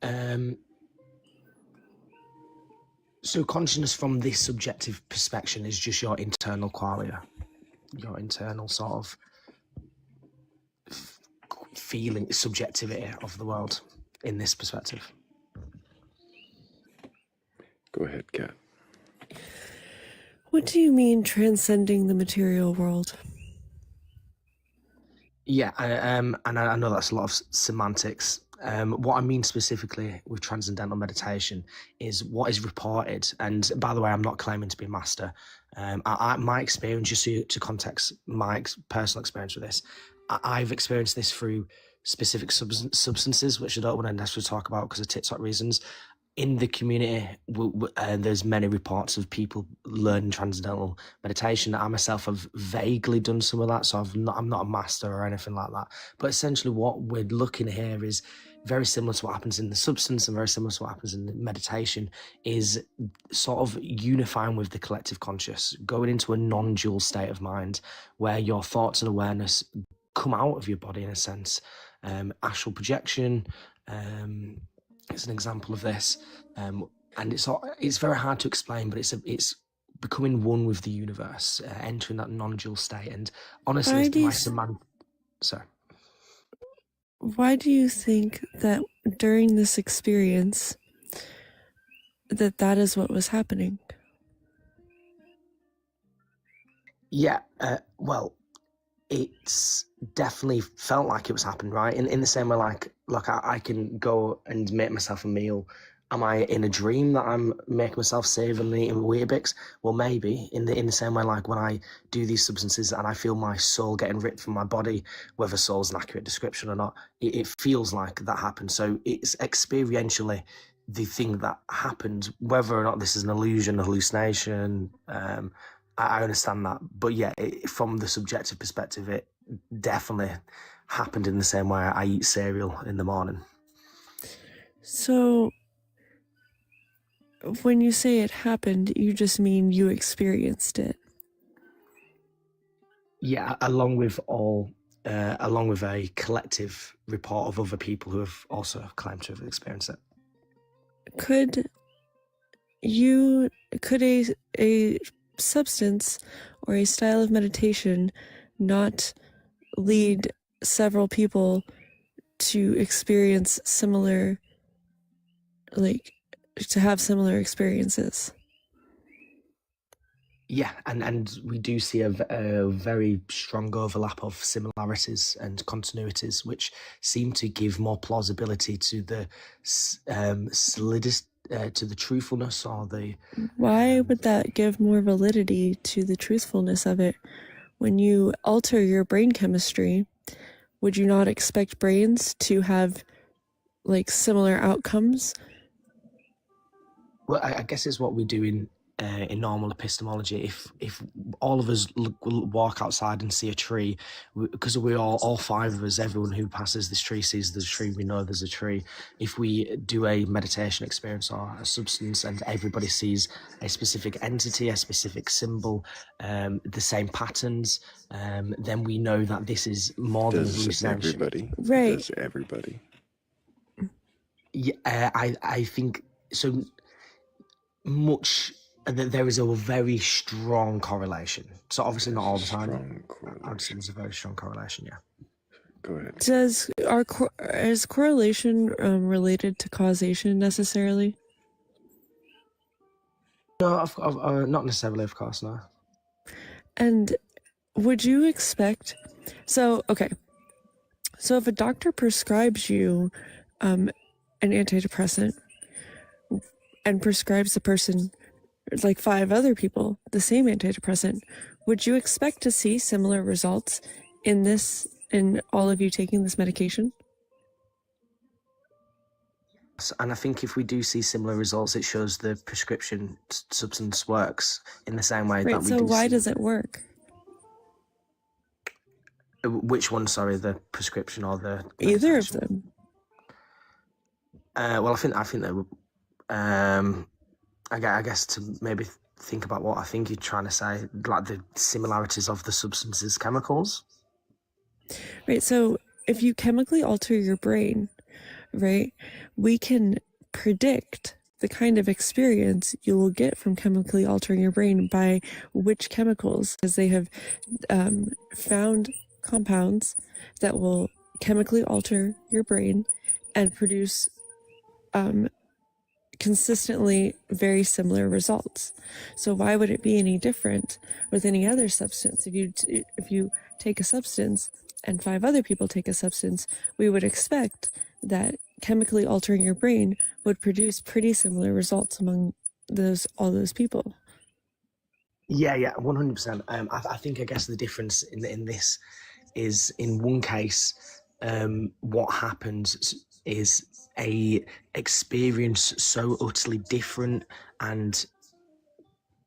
Speaker 1: Yeah.
Speaker 22: So consciousness from this subjective perspective is just your internal qualia, your internal sort of feeling, subjectivity of the world in this perspective.
Speaker 1: Go ahead, Kat.
Speaker 4: What do you mean transcending the material world?
Speaker 22: Yeah, and I know that's a lot of semantics. What I mean specifically with transcendental meditation is what is reported. And by the way, I'm not claiming to be a master. My experience, just to context my personal experience with this, I've experienced this through specific substances, which I don't want to necessarily talk about because of TikTok reasons. In the community, there's many reports of people learning transcendental meditation. I myself have vaguely done some of that, so I'm not a master or anything like that. But essentially what we're looking here is very similar to what happens in the substance and very similar to what happens in the meditation, is sort of unifying with the collective conscious, going into a non-dual state of mind where your thoughts and awareness come out of your body in a sense. Astral projection, it's an example of this, and it's very hard to explain, but it's becoming one with the universe, entering that non-dual state. And honestly, sorry.
Speaker 4: Why do you think that during this experience that is what was happening?
Speaker 22: Yeah, well, it's definitely felt like it was happening, right? In the same way, like I can go and make myself a meal. Am I in a dream that I'm making myself save and eating Weetabix? Well, maybe in the same way, like when I do these substances and I feel my soul getting ripped from my body, whether soul's an accurate description or not, it feels like that happened. So it's experientially the thing that happened, whether or not this is an illusion, a hallucination. I understand that, but yeah, from the subjective perspective, it definitely happened in the same way I eat cereal in the morning.
Speaker 4: So when you say it happened, you just mean you experienced it?
Speaker 22: Yeah, along with a collective report of other people who have also claimed to have experienced it.
Speaker 4: Could a substance or a style of meditation not lead several people to experience similar like to have similar experiences.
Speaker 22: Yeah, and we do see a very strong overlap of similarities and continuities, which seem to give more plausibility to the to the truthfulness or the.
Speaker 4: Why would that give more validity to the truthfulness of it? When you alter your brain chemistry, would you not expect brains to have like similar outcomes?
Speaker 22: Well, I guess it's what we do in normal epistemology. If all of us walk outside and see a tree, because we're all five of us, everyone who passes this tree sees there's a tree, we know there's a tree. If we do a meditation experience or a substance and everybody sees a specific entity, a specific symbol, the same patterns, then we know that this is more than a
Speaker 1: Does
Speaker 22: hallucination.
Speaker 1: everybody?
Speaker 4: Right.
Speaker 1: Does everybody?
Speaker 22: Yeah, I think so. Much there is a very strong correlation. So obviously not all the time. I would say there's a very strong correlation. Yeah.
Speaker 1: Go ahead.
Speaker 4: Is correlation related to causation necessarily?
Speaker 22: No, not necessarily. Of course, no.
Speaker 4: And would you expect? So okay. So if a doctor prescribes you an antidepressant and prescribes the person like 5 other people the same antidepressant, would you expect to see similar results in all of you taking this medication?
Speaker 22: And I think if we do see similar results, it shows the prescription substance works in the same way
Speaker 4: Right,
Speaker 22: that we
Speaker 4: so
Speaker 22: do.
Speaker 4: why does it work?
Speaker 22: Which one? Sorry, the prescription or the
Speaker 4: Either of them.
Speaker 22: Well, I think that. I guess to maybe think about what I think you're trying to say, like the similarities of the substances, chemicals.
Speaker 4: Right, so if you chemically alter your brain, right, we can predict the kind of experience you will get from chemically altering your brain by which chemicals, as they have found compounds that will chemically alter your brain and produce consistently very similar results. So why would it be any different with any other substance? If you take a substance and 5 other people take a substance, we would expect that chemically altering your brain would produce pretty similar results among all those people.
Speaker 22: Yeah, 100%. I think I guess the difference in this is in one case, what happens is a experience so utterly different and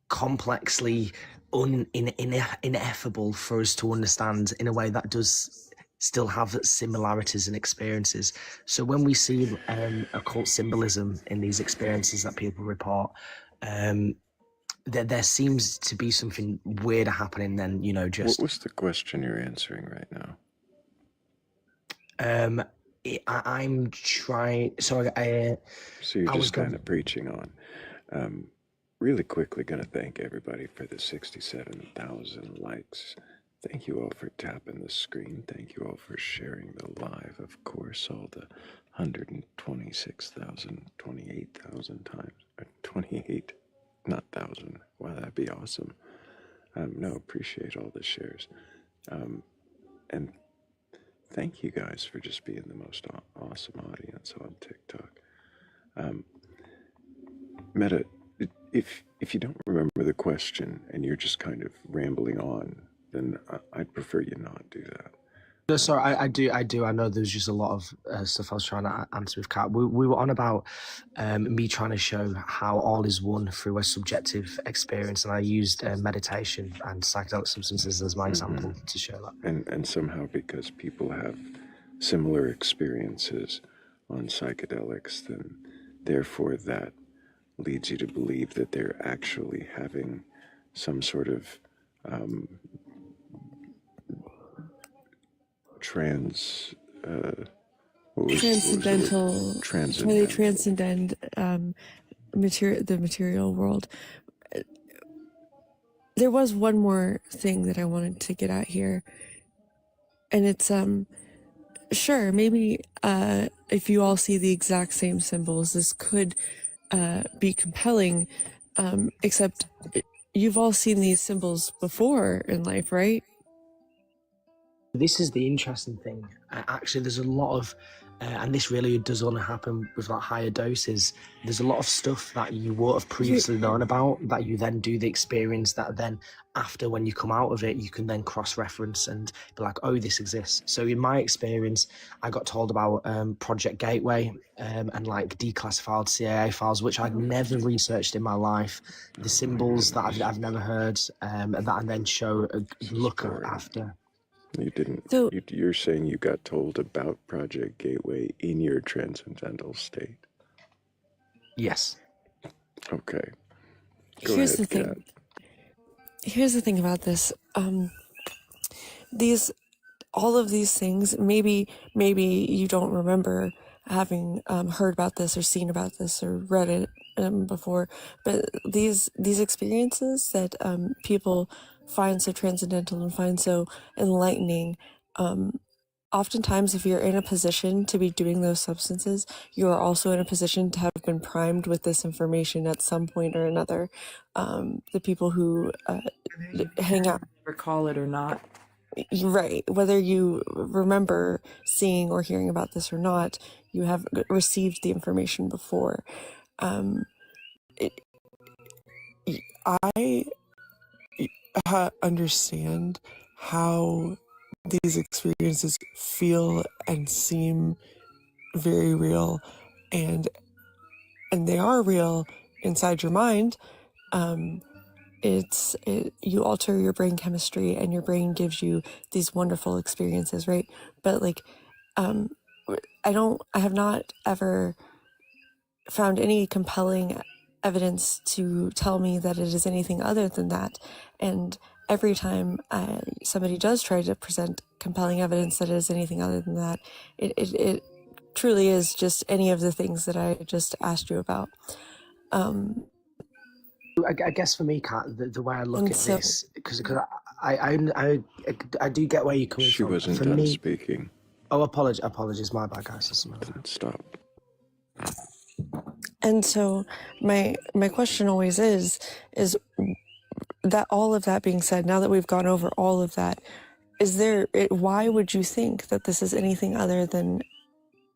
Speaker 22: complexly ineffable for us to understand in a way that does still have similarities and experiences. So when we see occult symbolism in these experiences that people report, there seems to be something weirder happening than, just...
Speaker 1: What was the question you're answering right now?
Speaker 22: I'm trying... So
Speaker 1: you're just kind of preaching on. Really quickly going to thank everybody for the 67,000 likes. Thank you all for tapping the screen. Thank you all for sharing the live. Of course, all the 126,000, 28,000 times. 28, not 1,000. Wow, that'd be awesome. No, appreciate all the shares. And thank you guys for just being the most awesome audience on TikTok. Meta, if you don't remember the question and you're just kind of rambling on, then I'd prefer you not do that.
Speaker 22: No, sorry, I do. I know there's just a lot of stuff I was trying to answer with Kat. We were on about me trying to show how all is one through a subjective experience, and I used meditation and psychedelic substances as my example to show that.
Speaker 1: And somehow because people have similar experiences on psychedelics, then therefore that leads you to believe that they're actually having some sort of
Speaker 4: transcendental, they transcend the material world. There was one more thing that I wanted to get at here, and it's sure, maybe if you all see the exact same symbols, this could be compelling, except you've all seen these symbols before in life, right?
Speaker 22: This is the interesting thing. Actually, there's a lot of, and this really does only happen with like higher doses. There's a lot of stuff that you would have previously known about that you then do the experience that then after when you come out of it, you can then cross-reference and be like, oh, this exists. So in my experience, I got told about Project Gateway and like declassified CIA files, which I'd never researched in my life. The symbols that I've never heard that I then show a look at after.
Speaker 1: You didn't.
Speaker 4: So
Speaker 1: You're saying you got told about Project Gateway in your transcendental state.
Speaker 22: Yes.
Speaker 1: Okay.
Speaker 4: Here's the thing. Here's the thing about this. All of these things, maybe you don't remember having heard about this or seen about this or read it before, but these experiences that people find so transcendental and find so enlightening, oftentimes if you're in a position to be doing those substances, you are also in a position to have been primed with this information at some point or another. The people who hang out,
Speaker 19: recall it or not.
Speaker 4: right, whether you remember seeing or hearing about this or not, you have received the information before.
Speaker 6: I understand how these experiences feel and seem very real, and they are real inside your mind. You alter your brain chemistry and your brain gives you these wonderful experiences, right? But like, I have not ever found any compelling evidence to tell me that it is anything other than that. And every time somebody does try to present compelling evidence that it is anything other than that, it truly is just any of the things that I just asked you about.
Speaker 22: I guess for me, Kat, the way I look at this, because I do get where you're coming from.
Speaker 1: She wasn't
Speaker 22: for
Speaker 1: done
Speaker 22: me,
Speaker 1: speaking.
Speaker 22: Oh, apologies, my bad, guys.
Speaker 1: Stop.
Speaker 4: And so my question always is that all of that being said, now that we've gone over all of that, why would you think that this is anything other than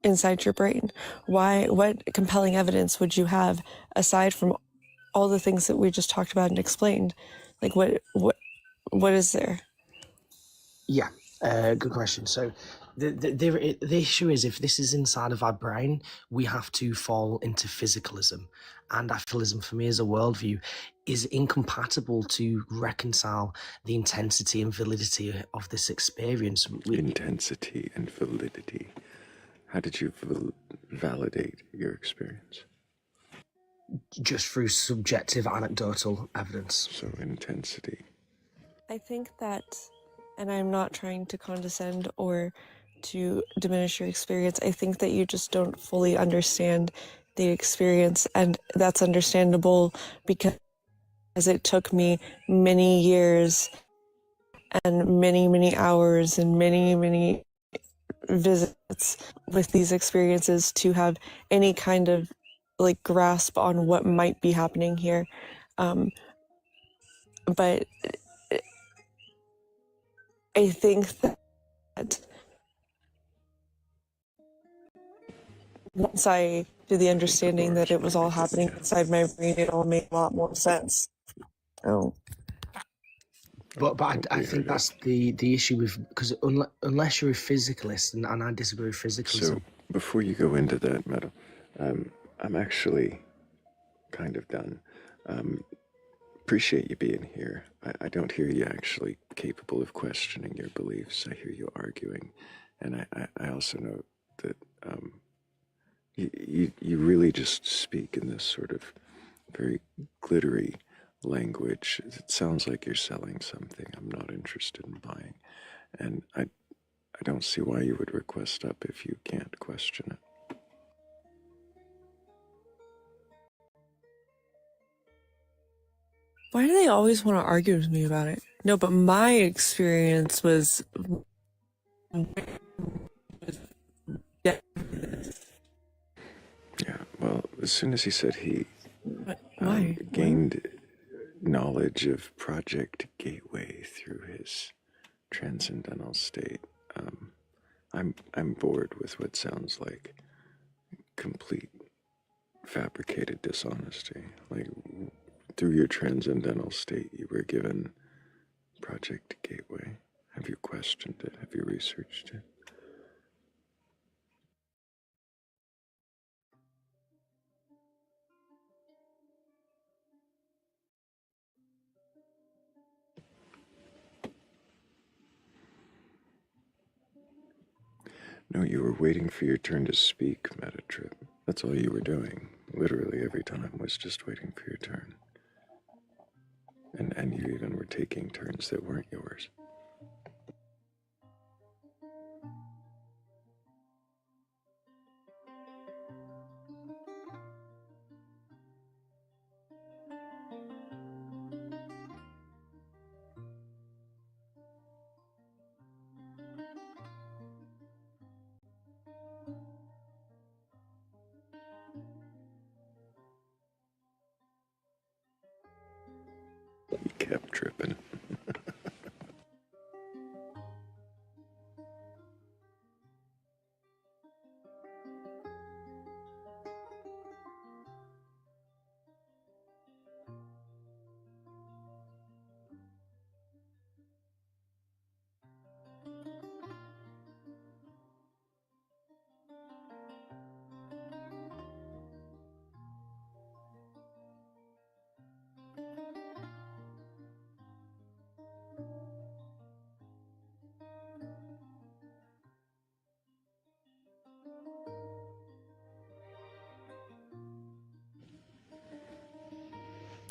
Speaker 4: inside your brain? What compelling evidence would you have aside from all the things that we just talked about and explained? Like what is there?
Speaker 22: Yeah, good question. So the issue is, if this is inside of our brain, we have to fall into physicalism. And physicalism, for me, as a worldview, is incompatible to reconcile the intensity and validity of this experience.
Speaker 1: Intensity and validity. How did you validate your experience?
Speaker 22: Just through subjective anecdotal evidence.
Speaker 1: So intensity.
Speaker 4: I think that, and I'm not trying to condescend or to diminish your experience, I think that you just don't fully understand the experience, and that's understandable because it took me many years and many hours and many visits with these experiences to have any kind of like grasp on what might be happening here. But I think that once I did the understanding that it was all happening inside my brain, it all made a lot more sense. Oh.
Speaker 22: But I think that's the issue with, because unless you're a physicalist, and I disagree with physicalism.
Speaker 1: So before you go into that, Meadow, I'm actually kind of done. Appreciate you being here. I don't hear you actually capable of questioning your beliefs. I hear you arguing, and I also know that you really just speak in this sort of very glittery language. It sounds like you're selling something I'm not interested in buying, and I don't see why you would request up if you can't question it.
Speaker 4: Why do they always want to argue with me about it? No, but my experience was with
Speaker 1: as soon as he said he
Speaker 6: Why?
Speaker 1: gained knowledge of Project Gateway through his transcendental state, I'm bored with what sounds like complete fabricated dishonesty. Like, through your transcendental state, you were given Project Gateway. Have you questioned it? Have you researched it? No, you were waiting for your turn to speak, Metatrip. That's all you were doing. Literally every time was just waiting for your turn. And you even were taking turns that weren't yours. You kept tripping.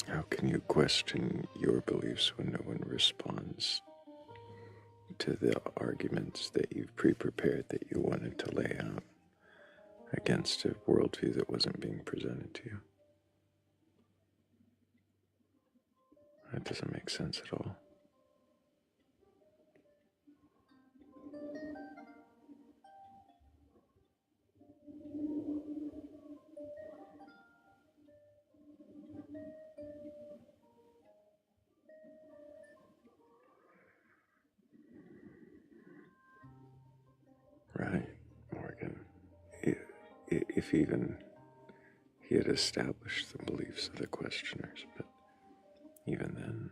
Speaker 1: How can you question your beliefs when no one responds to the arguments that you've pre-prepared that you wanted to lay out against a worldview that wasn't being presented to you? That doesn't make sense at all. Right, Morgan. If even he had established the beliefs of the questioners, but even then,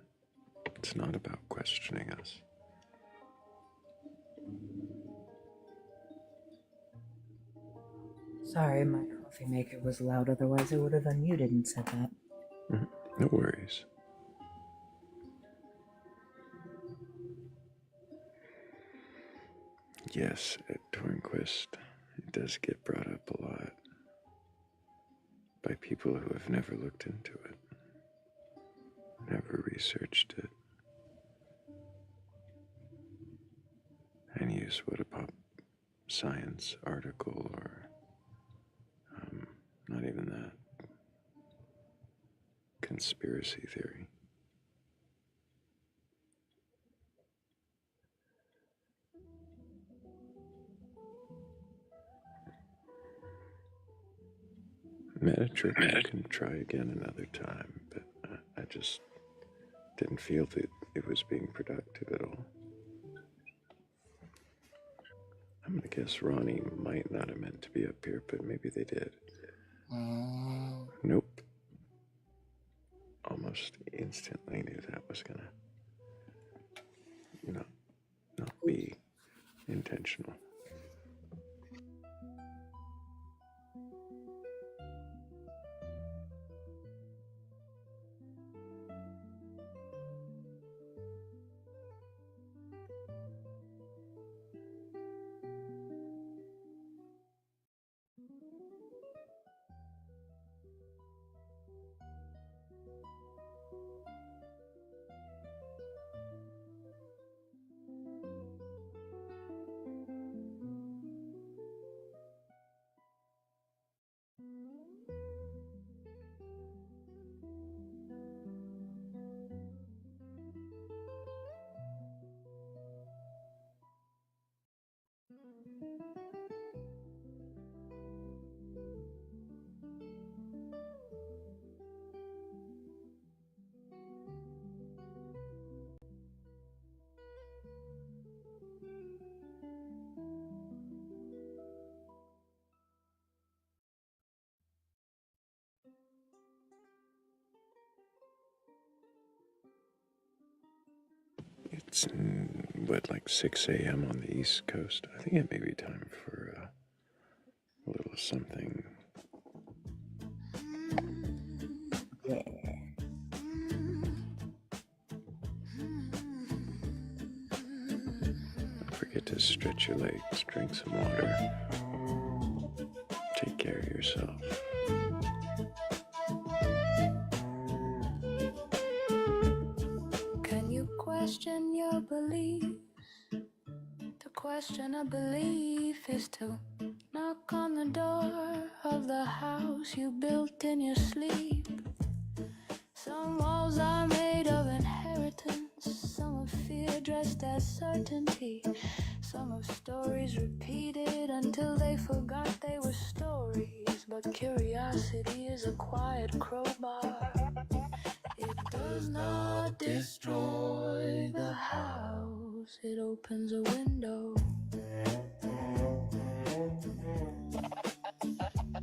Speaker 1: it's not about questioning us.
Speaker 19: Sorry, my coffee maker was loud, otherwise I would have unmuted and said that.
Speaker 1: No worries. Yes, at Tornquist, it does get brought up a lot by people who have never looked into it, never researched it, and use what a pop science article or not even that, conspiracy theory. Metatrip, you can try again another time, but I just didn't feel that it was being productive at all. I'm gonna guess Ronnie might not have meant to be up here, but maybe they did. Nope. Almost instantly knew that was gonna not be intentional. It's, what, like 6 a.m. on the East Coast? I think it may be time for a little something.
Speaker 19: Yeah.
Speaker 1: Don't forget to stretch your legs, drink some water, take care of yourself.
Speaker 2: Can you question your beliefs? To question a belief is to knock on the door of the house you built in your sleep. Some walls are made of inheritance, some of fear dressed as certainty, some of stories repeated until they forgot they were stories. But curiosity is a quiet crowbar. It does not destroy the house, it opens a window.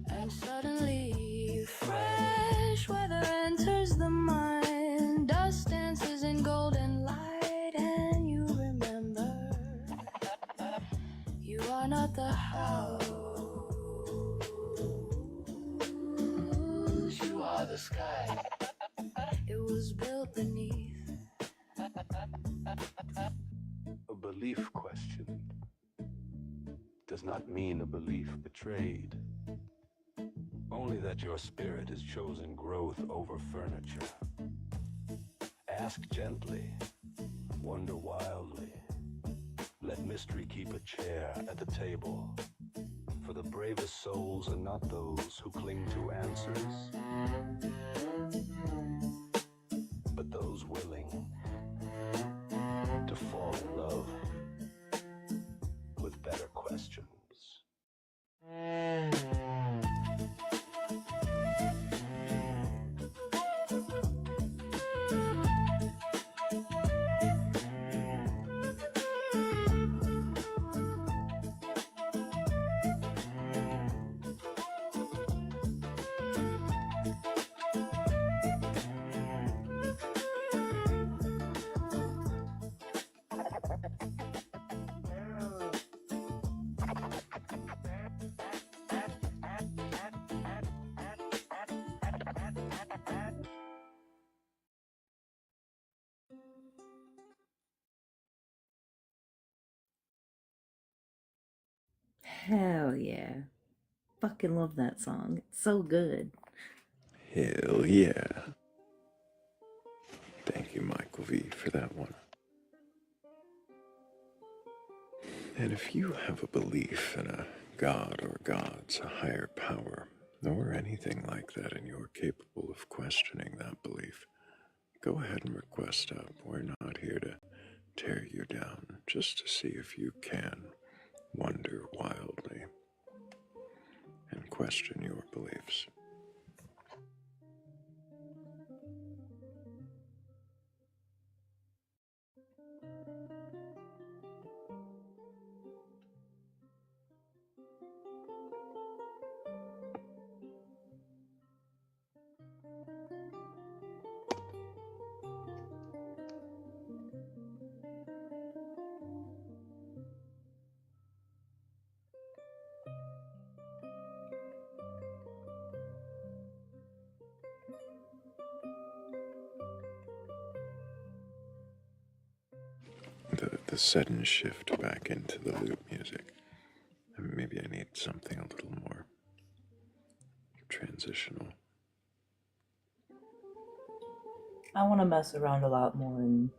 Speaker 2: And suddenly, fresh weather enters the mind. Dust dances in golden light, and you remember you are not the house, you are the sky. It was built beneath.
Speaker 15: A belief questioned does not mean a belief betrayed. Only that your spirit has chosen growth over furniture. Ask gently, wonder wildly. Let mystery keep a chair at the table. For the bravest souls are not those who cling to answers, but those willing to fall in love with better questions.
Speaker 19: Hell yeah. Fucking love that song. It's so good.
Speaker 1: Hell yeah. Thank you, Michael V, for that one. And if you have a belief in a god or gods, a higher power, or anything like that, and you're capable of questioning that belief, go ahead and request up. We're not here to tear you down, just to see if you can wonder wildly and question your beliefs. The sudden shift back into the loop music. And maybe I need something a little more transitional.
Speaker 19: I want to mess around a lot more and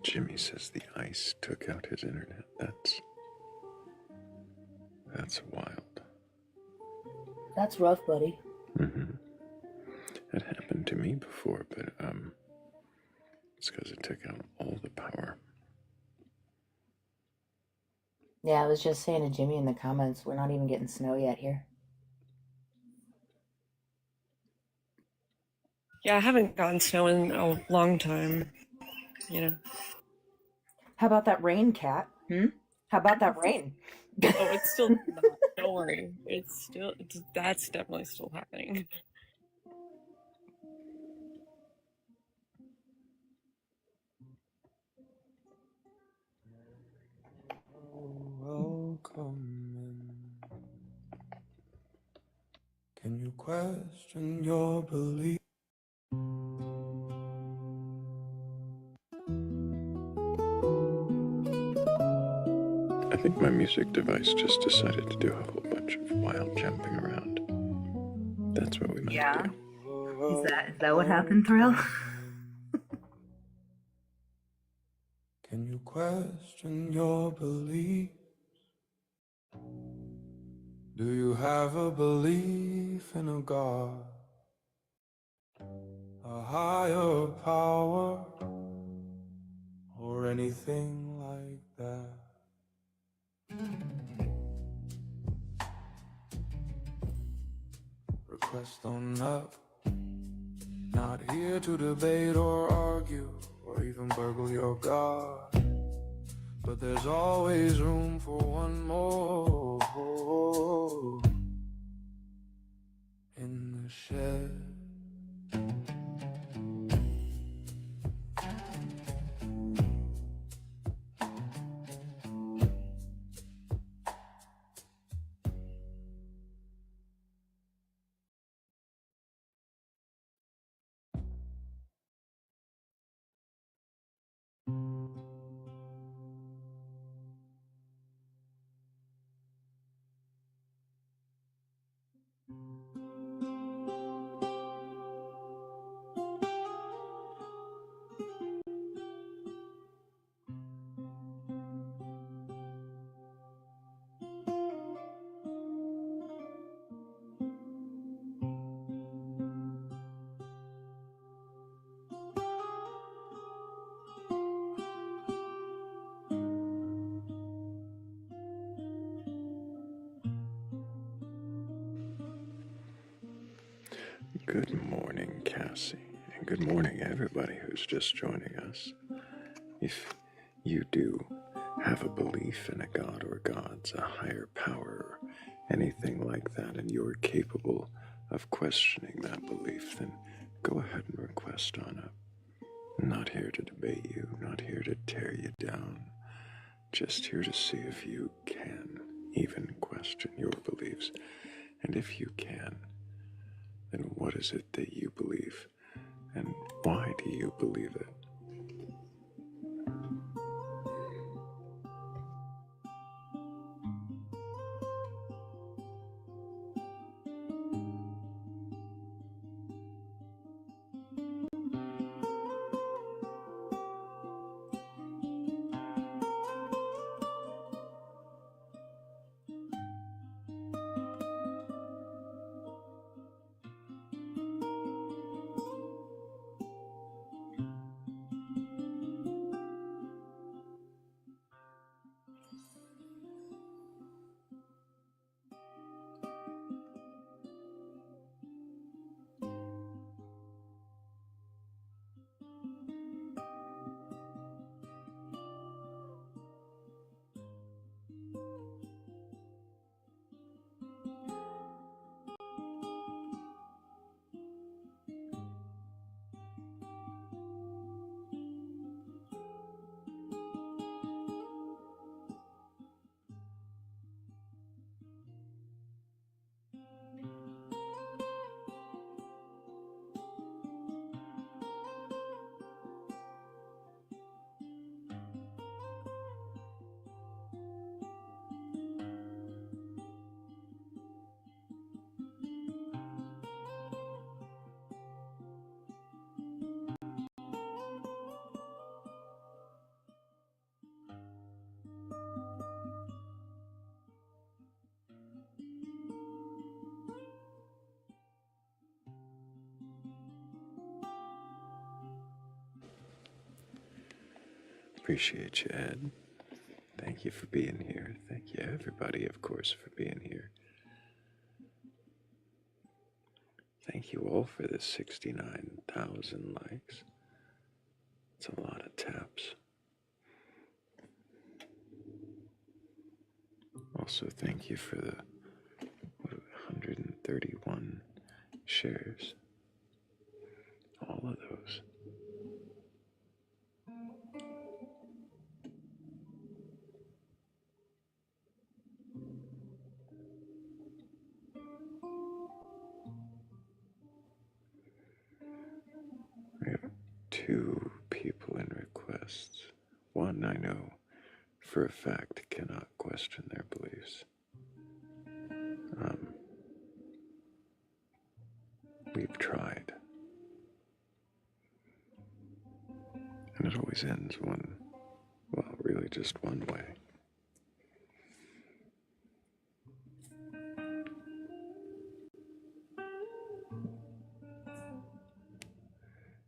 Speaker 1: Jimmy says the ice took out his internet. That's wild.
Speaker 19: that's rough, buddy.
Speaker 1: Mm-hmm. It happened to me before, but it's because it took out all the power.
Speaker 19: Yeah, I was just saying to Jimmy in the comments, we're not even getting snow yet here.
Speaker 4: Yeah, I haven't gotten snow in a long time, you know.
Speaker 19: How about that rain, Cat? How about that rain?
Speaker 4: Oh, it's still not. Don't worry. That's definitely still happening.
Speaker 2: Welcome in. Can you question your belief?
Speaker 1: I think my music device just decided to do a whole bunch of wild jumping around. That's what we meant to do.
Speaker 18: Is that what happened, Thrayle?
Speaker 2: Can you question your beliefs? Do you have a belief in a God? A higher power? Or anything like that? Request on up. Not here to debate or argue, or even burgle your God. But there's always room for one more in the shed.
Speaker 1: Good morning, Cassie, and good morning, everybody who's just joining us. If you do have a belief in a god or gods, a higher power, or anything like that, and you're capable of questioning that belief, then go ahead and request on up. I'm not here to debate you, not here to tear you down, just here to see if you can even question your beliefs. And if you can, then what is it that you believe, and why do you believe it? Appreciate you, Ed. Thank you for being here. Thank you, everybody, of course, for being here. Thank you all for the 69,000 likes. It's a lot of taps. also thank you for the 131 shares. All of those. We have 2 people in requests. One I know for a fact cannot question their beliefs. We've tried. And it always ends really just one way.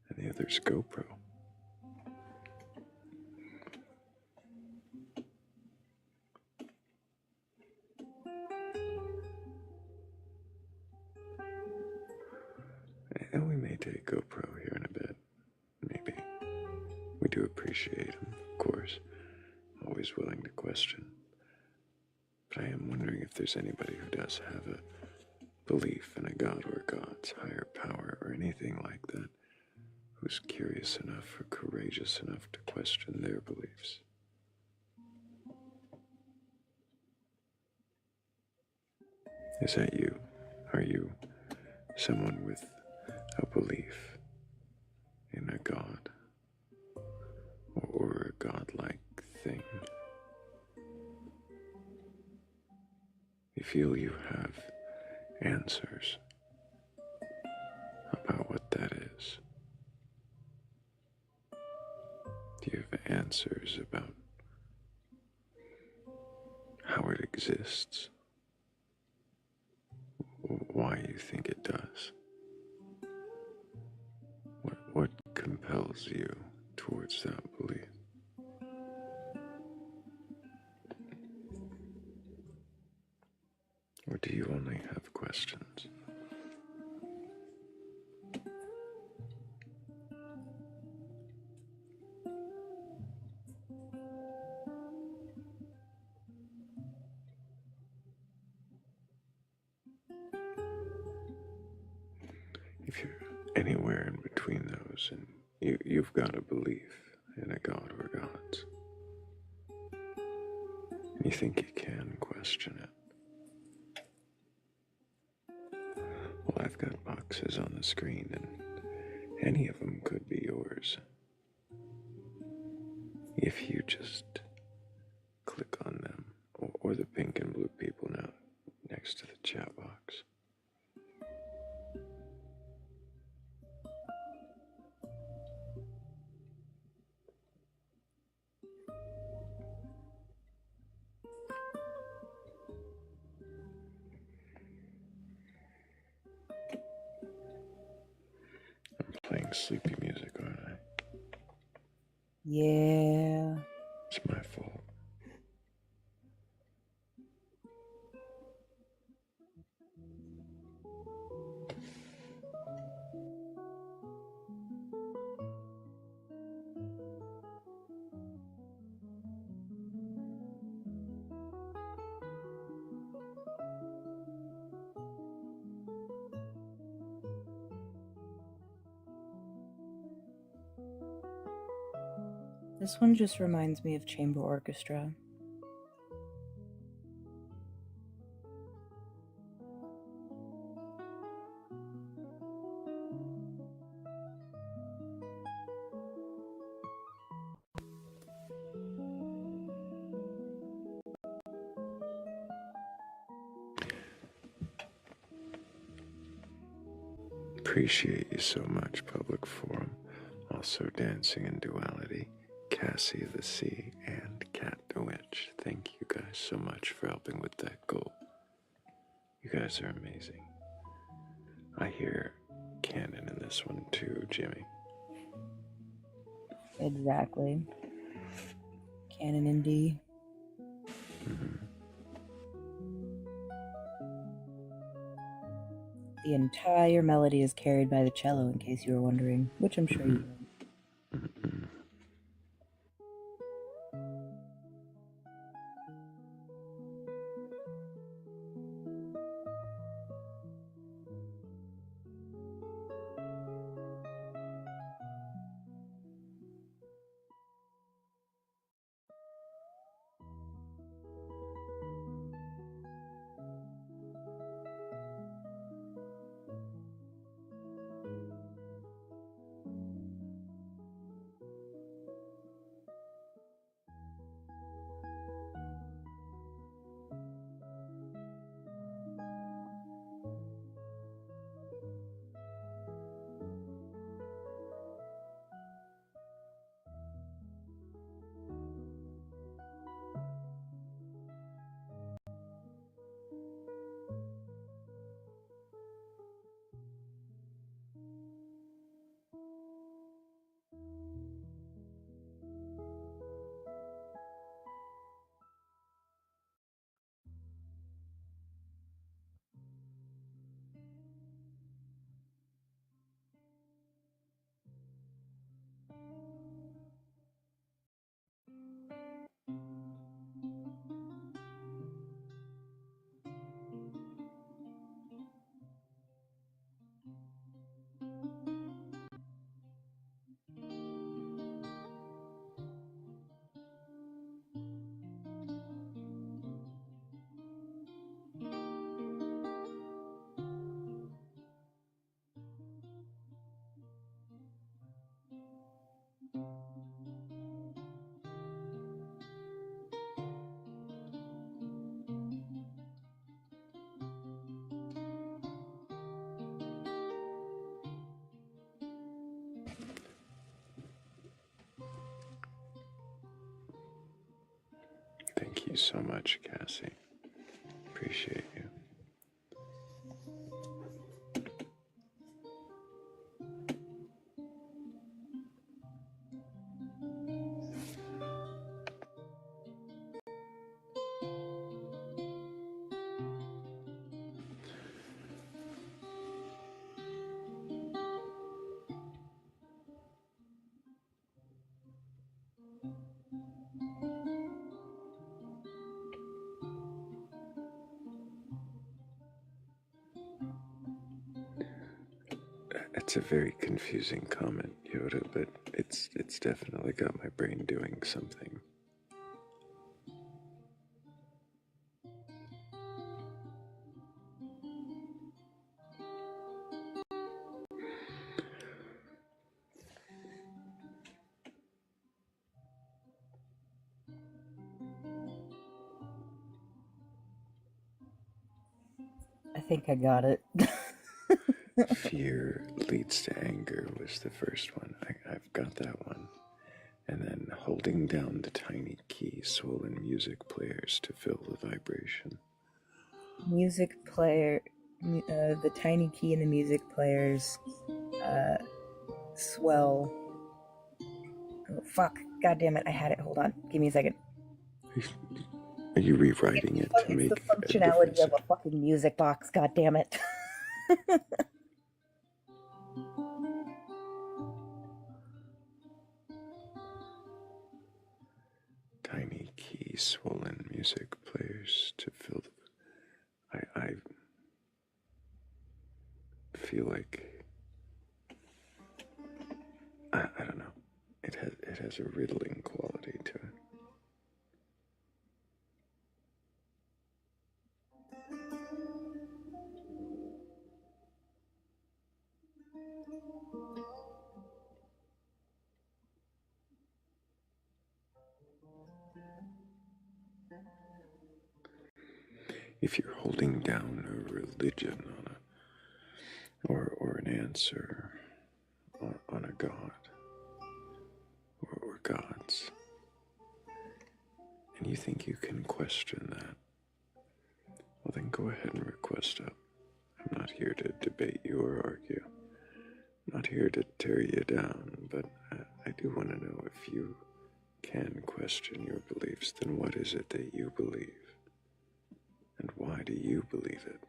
Speaker 1: And the other's GoPro. And we may take GoPro here in a bit. Maybe. We do appreciate him, of course. Always willing to question. But I am wondering if there's anybody who does have a belief in a god or gods, higher power, or anything like that, who's curious enough or courageous enough to question their beliefs. Is that you? Are you someone with a belief in a god or a godlike thing? You feel you have answers about what that is? Do you have answers about how it exists? Why you think it does? What compels you towards that belief? Or do you only have questions? If you're anywhere in between those and you've got a belief in a god or gods, and you think you can question it, well, I've got boxes on the screen, and any of them could be yours. If you just click on them, or the pink and blue people now next to the chat box. I'm playing sleepy music, aren't I?
Speaker 19: Yeah.
Speaker 1: It's my fault.
Speaker 19: This one just reminds me of chamber orchestra.
Speaker 1: Appreciate you so much, Public Forum. Also Dancing in Duality, Cassie the Sea, and Cat the Witch. Thank you guys so much for helping with that goal. You guys are amazing. I hear canon in this one too, Jimmy.
Speaker 19: Exactly. Canon in D. The entire melody is carried by the cello, in case you were wondering, which I'm sure you know.
Speaker 1: Thank you so much, Cassie. Appreciate you. It's a very confusing comment, Yoda, but it's definitely got my brain doing something.
Speaker 19: I think I got it.
Speaker 1: Fear leads to anger was the first one. I've got that one. And then holding down the tiny key swollen music players to fill the vibration.
Speaker 19: Music player, the tiny key in the music players swell. Oh, fuck. God damn it. I had it. Hold on. Give me a second.
Speaker 1: Are you rewriting it to
Speaker 19: It's
Speaker 1: make
Speaker 19: the
Speaker 1: a
Speaker 19: functionality
Speaker 1: difference?
Speaker 19: of a fucking music box. God damn it.
Speaker 1: Tiny key swollen music players to fill the... I feel like... I don't know. It has a riddling quality to it. If you're holding down a religion on or an answer on a god or gods, and you think you can question that, well then go ahead and request up. I'm not here to debate you or argue. I'm not here to tear you down, but I do want to know if you can question your beliefs, then what is it that you believe? And why do you believe it?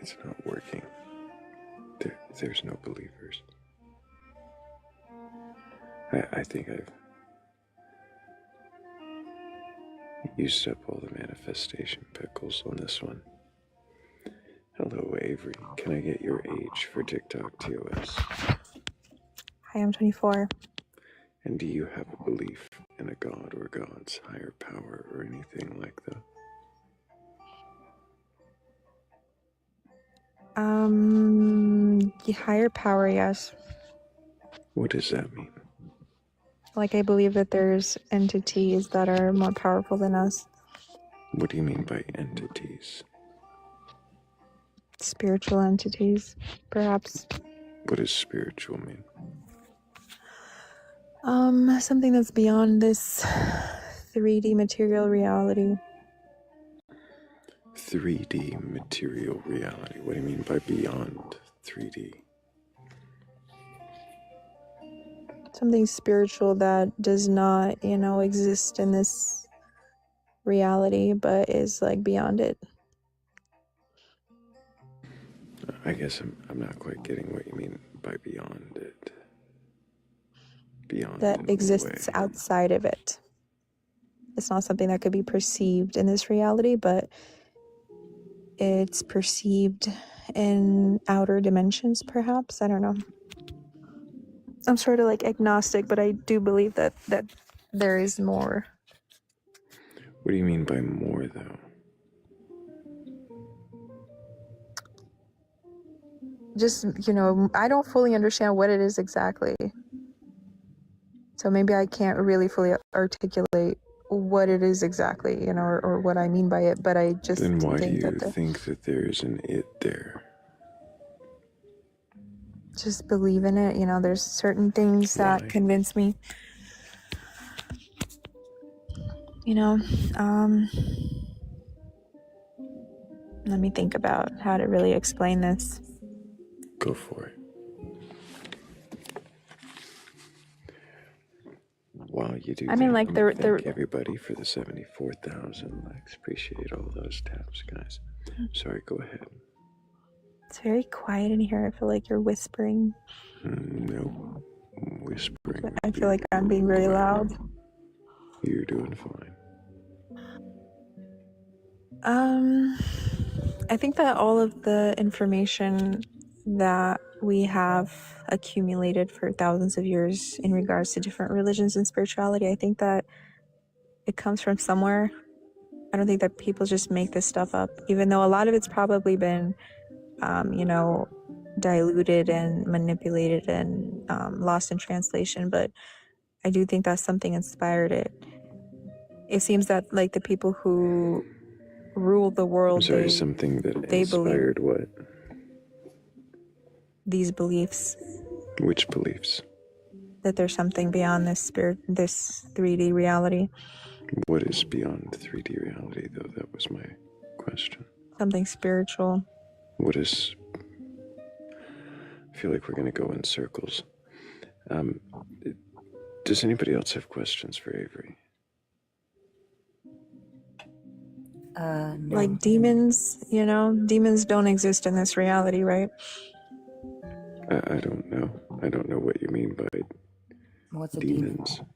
Speaker 1: It's not working. There's no believers. I think I've used up all the manifestation pickles on this one. Hello, Avery. Can I get your age for TikTok TOS?
Speaker 7: Hi, I'm 24.
Speaker 1: And do you have a belief in a god or gods, higher power, or anything like that?
Speaker 7: The higher power, yes.
Speaker 1: What does that mean?
Speaker 7: Like, I believe that there's entities that are more powerful than us.
Speaker 1: What do you mean by entities?
Speaker 7: Spiritual entities, perhaps.
Speaker 1: What does spiritual mean?
Speaker 7: Something that's beyond this 3D material reality.
Speaker 1: 3D material reality. What do you mean by beyond 3D?
Speaker 7: Something spiritual that does not, exist in this reality, but is like beyond it.
Speaker 1: I guess I'm not quite getting what you mean by beyond it. Beyond
Speaker 7: That
Speaker 1: in what
Speaker 7: exists
Speaker 1: way?
Speaker 7: outside of it. It's not something that could be perceived in this reality, but it's perceived in outer dimensions, perhaps. I don't know. I'm sort of like agnostic, but I do believe that there is more.
Speaker 1: What do you mean by more, though?
Speaker 7: Just, I don't fully understand what it is exactly. So maybe I can't really fully articulate what it is exactly, or what I mean by it, but I just
Speaker 1: Then why do
Speaker 7: think
Speaker 1: you
Speaker 7: that
Speaker 1: think that there's an it there?
Speaker 7: just believe in it. There's certain things that
Speaker 1: Why?
Speaker 7: convince me. Let me think about how to really explain this.
Speaker 1: Go for it. While you do
Speaker 7: I mean,
Speaker 1: that,
Speaker 7: like,
Speaker 1: I'm gonna thank everybody for the 74,000 likes. Appreciate all those taps, guys. Sorry, go ahead.
Speaker 7: It's very quiet in here. I feel like you're whispering.
Speaker 1: No, whispering.
Speaker 7: I feel like I'm being very loud.
Speaker 1: You're doing fine.
Speaker 7: I think that all of the information that we have accumulated for thousands of years in regards to different religions and spirituality, I think that it comes from somewhere. I don't think that people just make this stuff up, even though a lot of it's probably been, diluted and manipulated and lost in translation. But I do think that something inspired it. It seems that, like, the people who rule the world,
Speaker 1: I'm sorry, something that inspired
Speaker 7: believe
Speaker 1: what?
Speaker 7: these beliefs.
Speaker 1: Which beliefs?
Speaker 7: That there's something beyond this 3D reality.
Speaker 1: What is beyond 3D reality, though? That was my question.
Speaker 7: Something spiritual.
Speaker 1: What is... I feel like we're going to go in circles. Does anybody else have questions for Avery?
Speaker 18: No.
Speaker 7: Like demons, demons don't exist in this reality, right?
Speaker 1: I don't know. I don't know what you mean by
Speaker 18: What's a
Speaker 1: demons.
Speaker 18: demon?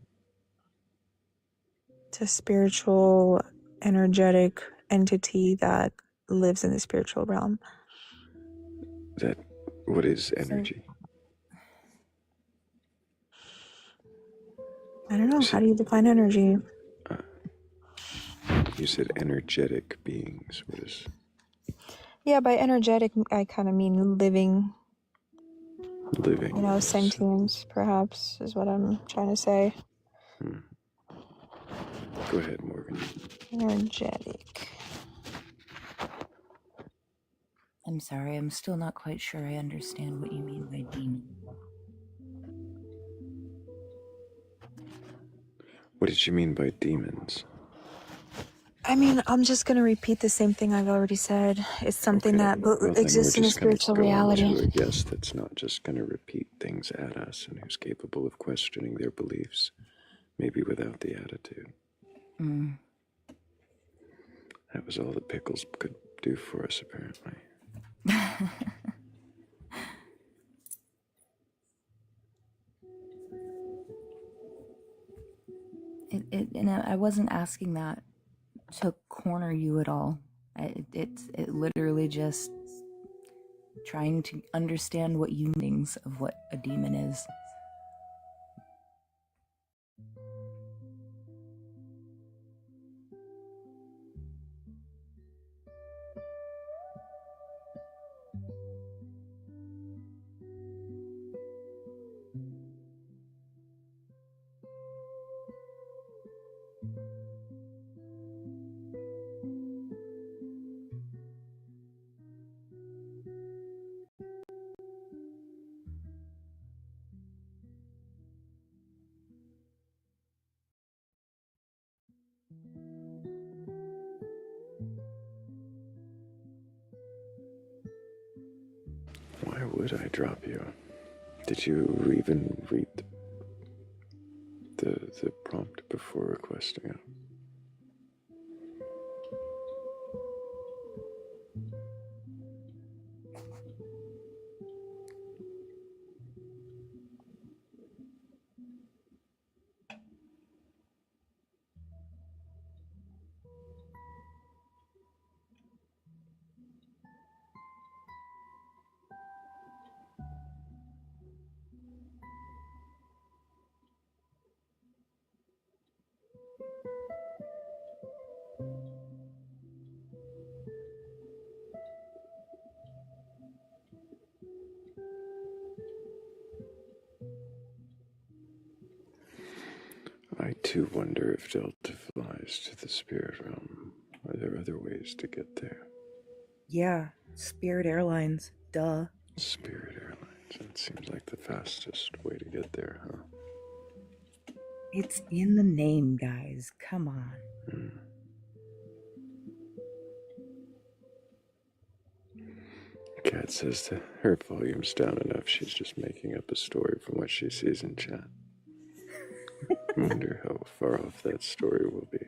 Speaker 7: It's a spiritual, energetic entity that lives in the spiritual realm.
Speaker 1: What is energy?
Speaker 7: I don't know. How do you define energy?
Speaker 1: You said energetic beings. What is...
Speaker 7: Yeah, by energetic, I kind of mean living.
Speaker 1: Living.
Speaker 7: Sentience, perhaps, is what I'm trying to say.
Speaker 1: Go ahead, Morgan.
Speaker 7: Energetic.
Speaker 18: I'm sorry, I'm still not quite sure I understand what you mean by demon.
Speaker 1: What did you mean by demons?
Speaker 7: I mean, I'm just going to repeat the same thing I've already said. It's something that exists in a spiritual reality.
Speaker 1: To a guest that's not just going to repeat things at us and who's capable of questioning their beliefs, maybe without the attitude. That was all the pickles could do for us, apparently.
Speaker 18: And I wasn't asking that to corner you at all. It literally just trying to understand what you meanings of what a demon is.
Speaker 1: Why would I drop you? Did you even read the prompt before requesting it? too wonder if Delta flies to the spirit realm. Are there other ways to get there?
Speaker 19: Yeah, Spirit Airlines, duh.
Speaker 1: Spirit Airlines. That seems like the fastest way to get there, huh?
Speaker 19: It's in the name, guys. Come on.
Speaker 1: Kat says that her volume's down enough. She's just making up a story from what she sees in chat. I wonder how far off that story will be.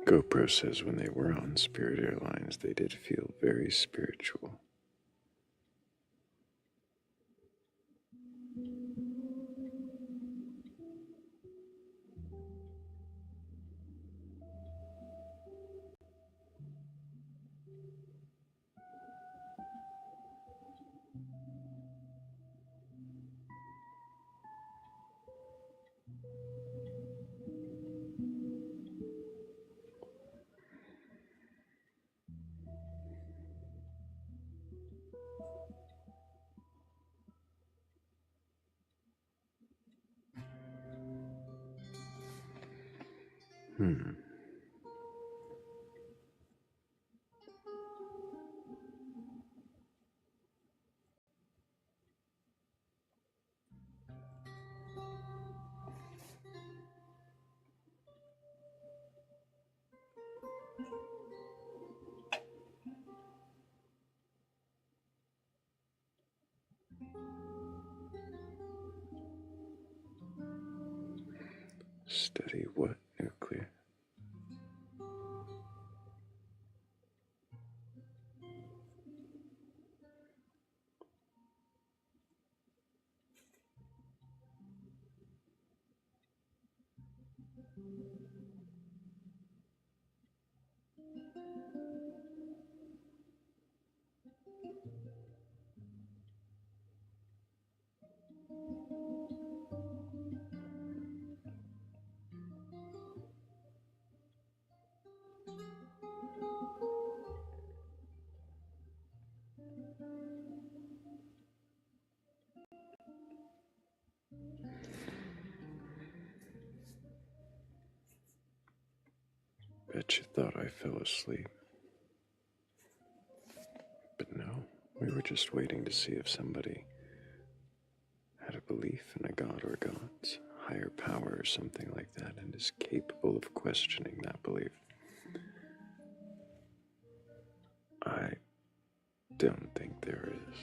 Speaker 1: GoPro says when they were on Spirit Airlines, they did feel very spiritual. Study what? Nuclear? Bet you thought I fell asleep. But no, we were just waiting to see if somebody had a belief in a god or gods, higher power or something like that, and is capable of questioning that belief. I don't think there is.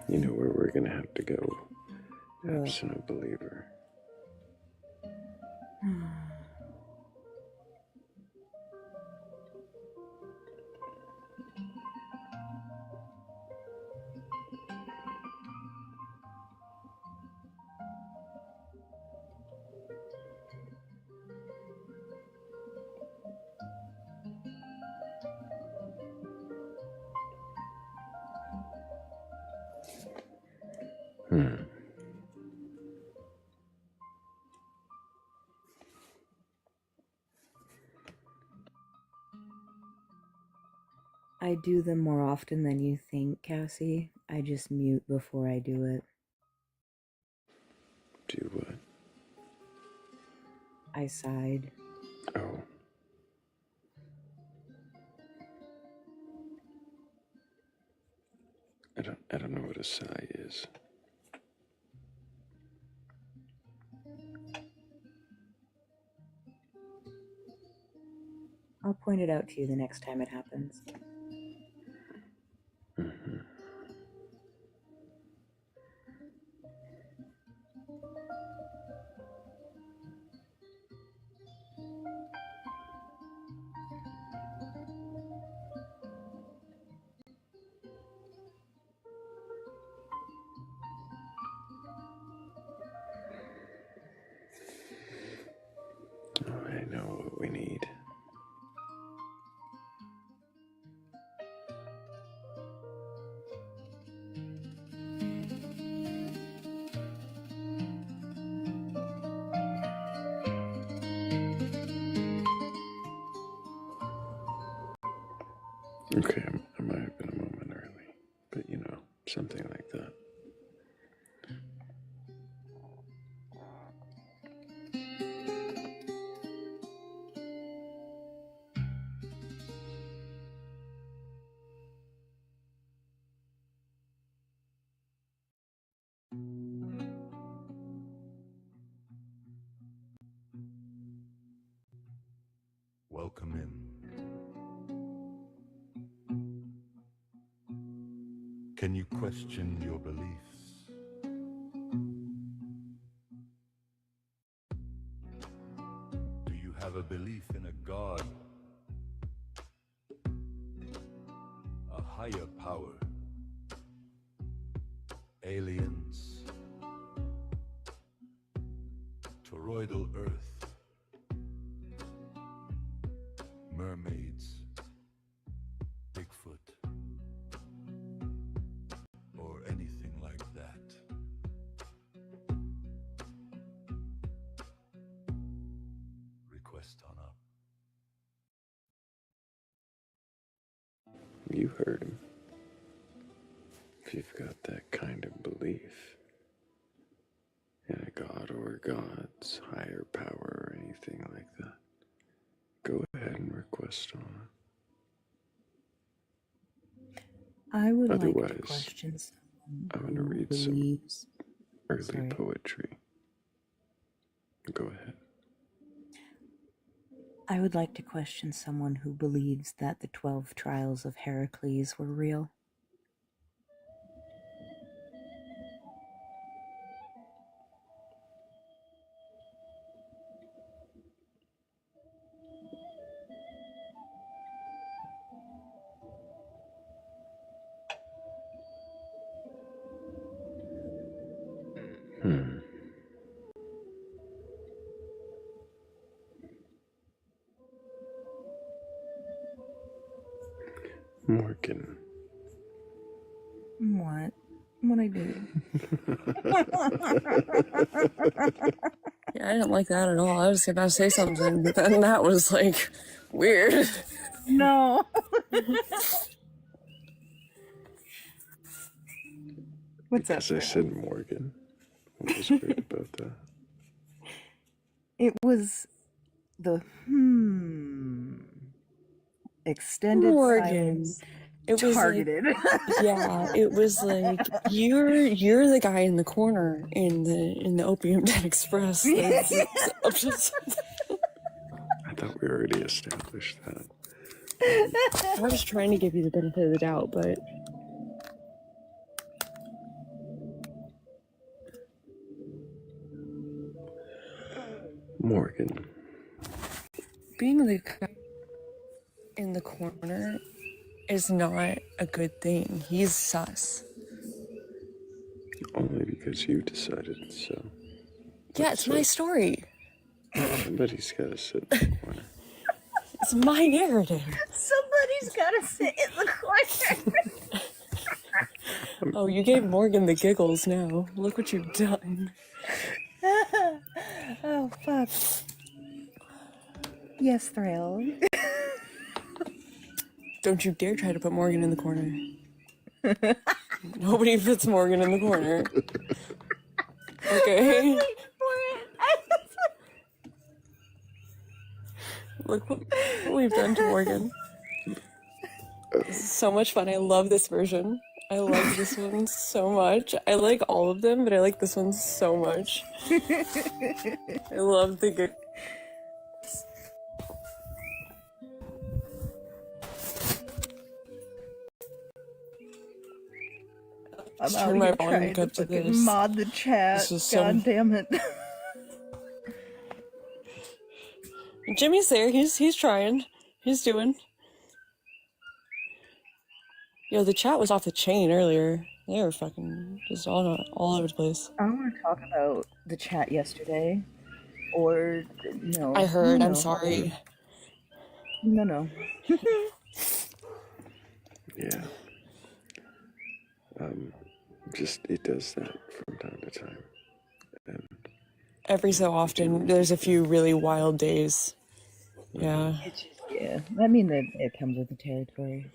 Speaker 1: You know where we're gonna have to go, absent a believer.
Speaker 19: I do them more often than you think, Cassie. I just mute before I do it.
Speaker 1: Do what?
Speaker 19: I sighed.
Speaker 1: Oh.
Speaker 19: I'll point it out to you the next time it happens.
Speaker 1: Mm-hmm. Oh, I know what we need. Okay, I might have been a moment early, but you know, something like that.
Speaker 15: Welcome in. Can you question your beliefs? Do you have a belief in a God? A higher power? Aliens? Toroidal Earth? Mermaids? Bigfoot? Or anything like that? Request on up.
Speaker 1: You heard him. If you've got that kind of belief in a god or gods, higher power, or anything like that, go ahead and request on it.
Speaker 19: I would like to
Speaker 1: Otherwise,
Speaker 19: question someone
Speaker 1: I'm going to
Speaker 19: who
Speaker 1: read
Speaker 19: believes.
Speaker 1: some early
Speaker 19: Sorry.
Speaker 1: poetry. Go ahead.
Speaker 19: I would like to question someone who believes that the 12 trials of Heracles were real.
Speaker 1: Morgan.
Speaker 19: What? What I do?
Speaker 4: Yeah, I didn't like that at all. I was about to say something, but then that was like weird.
Speaker 19: No. What's up?
Speaker 1: Because I said Morgan. What was weird about that?
Speaker 19: It was the extended
Speaker 4: Morgan.
Speaker 19: silence.
Speaker 4: It was
Speaker 19: Targeted.
Speaker 4: like, yeah, it was like you're the guy in the corner in the Opium Den Express. That's up to
Speaker 1: I thought we already established that.
Speaker 4: I was trying to give you the benefit of the doubt, but
Speaker 1: Morgan.
Speaker 4: being the guy in the corner is not a good thing. He's sus.
Speaker 1: Only because you decided so.
Speaker 4: Yeah, it's my story.
Speaker 1: Somebody's got to sit in the corner.
Speaker 4: It's my narrative.
Speaker 19: Somebody's gotta sit in the corner.
Speaker 4: Oh, you gave Morgan the giggles now. Look what you've done.
Speaker 19: Oh, fuck. Yes, Thrayle.
Speaker 4: Don't you dare try to put Morgan in the corner. Nobody puts Morgan in the corner. Okay? Look what we've done to Morgan. This is so much fun. I love this version. I like this one so much. I like all of them, but I like this one so much. I love the good.
Speaker 19: I'm
Speaker 4: turn
Speaker 19: out
Speaker 4: my
Speaker 19: here
Speaker 4: volume
Speaker 19: trying to
Speaker 4: up to
Speaker 19: fucking
Speaker 4: this.
Speaker 19: mod the chat.
Speaker 4: This is
Speaker 19: God
Speaker 4: so.
Speaker 19: damn it.
Speaker 4: Jimmy's there. He's trying. He's doing. Yo, the chat was off the chain earlier. They were fucking just all over the place.
Speaker 19: I don't want to talk about the chat yesterday. Or, no.
Speaker 4: I heard. I'm
Speaker 19: No.
Speaker 4: sorry.
Speaker 19: No.
Speaker 1: Yeah. Just it does that from time to time. And
Speaker 4: Every so often, there's a few really wild days. Yeah.
Speaker 19: It's just, yeah. I mean, it comes with the territory.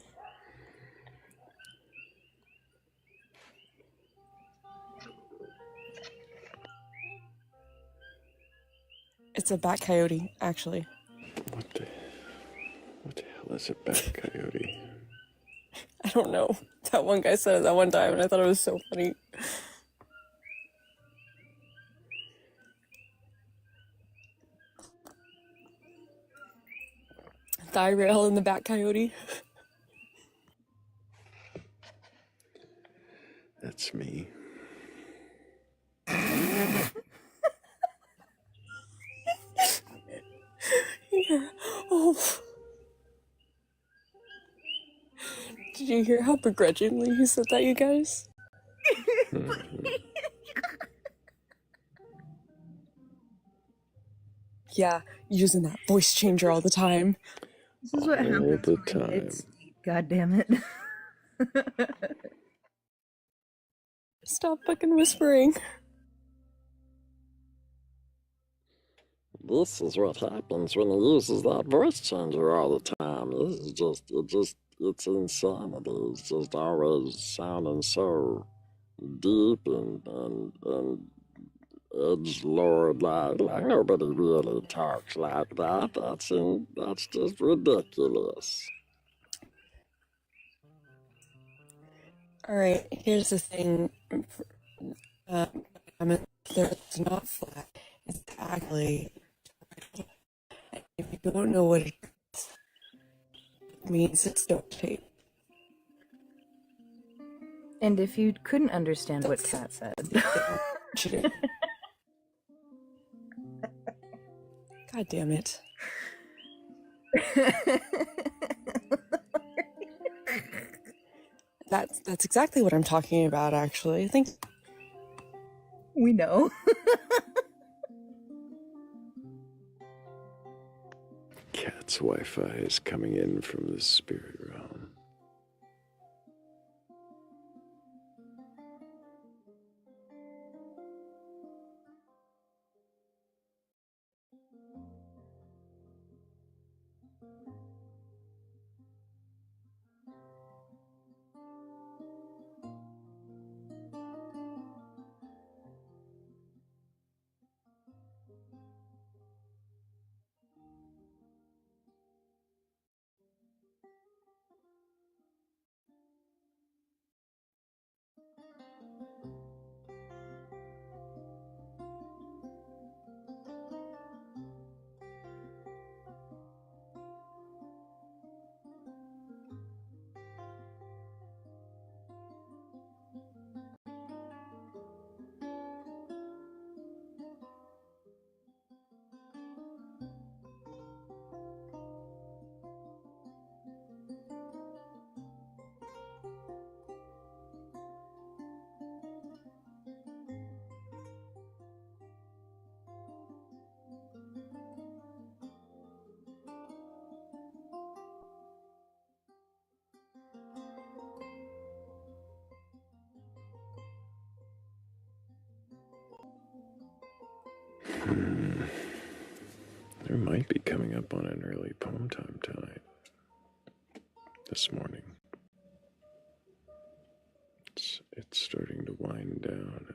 Speaker 4: It's a bat coyote, actually.
Speaker 1: What the hell is a bat coyote?
Speaker 4: I don't know. That one guy said it that one time, and I thought it was so funny. Thrayle and the bat coyote.
Speaker 1: That's me.
Speaker 4: Yeah. Oh. Did you hear how begrudgingly he said that, you guys? Yeah, using that voice changer all the time.
Speaker 19: This is what happens
Speaker 1: All the
Speaker 19: when
Speaker 1: time.
Speaker 19: it's God damn it.
Speaker 4: Stop fucking whispering.
Speaker 9: This is what happens when he uses that voice changer all the time. This is it's insanity. It's just always sounding so deep and edgelord like nobody really talks like that. That's just ridiculous.
Speaker 4: All right, here's the thing. It's not flat. It's actually. If you don't know what it means, it's duct tape.
Speaker 18: And if you couldn't understand what Kat said.
Speaker 4: God damn it. That's exactly what I'm talking about, actually. I think
Speaker 19: we know.
Speaker 1: Cat's Wi-Fi is coming in from the spirit realm. There might be coming up on an early poem time tonight. This morning. It's starting to wind down.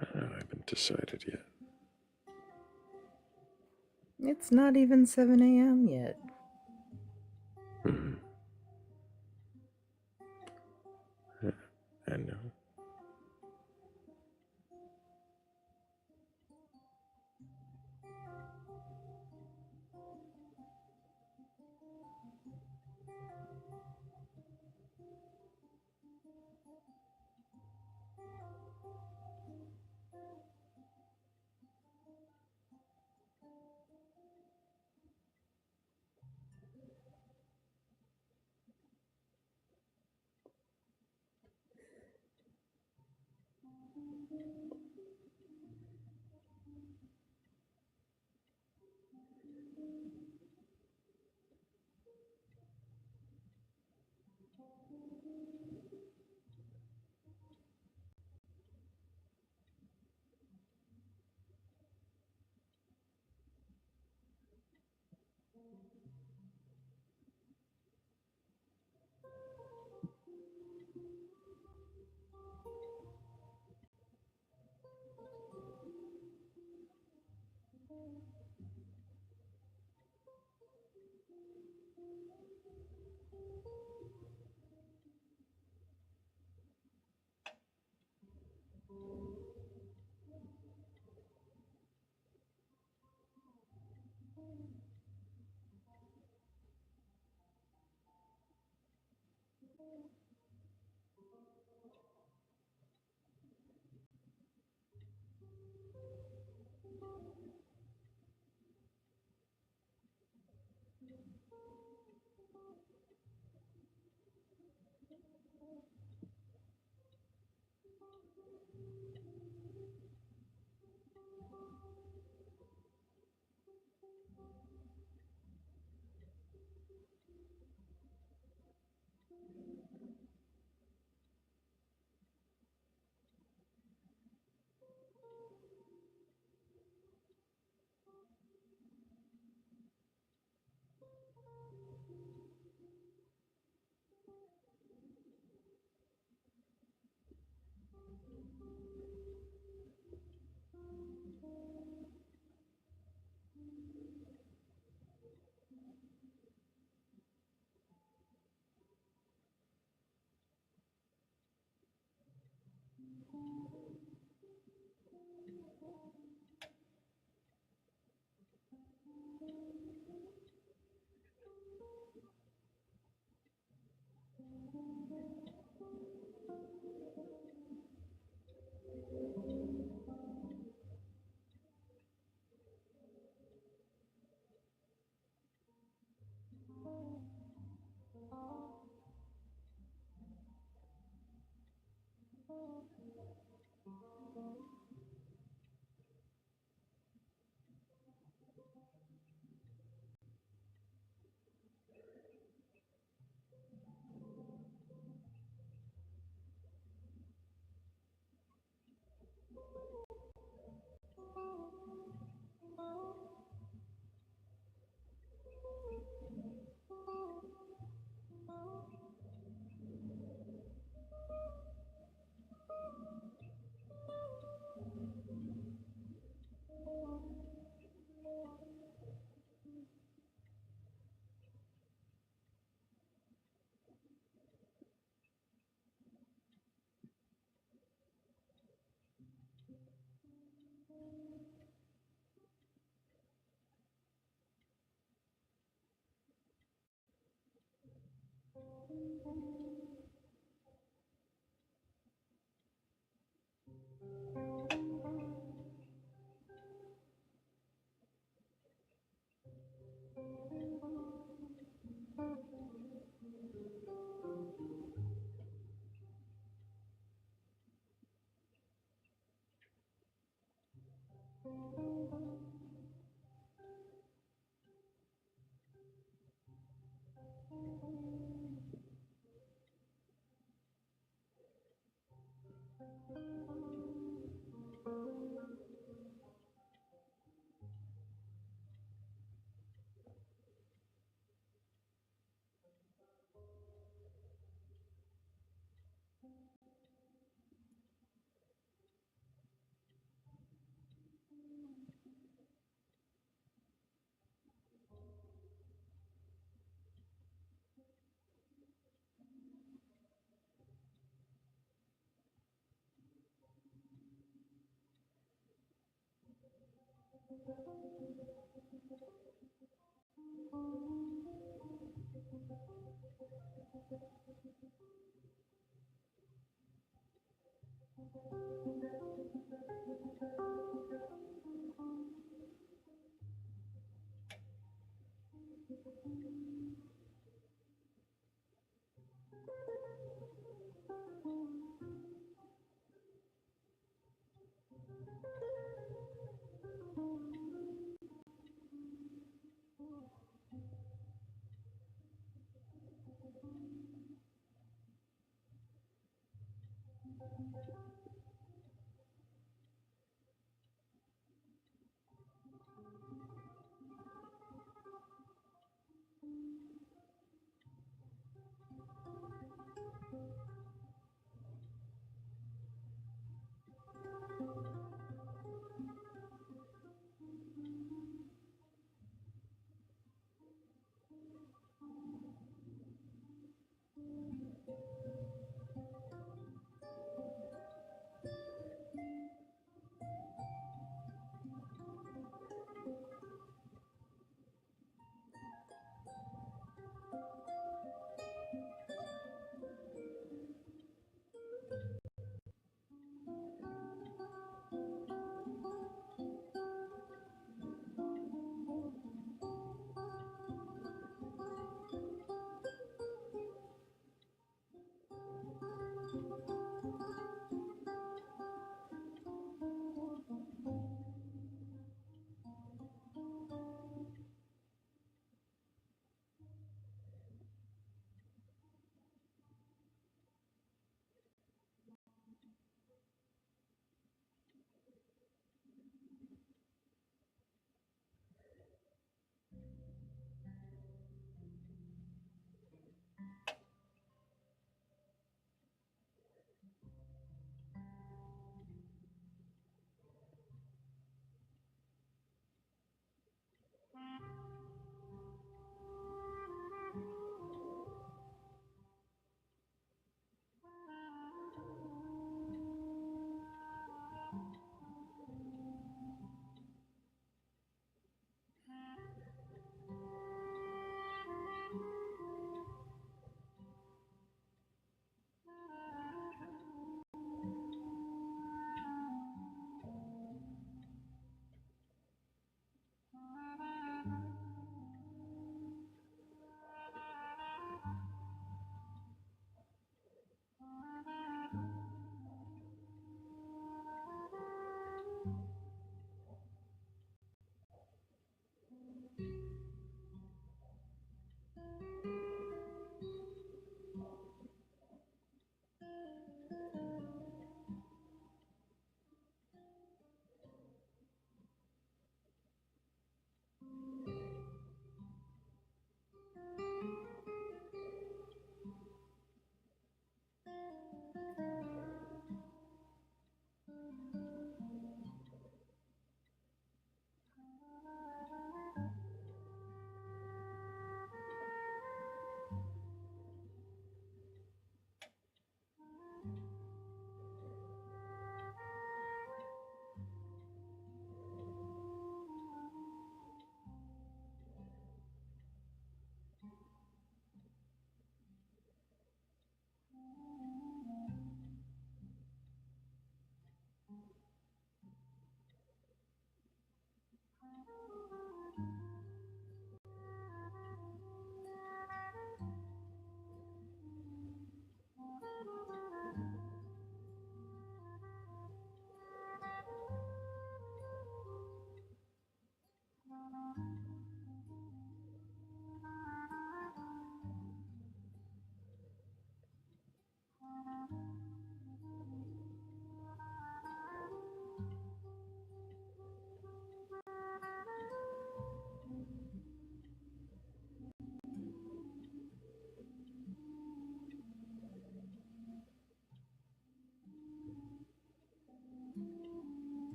Speaker 1: I don't know, I haven't decided yet.
Speaker 19: It's not even 7 a.m. yet.
Speaker 1: I know.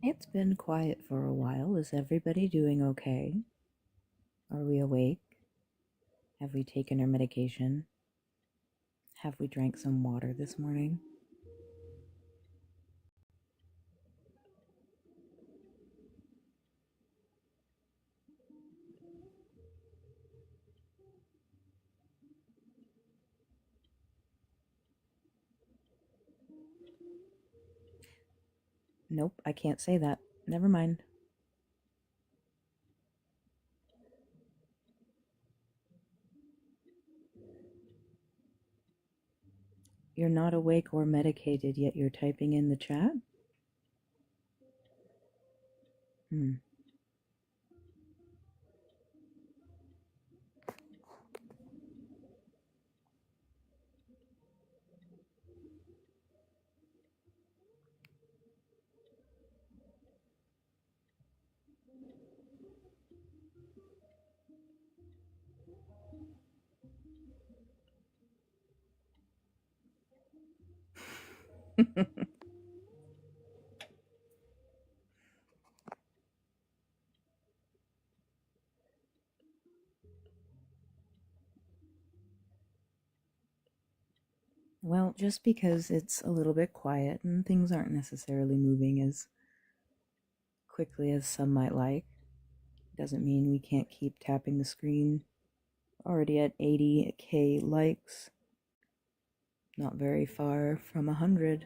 Speaker 18: It's been quiet for a while. Is everybody doing okay? Are we awake? Have we taken our medication? Have we drank some water this morning? Nope, I can't say that. Never mind. You're not awake or medicated, yet you're typing in the chat? Hmm.
Speaker 19: Well, just because it's a little bit quiet and things aren't necessarily moving as quickly as some might like, doesn't mean we can't keep tapping the screen. Already at 80k likes. Not very far from 100.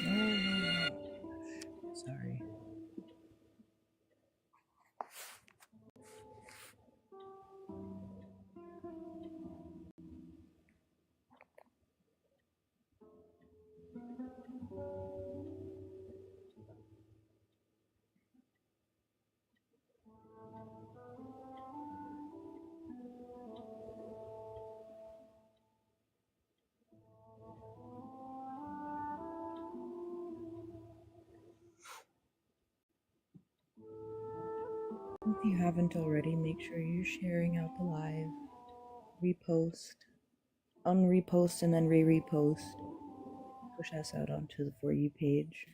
Speaker 19: No. Sorry. If you haven't already, make sure you're sharing out the live. Repost, unrepost, and then re-repost. Push us out onto the For You page.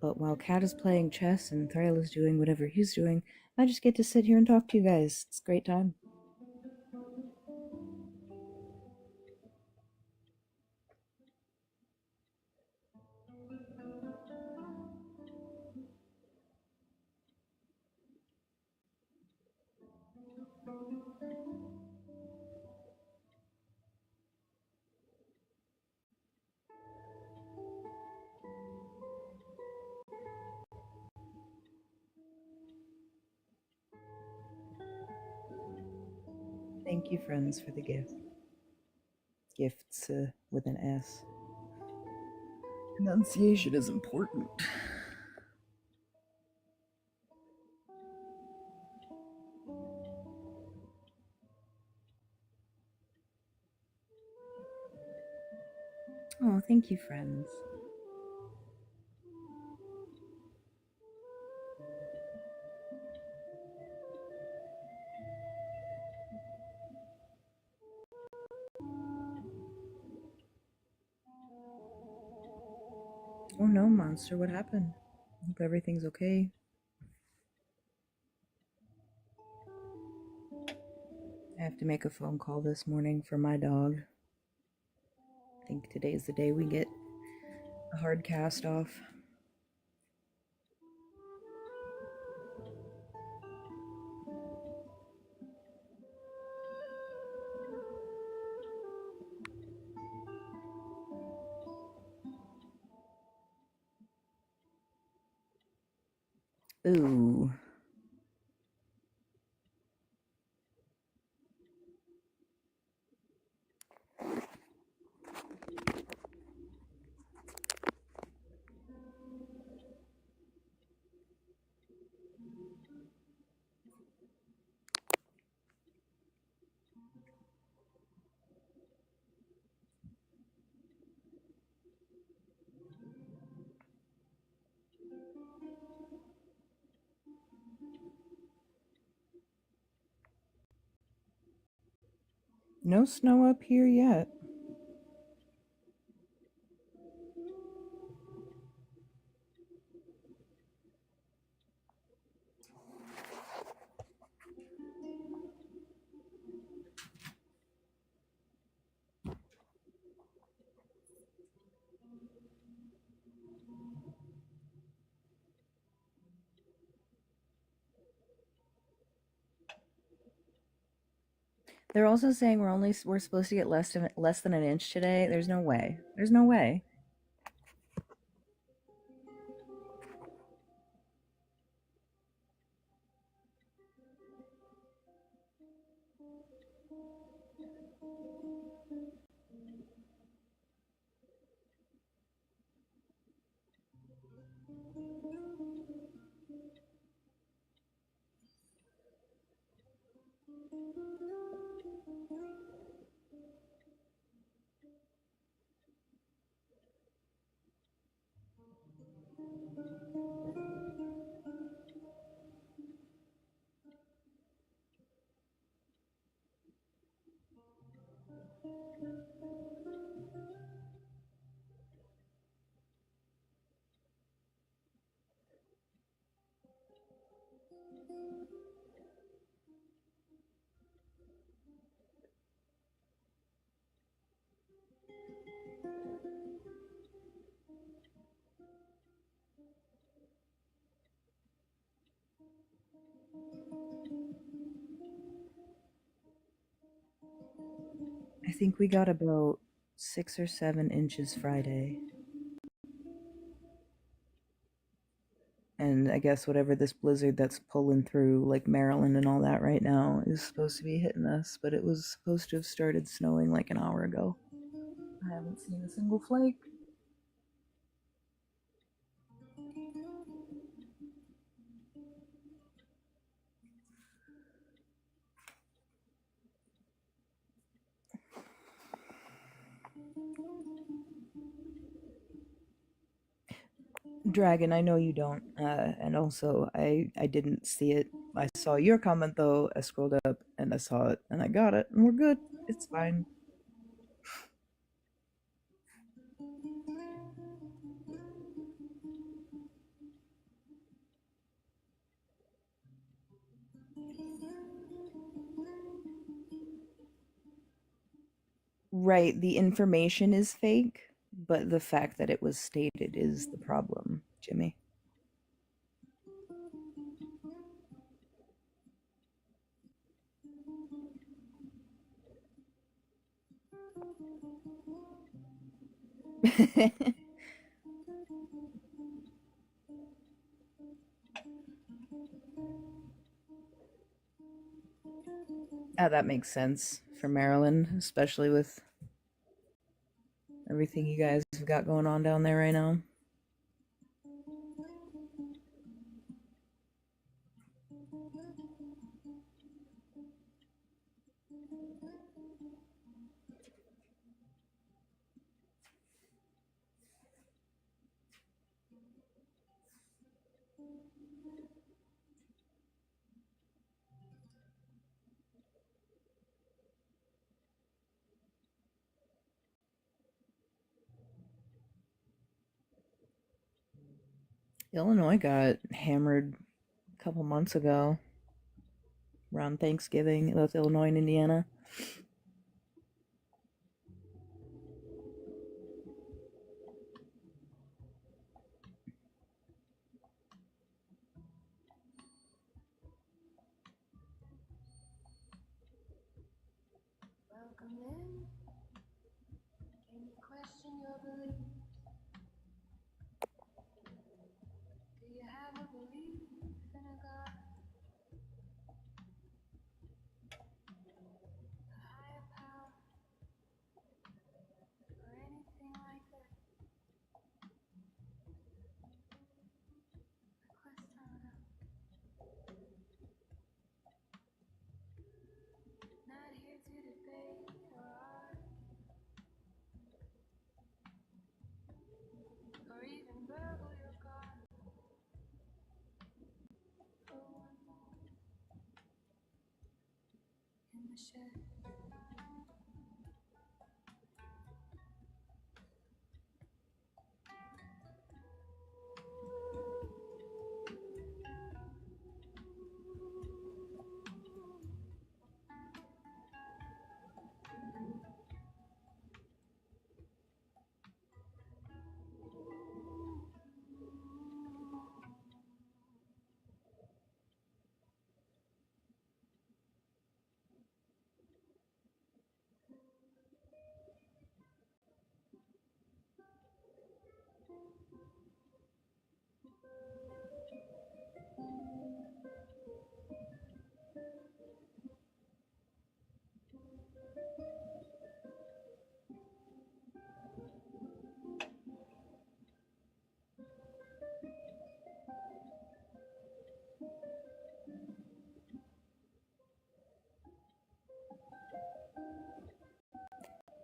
Speaker 19: But while Kat is playing chess and Thrayle is doing whatever he's doing, I just get to sit here and talk to you guys. It's a great time. Thank you, friends, for the gift. Gifts with an S. Pronunciation is important. Oh, thank you, friends. Oh no, Monster, what happened? Hope everything's okay. I have to make a phone call this morning for my dog. I think today's the day we get a hard cast off. Ooh. No snow up here yet. They're also saying we're supposed to get less than an inch today. There's no way. There's no way. I think we got about 6 or 7 inches Friday. And I guess whatever this blizzard that's pulling through, like Maryland and all that right now, is supposed to be hitting us, but it was supposed to have started snowing like an hour ago. I haven't seen a single flake. Dragon, I know you don't, and also I didn't see it. I saw your comment though. I scrolled up and I saw it, and I got it, and we're good. It's fine. Right, the information is fake, but the fact that it was stated is the problem, Jimmy. That makes sense for Maryland, especially with everything you guys have got going on down there right now. Illinois got hammered a couple months ago around Thanksgiving, both Illinois and Indiana.
Speaker 2: Welcome in. Can you question your belief? Do you have a belief in a God? A higher power? Or anything like that? Request on up. Not here to debate or argue, or even burgle your God. For one more in the shed.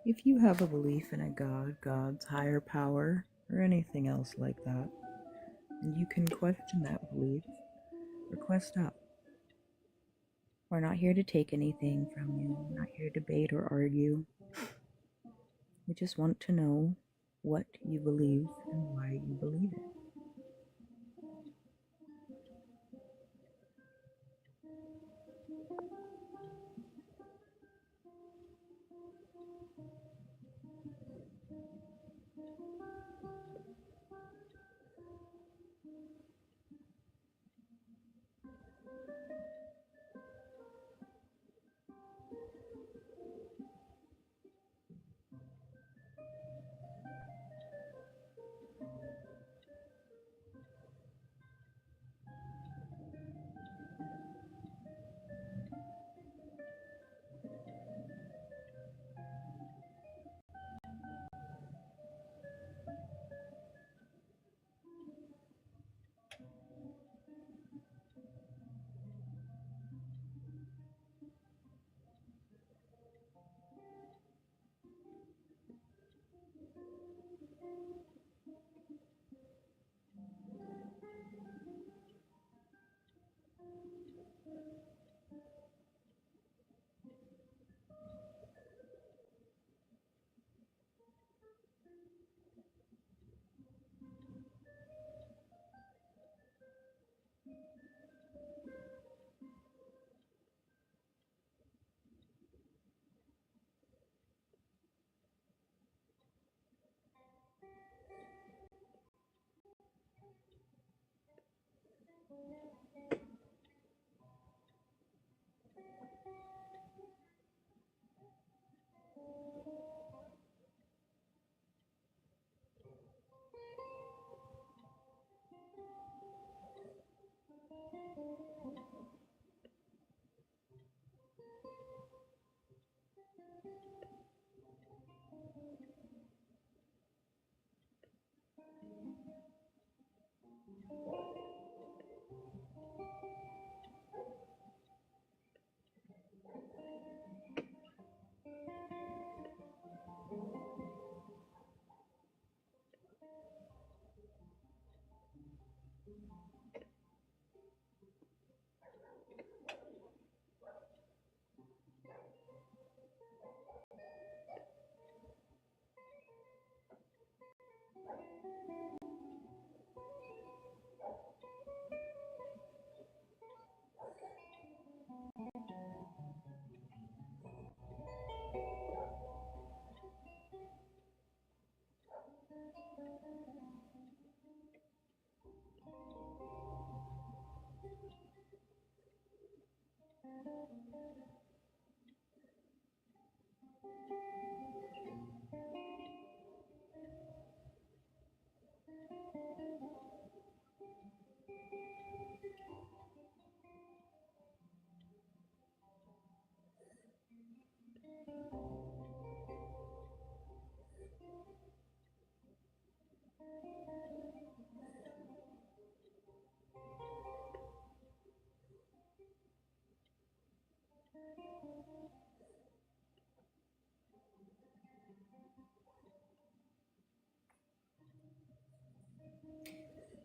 Speaker 19: If you have a belief in a God, God's higher power, or anything else like that, and you can question that belief, request up. We're not here to take anything from you. We're not here to debate or argue. We just want to know what you believe and why you believe it.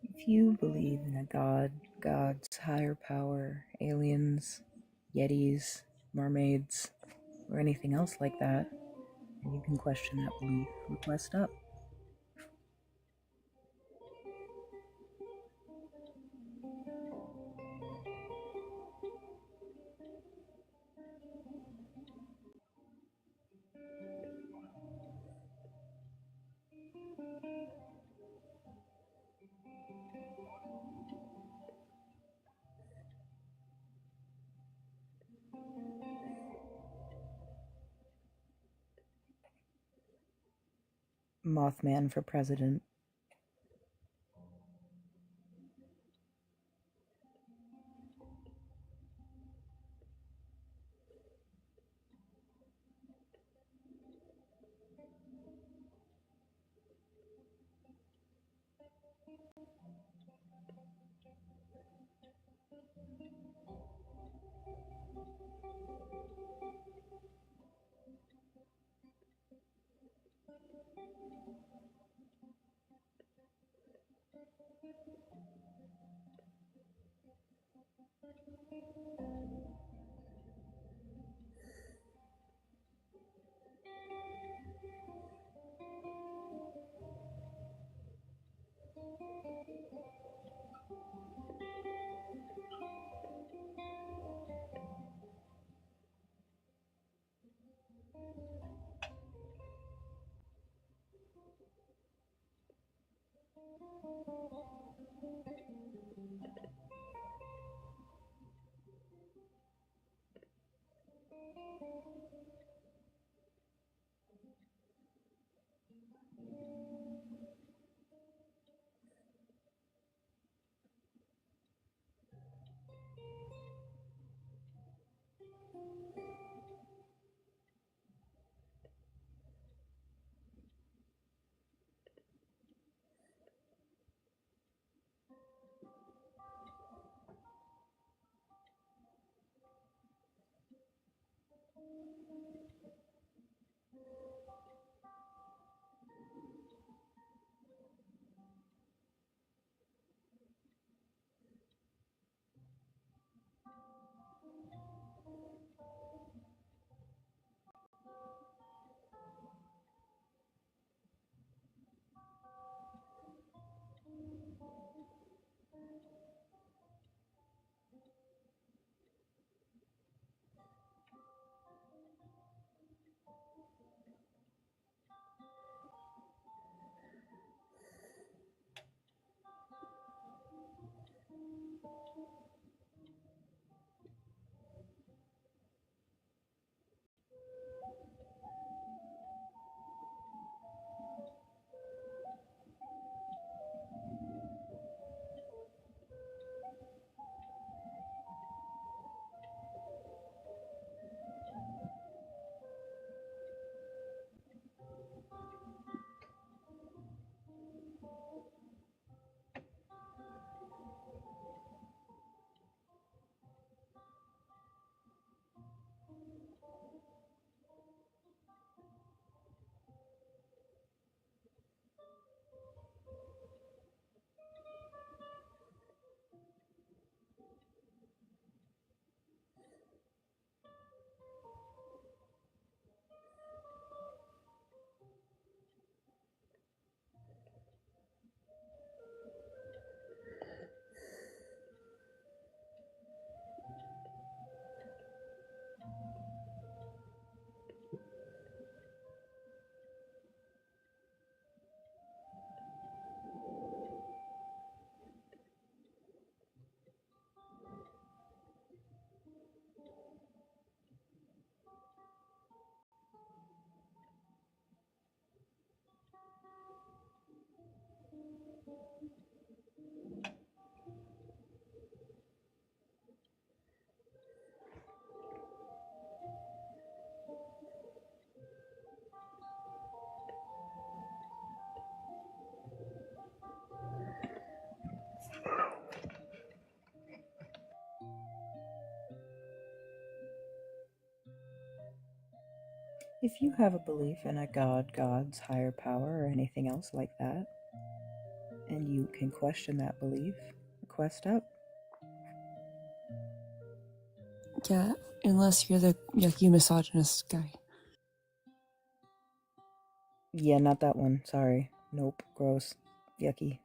Speaker 19: If you believe in a god, gods, higher power, aliens, yetis, mermaids, or anything else like that, and you can question that belief, request up. Mothman for president. If you have a belief in a god, gods, higher power, or anything else like that, and you can question that belief, request up.
Speaker 6: Yeah, unless you're the yucky misogynist guy.
Speaker 19: Yeah, not that one. Sorry. Nope. Gross. Yucky.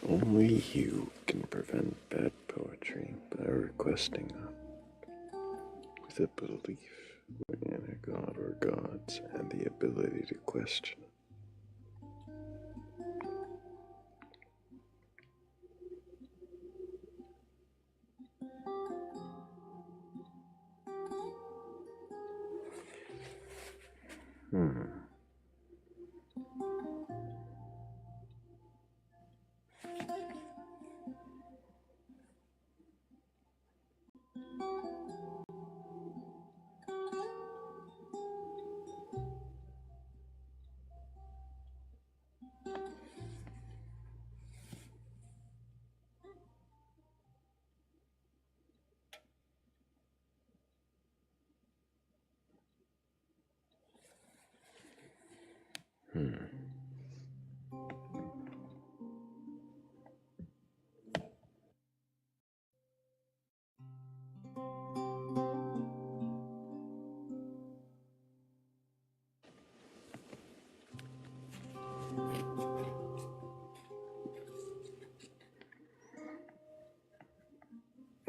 Speaker 1: Only you can prevent bad poetry by requesting up with a belief in a god or gods and the ability to question. Hmm. Hmm.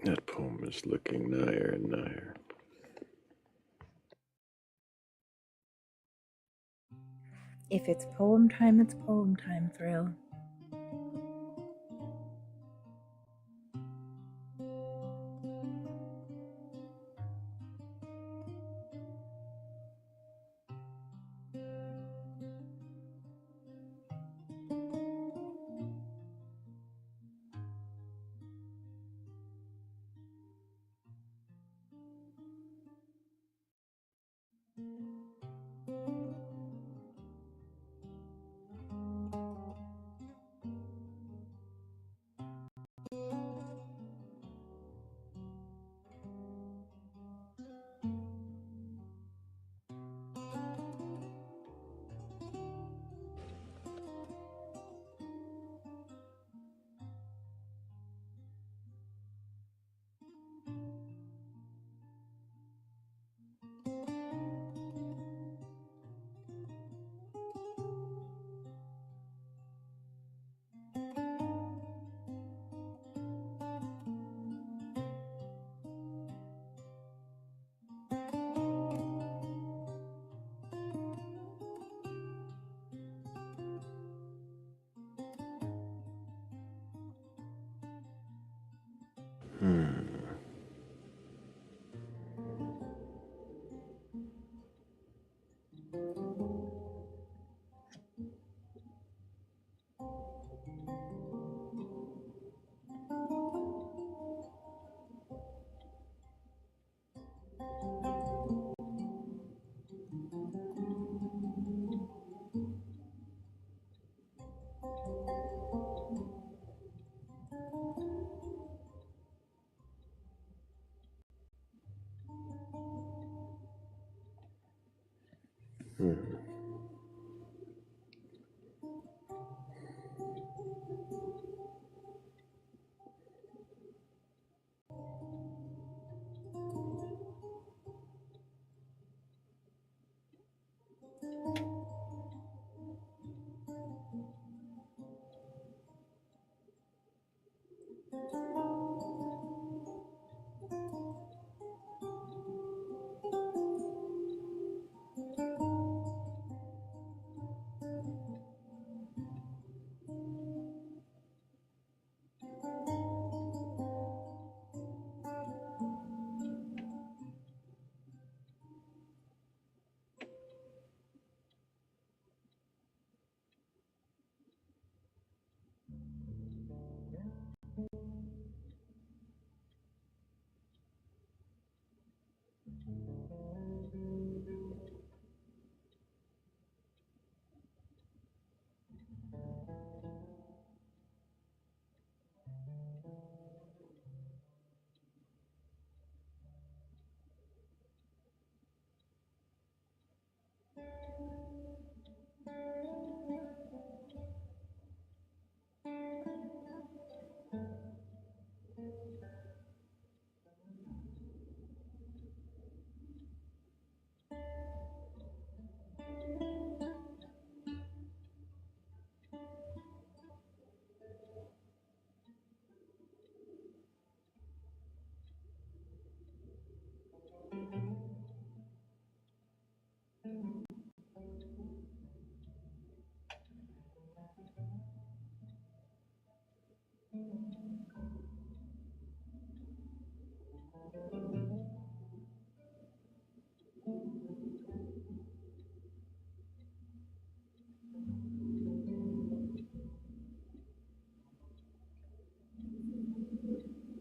Speaker 1: That poem is looking nigher and nigher.
Speaker 19: If it's poem time, Thrayle.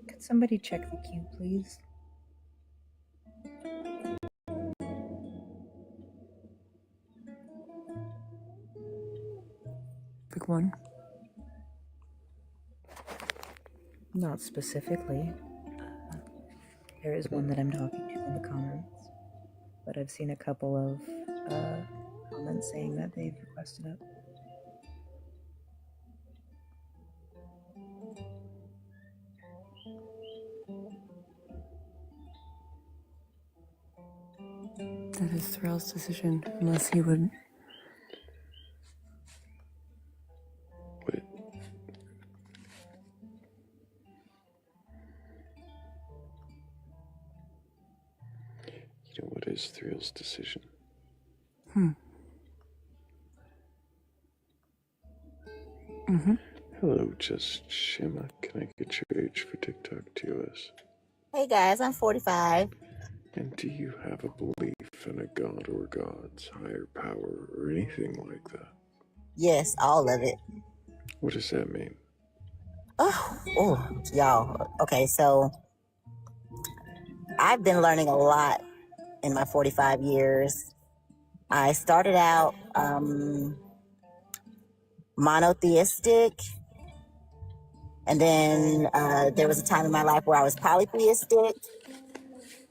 Speaker 18: Could somebody check the queue, please? Pick one. Not specifically. There is one that I'm talking to in the comments, but I've seen a couple of comments saying that they've requested it.
Speaker 6: That is Thrayle's decision, unless he would.
Speaker 1: You know what is Thrayle's decision? Hello, Just Shimma. Can I get your age for TikTok TOS?
Speaker 10: Hey guys, I'm 45.
Speaker 1: And do you have a belief in a god or gods, higher power, or anything like that?
Speaker 10: Yes, all of it.
Speaker 1: What does that mean?
Speaker 10: Oh, y'all. Okay, so I've been learning a lot in my 45 years. I started out monotheistic, and then there was a time in my life where I was polytheistic,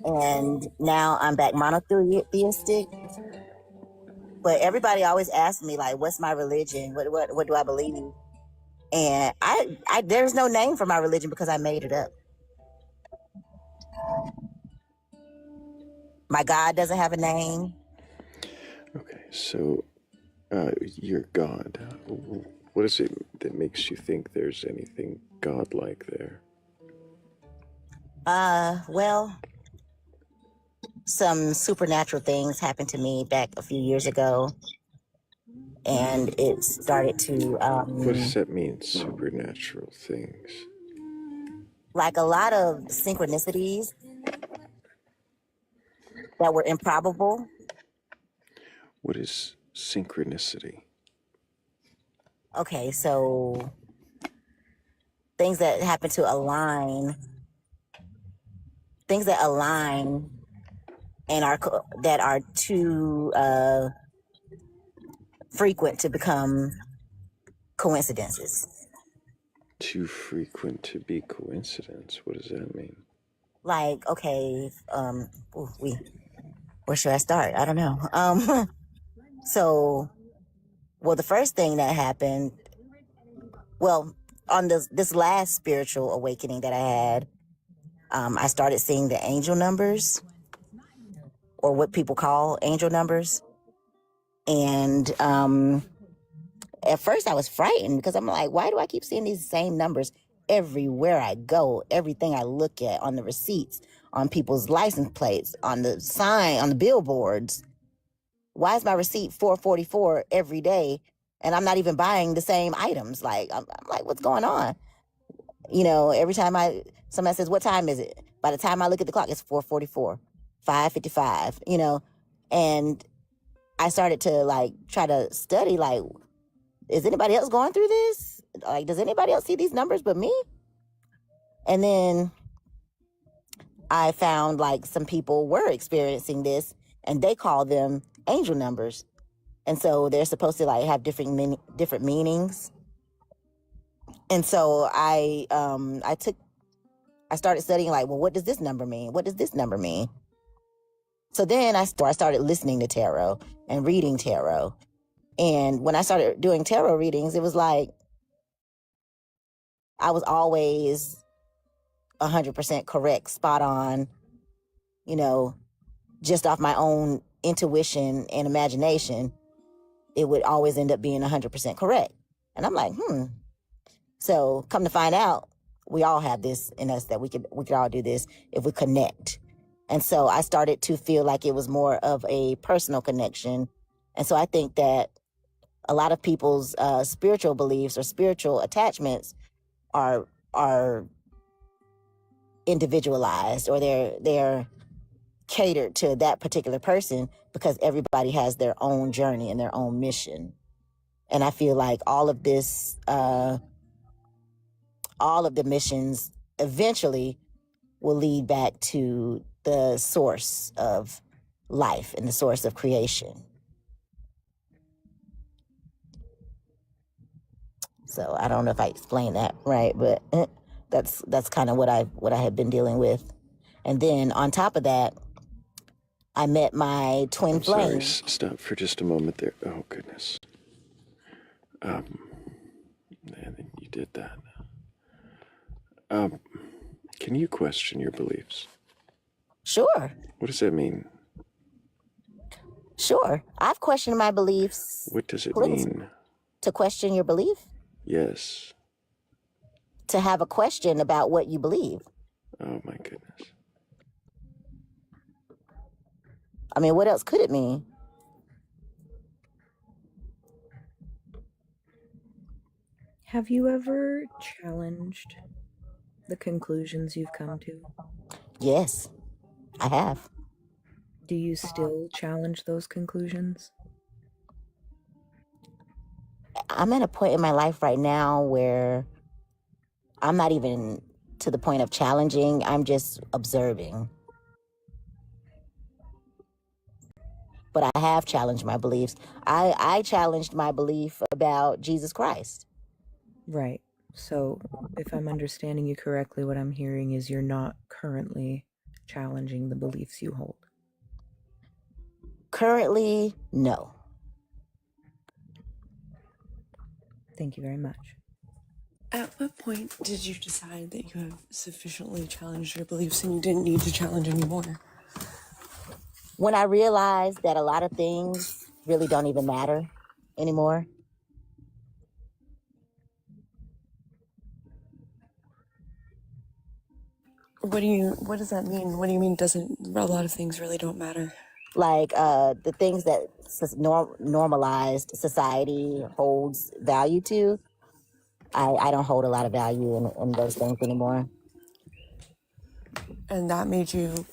Speaker 10: and now I'm back monotheistic. But everybody always asks me, like, what's my religion? What do I believe? And I there's no name for my religion because I made it up. My God doesn't have a name.
Speaker 1: Okay, so your God, what is it that makes you think there's anything godlike there?
Speaker 10: Well, some supernatural things happened to me back a few years ago, and it started to
Speaker 1: What does that mean, supernatural things?
Speaker 10: like a lot of synchronicities that were improbable.
Speaker 1: What is synchronicity?
Speaker 10: Okay, so things that happen to align, things that align and that are too frequent to become coincidences.
Speaker 1: Too frequent to be coincidence. What does that mean?
Speaker 10: Like, okay, where should I start? I don't know. So, well, the first thing that happened, well, on this last spiritual awakening that I had, I started seeing the angel numbers, or what people call angel numbers. And at first I was frightened because I'm like, why do I keep seeing these same numbers everywhere I go? Everything I look at, on the receipts, on people's license plates, on the sign, on the billboards. Why is my receipt 444 every day and I'm not even buying the same items? Like, I'm like, what's going on? You know, every time somebody says, what time is it? By the time I look at the clock, it's 4:44, 5:55, you know? And I started to like try to study, like, is anybody else going through this? Like, does anybody else see these numbers but me? And then I found like some people were experiencing this and they call them angel numbers. And so they're supposed to like have different meanings. And so I started studying like, well, what does this number mean? What does this number mean? So then I started listening to tarot and reading tarot. And when I started doing tarot readings, it was like I was always 100% correct, spot on, you know, just off my own intuition and imagination. It would always end up being 100% correct. And I'm like, So come to find out, we all have this in us, that we could all do this if we connect. And so I started to feel like it was more of a personal connection. And so I think that a lot of people's spiritual beliefs or spiritual attachments are individualized, or they're catered to that particular person because everybody has their own journey and their own mission. And I feel like all of this, all of the missions eventually will lead back to the source of life and the source of creation. So I don't know if I explained that right, but that's kind of what I had been dealing with. And then on top of that, I met my twin flame.
Speaker 1: Sorry, stop for just a moment there. Oh, goodness. And you did that. Can you question your beliefs?
Speaker 10: Sure.
Speaker 1: What does that mean?
Speaker 10: Sure. I've questioned my beliefs.
Speaker 1: What does it mean?
Speaker 10: To question your belief?
Speaker 1: Yes.
Speaker 10: To have a question about what you believe.
Speaker 1: Oh, my goodness.
Speaker 10: I mean, what else could it mean?
Speaker 19: Have you ever challenged the conclusions you've come to?
Speaker 10: Yes, I have.
Speaker 19: Do you still challenge those conclusions?
Speaker 10: I'm at a point in my life right now where I'm not even to the point of challenging. I'm just observing. But I have challenged my beliefs. I challenged my belief about Jesus Christ.
Speaker 19: Right. So if I'm understanding you correctly, what I'm hearing is you're not currently challenging the beliefs you hold.
Speaker 10: Currently, no.
Speaker 19: Thank you very much.
Speaker 6: At what point did you decide that you have sufficiently challenged your beliefs and you didn't need to challenge anymore?
Speaker 10: When I realized that a lot of things really don't even matter anymore.
Speaker 6: What does that mean? What do you mean a lot of things really don't matter?
Speaker 10: Like the things that normalized society holds value to, I don't hold a lot of value in those things anymore.
Speaker 6: And that made you,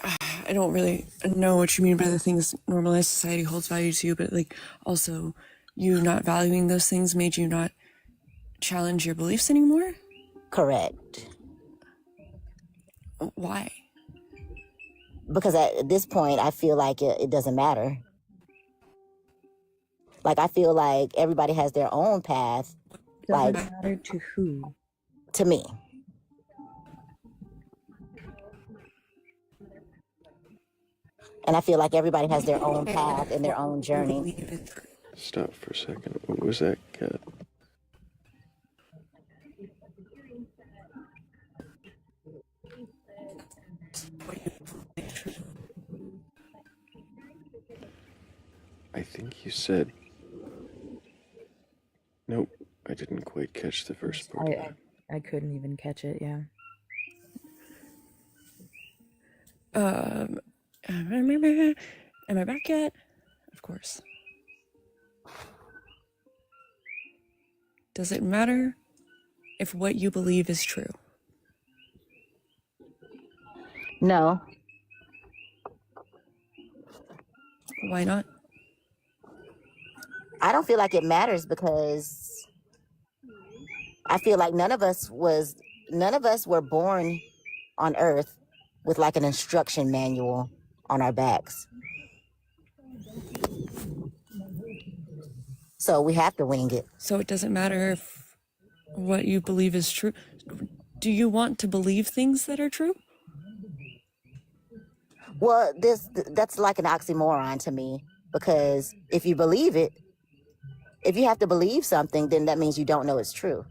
Speaker 6: I don't really know what you mean by the things normalized society holds value to, but like also you not valuing those things made you not challenge your beliefs anymore?
Speaker 10: Correct.
Speaker 6: Why?
Speaker 10: Because at this point, I feel like it doesn't matter. Like, I feel like everybody has their own path.
Speaker 19: Doesn't matter to who?
Speaker 10: To me. And I feel like everybody has their own path and their own journey.
Speaker 1: Stop for a second. What was that, Kat? said. Nope, I didn't quite catch the first part of that.
Speaker 19: I couldn't even catch it, yeah.
Speaker 4: Am I back yet? Of course. Does it matter if what you believe is true?
Speaker 10: No.
Speaker 4: Why not?
Speaker 10: I don't feel like it matters because I feel like none of us were born on Earth with like an instruction manual on our backs. So we have to wing it.
Speaker 4: So it doesn't matter if what you believe is true. Do you want to believe things that are true?
Speaker 10: Well, that's like an oxymoron to me, because if you believe it, if you have to believe something, then that means you don't know it's true.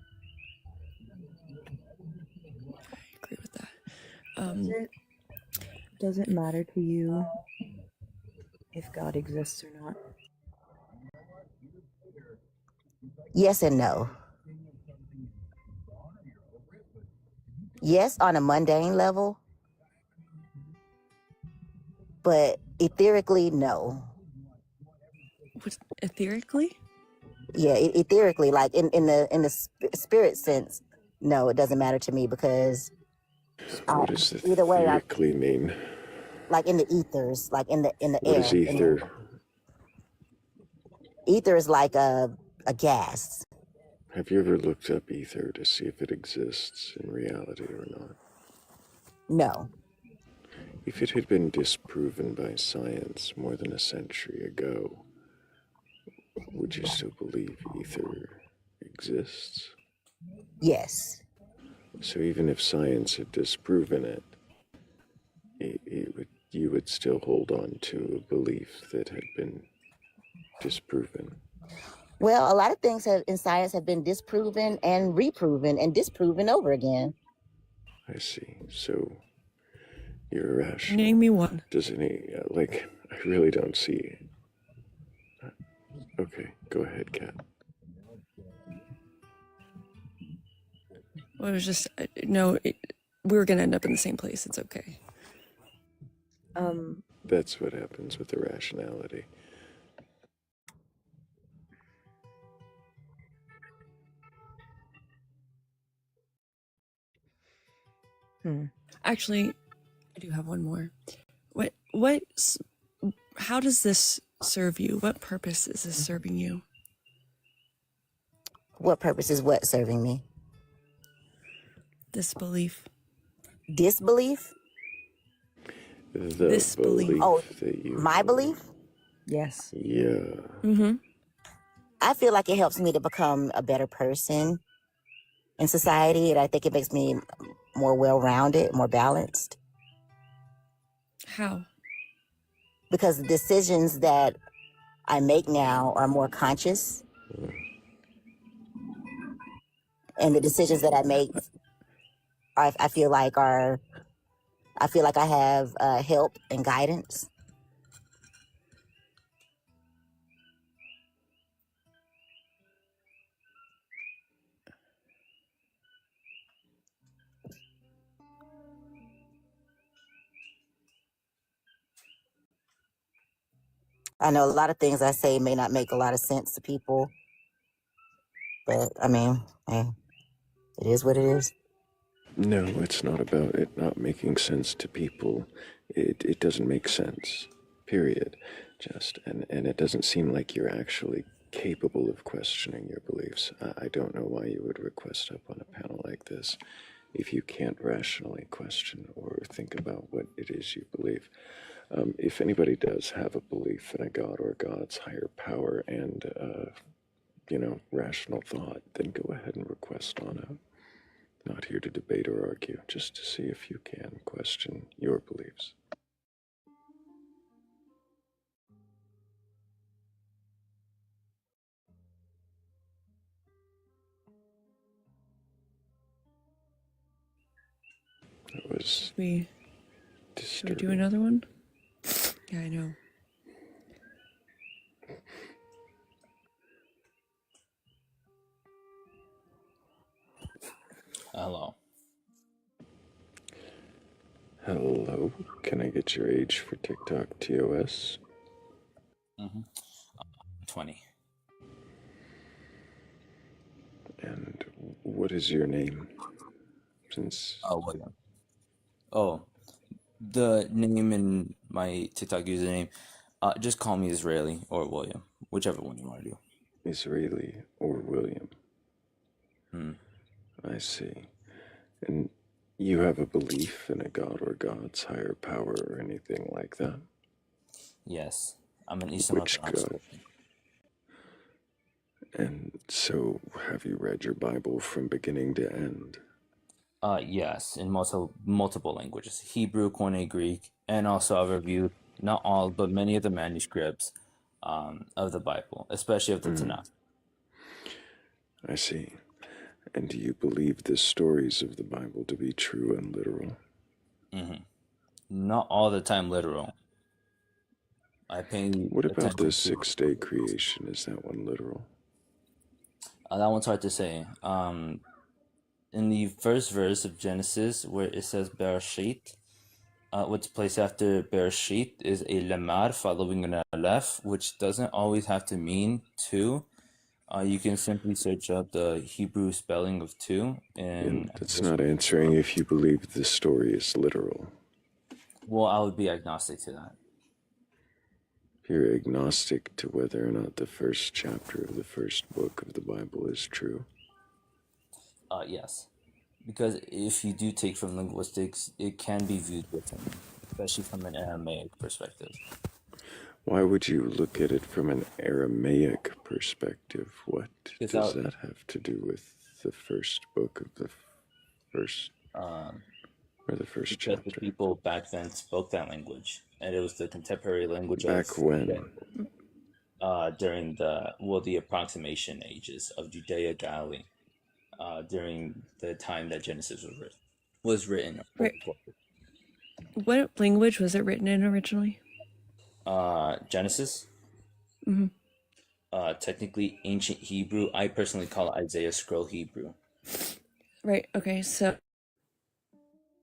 Speaker 4: I agree with that.
Speaker 19: Does it matter to you if God exists or not?
Speaker 10: Yes and no. Yes, on a mundane level, but etherically, no.
Speaker 4: What, etherically?
Speaker 10: Yeah, etherically, like in the spirit sense, no, it doesn't matter to me, because
Speaker 1: What does
Speaker 10: either way,
Speaker 1: etherically mean?
Speaker 10: like in the ethers, like in the
Speaker 1: What
Speaker 10: air.
Speaker 1: is ether?
Speaker 10: Ether is like a gas.
Speaker 1: Have you ever looked up ether to see if it exists in reality or not?
Speaker 10: No.
Speaker 1: If it had been disproven by science more than a century ago, would you still believe ether exists?
Speaker 10: Yes.
Speaker 1: So even if science had disproven it, you would still hold on to a belief that had been disproven.
Speaker 10: Well, a lot of things in science have been disproven and reproven and disproven over again.
Speaker 1: I see. So you're irrational.
Speaker 4: Name me one.
Speaker 1: Doesn't he? Like, I really don't see. Okay, go ahead, Kat.
Speaker 4: Well, it was just no. We were gonna end up in the same place. It's okay.
Speaker 1: That's what happens with irrationality.
Speaker 4: Actually, I do have one more. How does this serve you? What purpose is this serving you?
Speaker 10: What purpose is what serving me?
Speaker 4: Disbelief.
Speaker 10: Disbelief?
Speaker 1: The belief that you
Speaker 10: my belief?
Speaker 19: Yes.
Speaker 1: Yeah.
Speaker 4: Mm-hmm.
Speaker 10: I feel like it helps me to become a better person in society, and I think it makes me more well-rounded, more balanced.
Speaker 4: How?
Speaker 10: Because the decisions that I make now are more conscious. And the decisions that I make, I feel like I have help and guidance. I know a lot of things I say may not make a lot of sense to people, but I mean, hey, it is what it is.
Speaker 1: No, it's not about it not making sense to people. It doesn't make sense, period. And it doesn't seem like you're actually capable of questioning your beliefs. I don't know why you would request up on a panel like this if you can't rationally question or think about what it is you believe. If anybody does have a belief in a god or God's higher power and, rational thought, then go ahead and request on out. Not here to debate or argue, just to see if you can question your beliefs. It was
Speaker 4: Should we do another one? Yeah, I know.
Speaker 11: Hello.
Speaker 1: Hello. Can I get your age for TikTok TOS?
Speaker 11: 20.
Speaker 1: And what is your name? Since
Speaker 11: William. Oh, the name in my TikTok username, just call me Israeli or William, whichever one you want to do.
Speaker 1: Israeli or William. I see. And you have a belief in a god or gods, higher power, or anything like that?
Speaker 11: Yes, I'm an Eastern
Speaker 1: Which
Speaker 11: Orthodox
Speaker 1: god?
Speaker 11: Christian.
Speaker 1: And so, have you read your Bible from beginning to end?
Speaker 11: Yes, in multiple languages, Hebrew, Koine Greek, and also I've reviewed not all but many of the manuscripts of the Bible, especially of the Tanakh.
Speaker 1: I see. And do you believe the stories of the Bible to be true and literal?
Speaker 11: Not all the time literal. I pay
Speaker 1: What about the
Speaker 11: attention to
Speaker 1: 6-day creation? Is that one literal?
Speaker 11: that one's hard to say. In the first verse of Genesis, where it says Bereshit, what's placed after Bereshit is a lamar following an aleph, which doesn't always have to mean two. You can simply search up the Hebrew spelling of two.
Speaker 1: And that's not answering if you believe the story is literal.
Speaker 11: Well, I would be agnostic to that.
Speaker 1: You're agnostic to whether or not the first chapter of the first book of the Bible is true.
Speaker 11: Yes. Because if you do take from linguistics, it can be viewed differently, especially from an Aramaic perspective.
Speaker 1: Why would you look at it from an Aramaic perspective? What does that have to do with the first book of the first, or the first
Speaker 11: because
Speaker 1: chapter?
Speaker 11: the people back then spoke that language, and it was the contemporary language
Speaker 1: Back when?
Speaker 11: During the approximation ages of Judea, Galilee, during the time that Genesis was written.
Speaker 4: Right. What language was it written in originally?
Speaker 11: Genesis.
Speaker 4: Mm-hmm.
Speaker 11: Technically ancient Hebrew. I personally call it Isaiah Scroll Hebrew.
Speaker 4: Right. Okay. So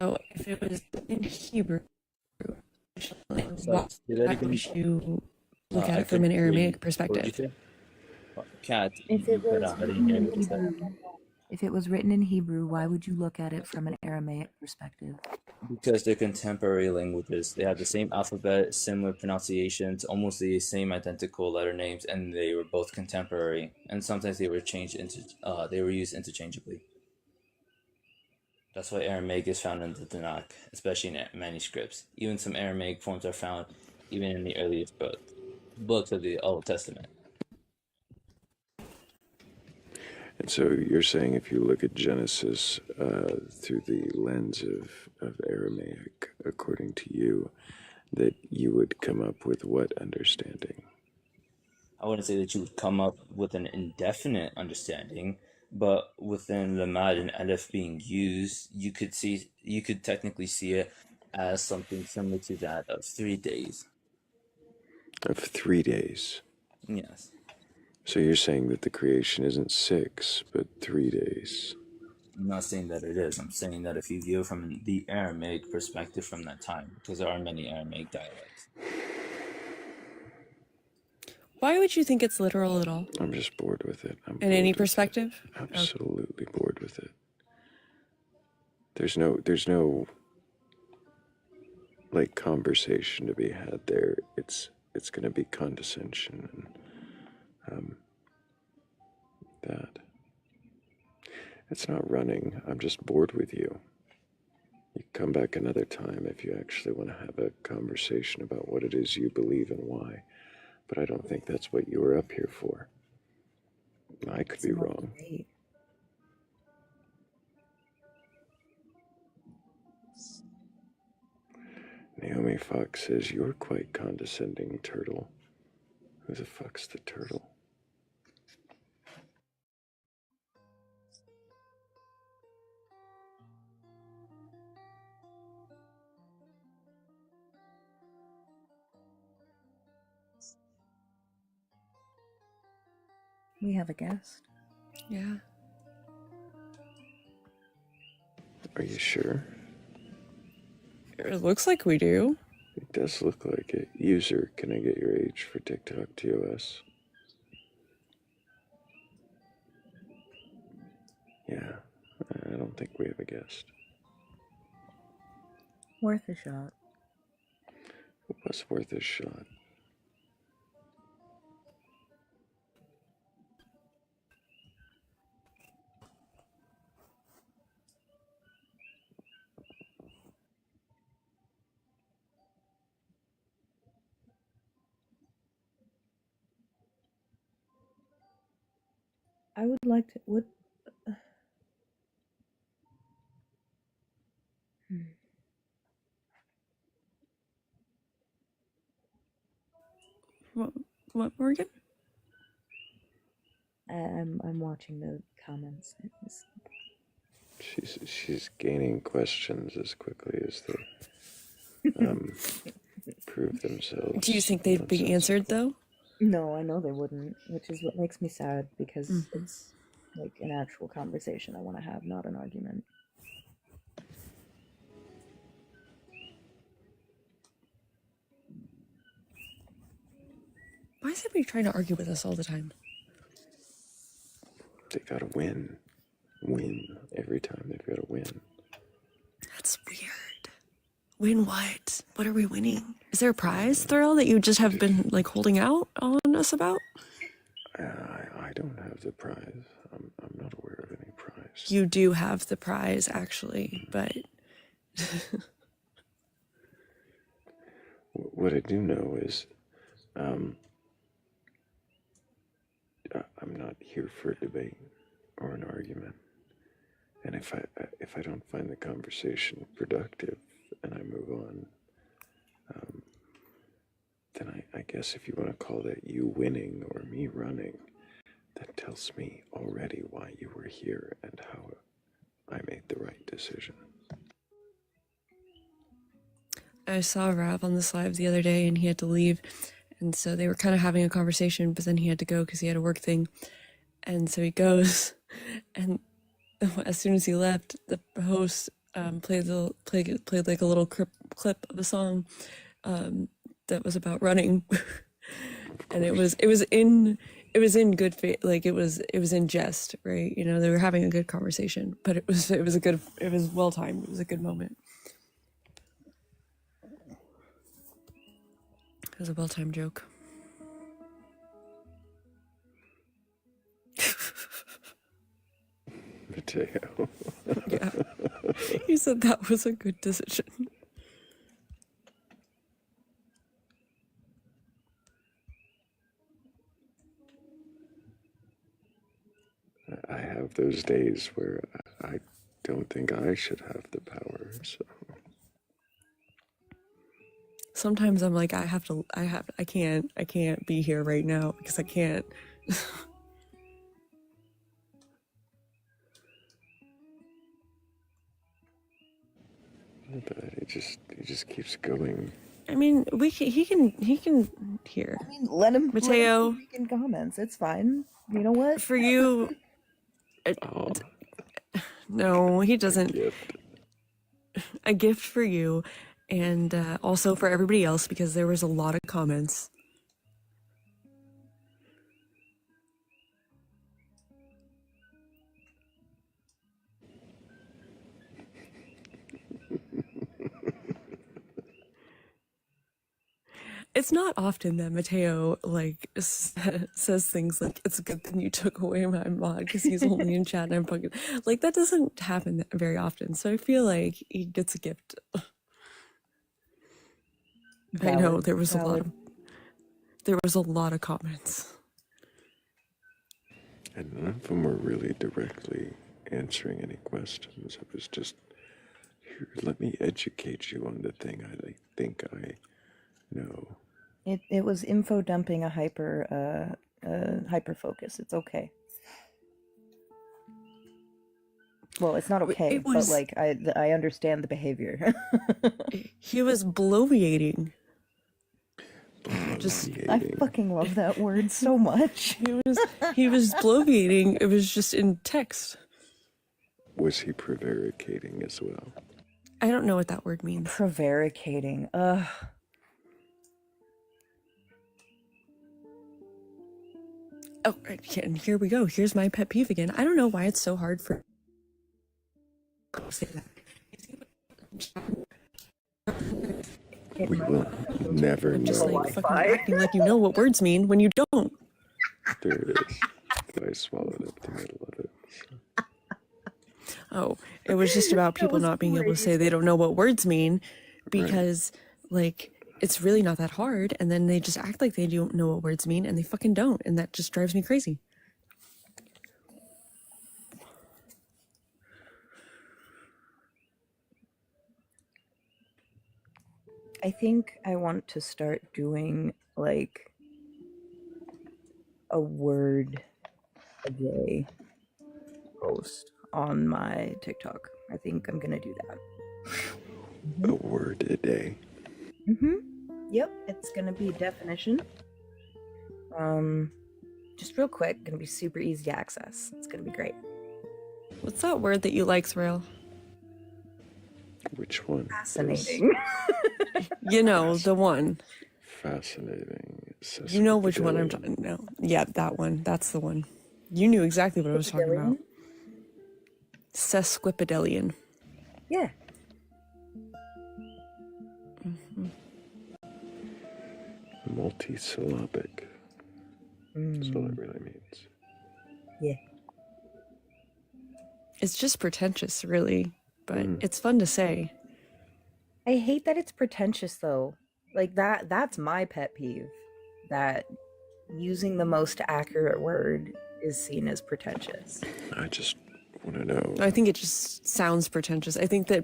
Speaker 4: if it was in Hebrew, why would you look at it from an Aramaic perspective?
Speaker 11: Cat,
Speaker 18: If it was written in Hebrew, if it was written in Hebrew, why would you look at it from an Aramaic perspective?
Speaker 11: Because they're contemporary languages. They have the same alphabet, similar pronunciations, almost the same identical letter names, and they were both contemporary. And sometimes they were used interchangeably. That's why Aramaic is found in the Tanakh, especially in manuscripts. Even some Aramaic forms are found even in the earliest books of the Old Testament.
Speaker 1: And so you're saying if you look at Genesis through the lens of Aramaic, according to you, that you would come up with what understanding?
Speaker 11: I wouldn't say that you would come up with an indefinite understanding, but within Lamad and Aleph being used, you could technically see it as something similar to that of 3 days.
Speaker 1: Of 3 days?
Speaker 11: Yes.
Speaker 1: So you're saying that the creation isn't 6, but 3 days?
Speaker 11: I'm not saying that it is. I'm saying that if you view it from the Aramaic perspective from that time, because there are many Aramaic dialects.
Speaker 4: Why would you think it's literal at all?
Speaker 1: I'm just bored with it.
Speaker 4: In any perspective?
Speaker 1: Absolutely bored with it. There's no like conversation to be had there. It's going to be condescension and that. It's not running. I'm just bored with you. You come back another time if you actually want to have a conversation about what it is you believe and why. But I don't think that's what you were up here for. I could be wrong. Naomi Fox says, "You're quite condescending, turtle." Who the fuck's the turtle?
Speaker 18: We have a guest.
Speaker 4: Yeah.
Speaker 1: Are you sure?
Speaker 4: It looks like we do.
Speaker 1: It does look like it. User, can I get your age for TikTok TOS? Yeah, I don't think we have a guest.
Speaker 19: Worth a shot.
Speaker 1: It was worth a shot.
Speaker 19: I would like to. What?
Speaker 4: What, Morgan?
Speaker 19: I'm watching the comments.
Speaker 1: She's gaining questions as quickly as they prove themselves.
Speaker 4: Do you think they'd be answered though?
Speaker 19: No, I know they wouldn't, which is what makes me sad because it's like an actual conversation I want to have, not an argument.
Speaker 4: Why is everybody trying to argue with us all the time?
Speaker 1: They gotta win. Win. Every time they've gotta win.
Speaker 4: That's weird. Win what? What are we winning? Is there a prize, Thrayle, that you just have been like holding out on us about?
Speaker 1: I don't have the prize. I'm not aware of any prize.
Speaker 4: You do have the prize, actually, but...
Speaker 1: What I do know is, I'm not here for a debate or an argument. And if I don't find the conversation productive and I move on, then I guess if you want to call that you winning or me running, that tells me already why you were here and how I made the right decision.
Speaker 4: I saw Rob on this live the other day and he had to leave. And so they were kind of having a conversation, but then he had to go because he had a work thing. And so he goes, and as soon as he left, the host played like a little clip of a song that was about running, and it was in good faith, like it was in jest, right? You know, they were having a good conversation, but it was well timed. It was a good moment. It was a well timed joke.
Speaker 1: Mateo.
Speaker 4: Yeah. He said that was a good decision.
Speaker 1: I have those days where I don't think I should have the power, so.
Speaker 4: Sometimes I'm like, I can't be here right now because I can't.
Speaker 1: But it just keeps going.
Speaker 4: I mean, he can hear.
Speaker 19: I mean, let him
Speaker 4: Mateo.
Speaker 19: in comments. It's fine. You know what?
Speaker 4: For you, no, he doesn't. A gift for you, and also for everybody else because there was a lot of comments. It's not often that Mateo like says things like it's a good thing you took away my mod because he's only in chat and I'm fucking like that doesn't happen very often. So I feel like he gets a gift. I know there was a lot of comments.
Speaker 1: And none of them were really directly answering any questions. It was just, here, let me educate you on the thing I think I know.
Speaker 19: It was info dumping a hyper focus. It's okay. Well, it's not okay, but like I understand the behavior.
Speaker 4: He was bloviating.
Speaker 19: I fucking love that word so much.
Speaker 4: He was bloviating. It was just in text.
Speaker 1: was he prevaricating as well?
Speaker 4: I don't know what that word means.
Speaker 19: Prevaricating. Ugh.
Speaker 4: Oh, and here we go. Here's my pet peeve again. I don't know why it's so hard for say that.
Speaker 1: We will never
Speaker 4: Just
Speaker 1: know.
Speaker 4: like fucking acting like you know what words mean when you don't.
Speaker 1: There it is. I swallowed up the middle of it. So.
Speaker 4: Oh, it was just about people not being able to say they don't know what words mean because, like, it's really not that hard. And then they just act like they don't know what words mean and they fucking don't. And that just drives me crazy.
Speaker 19: I think I want to start doing like a word a day post on my TikTok. I think I'm gonna do that.
Speaker 1: A word a day.
Speaker 19: Yep, it's gonna be a definition. Just real quick, gonna be super easy to access. It's gonna be great.
Speaker 4: What's that word that you like, Thrayle?
Speaker 1: Which one?
Speaker 19: Fascinating.
Speaker 4: You know, the one.
Speaker 1: Fascinating.
Speaker 4: You know which one I'm talking about. No. Yeah, that one. That's the one. You knew exactly what I was talking about. Sesquipedalian.
Speaker 19: Yeah.
Speaker 1: Multisyllabic. That's all it really means.
Speaker 19: Yeah.
Speaker 4: It's just pretentious, really, but it's fun to say.
Speaker 19: I hate that it's pretentious though. Like that's my pet peeve. That using the most accurate word is seen as pretentious.
Speaker 1: I just want to know.
Speaker 4: I think it just sounds pretentious. I think that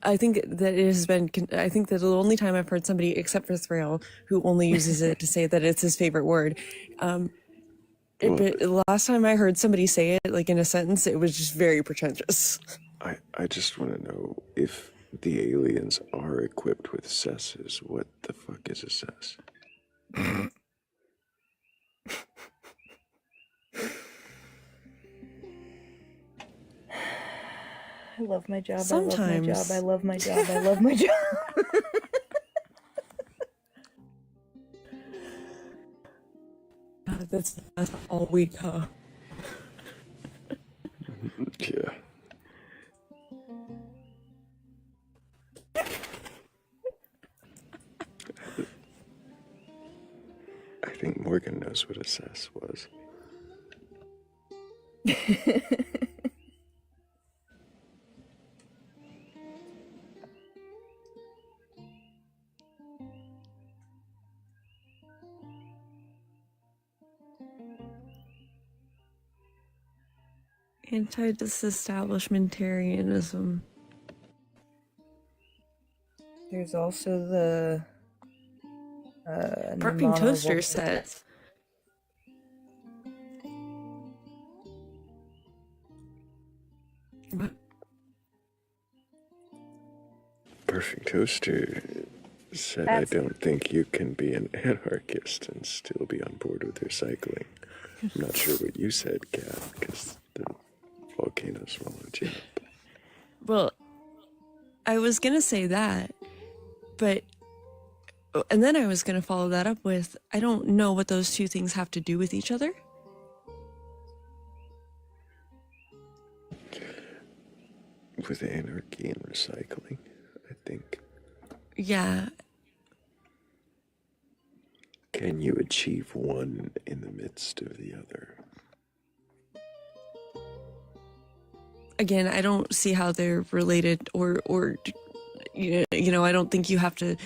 Speaker 4: I think that the only time I've heard somebody, except for Thrayle, who only uses it to say that it's his favorite word. But last time I heard somebody say it, like in a sentence, it was just very pretentious.
Speaker 1: I just want to know if the aliens are equipped with cesses. What the fuck is a cess?
Speaker 19: I love my job.
Speaker 4: Sometimes.
Speaker 19: I love my job. I love my job.
Speaker 4: That's all we got.
Speaker 1: Yeah. I think Morgan knows what a cess was.
Speaker 4: Anti-disestablishmentarianism.
Speaker 19: There's also the
Speaker 4: Prepping toaster sets. What?
Speaker 1: Perfect Toaster said, I don't think you can be an anarchist and still be on board with recycling. I'm not sure what you said, Kat, because the volcano swallowed you up.
Speaker 4: Well, I was going to say that, but... And then I was going to follow that up with, I don't know what those two things have to do with each other.
Speaker 1: With anarchy and recycling, I think.
Speaker 4: Yeah.
Speaker 1: Can you achieve one in the midst of the other?
Speaker 4: Again, I don't see how they're related or you know, I don't think you have to...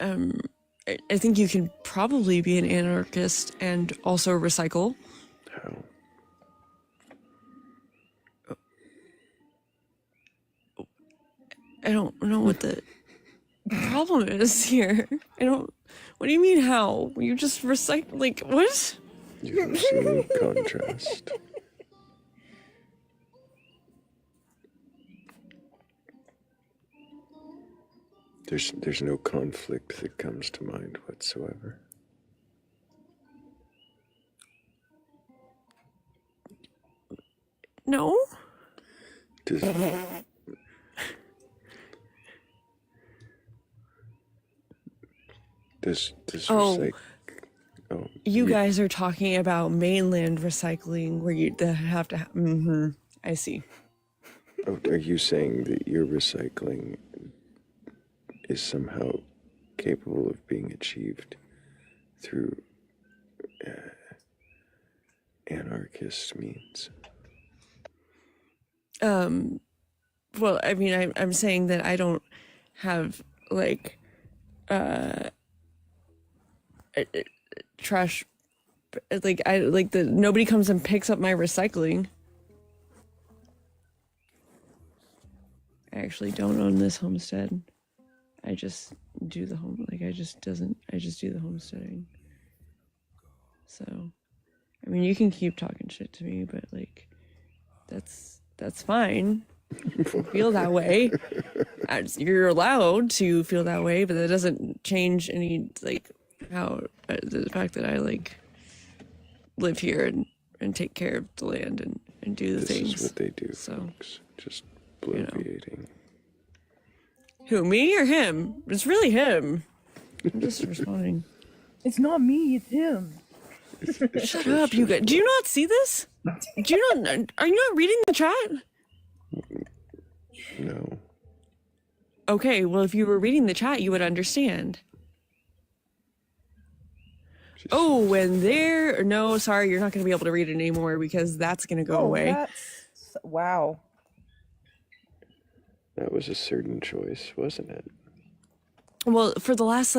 Speaker 4: I think you can probably be an anarchist and also recycle.
Speaker 1: How?
Speaker 4: I don't know what the problem is here. What do you mean how? You just recycle, like, what?
Speaker 1: You've seen contrast. There's no conflict that comes to mind whatsoever.
Speaker 4: No?
Speaker 1: Does, does
Speaker 4: Oh,
Speaker 1: oh,
Speaker 4: you guys are talking about mainland recycling where you have to. I see.
Speaker 1: Oh, are you saying that your recycling is somehow capable of being achieved through anarchist means?
Speaker 4: Well, I mean, I'm saying that I don't have like trash, like nobody comes and picks up my recycling. I actually don't own this homestead. I just do the I just do the homesteading. So, I mean, you can keep talking shit to me, but like, that's fine. If you feel that way, you're allowed to feel that way, but that doesn't change any like how the fact that I like live here and take care of the land and do the things.
Speaker 1: This is what they do,
Speaker 4: so,
Speaker 1: folks. Just bloviating.
Speaker 4: Who, me or him? It's really him. I'm just responding.
Speaker 19: It's not me, it's him.
Speaker 4: Shut up, you guys. Do you not see this? Do you not? Are you not reading the chat?
Speaker 1: No.
Speaker 4: Okay, well, if you were reading the chat, you would understand. Oh, and there... No, sorry, you're not going to be able to read it anymore because that's going to go away.
Speaker 19: Wow.
Speaker 1: That was a certain choice, wasn't it?
Speaker 4: Well, for the last,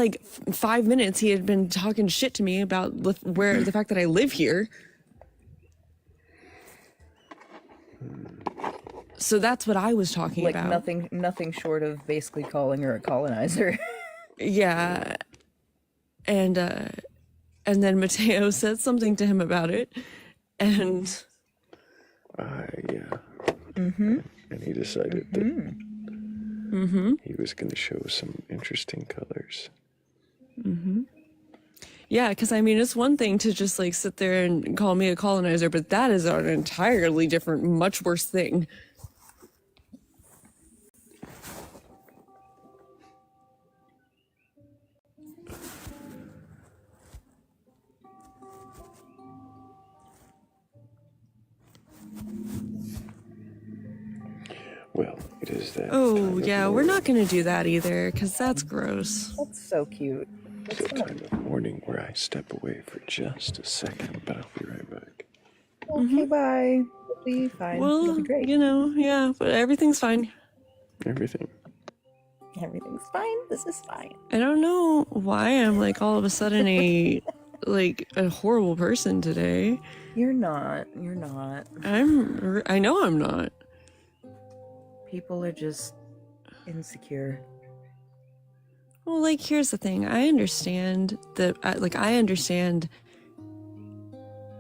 Speaker 4: 5 minutes, he had been talking shit to me about the fact that I live here. So that's what I was talking about.
Speaker 19: Nothing short of basically calling her a colonizer.
Speaker 4: Yeah. And then Mateo said something to him about it. And...
Speaker 1: yeah.
Speaker 19: Mm-hmm.
Speaker 1: And he decided that he was going to show some interesting colors.
Speaker 4: Mm-hmm. Yeah, because I mean, it's one thing to just sit there and call me a colonizer, but that is an entirely different, much worse thing.
Speaker 1: Well, it is that.
Speaker 4: Oh, yeah, we're not going to do that either, because that's gross.
Speaker 19: That's so cute.
Speaker 1: It's a time of morning where I step away for just a second, but I'll be right back.
Speaker 19: Okay, bye. It'll be fine.
Speaker 4: Well,
Speaker 19: It'll be great.
Speaker 4: Yeah, but everything's fine.
Speaker 1: Everything's
Speaker 19: fine. This is fine.
Speaker 4: I don't know why I'm all of a sudden a horrible person today.
Speaker 19: You're not.
Speaker 4: I know I'm not.
Speaker 19: People are just insecure.
Speaker 4: Well, here's the thing. I understand I understand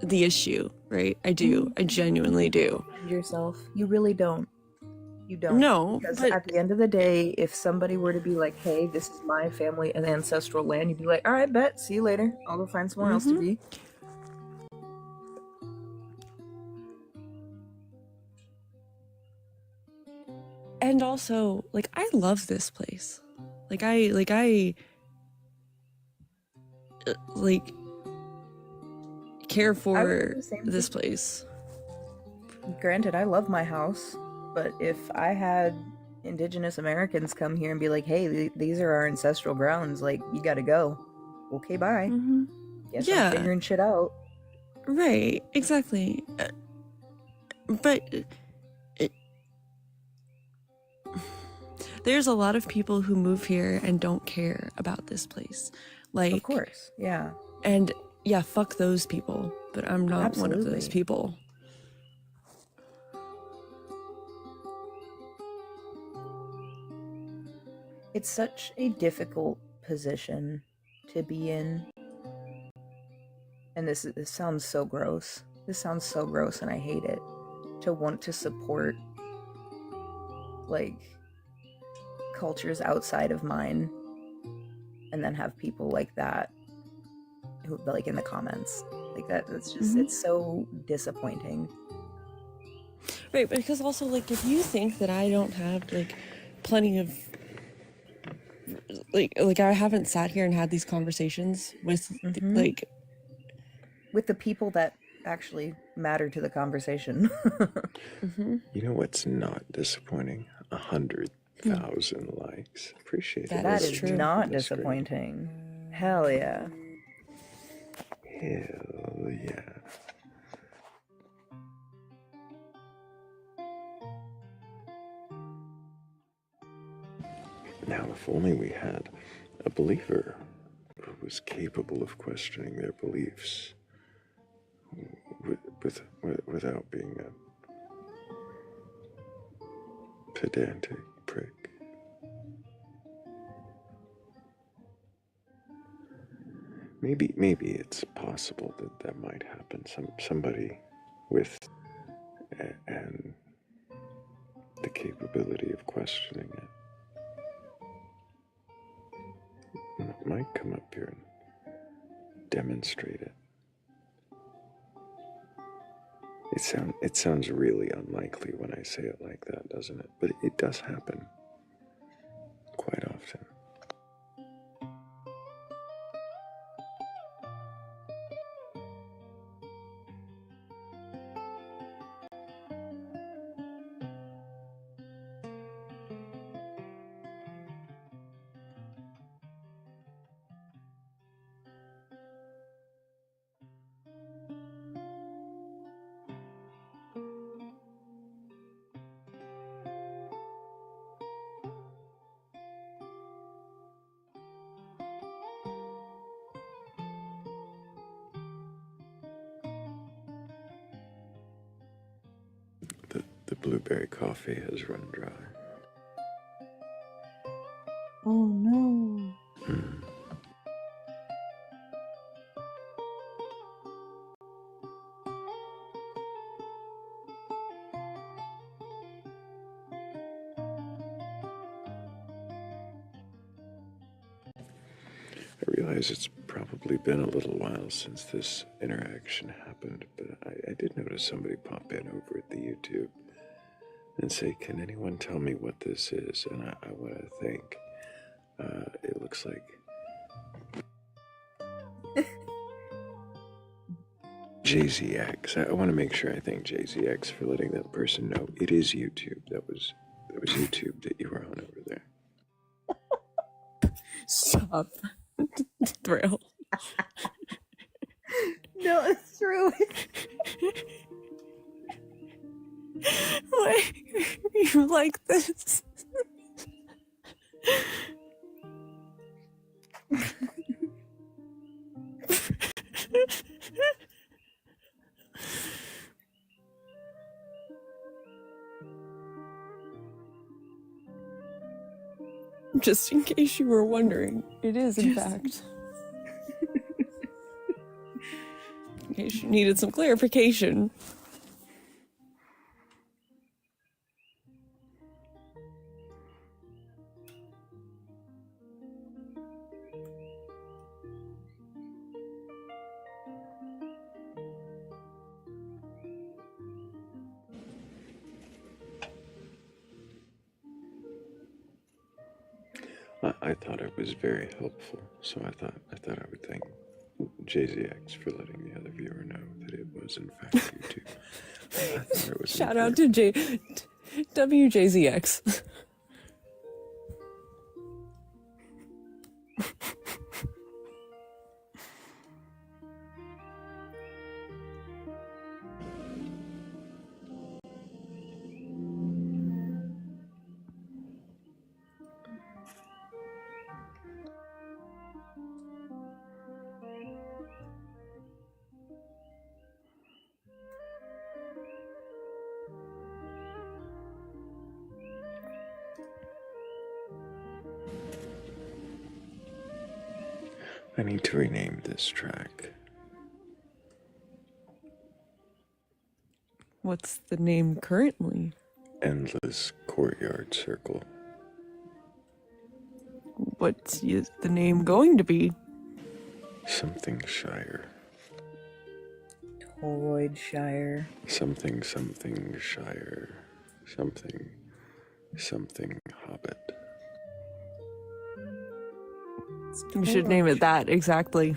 Speaker 4: the issue, right? I do. I genuinely do.
Speaker 19: Yourself. You really don't. You don't.
Speaker 4: No,
Speaker 19: because
Speaker 4: but
Speaker 19: at the end of the day, if somebody were to be like, "Hey, this is my family and ancestral land," you'd be like, "All right, bet. See you later. I'll go find somewhere else to be."
Speaker 4: And also, I love this place. I care for this place.
Speaker 19: Granted, I love my house, but if I had indigenous Americans come here and be like, "Hey, these are our ancestral grounds, you gotta go." Okay, bye. Guess I'm figuring shit out.
Speaker 4: Right, exactly. But there's a lot of people who move here and don't care about this place.
Speaker 19: Of course, yeah.
Speaker 4: And yeah, fuck those people, but I'm not one of those people.
Speaker 19: It's such a difficult position to be in. And this sounds so gross. This sounds so gross and I hate it. To want to support cultures outside of mine and then have people like that who in the comments that's just it's so disappointing.
Speaker 4: Right, because also, like, if you think that I don't have, like, plenty of, like I haven't sat here and had these conversations with, like...
Speaker 19: With the people that actually matter to the conversation.
Speaker 1: You know what's not disappointing? 100,000 likes. Appreciate it.
Speaker 19: That is
Speaker 1: Tapping
Speaker 19: not
Speaker 1: the screen.
Speaker 19: disappointing. Hell yeah.
Speaker 1: Hell yeah. Now, if only we had a believer who was capable of questioning their beliefs without being a pedantic prick. Maybe it's possible that might happen. Somebody with and the capability of questioning it might come up here and demonstrate it. It sounds really unlikely when I say it like that, doesn't it? But it does happen quite often. The blueberry coffee has run dry.
Speaker 19: Oh no.
Speaker 1: I realize it's probably been a little while since this interaction happened, but I did notice somebody pop in over at the YouTube and say, can anyone tell me what this is? And I want to think. It looks like JZX. I want to make sure I thank JZX for letting that person know it is YouTube. That was YouTube that you were on over there.
Speaker 4: Stop. Thrayle.
Speaker 19: No, it's true.
Speaker 4: Why are you like this? Just in case you were wondering, it is in fact. In case you needed some clarification.
Speaker 1: I thought it was very helpful, so I thought I would thank JZX for letting the other viewer know that it was in fact YouTube. I thought it was
Speaker 4: Shout out to WJZX.
Speaker 1: I need to rename this track.
Speaker 4: What's the name currently?
Speaker 1: Endless Courtyard Circle.
Speaker 4: What's the name going to be?
Speaker 1: Something Shire.
Speaker 19: Holroydshire.
Speaker 1: Something Shire. Something Hobbit.
Speaker 4: You should name it that, exactly.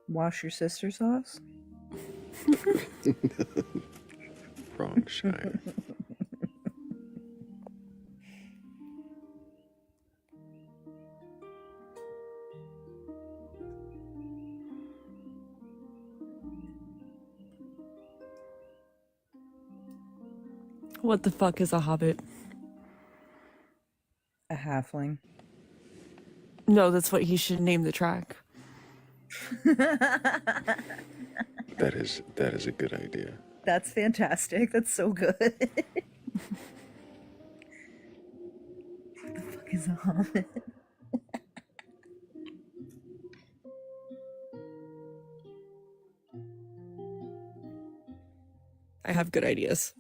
Speaker 19: Wash your sister sauce?
Speaker 1: Wrong Shire.
Speaker 4: What the fuck is a hobbit?
Speaker 19: A halfling.
Speaker 4: No, that's what he should name the track.
Speaker 1: That is a good idea.
Speaker 19: That's fantastic. That's so good. What the fuck is a hobbit?
Speaker 4: I have good ideas.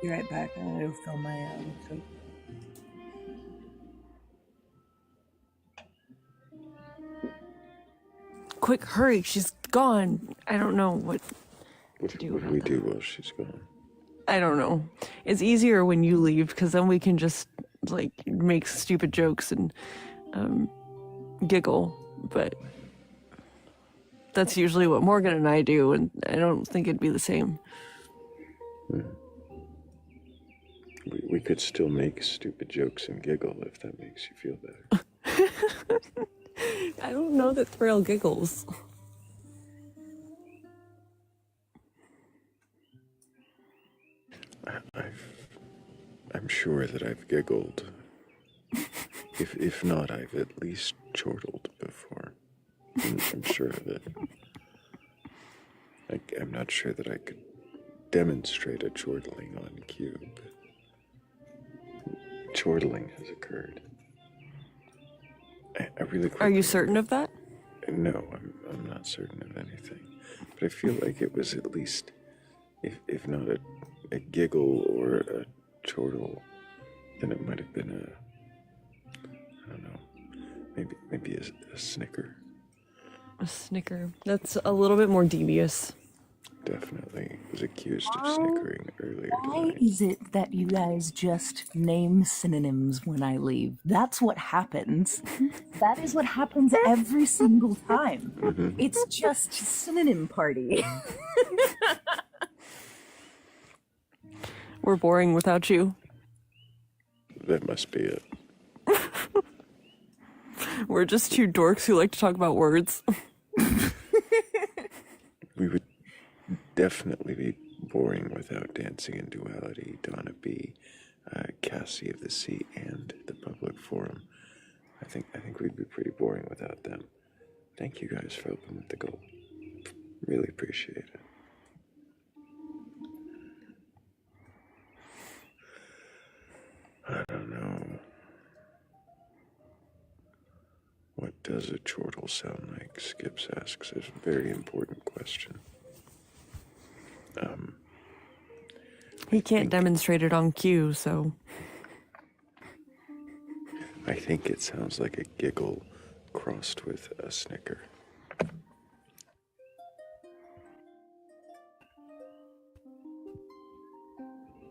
Speaker 19: Be right back. I gotta go fill my coat.
Speaker 4: Quick, hurry, she's gone. I don't know what to do.
Speaker 1: What do we do while she's gone?
Speaker 4: I don't know. It's easier when you leave, because then we can just, like, make stupid jokes and giggle. But that's usually what Morgan and I do, and I don't think it'd be the same.
Speaker 1: We could still make stupid jokes and giggle if that makes you feel better.
Speaker 4: I don't know that Thrayle giggles.
Speaker 1: I'm sure that I've giggled. If not, I've at least chortled before. I'm sure of it. I'm not sure that I could demonstrate a chortling on cue, but chortling has occurred. I really.
Speaker 4: Are you certain of that?
Speaker 1: No, I'm not certain of anything. But I feel like it was at least, if not a giggle or a chortle, then it might have been I don't know, maybe a snicker.
Speaker 4: A snicker. That's a little bit more devious.
Speaker 1: Definitely was accused of snickering earlier
Speaker 18: Why
Speaker 1: tonight.
Speaker 18: is it that you guys just name synonyms when I leave? That's what happens. That is what happens every single time.
Speaker 1: Mm-hmm.
Speaker 18: It's just synonym party.
Speaker 4: We're boring without you.
Speaker 1: That must be it.
Speaker 4: We're just two dorks who like to talk about words.
Speaker 1: We would definitely be boring without Dancing in Duality, Donna B, Cassie of the Sea, and the Public Forum. I think we'd be pretty boring without them. Thank you guys for helping with the goal. Really appreciate it. I don't know. What does a chortle sound like? Skips asks. It's a very important question.
Speaker 4: He can't demonstrate it on cue, so...
Speaker 1: I think it sounds like a giggle crossed with a snicker.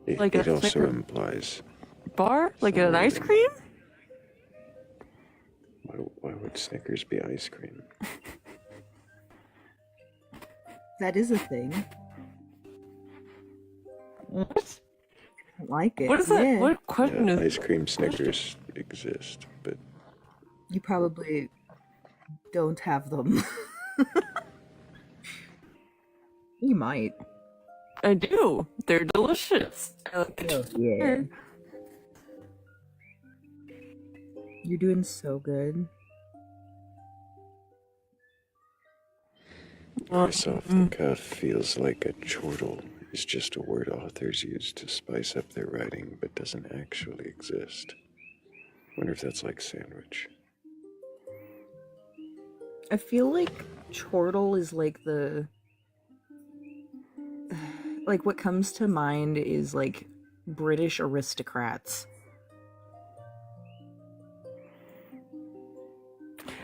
Speaker 4: Like
Speaker 1: it
Speaker 4: a
Speaker 1: also
Speaker 4: snicker
Speaker 1: implies...
Speaker 4: bar? Like an ice cream?
Speaker 1: Why would Snickers be ice cream?
Speaker 19: That is a thing.
Speaker 4: What?
Speaker 19: I like it.
Speaker 4: What is that?
Speaker 19: Yeah.
Speaker 4: What question
Speaker 1: Yeah,
Speaker 4: is...
Speaker 1: ice cream Snickers exist, but...
Speaker 19: You probably don't have them. You might.
Speaker 4: I do. They're delicious. I like the
Speaker 19: Yeah. You're doing so good.
Speaker 1: Chris off the cuff feels like a chortle is just a word authors use to spice up their writing but doesn't actually exist. Wonder if that's like sandwich.
Speaker 19: I feel like chortle is like like what comes to mind is like British aristocrats.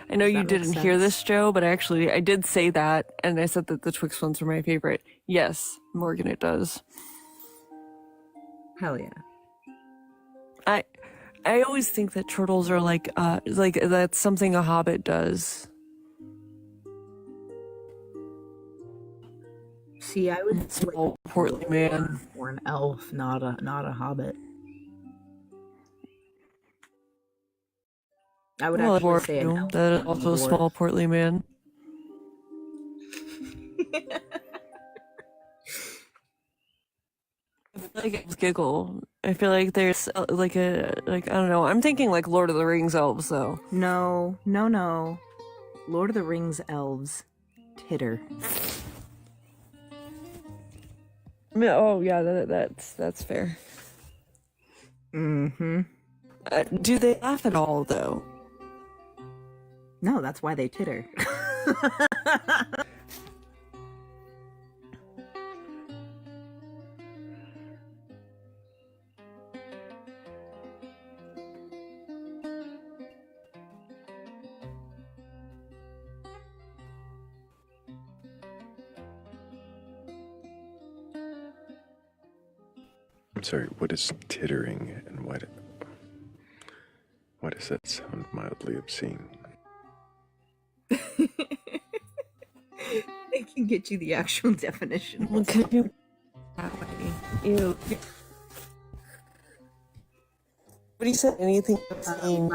Speaker 4: I know
Speaker 19: Does
Speaker 4: you
Speaker 19: that make
Speaker 4: didn't hear this,
Speaker 19: sense?
Speaker 4: Joe, but actually I did say that, and I said that the Twix ones were my favorite. Yes, Morgan, it does.
Speaker 19: Hell yeah.
Speaker 4: I always think that turtles are like that's something a hobbit does.
Speaker 19: See, I would
Speaker 4: Small, portly man.
Speaker 19: or an elf, not a hobbit. I would
Speaker 4: Well,
Speaker 19: actually say an elf.
Speaker 4: that is
Speaker 19: not
Speaker 4: also a
Speaker 19: dwarf.
Speaker 4: small, portly man. I feel like it's giggle. I feel like there's like I don't know. I'm thinking like Lord of the Rings elves though.
Speaker 19: No. Lord of the Rings elves titter.
Speaker 4: Oh yeah, that's fair.
Speaker 19: Mm-hmm.
Speaker 4: Do they laugh at all though?
Speaker 19: No, that's why they titter.
Speaker 1: I'm sorry, what is tittering and why does that sound mildly obscene?
Speaker 19: I can get you the actual definition.
Speaker 4: Well, could you that way? Ew. What do you say? Anything obscene?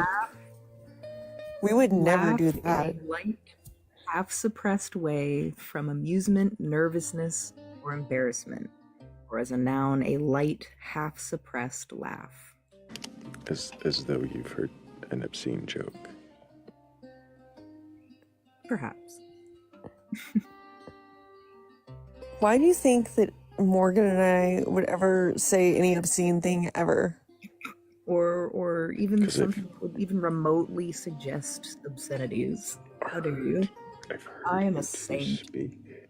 Speaker 4: We would never do that.
Speaker 19: In a light, half-suppressed way from amusement, nervousness, or embarrassment, or as a noun, a light, half-suppressed laugh.
Speaker 1: As though you've heard an obscene joke.
Speaker 19: Perhaps.
Speaker 4: Why do you think that Morgan and I would ever say any obscene thing ever?
Speaker 19: Or even something that would even remotely suggest obscenities. How dare you? I am a saint.
Speaker 1: Speak.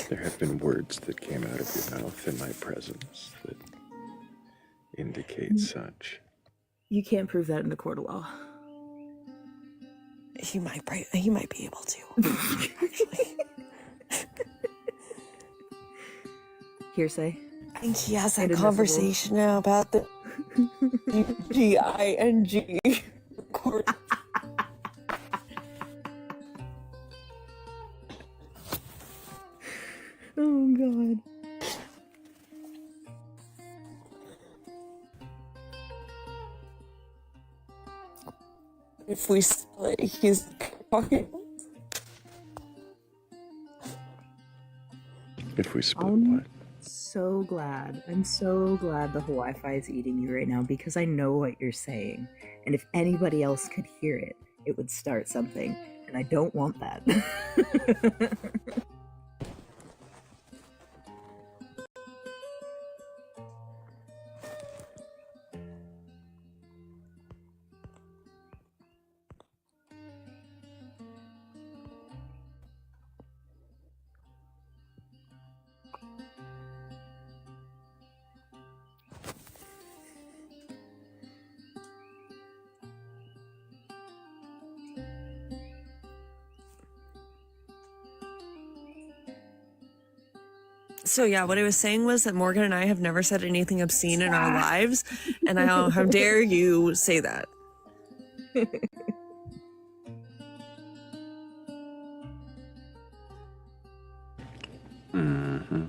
Speaker 1: There have been words that came out of your mouth in my presence that indicate such.
Speaker 19: You can't prove that in the court of law.
Speaker 4: He might be able to. Actually.
Speaker 19: Hearsay.
Speaker 4: I think he has that conversation now about the G-I-N-G court.
Speaker 19: Oh god.
Speaker 4: If we split, he's talking.
Speaker 1: If we split what?
Speaker 19: I'm so glad the Wi-Fi is eating you right now because I know what you're saying. And if anybody else could hear it, it would start something. And I don't want that.
Speaker 4: So yeah, what I was saying was that Morgan and I have never said anything obscene in our lives, and how dare you say that?
Speaker 1: Mm-hmm.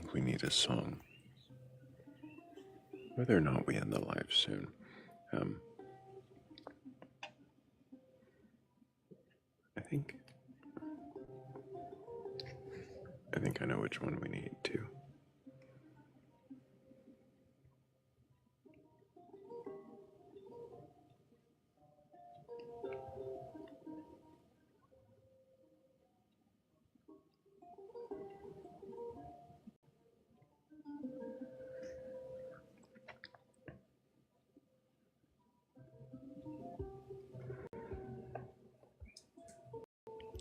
Speaker 1: think we need a song. Whether or not we end the live soon. I think I know which one we need too.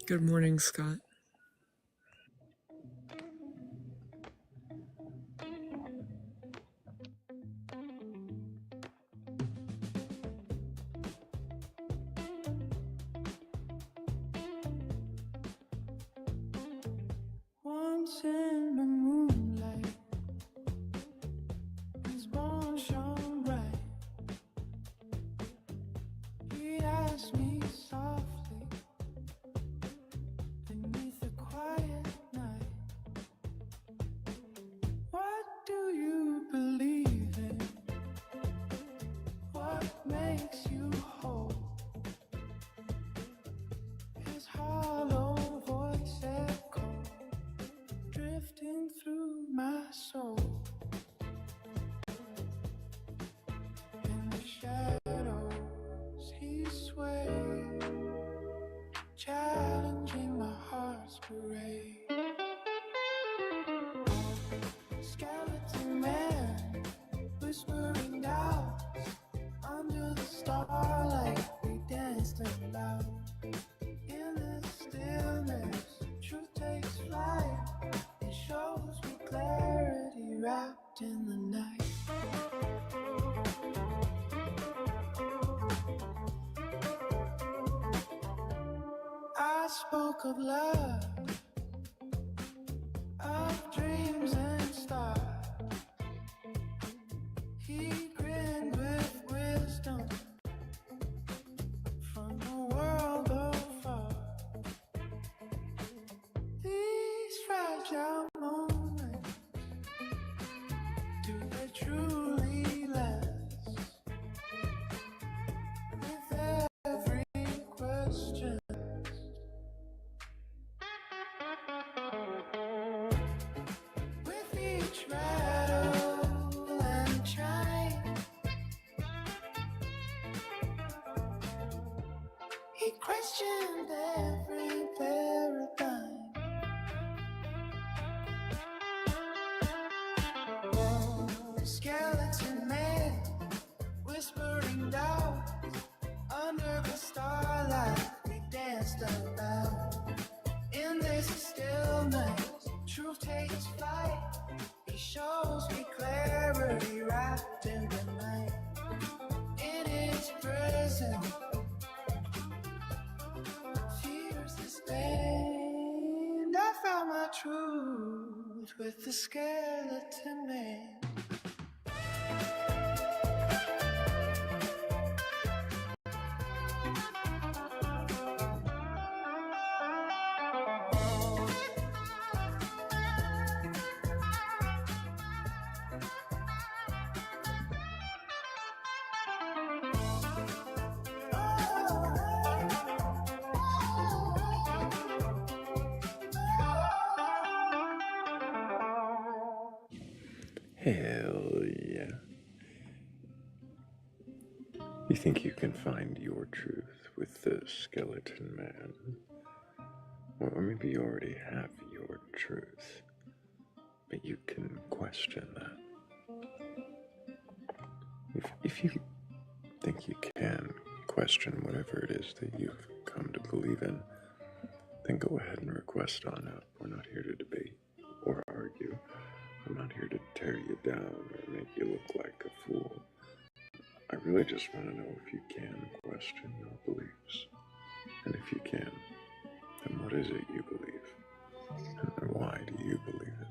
Speaker 4: Good morning, Scott.
Speaker 2: Once in the moonlight, his bone shone bright. He asked me softly beneath the quiet night, what do you believe in? What makes you whole? His hollow voice echoed, drifting through my soul. In the shadows he swayed, challenging my heart's parade. Skeleton man, whispering doubts. Under the starlight we danced aloud. In the stillness, truth takes flight. It shows me clarity wrapped in the night. I spoke of love, of dreams and stars. He grinned with wisdom from the world afar. These fragile moments, do they truly last? With every question, with each rattle and chime, he questioned every paradigm. The skeleton man, whispering down. Under the starlight we danced about. In this stillness, truth takes flight. He shows me clarity wrapped in the night. In his prison, fears sustained. I found my truth with the skeleton man.
Speaker 1: Hell yeah. You think you can find your truth with the skeleton man? Or maybe you already have your truth, but you can question that. If you think you can question whatever it is that you've come to believe in, then go ahead and request on up. We're not here to debate or argue. I'm not here to tear you down or make you look like a fool. I really just want to know if you can question your beliefs. And if you can, then what is it you believe? And why do you believe it?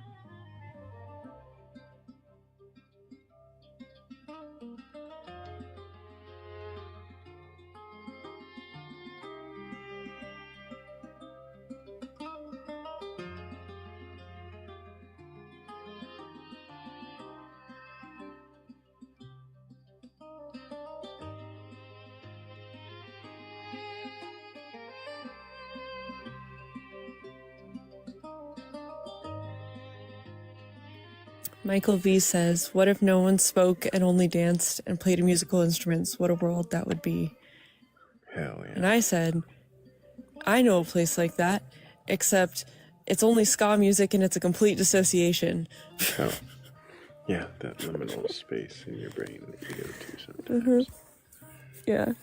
Speaker 4: Michael V says, what if no one spoke and only danced and played musical instruments? What a world that would be.
Speaker 1: Hell yeah.
Speaker 4: And I said, I know a place like that, except it's only ska music and it's a complete dissociation.
Speaker 1: Oh, yeah, that liminal space in your brain that you go to sometimes.
Speaker 4: Yeah,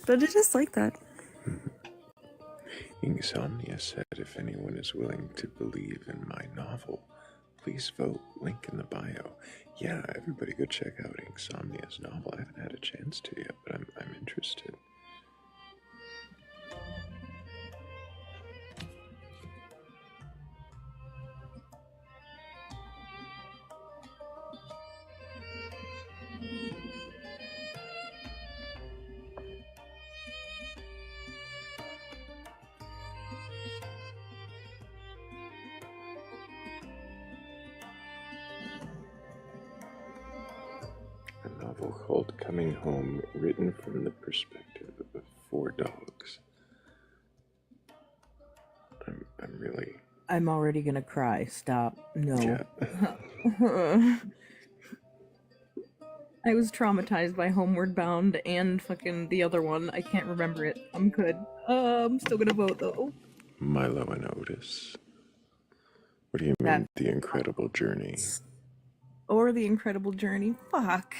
Speaker 4: but it is like that.
Speaker 1: Insomnia said, if anyone is willing to believe in my novel, please vote. Link in the bio. Yeah, everybody go check out Insomnia's novel. I haven't had a chance to yet, but I'm interested. A novel called Coming Home, written from the perspective of 4 dogs. I'm really...
Speaker 19: I'm already gonna cry. Stop. No.
Speaker 1: Yeah.
Speaker 19: I was traumatized by Homeward Bound and fucking the other one. I can't remember it. I'm good. I'm still gonna vote though.
Speaker 1: Milo and Otis. What do you mean, The Incredible Journey?
Speaker 19: Or The Incredible Journey. Fuck.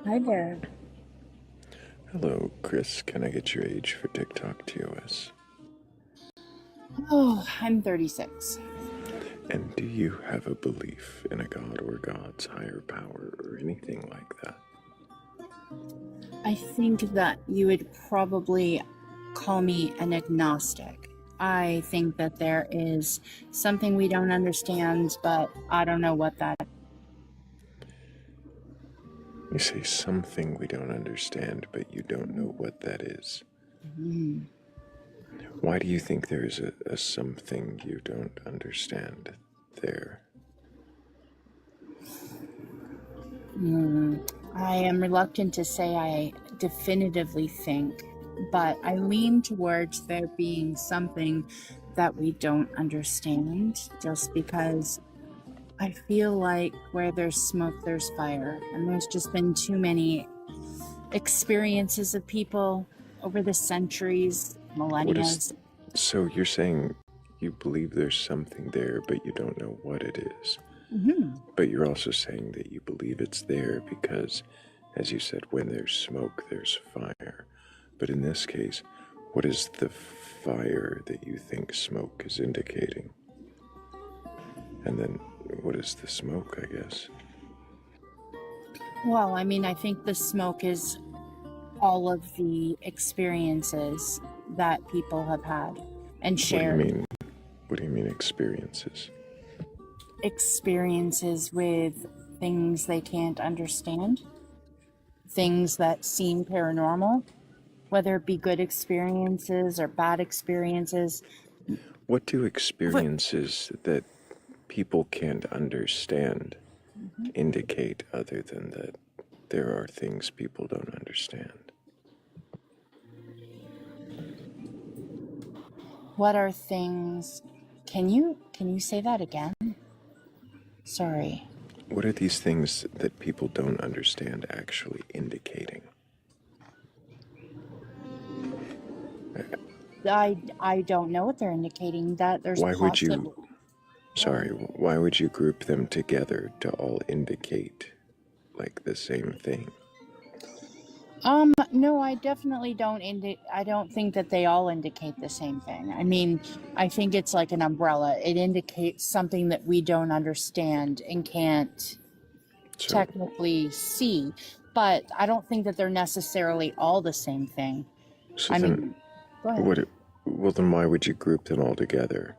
Speaker 12: Hi there.
Speaker 1: Hello, Chris. Can I get your age for TikTok TOS?
Speaker 12: Oh, I'm 36.
Speaker 1: And do you have a belief in a god or gods, higher power, or anything like that?
Speaker 12: I think that you would probably call me an agnostic. I think that there is something we don't understand, but I don't know what that is.
Speaker 1: You say something we don't understand, but you don't know what that is.
Speaker 12: Mm.
Speaker 1: Why do you think there is a something you don't understand there?
Speaker 12: I am reluctant to say I definitively think, but I lean towards there being something that we don't understand, just because I feel like where there's smoke, there's fire. And there's just been too many experiences of people over the centuries, millennia.
Speaker 1: So you're saying you believe there's something there, but you don't know what it is.
Speaker 12: Mm-hmm.
Speaker 1: But you're also saying that you believe it's there because, as you said, when there's smoke, there's fire. But in this case, what is the fire that you think smoke is indicating? And then what is the smoke, I guess?
Speaker 12: Well, I mean, I think the smoke is all of the experiences that people have had and shared.
Speaker 1: What do you mean experiences?
Speaker 12: Experiences with things they can't understand, things that seem paranormal, whether it be good experiences or bad experiences.
Speaker 1: What do experiences that people can't understand indicate other than that there are things people don't understand?
Speaker 12: What are things? Can you say that again? Sorry.
Speaker 1: What are these things that people don't understand actually indicating?
Speaker 12: I don't know what they're indicating. That there's
Speaker 1: Why would you group them together to all indicate like the same thing?
Speaker 12: No, I definitely don't. I don't think that they all indicate the same thing. I mean, I think it's like an umbrella. It indicates something that we don't understand and can't technically see, but I don't think that they're necessarily all the same thing.
Speaker 1: So
Speaker 12: I
Speaker 1: then,
Speaker 12: mean, go ahead.
Speaker 1: well, then why would you group them all together?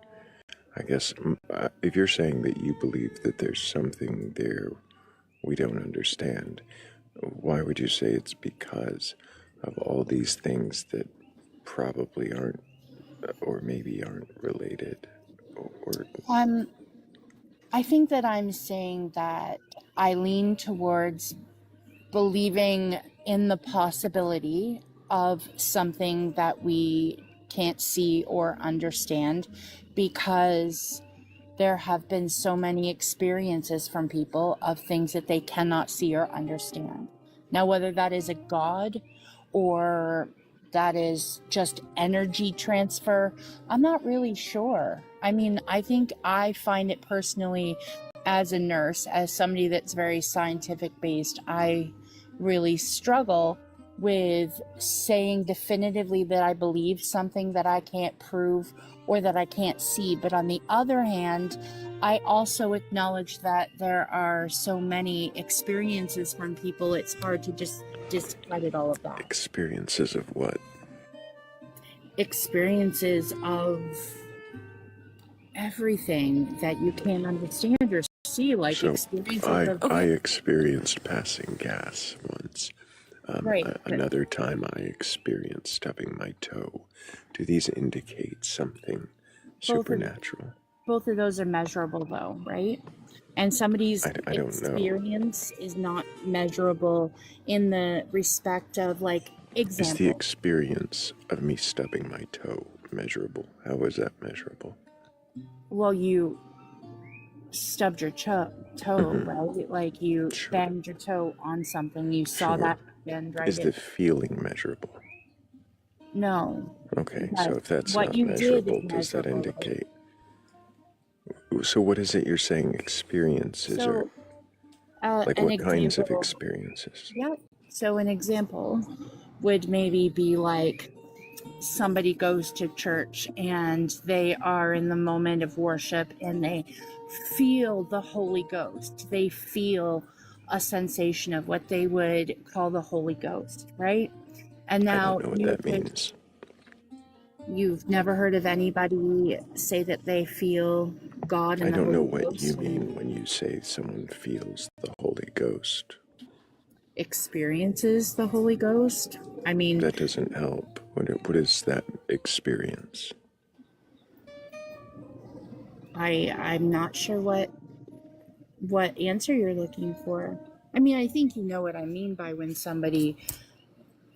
Speaker 1: I guess if you're saying that you believe that there's something there we don't understand, why would you say it's because of all these things that probably aren't, or maybe aren't related? Or
Speaker 12: I think that I'm saying that I lean towards believing in the possibility of something that we can't see or understand because there have been so many experiences from people of things that they cannot see or understand. Now, whether that is a god or that is just energy transfer, I'm not really sure. I mean, I think I find it personally as a nurse, as somebody that's very scientific based, I really struggle with saying definitively that I believe something that I can't prove or that I can't see. But on the other hand, I also acknowledge that there are so many experiences from people, it's hard to just discredit all of that.
Speaker 1: experiences of what?
Speaker 12: Experiences of everything that you can't understand or see, like
Speaker 1: So
Speaker 12: experiences of...
Speaker 1: I experienced passing gas once.
Speaker 12: Right.
Speaker 1: Another time I experienced stubbing my toe. Do these indicate something supernatural?
Speaker 12: Both of those are measurable though, right? And somebody's
Speaker 1: I don't know.
Speaker 12: experience is not measurable in the respect of, like,
Speaker 1: Is the
Speaker 12: example.
Speaker 1: experience of me stubbing my toe measurable? How is that measurable?
Speaker 12: Well, you stubbed your toe, right? Like you banged your toe on something, you saw that happen, right?
Speaker 1: Is the feeling measurable?
Speaker 12: No.
Speaker 1: Okay,
Speaker 12: But
Speaker 1: so if that's
Speaker 12: what
Speaker 1: not
Speaker 12: you did
Speaker 1: measurable,
Speaker 12: is
Speaker 1: does that
Speaker 12: measurable, right?
Speaker 1: indicate? So what is it you're saying experiences are? Like
Speaker 12: An
Speaker 1: what kinds of
Speaker 12: example,
Speaker 1: experiences?
Speaker 12: yeah. So an example would maybe be like somebody goes to church and they are in the moment of worship and they feel the Holy Ghost. They feel a sensation of what they would call the Holy Ghost, right? And
Speaker 1: I
Speaker 12: now
Speaker 1: don't know what that means.
Speaker 12: You've never heard of anybody say that they feel God and
Speaker 1: I
Speaker 12: the
Speaker 1: don't know
Speaker 12: Holy
Speaker 1: what you
Speaker 12: Ghost?
Speaker 1: mean when you say someone feels the Holy Ghost.
Speaker 12: Experiences the Holy Ghost? I mean,
Speaker 1: that doesn't help. What is that experience?
Speaker 12: I'm not sure what answer you're looking for. I mean, I think you know what I mean by when somebody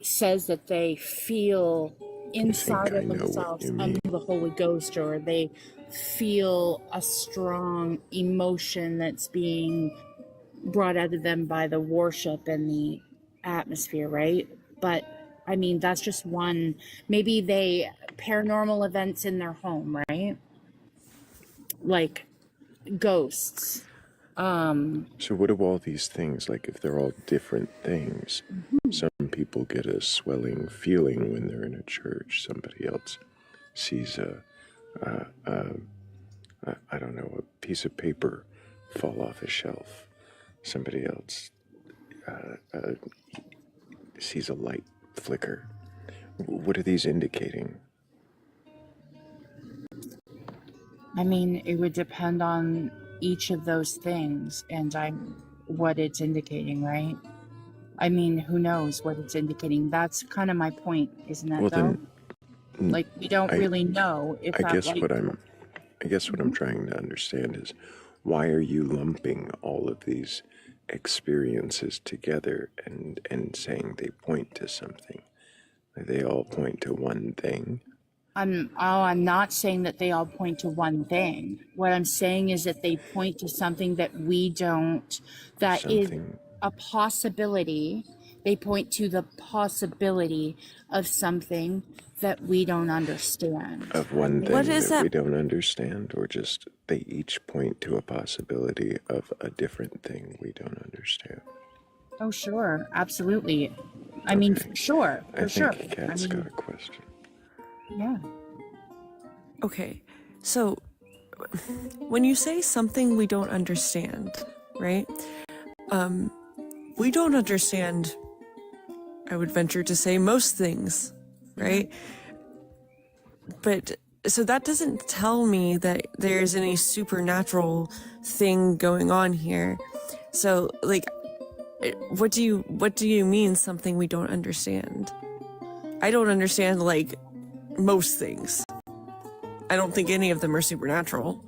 Speaker 12: says that they feel inside of themselves under the Holy Ghost, or they feel a strong emotion that's being brought out of them by the worship and the atmosphere, right? But I mean, that's just one. Maybe they paranormal events in their home, right? Like ghosts.
Speaker 1: So what do all these things, like if they're all different things, some people get a swelling feeling when they're in a church, somebody else sees I don't know, a piece of paper fall off a shelf, somebody else sees a light flicker. What are these indicating?
Speaker 12: I mean, it would depend on each of those things and what it's indicating, right? I mean, who knows what it's indicating? That's kind of my point, isn't it?
Speaker 1: Well,
Speaker 12: though?
Speaker 1: then,
Speaker 12: Like, we don't really know if
Speaker 1: I
Speaker 12: that
Speaker 1: guess
Speaker 12: light.
Speaker 1: I guess what I'm trying to understand is, why are you lumping all of these experiences together and saying they point to something? They all point to one thing.
Speaker 12: I'm not saying that they all point to one thing. What I'm saying is that they point to something that we don't, that is a possibility. They point to the possibility of something that we don't understand.
Speaker 1: Of one thing that we don't understand, or just they each point to a possibility of a different thing we don't understand?
Speaker 12: Oh, sure. Absolutely. I mean, for sure,
Speaker 1: I
Speaker 12: for sure.
Speaker 1: think Kat's got a question.
Speaker 12: Yeah.
Speaker 4: Okay, so when you say something we don't understand, right? We don't understand, I would venture to say, most things, right? But so that doesn't tell me that there's any supernatural thing going on here. So like, what do you mean something we don't understand? I don't understand like most things. I don't think any of them are supernatural.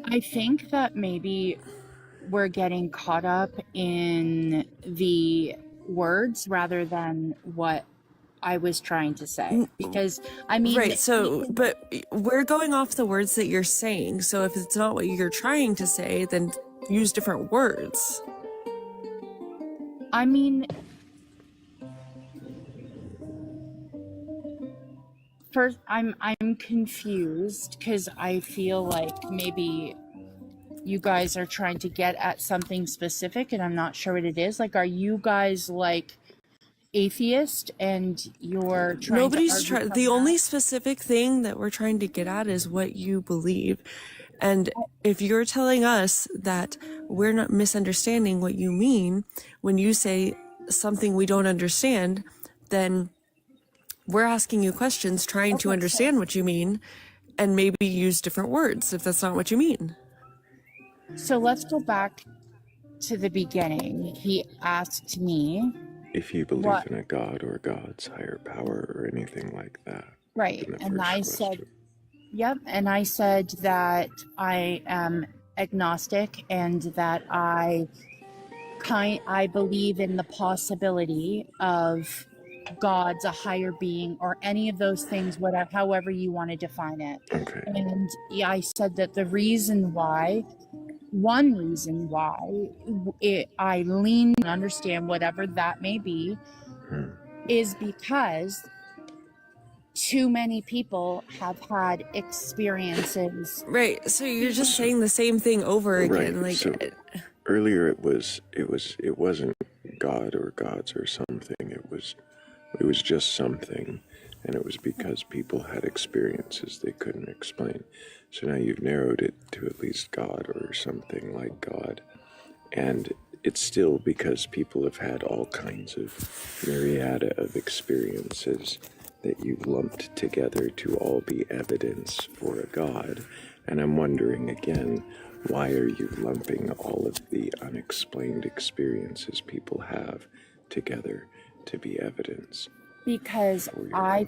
Speaker 12: I think that maybe we're getting caught up in the words rather than what I was trying to say. Because, I mean...
Speaker 4: Right, so, but we're going off the words that you're saying, so if it's not what you're trying to say, then use different words.
Speaker 12: I mean... First, I'm confused because I feel like maybe you guys are trying to get at something specific and I'm not sure what it is. Like, are you guys like atheist and you're trying
Speaker 4: Nobody's
Speaker 12: to
Speaker 4: trying. The only specific thing that we're trying to get at is what you believe. And if you're telling us that we're not misunderstanding what you mean when you say something we don't understand, then we're asking you questions trying to understand what you mean and maybe use different words if that's not what you mean.
Speaker 12: So let's go back to the beginning. He asked me
Speaker 1: if you believe in a god or God's higher power or anything like that.
Speaker 12: Right. And I said, yep. And I said that I am agnostic and that I believe in the possibility of God's a higher being or any of those things, whatever, however you want to define it.
Speaker 1: Okay.
Speaker 12: And yeah, I said that one reason why I lean and understand whatever that may be is because too many people have had experiences.
Speaker 4: Right. So you're just saying the same thing over again.
Speaker 1: Right.
Speaker 4: Like
Speaker 1: so earlier it wasn't God or gods or something. It was just something, and it was because people had experiences they couldn't explain. So now you've narrowed it to at least God or something like God. And it's still because people have had all kinds of myriad of experiences that you've lumped together to all be evidence for a God. And I'm wondering again, why are you lumping all of the unexplained experiences people have together to be evidence?
Speaker 12: Because I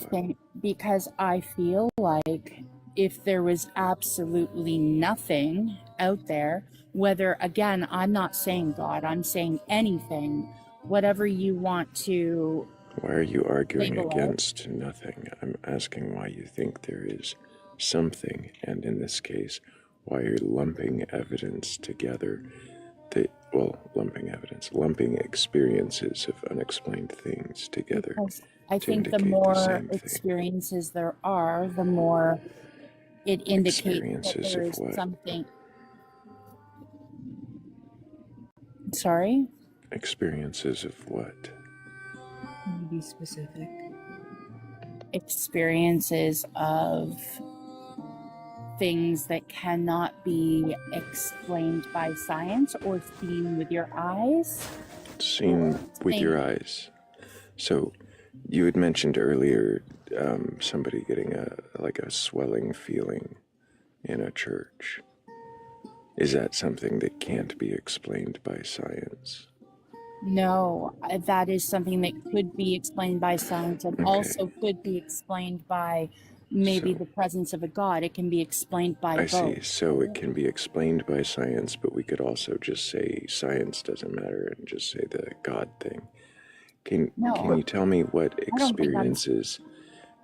Speaker 12: feel like if there was absolutely nothing out there, whether, again, I'm not saying God, I'm saying anything, whatever you want to...
Speaker 1: Why are you arguing against nothing? I'm asking why you think there is something, and in this case, why you're lumping evidence together. Lumping experiences of unexplained things together.
Speaker 12: Because I think the more experiences there are, the more it indicates that there is something. Sorry?
Speaker 1: Experiences of what?
Speaker 19: Can you be specific?
Speaker 12: Experiences of things that cannot be explained by science or seen with your eyes.
Speaker 1: Seen with your eyes. So you had mentioned earlier somebody getting a swelling feeling in a church. Is that something that can't be explained by science?
Speaker 12: No, that is something that could be explained by science and also could be explained by maybe the presence of a God. It can be explained by both.
Speaker 1: I see. So it can be explained by science, but we could also just say science doesn't matter and just say the God thing. Can you tell me what experiences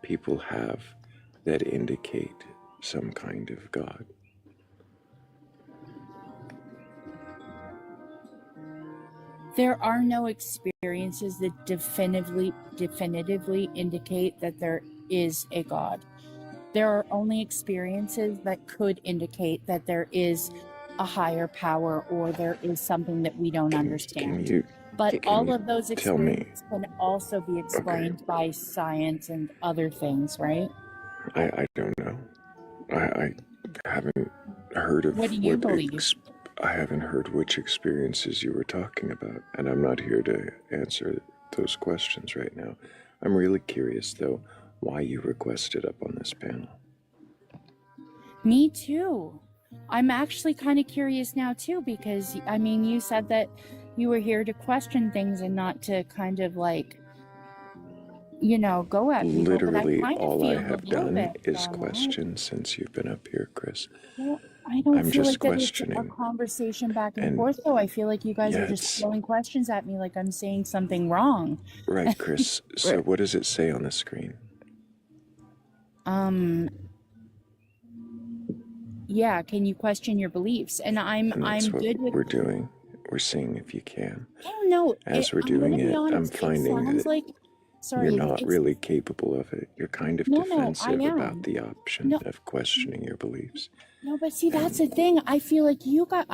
Speaker 1: people have that indicate some kind of God?
Speaker 12: There are no experiences that definitively indicate that there is a God. There are only experiences that could indicate that there is a higher power or there is something that we don't understand. But
Speaker 1: Can
Speaker 12: all
Speaker 1: you
Speaker 12: of those
Speaker 1: tell me?
Speaker 12: experiences can also be explained by science and other things, right?
Speaker 1: I don't know. I haven't heard of
Speaker 12: What do you believe?
Speaker 1: I haven't heard which experiences you were talking about, and I'm not here to answer those questions right now. I'm really curious, though, why you requested up on this panel.
Speaker 12: Me too. I'm actually kind of curious now too, because I mean, you said that you were here to question things and not to kind of like, you know, go at people.
Speaker 1: Literally,
Speaker 12: but I kind of
Speaker 1: all I
Speaker 12: feel a
Speaker 1: have
Speaker 12: little
Speaker 1: done
Speaker 12: bit
Speaker 1: is
Speaker 12: from
Speaker 1: question since you've been up here, Chris.
Speaker 12: Well, I don't
Speaker 1: I'm
Speaker 12: feel
Speaker 1: just
Speaker 12: like that it's a
Speaker 1: questioning.
Speaker 12: conversation back and
Speaker 1: And
Speaker 12: forth, though. I feel like you guys
Speaker 1: yeah,
Speaker 12: are just
Speaker 1: it's
Speaker 12: throwing questions at me like I'm saying something wrong.
Speaker 1: right, Chris. So, what does it say on the screen?
Speaker 12: Yeah, can you question your beliefs? And
Speaker 1: And that's
Speaker 12: I'm
Speaker 1: what
Speaker 12: good with.
Speaker 1: we're doing. We're seeing if you can.
Speaker 12: I don't know.
Speaker 1: As we're
Speaker 12: I'm gonna
Speaker 1: doing
Speaker 12: be
Speaker 1: it, I'm
Speaker 12: honest. It
Speaker 1: finding
Speaker 12: sounds
Speaker 1: that
Speaker 12: like,
Speaker 1: you're
Speaker 12: sorry,
Speaker 1: not
Speaker 12: it's
Speaker 1: really capable of it. You're kind of
Speaker 12: no, I
Speaker 1: defensive about
Speaker 12: am.
Speaker 1: the option
Speaker 12: No,
Speaker 1: of questioning your beliefs.
Speaker 12: no, but see, that's the thing. I feel like you got.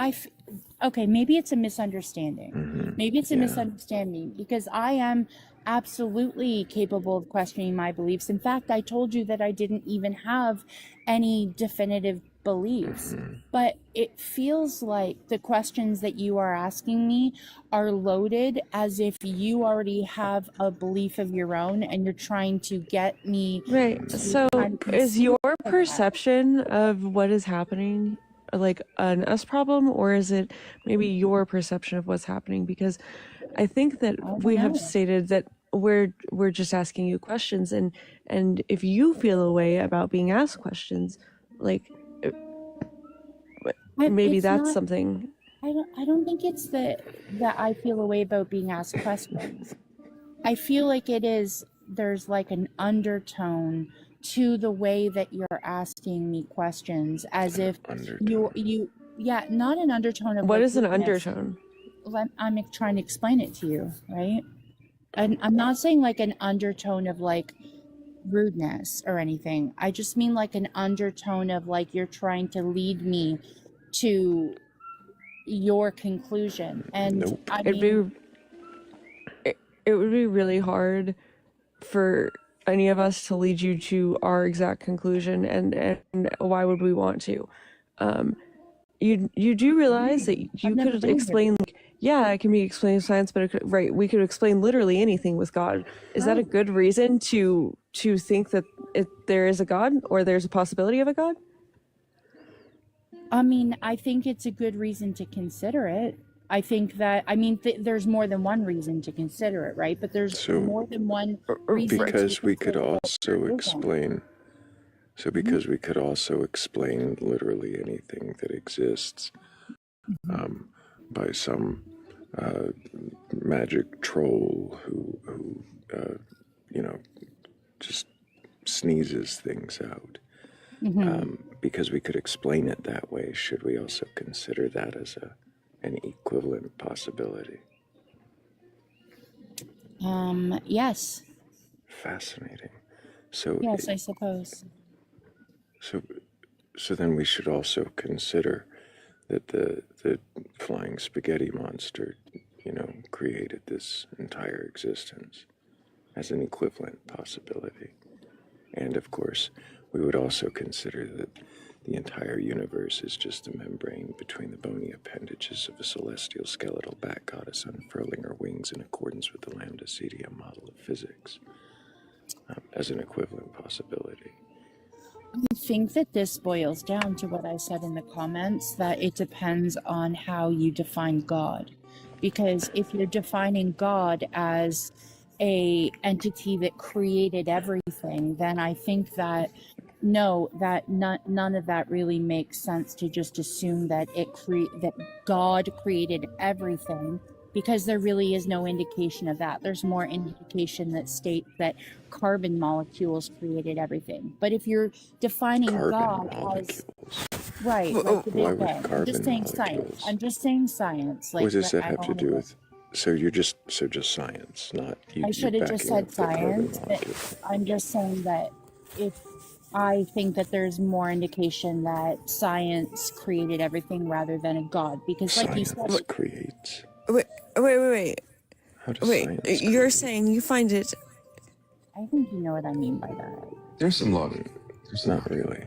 Speaker 12: Okay, maybe it's a misunderstanding. Maybe it's a misunderstanding because I am absolutely capable of questioning my beliefs. In fact, I told you that I didn't even have any definitive beliefs. But it feels like the questions that you are asking me are loaded as if you already have a belief of your own and you're trying to get me
Speaker 4: Right.
Speaker 12: to
Speaker 4: So
Speaker 12: kind of
Speaker 4: is
Speaker 12: concede
Speaker 4: your
Speaker 12: to that.
Speaker 4: perception of what is happening like an us problem, or is it maybe your perception of what's happening? Because I think that we have stated that we're just asking you questions, and if you feel a way about being asked questions, like maybe
Speaker 12: It's
Speaker 4: that's
Speaker 12: not.
Speaker 4: something.
Speaker 12: I don't think it's that I feel a way about being asked questions. I feel like there's like an undertone to the way that you're asking me questions, as if you yeah, not an undertone of
Speaker 4: What
Speaker 12: like
Speaker 4: is an
Speaker 12: rudeness.
Speaker 4: undertone?
Speaker 12: I'm trying to explain it to you, right? And I'm not saying like an undertone of like rudeness or anything. I just mean like an undertone of like you're trying to lead me to your conclusion. And I mean,
Speaker 4: It would be really hard for any of us to lead you to our exact conclusion, and why would we want to? You do realize that you could explain, like, yeah, it can be explained in science, but right, we could explain literally anything with God. Is that a good reason to think that there is a God, or there's a possibility of a God?
Speaker 12: I mean, I think it's a good reason to consider it. I think that, I mean, there's more than one reason to consider it, right? But there's more than one reason
Speaker 1: Because we could
Speaker 12: consider
Speaker 1: also explain. So because we could also explain literally anything that exists by some magic troll who just sneezes things out. Because we could explain it that way, should we also consider that as an equivalent possibility?
Speaker 12: Yes.
Speaker 1: Fascinating. So
Speaker 12: yes, I suppose.
Speaker 1: So then we should also consider that the flying spaghetti monster, created this entire existence as an equivalent possibility. And of course, we would also consider that the entire universe is just a membrane between the bony appendages of a celestial skeletal bat goddess unfurling her wings in accordance with the lambda cetium model of physics, as an equivalent possibility.
Speaker 12: I think that this boils down to what I said in the comments, that it depends on how you define God. Because if you're defining God as a entity that created everything, then I think that none of that really makes sense, to just assume that that God created everything, because there really is no indication of that. There's more indication that states that carbon molecules created everything. But if you're defining God as right, like the Big Bang, I'm just saying science. I'm just saying science. Like,
Speaker 1: what does that
Speaker 12: I
Speaker 1: have
Speaker 12: don't
Speaker 1: to
Speaker 12: wanna
Speaker 1: do
Speaker 12: go-
Speaker 1: with? So just science, not you.
Speaker 12: I should have just said science, but
Speaker 1: molecule.
Speaker 12: I'm just saying that if I think that there's more indication that science created everything rather than a God, because like you said,
Speaker 1: Science creates.
Speaker 6: Wait.
Speaker 1: How does
Speaker 4: Wait,
Speaker 1: science
Speaker 4: you're saying you find it.
Speaker 12: I think you know what I mean by that.
Speaker 3: There's some logic.
Speaker 1: Not really.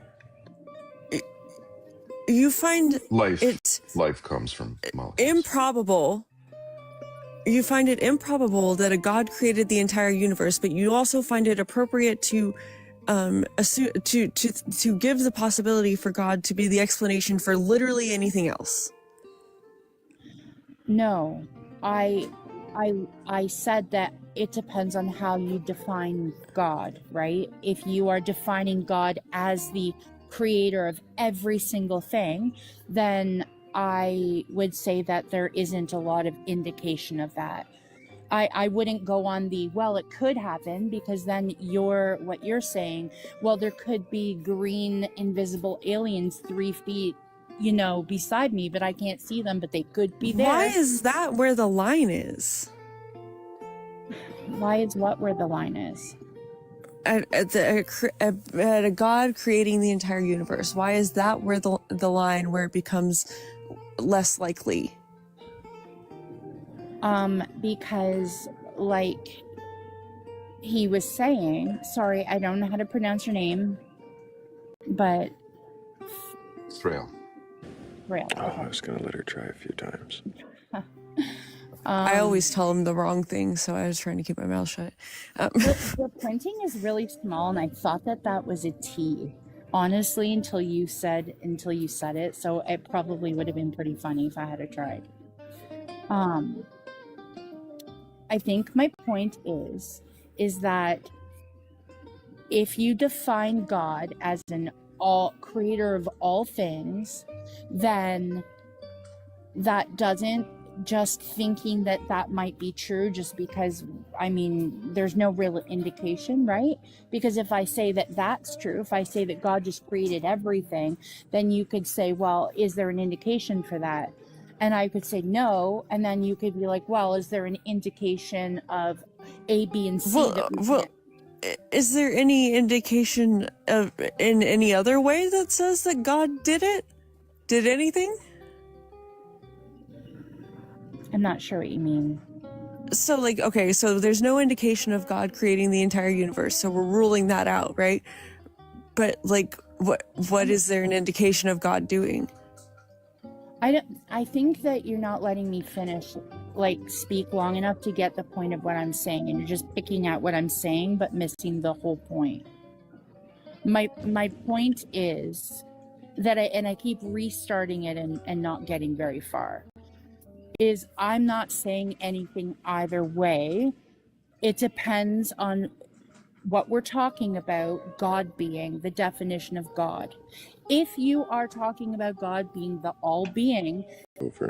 Speaker 4: You find it
Speaker 3: Life comes from molecules.
Speaker 4: improbable. You find it improbable that a god created the entire universe, but you also find it appropriate to assume to give the possibility for God to be the explanation for literally anything else.
Speaker 12: No, I said that it depends on how you define God, right? If you are defining God as the creator of every single thing, then I would say that there isn't a lot of indication of that. I wouldn't go on the, well, it could happen, because then what you're saying, well, there could be green invisible aliens 3 feet, beside me, but I can't see them, but they could be there.
Speaker 4: Why is that where the line is?
Speaker 12: Why is what where the line is?
Speaker 4: At a god creating the entire universe, why is that where the line where it becomes less likely?
Speaker 12: Because like he was saying, sorry, I don't know how to pronounce your name, but
Speaker 3: Thrayle.
Speaker 12: Thrayle.
Speaker 1: Oh, I was gonna let her try a few times.
Speaker 4: I always tell him the wrong thing, so I was trying to keep my mouth shut.
Speaker 12: The printing is really small, and I thought that was a T, honestly, until you said it. So it probably would have been pretty funny if I had tried. I think my point is that if you define God as an creator of all things, then that doesn't just thinking that might be true just because, there's no real indication, right? Because if I say that that's true, if I say that God just created everything, then you could say, well, is there an indication for that? And I could say no, and then you could be like, well, is there an indication of A, B, and C that we can't?
Speaker 4: Is there any indication of in any other way that says that God did it? Did anything?
Speaker 12: I'm not sure what you mean.
Speaker 4: So so there's no indication of God creating the entire universe, so we're ruling that out, right? But what is there an indication of God doing?
Speaker 12: I think that you're not letting me finish, speak long enough to get the point of what I'm saying, and you're just picking at what I'm saying but missing the whole point. My point is that I keep restarting it and not getting very far. Is I'm not saying anything either way. It depends on what we're talking about, God being the definition of God. If you are talking about God being the all-being,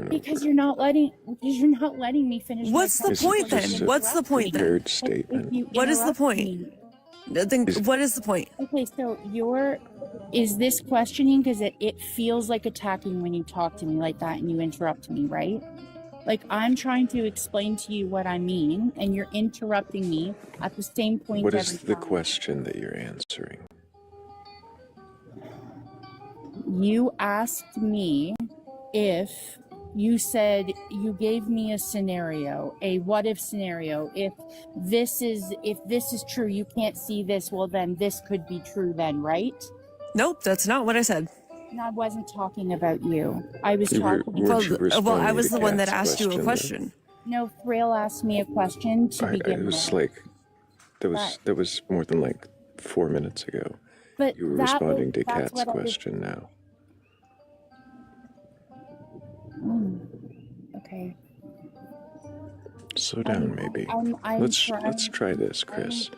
Speaker 12: because you're not letting me finish.
Speaker 4: What's the point then? What's the point then? What is the point? Then what is the point?
Speaker 12: Okay, so is this questioning because it feels like attacking when you talk to me like that and you interrupt me, right? I'm trying to explain to you what I mean, and you're interrupting me at the same point.
Speaker 1: What is the question that you're answering?
Speaker 12: You asked me if you said you gave me a scenario, a what if scenario. If this is true, you can't see this. Well, then this could be true then, right?
Speaker 4: Nope, that's not what I said.
Speaker 12: No, I wasn't talking about you. I was talking.
Speaker 4: Well, I was the one that asked you a question.
Speaker 12: No, Thrayle asked me a question to begin with.
Speaker 1: That was more than 4 minutes ago.
Speaker 12: But
Speaker 1: you were responding to Kat's question now.
Speaker 12: Okay.
Speaker 1: Slow down, maybe. Let's try this, Chris.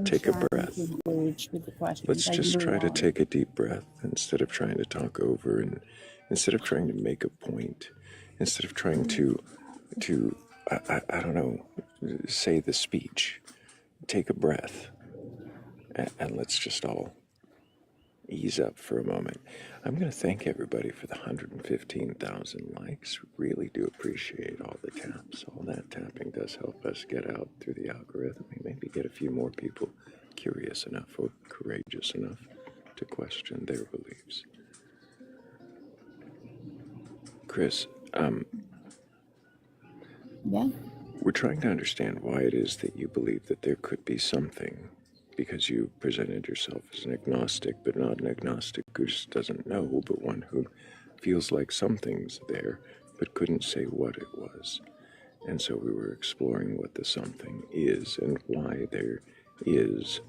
Speaker 1: Take a breath. Let's just try to take a deep breath instead of trying to talk over, and instead of trying to make a point, instead of trying to I don't know, say the speech. Take a breath, and let's just all ease up for a moment. I'm going to thank everybody for the 115,000 likes. Really do appreciate all the taps. All that tapping does help us get out through the algorithm. Maybe get a few more people curious enough or courageous enough to question their beliefs. Chris,
Speaker 12: yeah.
Speaker 1: we're trying to understand why it is that you believe that there could be something, because you presented yourself as an agnostic, but not an agnostic who just doesn't know, but one who feels like something's there, but couldn't say what it was. And so we were exploring what the something is and why there is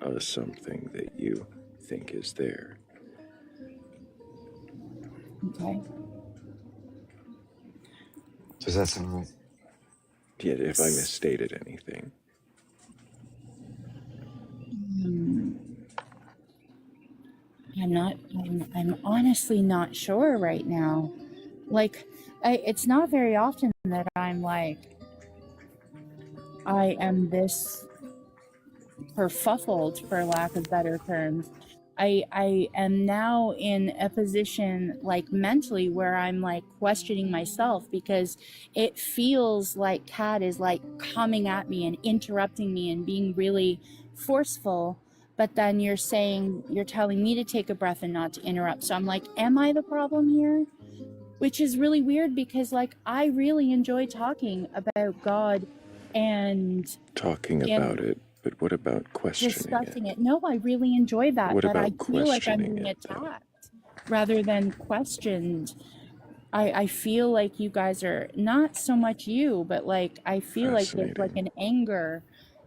Speaker 1: a something that you think is there.
Speaker 12: Okay.
Speaker 21: Does that sound right?
Speaker 1: Yet if I misstated anything.
Speaker 12: I'm honestly not sure right now. Like, it's not very often that I'm like, I am this kerfuffled, for lack of better terms. I am now in a position, like, mentally where I'm like questioning myself, because it feels like Kat is like coming at me and interrupting me and being really forceful, but then you're telling me to take a breath and not to interrupt. So I'm like, am I the problem here? Which is really weird, because like I really enjoy talking about God and
Speaker 1: Talking about it, but what about questioning it?
Speaker 12: discussing it. No, I really enjoy that,
Speaker 1: What
Speaker 12: but I
Speaker 1: about
Speaker 12: feel like I'm
Speaker 1: questioning
Speaker 12: being
Speaker 1: it, though?
Speaker 12: attacked rather than questioned. I feel like you guys are, not so much you, but like I feel like there's like an anger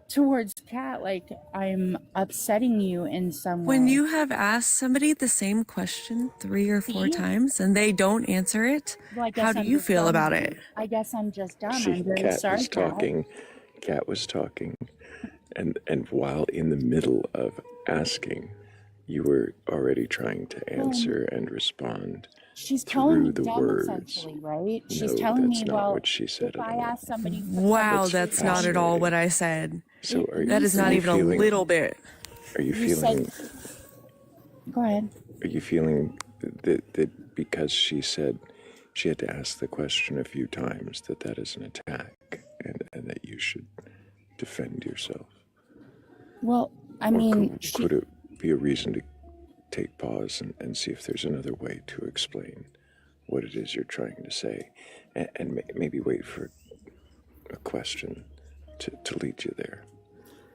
Speaker 12: towards Kat, like I'm upsetting you in some way.
Speaker 6: When you have asked somebody the same question 3 or 4 times and they don't answer it,
Speaker 12: Well, I
Speaker 6: how
Speaker 12: guess
Speaker 6: do
Speaker 12: I'm
Speaker 6: you
Speaker 12: just
Speaker 6: feel
Speaker 12: dumb
Speaker 6: about
Speaker 12: then.
Speaker 6: it?
Speaker 12: I guess I'm just dumb.
Speaker 1: See,
Speaker 12: I'm very
Speaker 1: Kat
Speaker 12: sorry,
Speaker 1: was talking. Kat was talking, and while in the middle of asking, you were already trying to answer and respond
Speaker 12: She's calling me
Speaker 1: through the
Speaker 12: dumb,
Speaker 1: words.
Speaker 12: essentially, right? She's
Speaker 1: No,
Speaker 12: telling
Speaker 1: that's
Speaker 12: me,
Speaker 1: not
Speaker 12: well,
Speaker 1: what she said
Speaker 12: if
Speaker 1: at
Speaker 12: I
Speaker 1: all.
Speaker 12: ask somebody for
Speaker 6: Wow,
Speaker 12: something
Speaker 6: that's not at all what I said.
Speaker 1: So are
Speaker 6: That is not
Speaker 1: you
Speaker 6: even
Speaker 1: feeling,
Speaker 6: a little bit.
Speaker 1: Are you
Speaker 12: You said-
Speaker 1: feeling?
Speaker 12: Go ahead.
Speaker 1: Are you feeling that because she said she had to ask the question a few times, that is an attack, and that you should defend yourself?
Speaker 12: Well, I mean,
Speaker 1: could it be a reason to take pause and see if there's another way to explain what it is you're trying to say, and maybe wait for a question to lead you there?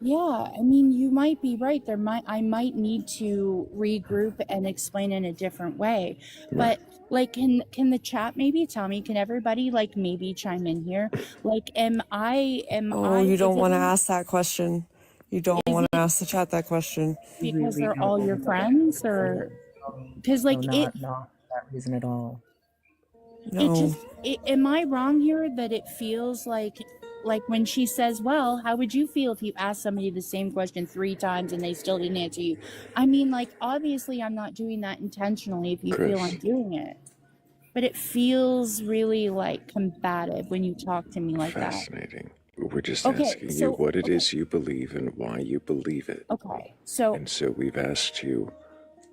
Speaker 12: Yeah, I mean, you might be right. I might need to regroup and explain in a different way. But like, can the chat maybe tell me? Can everybody like maybe chime in here? Like,
Speaker 6: Oh, you don't want to ask that question. You don't want to ask the chat that question.
Speaker 12: because
Speaker 19: really
Speaker 12: they're
Speaker 19: don't
Speaker 12: all your
Speaker 19: want to
Speaker 12: friends, or because like
Speaker 19: no, not for that reason at all.
Speaker 6: No.
Speaker 12: Am I wrong here that it feels like when she says, well, how would you feel if you asked somebody the same question 3 times and they still didn't answer you? I mean, like, obviously I'm not doing that intentionally if you feel I'm doing it, but it feels really like combative when you talk to me like that.
Speaker 1: Fascinating. We're just asking you what it is you believe and why you believe it.
Speaker 12: Okay, so...
Speaker 1: And so we've asked you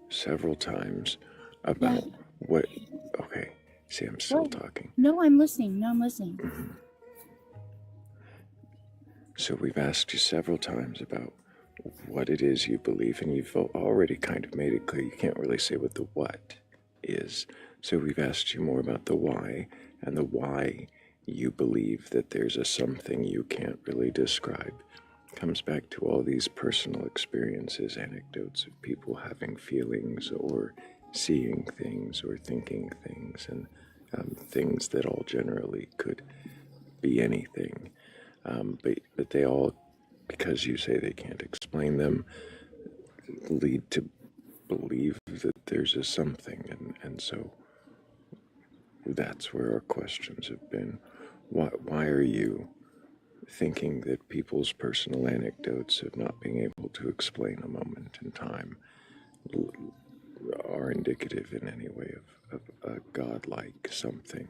Speaker 1: several times about what... Okay, see, I'm still talking.
Speaker 12: No, I'm listening.
Speaker 1: So we've asked you several times about what it is you believe, and you've already kind of made it clear you can't really say what the what is. So we've asked you more about the why, and the why you believe that there's a something you can't really describe. It comes back to all these personal experiences, anecdotes of people having feelings or seeing things or thinking things, and things that all generally could be anything. But they all, because you say they can't explain them, lead to believe that there's a something, and so that's where our questions have been. Why are you thinking that people's personal anecdotes of not being able to explain a moment in time are indicative in any way of a godlike something?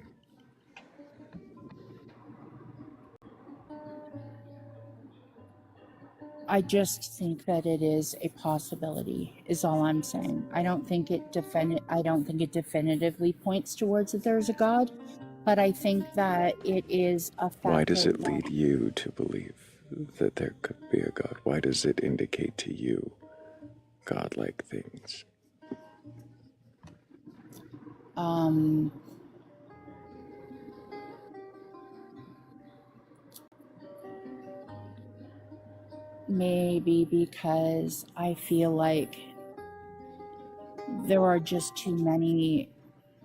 Speaker 12: I just think that it is a possibility, is all I'm saying. I don't think it definitively points towards that there's a God, but I think that it is a factor.
Speaker 1: Why does it lead you to believe that there could be a God? Why does it indicate to you godlike things?
Speaker 12: maybe because I feel like there are just too many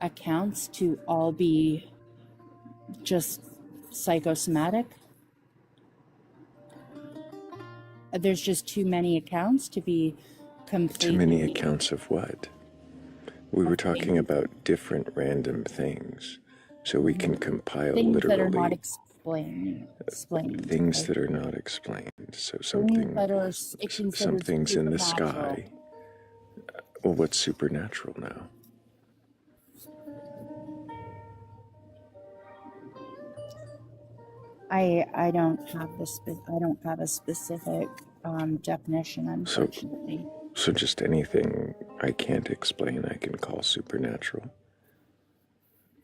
Speaker 12: accounts to all be just psychosomatic. There's just too many accounts to be completely...
Speaker 1: Too many accounts of what? We were talking
Speaker 12: things,
Speaker 1: about different random things, so we can compile
Speaker 12: things that are not
Speaker 1: literally
Speaker 12: explained.
Speaker 1: things
Speaker 12: Right?
Speaker 1: that are not explained. So
Speaker 12: Things that are
Speaker 1: some
Speaker 12: considered
Speaker 1: things in the
Speaker 12: supernatural.
Speaker 1: sky. Well, what's supernatural now?
Speaker 12: I don't have a specific definition, unfortunately.
Speaker 1: So just anything I can't explain, I can call supernatural.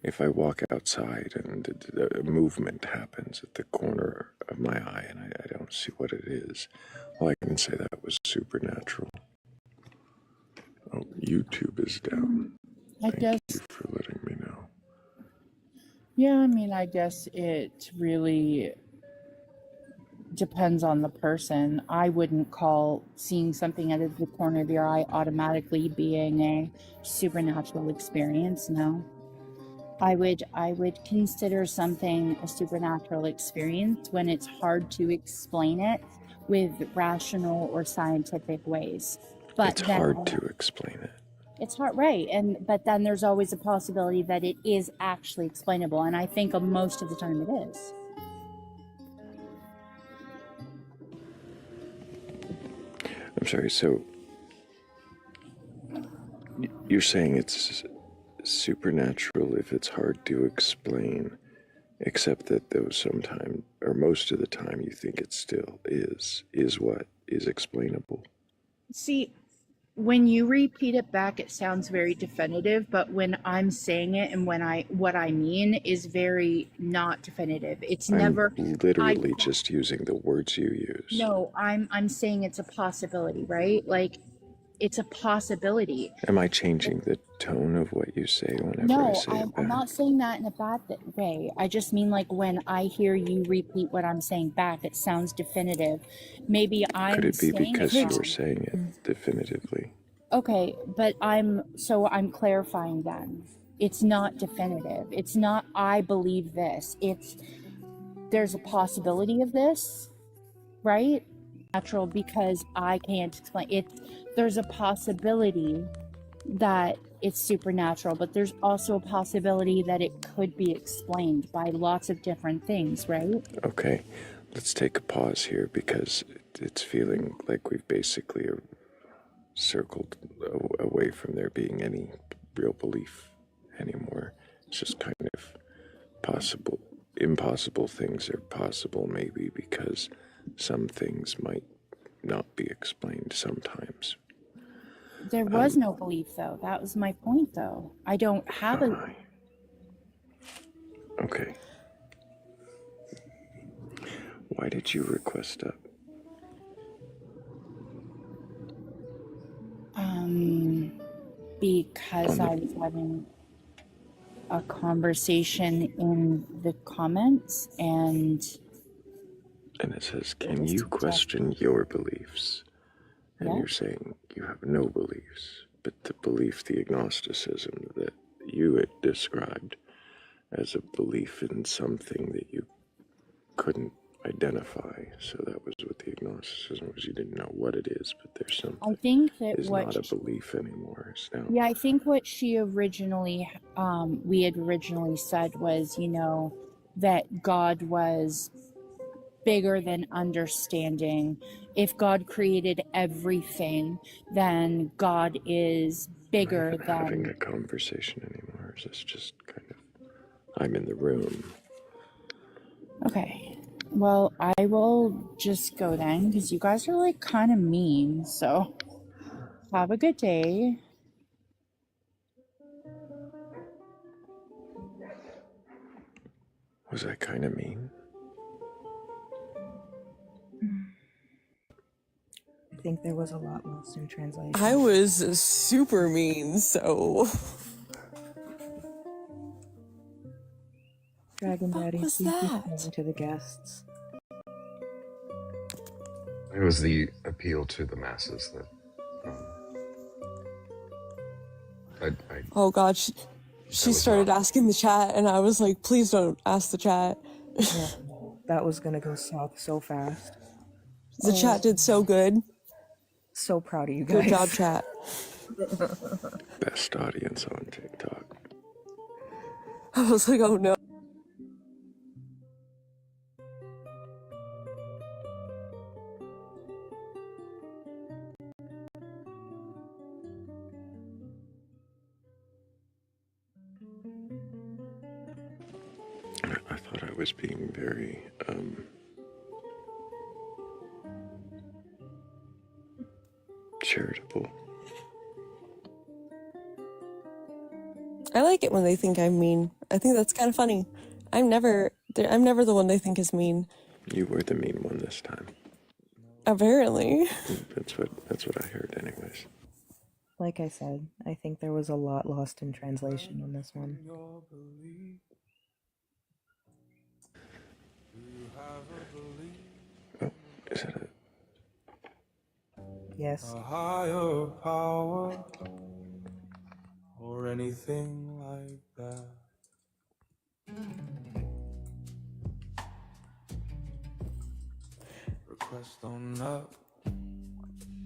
Speaker 1: If I walk outside and a movement happens at the corner of my eye and I don't see what it is, well, I can say that was supernatural. Oh, YouTube is down. Thank you for letting me know.
Speaker 12: Yeah, I mean, I guess it really depends on the person. I wouldn't call seeing something out of the corner of your eye automatically being a supernatural experience, no. I would consider something a supernatural experience when it's hard to explain it with rational or scientific ways. But
Speaker 1: It's hard to explain it.
Speaker 12: It's hard, right? But then there's always a possibility that it is actually explainable, and I think most of the time it is.
Speaker 1: I'm sorry, so you're saying it's supernatural if it's hard to explain, except that though sometimes, or most of the time, you think it still is what is explainable.
Speaker 12: See, when you repeat it back, it sounds very definitive, but when I'm saying it and what I mean is very not definitive. It's never
Speaker 1: literally just using the words you use.
Speaker 12: No, I'm saying it's a possibility, right? Like it's a possibility.
Speaker 1: Am I changing the tone of what you say whenever I say it back?
Speaker 12: I'm not saying that in a bad way. I just mean like when I hear you repeat what I'm saying back, it sounds definitive. Maybe I'm
Speaker 1: Could it be
Speaker 12: saying
Speaker 1: because
Speaker 12: it
Speaker 1: you're saying it definitively?
Speaker 12: Okay, but I'm clarifying then. It's not definitive. It's not I believe this. There's a possibility of this, right? Natural because I can't explain it. There's a possibility that it's supernatural, but there's also a possibility that it could be explained by lots of different things, right?
Speaker 1: Okay, let's take a pause here because it's feeling like we've basically circled away from there being any real belief anymore. It's just kind of impossible things are possible maybe because some things might not be explained sometimes.
Speaker 12: There was no belief though. That was my point though. I don't have a...
Speaker 1: Okay. Why did you request that?
Speaker 12: Because I was having a conversation in the comments and
Speaker 1: it says, can you question your beliefs? And you're saying you have no beliefs, but the belief, the agnosticism that you had described as a belief in something that you couldn't identify. So that was what the agnosticism was. You didn't know what it is, but there's something.
Speaker 12: I think that
Speaker 1: is not a belief anymore. It's now.
Speaker 12: Yeah, I think what she originally, we had originally said was, that God was bigger than understanding. If God created everything, then God is bigger than...
Speaker 1: having a conversation anymore. Is this just kind of, I'm in the room.
Speaker 12: Okay. Well, I will just go then, because you guys are like kind of mean, so have a good day.
Speaker 1: Was I kind of mean?
Speaker 19: I think there was a lot lost in translation.
Speaker 4: I was super mean, so...
Speaker 19: Dragon Daddy,
Speaker 4: was
Speaker 19: please be
Speaker 4: that?
Speaker 19: kind to the guests.
Speaker 3: It was the appeal to the masses that
Speaker 4: Oh God, she started asking the chat, and I was like, please don't ask the chat.
Speaker 19: Yeah, that was gonna go south so fast.
Speaker 4: The chat did so good.
Speaker 19: So proud of you guys.
Speaker 4: Good job, chat.
Speaker 1: Best audience on TikTok.
Speaker 4: I was like, oh no.
Speaker 1: I thought I was being very, charitable.
Speaker 4: I like it when they think I'm mean. I think that's kind of funny. I'm never the one they think is mean.
Speaker 1: You were the mean one this time.
Speaker 4: Apparently.
Speaker 1: That's what I heard anyways.
Speaker 19: Like I said, I think there was a lot lost in translation on this one.
Speaker 1: Oh, is that it?
Speaker 19: Yes.
Speaker 2: A higher power or anything like that. Request on up.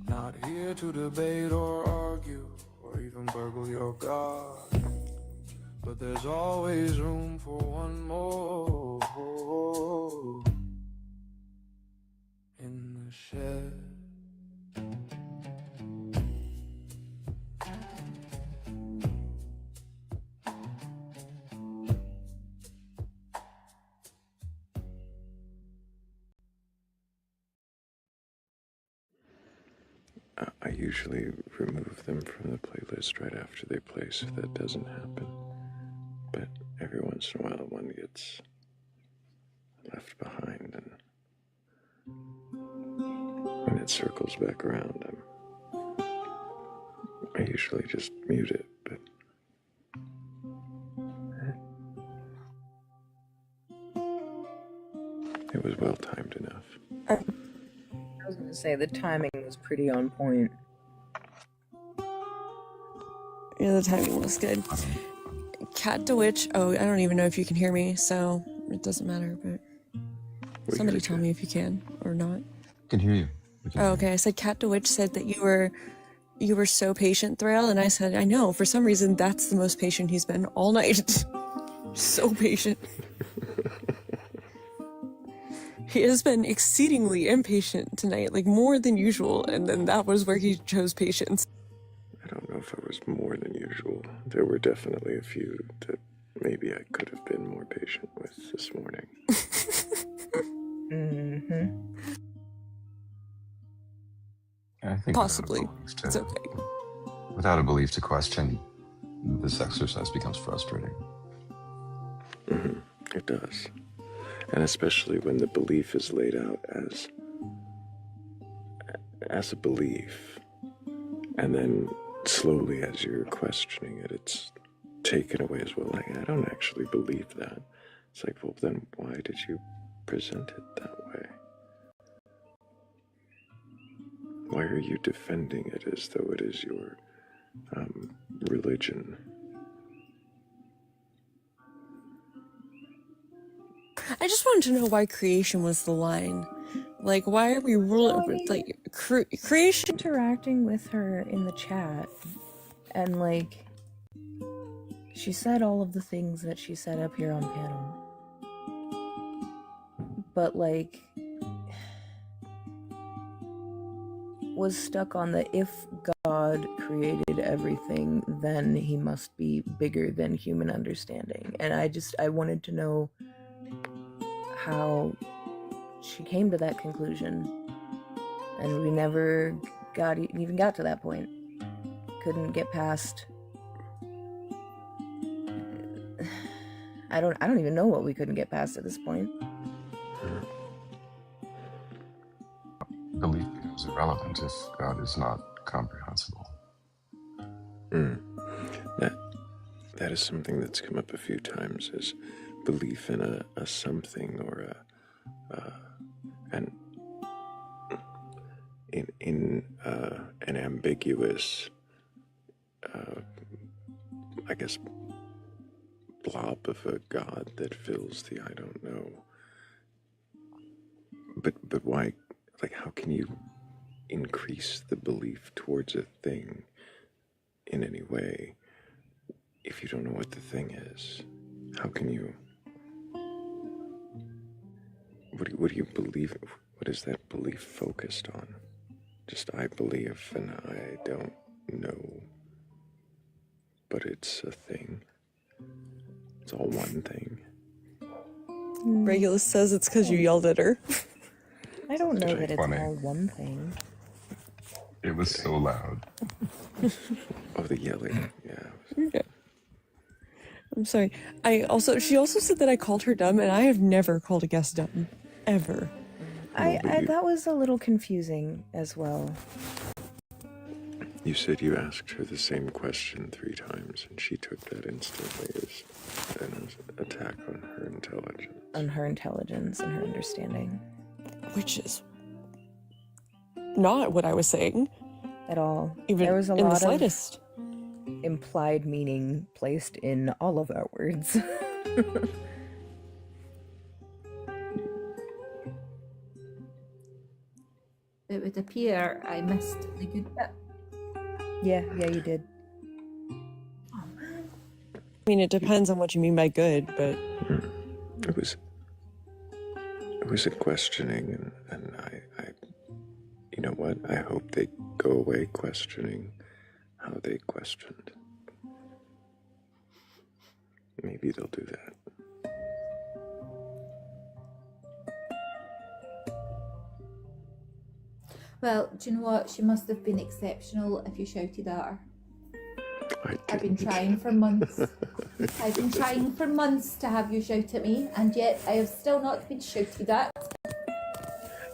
Speaker 2: Not here to debate or argue or even burgle your God. But there's always room for one more in the shed.
Speaker 1: I usually remove them from the playlist right after they play so that doesn't happen. But every once in a while one gets left behind, and when it circles back around, I usually just mute it, but it was well timed enough.
Speaker 19: I was gonna say the timing was pretty on point.
Speaker 4: Yeah, the timing was good. Cat DeWitch. Oh, I don't even know if you can hear me, so it doesn't matter, but somebody tell me if you can or not.
Speaker 3: I can hear you.
Speaker 4: Oh, okay. I said Cat DeWitch said that you were so patient, Thrayle, and I said, I know, for some reason that's the most patient he's been all night. So patient. He has been exceedingly impatient tonight, like more than usual, and then that was where he chose patience.
Speaker 1: I don't know if I was more than usual. There were definitely a few that maybe I could have been more patient with this morning.
Speaker 3: I think
Speaker 4: possibly. It's okay.
Speaker 3: Without a belief to question, this exercise becomes frustrating.
Speaker 1: Mm-hmm. It does. And especially when the belief is laid out as a belief, and then slowly as you're questioning it, it's taken away as well. Like, I don't actually believe that. It's like, well, then why did you present it that way? Why are you defending it as though it is your religion?
Speaker 4: I just wanted to know why creation was the line. Like, why are we like creation?
Speaker 19: Interacting with her in the chat, and like, she said all of the things that she said up here on panel, but like, was stuck on the if God created everything, then he must be bigger than human understanding. And I wanted to know how she came to that conclusion, and we never even got to that point. Couldn't get past. I don't even know what we couldn't get past at this point.
Speaker 3: Belief is irrelevant if God is not comprehensible.
Speaker 1: That is something that's come up a few times, is belief in a something or and in an ambiguous, I guess, blob of a God that fills the I don't know. But why? Like, how can you increase the belief towards a thing in any way if you don't know what the thing is? How can you? What do you believe? What is that belief focused on? Just I believe and I don't know, but it's a thing. It's all one thing.
Speaker 4: Regulus says it's because you yelled at her.
Speaker 19: I don't know that it's
Speaker 3: Funny.
Speaker 19: all one thing.
Speaker 3: It was so loud.
Speaker 1: Oh, the yelling. Yeah.
Speaker 4: Okay. I'm sorry. She also said that I called her dumb, and I have never called a guest dumb. Ever.
Speaker 19: That was a little confusing as well.
Speaker 1: You said you asked her the same question 3 times, and she took that instantly as an attack on her intelligence.
Speaker 19: On her intelligence and her understanding.
Speaker 4: Which is not what I was saying.
Speaker 19: At all.
Speaker 4: Even
Speaker 19: there was a
Speaker 4: in
Speaker 19: lot
Speaker 4: the slightest.
Speaker 19: of implied meaning placed in all of our words.
Speaker 14: It would appear I missed the good bit.
Speaker 19: Yeah, you did.
Speaker 4: I mean, it depends on what you mean by good, but
Speaker 1: It was a questioning, and I, you know what? I hope they go away questioning how they questioned. Maybe they'll do that.
Speaker 14: Well, do you know what? She must have been exceptional if you shouted at her. I've been trying for months. I've been trying for months to have you shout at me, and yet I have still not been shouted at.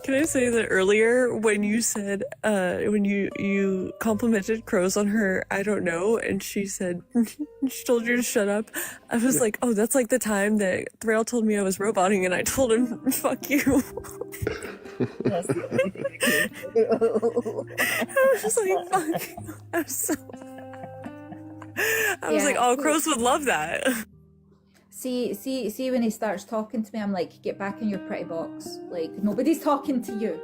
Speaker 4: can I say that earlier when you said, when you complimented Crows on her, I don't know, and she said, she told you to shut up, I was like, oh, that's like the time that Thrayle told me I was roboting, and I told him, fuck you.
Speaker 10: That's the only thing I
Speaker 4: I was like, fuck. I was like, oh, Crows would love that.
Speaker 14: See when he starts talking to me, I'm like, get back in your pretty box. Like, nobody's talking to you.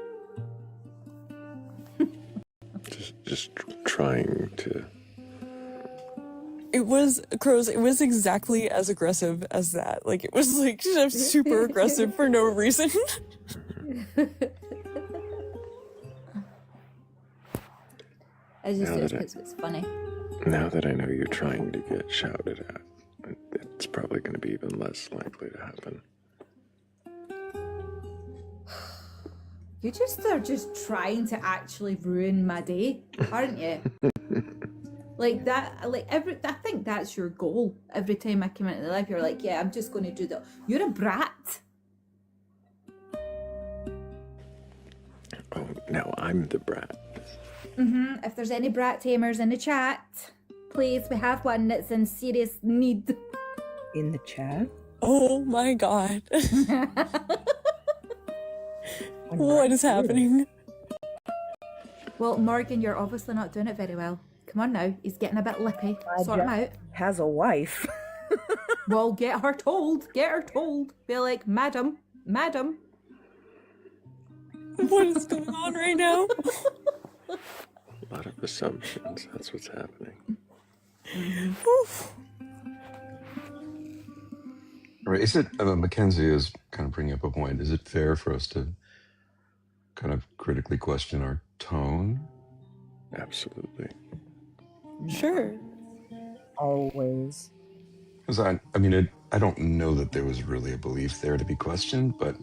Speaker 1: Just trying to.
Speaker 4: It was, Crows, it was exactly as aggressive as that. Like, it was like super aggressive for no reason.
Speaker 14: I just
Speaker 1: Now
Speaker 14: do it
Speaker 1: that I-
Speaker 14: because it's funny.
Speaker 1: Now that I know you're trying to get shouted at, it's probably going to be even less likely to happen.
Speaker 14: You just are just trying to actually ruin my day, aren't you? Like that, like I think that's your goal. Every time I come into the life, you're like, yeah, I'm just going to do that. You're a brat.
Speaker 1: Oh, now I'm the brat.
Speaker 14: If there's any brat tamers in the chat, please, we have one that's in serious need.
Speaker 19: In the chat?
Speaker 4: Oh my god. What is happening?
Speaker 14: Well, Morgan, you're obviously not doing it very well. Come on now, he's getting a bit lippy. Sort him out.
Speaker 19: Has a wife.
Speaker 14: Well, get her told. Get her told. Be like, madam.
Speaker 4: What is going on right now?
Speaker 1: A lot of assumptions. That's what's happening.
Speaker 3: Right. Is it, Mackenzie is kind of bringing up a point. Is it fair for us to kind of critically question our tone?
Speaker 1: Absolutely.
Speaker 4: Sure.
Speaker 19: Always.
Speaker 3: Because I mean, I don't know that there was really a belief there to be questioned, but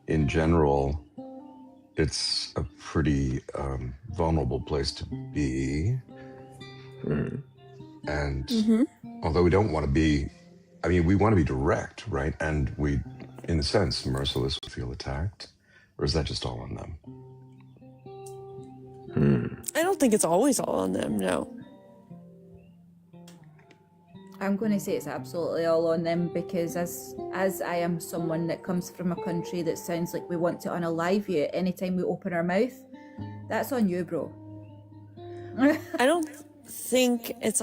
Speaker 3: in general, it's a pretty vulnerable place to be. And although we don't want to be, I mean, we want to be direct, right? And we, in a sense, merciless, feel attacked. Or is that just all on them?
Speaker 4: I don't think it's always all on them, no.
Speaker 14: I'm going to say it's absolutely all on them because as I am someone that comes from a country that sounds like we want to unalive you anytime we open our mouth, That's on you, bro.
Speaker 4: I don't think it's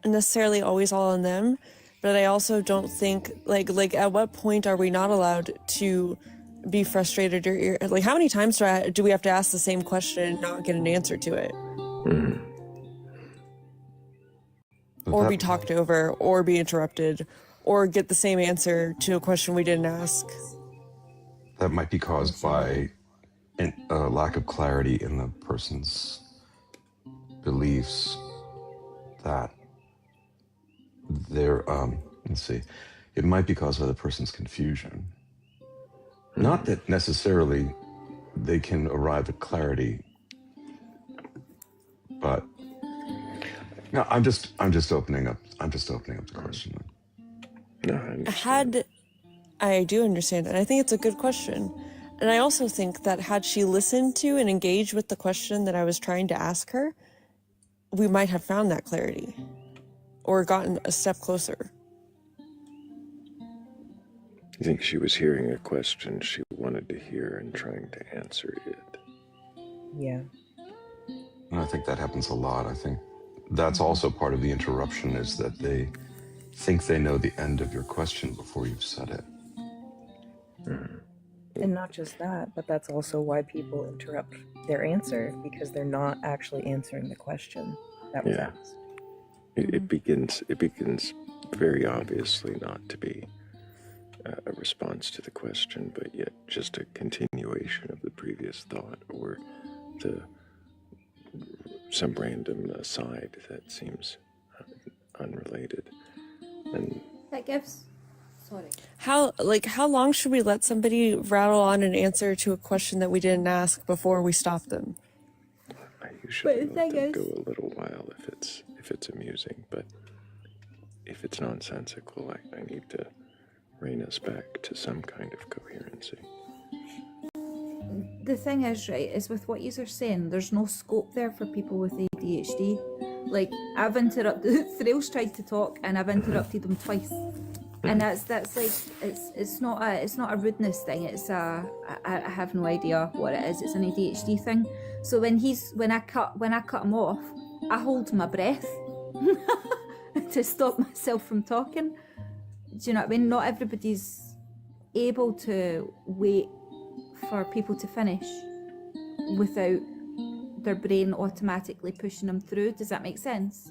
Speaker 4: necessarily always all on them, but I also don't think like at what point are we not allowed to be frustrated or like how many times do we have to ask the same question and not get an answer to it? Or be talked over, or be interrupted, or get the same answer to a question we didn't ask.
Speaker 3: That might be caused by a lack of clarity in the person's beliefs, that they're, let's see, it might be caused by the person's confusion. Not that necessarily they can arrive at clarity, but no, I'm just opening up the question.
Speaker 1: No,
Speaker 4: I do understand, and I think it's a good question. And I also think that had she listened to and engaged with the question that I was trying to ask her, we might have found that clarity or gotten a step closer.
Speaker 1: You think she was hearing a question she wanted to hear and trying to answer it?
Speaker 19: Yeah.
Speaker 3: And I think that happens a lot. I think that's also part of the interruption, is that they think they know the end of your question before you've said it.
Speaker 19: And not just that, but that's also why people interrupt their answer, because they're not actually answering the question that was asked.
Speaker 1: It begins very obviously not to be a response to the question, but yet just a continuation of the previous thought, or some random aside that seems unrelated. And
Speaker 14: that gives. Sorry.
Speaker 4: How long should we let somebody rattle on an answer to a question that we didn't ask before we stop them?
Speaker 1: I usually let them go a little while if it's amusing, but if it's nonsensical, I need to rein us back to some kind of coherency.
Speaker 14: The thing is, right, is with what you're saying, there's no scope there for people with ADHD. Like, I've interrupted, Thrayle's tried to talk and I've interrupted him twice. And that's like, it's not a rudeness thing, it's I have no idea what it is, it's an ADHD thing. So when I cut him off, I hold my breath to stop myself from talking. Do you know what I mean? Not everybody's able to wait for people to finish without their brain automatically pushing them through. Does that make sense?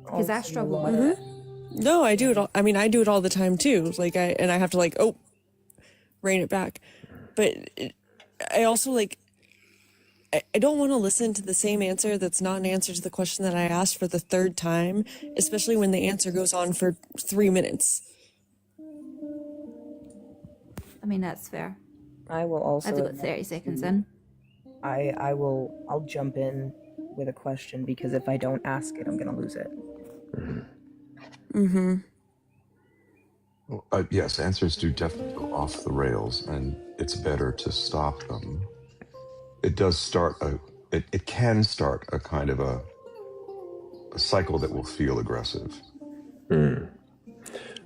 Speaker 14: Because I struggle with it.
Speaker 4: No, I do it all. I mean, I do it all the time too. Like I have to rein it back. But I also I don't want to listen to the same answer that's not an answer to the question that I asked for the third time, especially when the answer goes on for 3 minutes.
Speaker 14: I mean, that's fair.
Speaker 19: I will also.
Speaker 14: I've got 30 seconds in.
Speaker 19: I'll jump in with a question, because if I don't ask it, I'm going to lose it.
Speaker 3: Yes, answers do definitely go off the rails, and it's better to stop them. It does start it can start a kind of a cycle that will feel aggressive.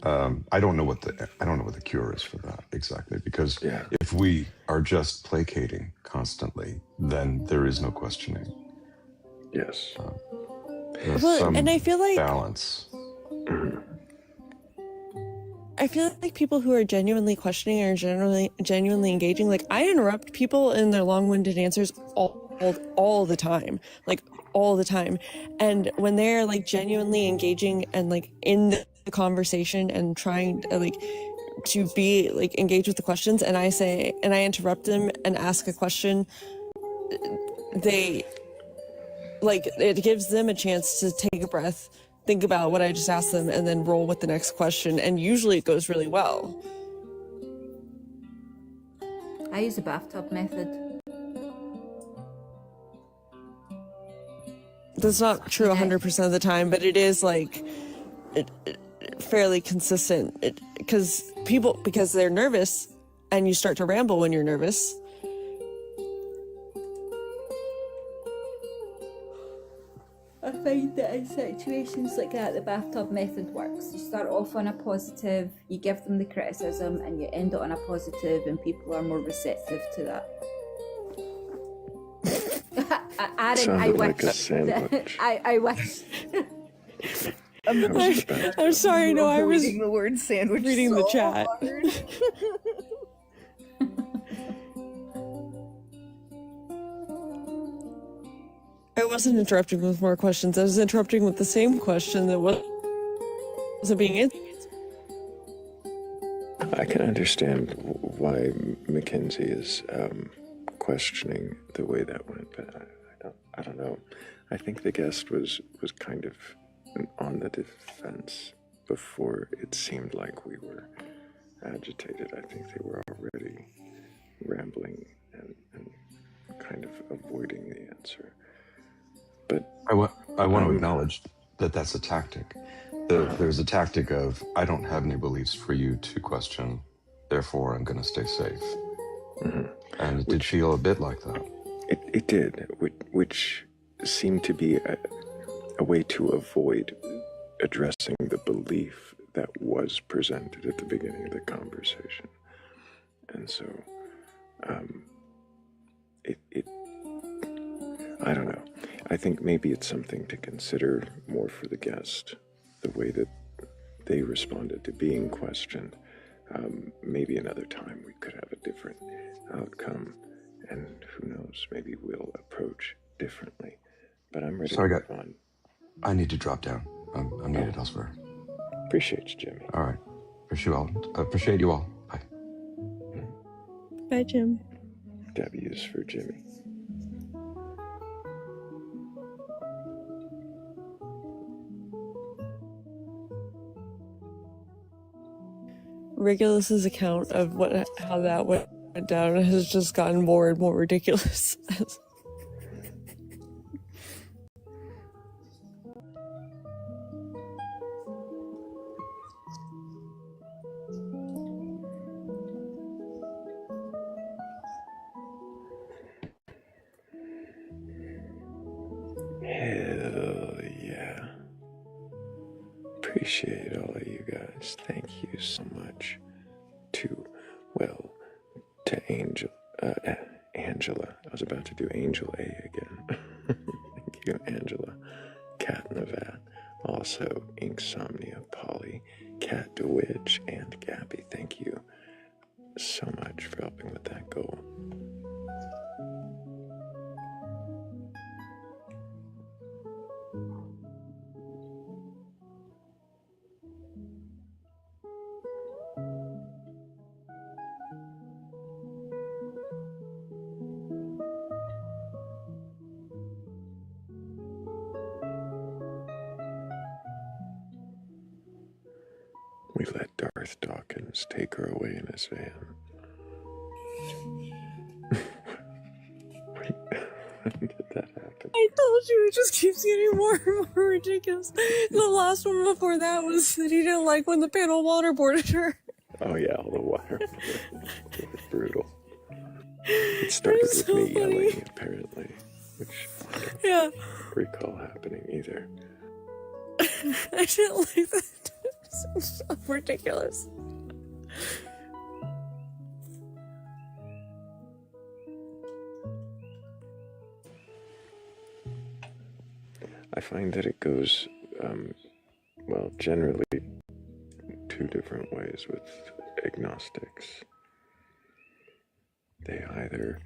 Speaker 3: I don't know what the cure is for that exactly, because if we are just placating constantly, then there is no questioning.
Speaker 1: Yes.
Speaker 4: And I feel like
Speaker 3: balance.
Speaker 4: I feel like people who are genuinely questioning are genuinely engaging. Like, I interrupt people in their long-winded answers all the time, all the time. And when they're genuinely engaging and in the conversation and trying to be engaged with the questions, and I interrupt them and ask a question, it gives them a chance to take a breath, think about what I just asked them, and then roll with the next question. And usually it goes really well.
Speaker 14: I use the bathtub method.
Speaker 4: That's not true 100% of the time, but it is fairly consistent. Because they're nervous, and you start to ramble when you're nervous.
Speaker 14: I find that in situations like that, the bathtub method works. You start off on a positive, you give them the criticism, and you end it on a positive, and people are more receptive to that. Aaron,
Speaker 1: Sounded
Speaker 14: I
Speaker 1: like a
Speaker 14: wish.
Speaker 1: sandwich.
Speaker 14: I wish.
Speaker 1: How's the back?
Speaker 4: I'm sorry, no, I was
Speaker 19: reading the word sandwich
Speaker 4: reading
Speaker 19: so
Speaker 4: the chat.
Speaker 19: hard.
Speaker 4: I wasn't interrupting with more questions. I was interrupting with the same question that wasn't being answered.
Speaker 1: I can understand why Mackenzie is questioning the way that went, but I don't know. I think the guest was kind of on the defense before it seemed like we were agitated. I think they were already rambling and kind of avoiding the answer. But
Speaker 3: I want to acknowledge that that's a tactic. There's a tactic of, I don't have any beliefs for you to question, therefore I'm going to stay safe.
Speaker 1: Mm-hmm.
Speaker 3: And it did feel a bit like that.
Speaker 1: It did, which seemed to be a way to avoid addressing the belief that was presented at the beginning of the conversation. And so, I don't know. I think maybe it's something to consider more for the guest, the way that they responded to being questioned. Maybe another time we could have a different outcome, and who knows, maybe we'll approach differently. But I'm ready to move on.
Speaker 3: I need to drop down. I'm needed elsewhere.
Speaker 1: Appreciate you, Jimmy.
Speaker 3: All right. Appreciate you all. Bye.
Speaker 4: Bye, Jim.
Speaker 1: W's for Jimmy.
Speaker 4: Regulus's account of how that went down has just gotten more and more ridiculous.
Speaker 1: Hell yeah. Appreciate all of you guys. Thank you so much to Angela. I was about to do Angel A again. Thank you, Angela. Cat in the Vat. Also, Inksomnia, Polly, Cat DeWitch, and Gabby. Thank you so much for helping with that goal. We let Darth Dawkins take her away in his van. Wait, when did that happen?
Speaker 4: I told you, it just keeps getting more and more ridiculous. The last one before that was that he didn't like when the panel waterboarded her.
Speaker 1: Oh yeah, all the water. It was brutal. It started with me yelling, apparently, which I don't recall happening either.
Speaker 4: I didn't like that. It's so ridiculous.
Speaker 1: I find that it goes, generally two different ways with agnostics. They either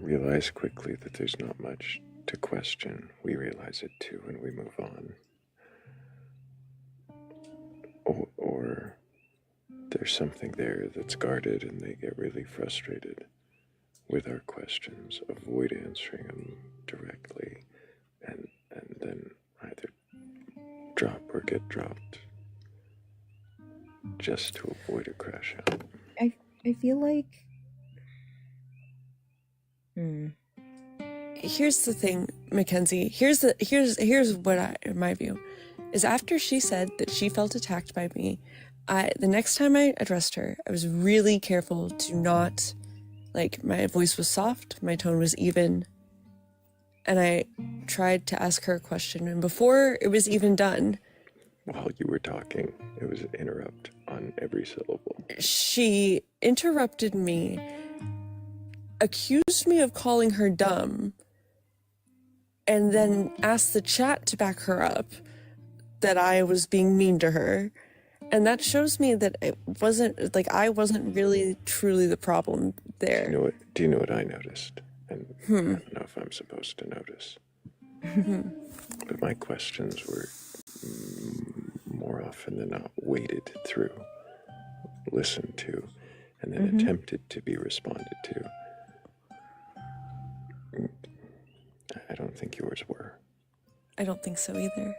Speaker 1: realize quickly that there's not much to question. We realize it too, and we move on. Or there's something there that's guarded, and they get really frustrated with our questions, avoid answering them directly, and then either drop or get dropped just to avoid a crash out.
Speaker 19: I feel like
Speaker 4: Here's the thing, Mackenzie. Here's what my view is. After she said that she felt attacked by me, the next time I addressed her, I was really careful to not, my voice was soft, my tone was even, and I tried to ask her a question. And before it was even done,
Speaker 1: while you were talking, it was an interrupt on every syllable.
Speaker 4: She interrupted me, accused me of calling her dumb, and then asked the chat to back her up that I was being mean to her. And that shows me that it wasn't, like, I wasn't really truly the problem there.
Speaker 1: Do you know what I noticed? And I don't know if I'm supposed to notice. But my questions were more often than not waded through, listened to, and then attempted to be responded to. I don't think yours were.
Speaker 4: I don't think so either.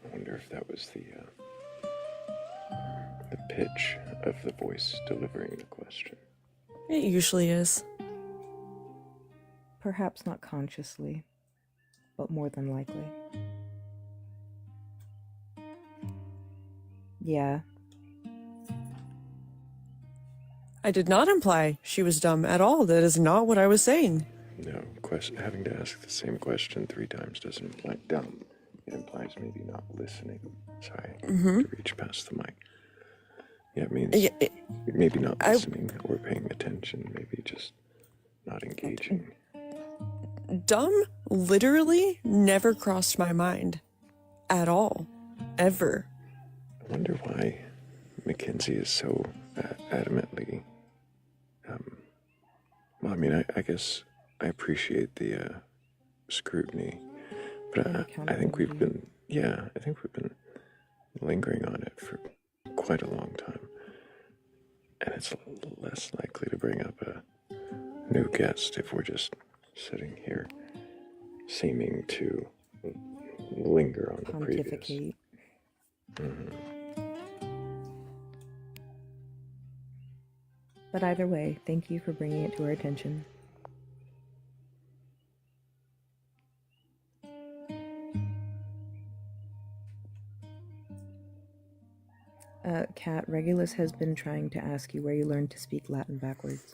Speaker 1: I wonder if that was the pitch of the voice delivering the question.
Speaker 4: It usually is.
Speaker 19: Perhaps not consciously, but more than likely. Yeah.
Speaker 4: I did not imply she was dumb at all. That is not what I was saying.
Speaker 1: No, having to ask the same question 3 times doesn't imply dumb. It implies maybe not listening. Sorry, to reach past the mic. Yeah, it means maybe not listening or paying attention, maybe just not engaging.
Speaker 4: Dumb literally never crossed my mind at all, ever.
Speaker 1: I wonder why Mackenzie is so adamantly, well, I mean, I guess I appreciate the scrutiny, but I think we've been, lingering on it for quite a long time. And it's less likely to bring up a new guest if we're just sitting here seeming to linger on the previous.
Speaker 19: But either way, thank you for bringing it to our attention. Kat, Regulus has been trying to ask you where you learned to speak Latin backwards.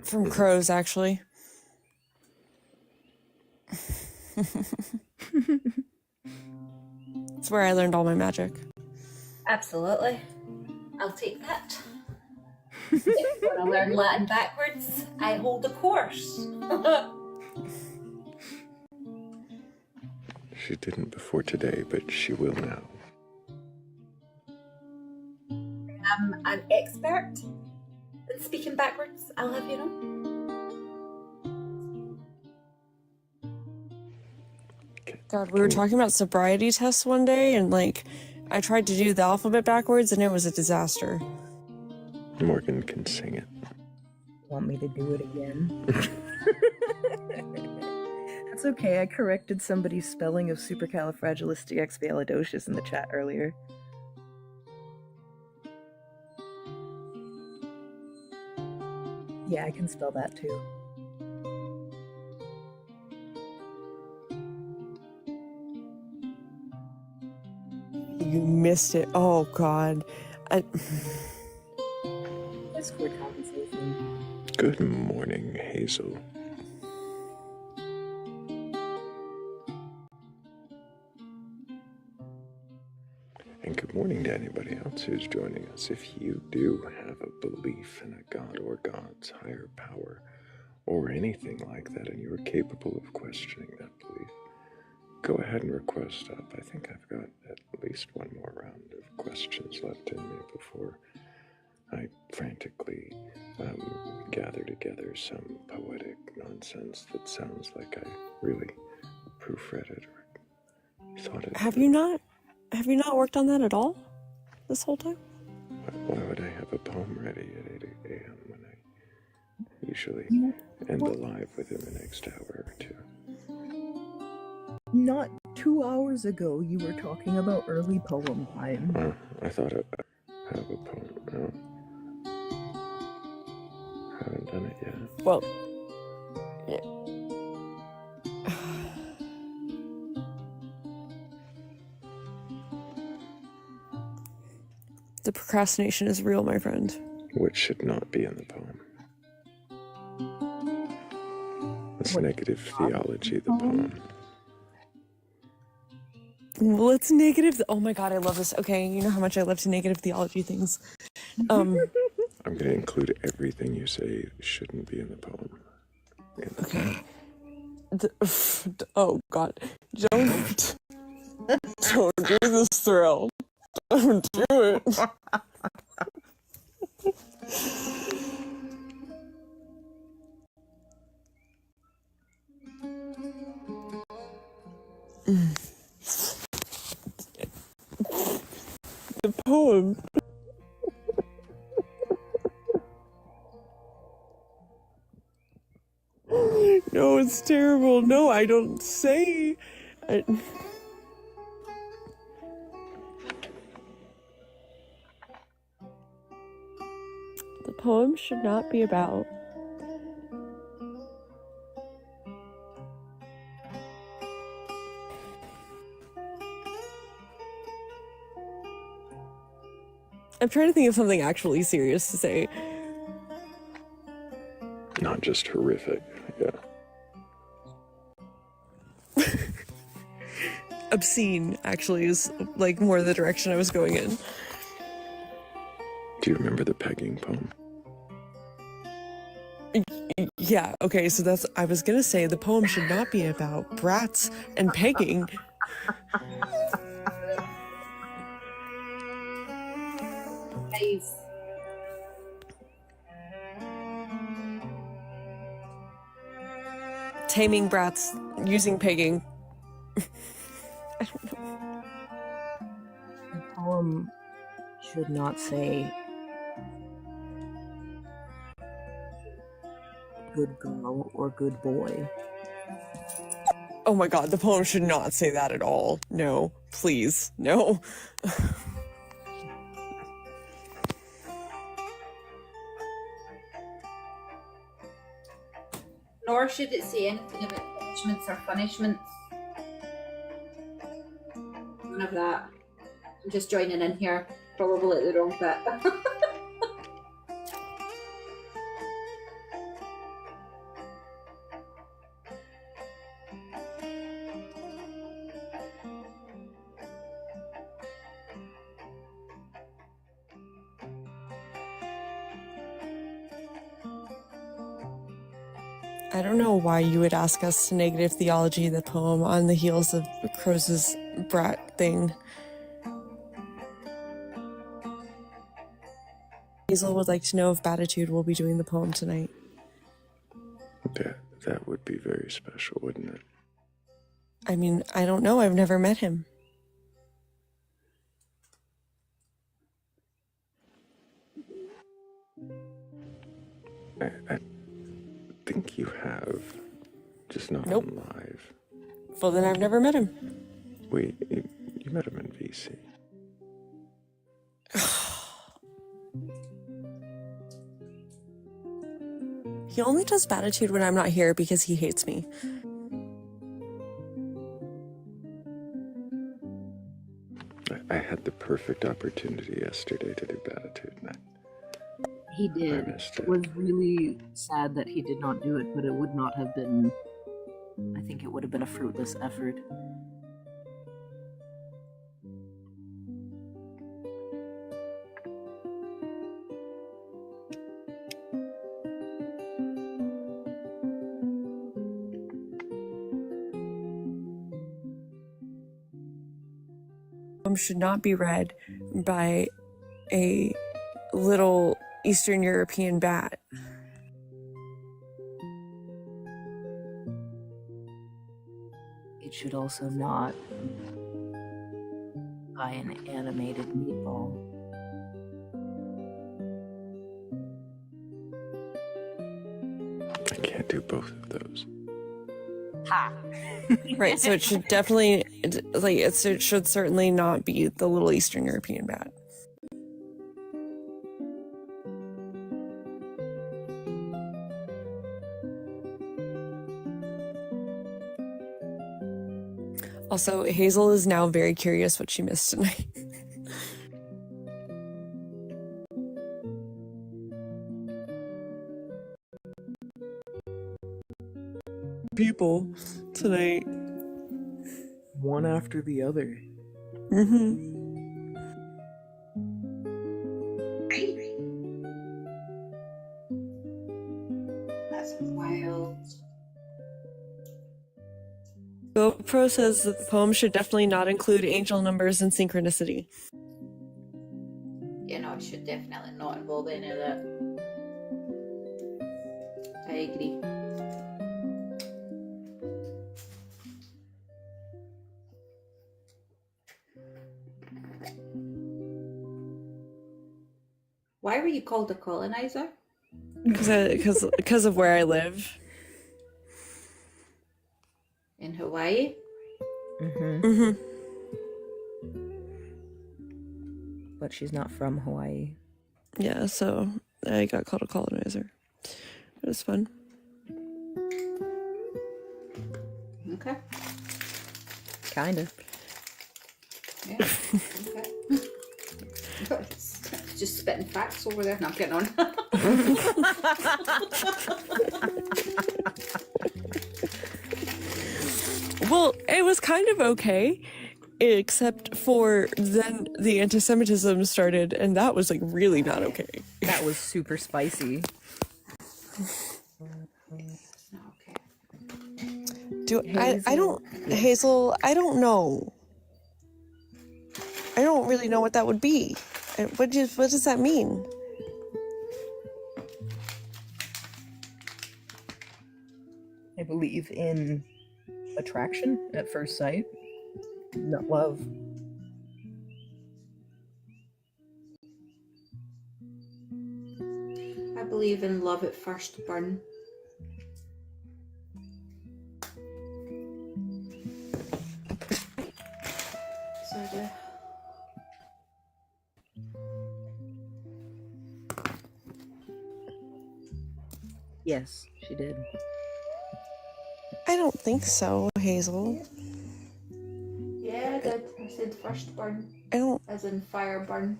Speaker 4: From crows, actually. It's where I learned all my magic.
Speaker 14: Absolutely. I'll take that. If you want to learn Latin backwards, I hold a course.
Speaker 1: She didn't before today, but she will now.
Speaker 14: I'm an expert in speaking backwards, I'll have you know.
Speaker 4: God, we were talking about sobriety tests one day, and like, I tried to do the alphabet backwards, and it was a disaster.
Speaker 1: Morgan can sing it.
Speaker 19: Want me to do it again? That's okay, I corrected somebody's spelling of supercalifragilisticexpialidocious in the chat earlier. Yeah, I can spell that too.
Speaker 4: You missed it. Oh, God.
Speaker 19: Discord conversation.
Speaker 1: Good morning, Hazel. And good morning to anybody else who's joining us. If you do have a belief in a god or gods, higher power, or anything like that, and you are capable of questioning that belief, go ahead and request up. I think I've got at least one more round of questions left in me before I frantically gather together some poetic nonsense that sounds like I really proofread it or thought it.
Speaker 4: Have you not worked on that at all this whole time?
Speaker 1: Why would I have a poem ready at 8 a.m. when I usually end the live within the next hour or two?
Speaker 19: Not 2 hours ago, you were talking about early poem time.
Speaker 1: I thought I have a poem. No. Haven't done it yet.
Speaker 4: Well, yeah. The procrastination is real, my friend.
Speaker 1: Which should not be in the poem. That's negative theology, the poem.
Speaker 4: Well, it's negative. Oh my God, I love this. Okay, you know how much I love to negative theology things.
Speaker 1: I'm going to include everything you say shouldn't be in the poem.
Speaker 4: Okay. Oh God! Don't do this, Thrayle. Don't do it. The poem. No, it's terrible. No, I don't say. The poem should not be about. I'm trying to think of something actually serious to say.
Speaker 1: Not just horrific, yeah.
Speaker 4: Obscene, actually, is like more the direction I was going in.
Speaker 1: Do you remember the pegging poem?
Speaker 4: Yeah, okay, so that's, I was gonna say the poem should not be about brats and pegging.
Speaker 14: Nice.
Speaker 4: Taming brats using pegging. I don't know.
Speaker 19: The poem should not say good girl or good boy.
Speaker 4: Oh my God, the poem should not say that at all. No, please, no.
Speaker 14: Nor should it say anything about punishments or punishments. None of that. I'm just joining in here, probably at the wrong bit.
Speaker 4: I don't know why you would ask us to negative theology the poem on the heels of Croze's brat thing. Hazel would like to know if Batitude will be doing the poem tonight.
Speaker 1: That would be very special, wouldn't it?
Speaker 4: I mean, I don't know. I've never met him.
Speaker 1: I think you have, just not
Speaker 4: Nope.
Speaker 1: on live.
Speaker 4: Well, then I've never met him.
Speaker 1: Wait, you met him in VC.
Speaker 4: He only does Batitude when I'm not here because he hates me.
Speaker 1: I had the perfect opportunity yesterday to do Batitude, and
Speaker 19: He did.
Speaker 1: I missed
Speaker 19: It
Speaker 1: it.
Speaker 19: was really sad that he did not do it, but it would not have been. I think it would have been a fruitless effort.
Speaker 4: Should not be read by a little Eastern European bat.
Speaker 19: It should also not by an animated meatball.
Speaker 1: I can't do both of those.
Speaker 19: Ha!
Speaker 4: Right, so it should definitely, like, it should certainly not be the little Eastern European bat. Also, Hazel is now very curious what she missed tonight. People tonight.
Speaker 19: One after the other.
Speaker 4: Mm-hmm. Pro says that the poem should definitely not include angel numbers and synchronicity.
Speaker 14: Yeah, no, it should definitely not involve any of that. I agree. Why were you called a colonizer?
Speaker 4: Because of where I live.
Speaker 14: In Hawaii?
Speaker 19: But she's not from Hawaii.
Speaker 4: Yeah, so I got called a colonizer. It was fun.
Speaker 14: Okay.
Speaker 19: Kind of.
Speaker 14: Yeah. Okay. Just spitting facts over there. No, I'm getting on.
Speaker 4: Well, it was kind of okay, except for then the anti-Semitism started, and that was like really not okay.
Speaker 19: That was super spicy.
Speaker 4: I don't, Hazel, I don't know. I don't really know what that would be. What does that mean?
Speaker 19: I believe in attraction at first sight, not love.
Speaker 14: I believe in love at first burn. So I do.
Speaker 19: Yes, she did.
Speaker 4: I don't think so, Hazel.
Speaker 14: Yeah, I did. I said first burn.
Speaker 4: I don't.
Speaker 14: As in fire burn.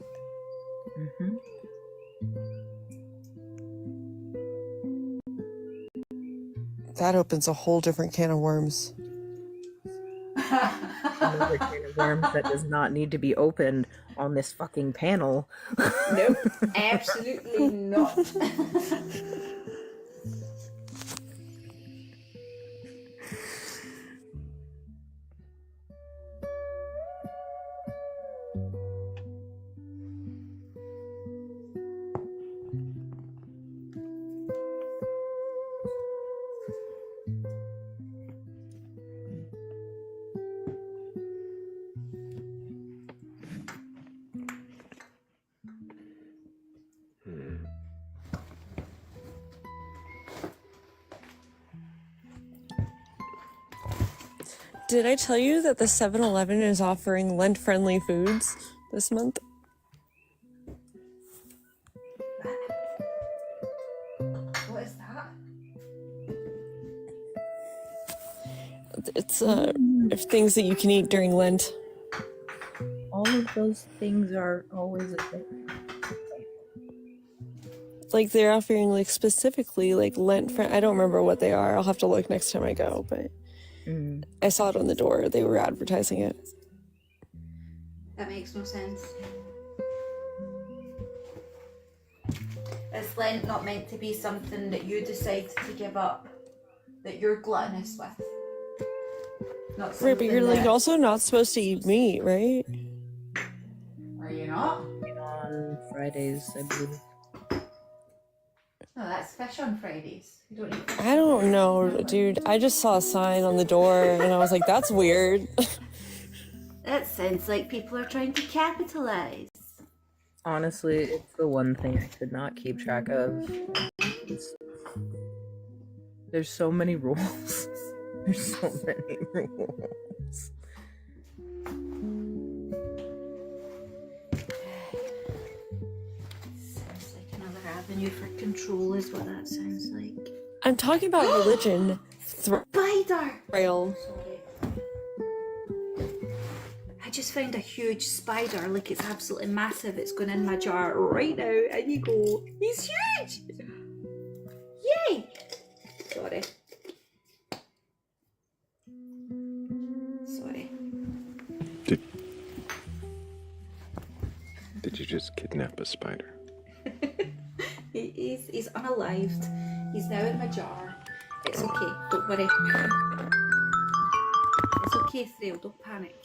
Speaker 4: That opens a whole different can of worms.
Speaker 19: Another can of worms that does not need to be opened on this fucking panel.
Speaker 14: Nope, absolutely not.
Speaker 4: Did I tell you that the 7-Eleven is offering Lent-friendly foods this month?
Speaker 14: What is that?
Speaker 4: It's things that you can eat during Lent.
Speaker 19: All of those things are always a thing.
Speaker 4: Like they're offering like specifically like Lent. I don't remember what they are. I'll have to look next time I go. But I saw it on the door. They were advertising it.
Speaker 14: That makes no sense. Is Lent not meant to be something that you decide to give up, that you're gluttonous with? Not
Speaker 4: Right, but you're like also not supposed to eat meat, right?
Speaker 14: Are you not?
Speaker 19: On Fridays, I believe.
Speaker 14: No, that's fish on Fridays. You don't eat fish.
Speaker 4: I don't know, dude. I just saw a sign on the door and I was like, that's weird.
Speaker 14: That sounds like people are trying to capitalize.
Speaker 19: Honestly, it's the one thing I could not keep track of. There's so many rules. There's so many rules.
Speaker 14: Sounds like another avenue for control is what that sounds like.
Speaker 4: I'm talking about religion.
Speaker 14: Spider!
Speaker 4: Thrayle.
Speaker 14: I just found a huge spider, like it's absolutely massive. It's going in my jar right now, and you go, he's huge! Yay! Sorry. Sorry.
Speaker 1: Did you just kidnap a spider?
Speaker 14: He's unalived. He's now in my jar. It's okay, don't worry. It's okay, Thrayle, don't panic.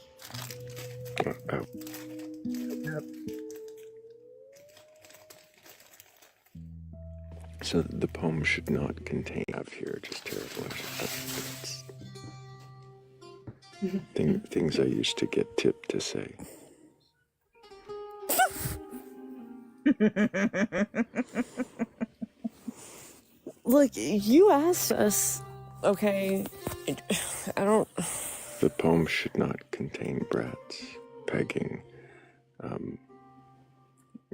Speaker 1: So the poem should not contain have here just terrible. Things I used to get tipped to say.
Speaker 4: Look, you asked us. Okay, I don't.
Speaker 1: The poem should not contain brats, pegging,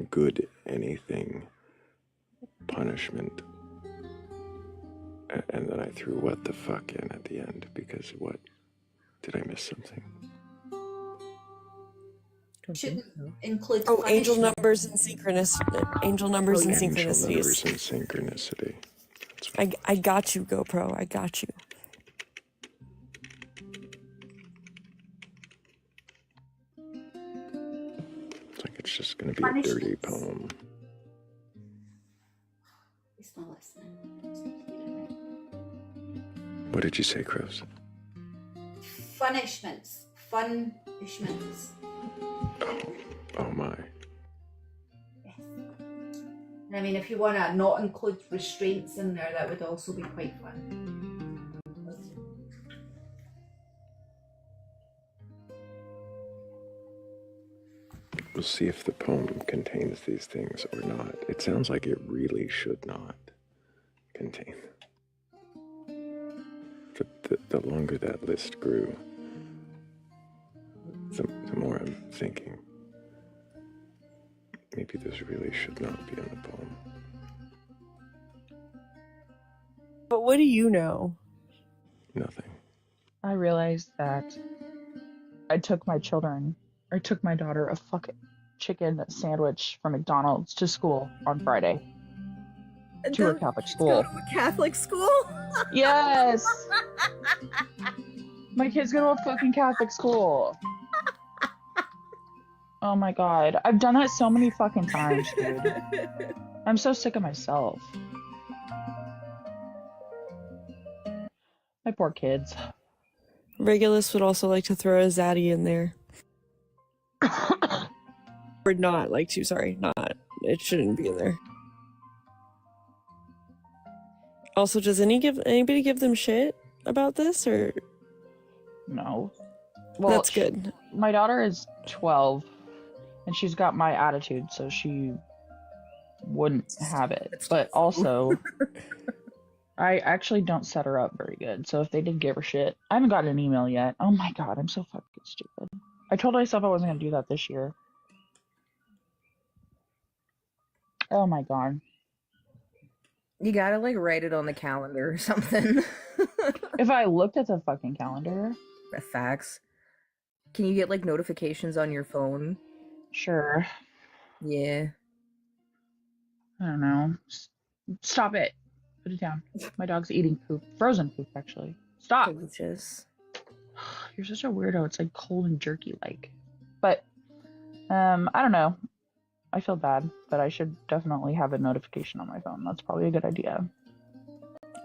Speaker 1: good anything, punishment. And then I threw what the fuck in at the end because what? Did I miss something?
Speaker 14: Shouldn't include
Speaker 4: angel
Speaker 14: punishment.
Speaker 4: numbers and angel numbers and synchronicities.
Speaker 1: Angel numbers and synchronicity.
Speaker 4: I got you, GoPro. I got you.
Speaker 1: It's like it's just going to be a dirty poem.
Speaker 14: He's not listening.
Speaker 1: What did you say, Crows?
Speaker 14: Punishments. Punishments.
Speaker 1: Oh my.
Speaker 14: Yes. And I mean, if you want to not include restraints in there, that would also be quite fun.
Speaker 1: We'll see if the poem contains these things or not. It sounds like it really should not contain. The longer that list grew, the more I'm thinking, maybe this really should not be in the poem.
Speaker 4: But what do you know?
Speaker 1: Nothing.
Speaker 13: I realized that I took my daughter a fucking chicken sandwich from McDonald's to school on Friday. To her Catholic school.
Speaker 18: Go to a Catholic school?
Speaker 13: Yes! My kids go to a fucking Catholic school. Oh my god. I've done that so many fucking times, dude. I'm so sick of myself. My poor kids.
Speaker 4: Regulus would also like to throw a zaddy in there. Or not like to, sorry, not. It shouldn't be in there. Also, does anybody give them shit about this, or?
Speaker 13: No. Well,
Speaker 4: that's good.
Speaker 13: My daughter is 12, and she's got my attitude, so she wouldn't have it. But also, I actually don't set her up very good, so if they did give her shit, I haven't gotten an email yet. Oh my god, I'm so fucking stupid. I told myself I wasn't gonna do that this year. Oh my god.
Speaker 18: You gotta like write it on the calendar or something.
Speaker 13: If I looked at the fucking calendar.
Speaker 18: Facts. Can you get like notifications on your phone?
Speaker 13: Sure.
Speaker 18: Yeah.
Speaker 13: I don't know. Stop it. Put it down. My dog's eating poop. Frozen poop, actually. Stop.
Speaker 18: Just...
Speaker 13: You're such a weirdo. It's like cold and jerky like. But, I don't know. I feel bad, but I should definitely have a notification on my phone. That's probably a good idea.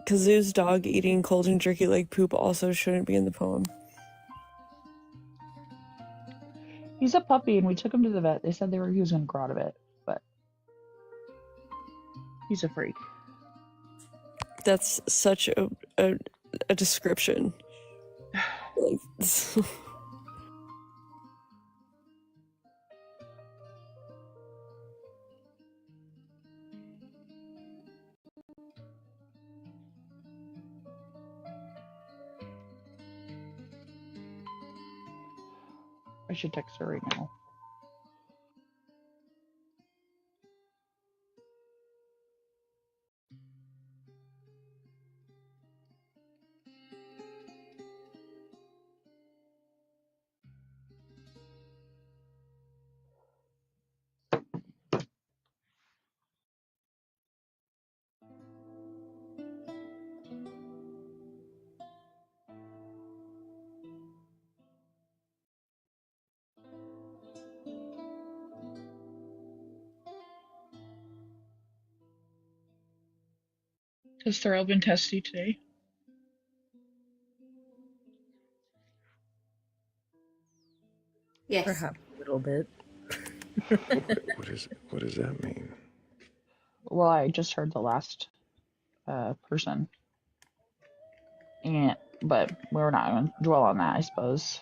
Speaker 4: Kazoo's dog eating cold and jerky like poop also shouldn't be in the poem.
Speaker 13: He's a puppy, and we took him to the vet. They said he was going to grow out of it, but he's a freak.
Speaker 4: That's such a description. Like,
Speaker 13: I should text her right now. Has Thrayle been testy today?
Speaker 14: Yes.
Speaker 19: Perhaps a little bit.
Speaker 1: What does that mean?
Speaker 13: Well, I just heard the last person, but we're not going to dwell on that, I suppose.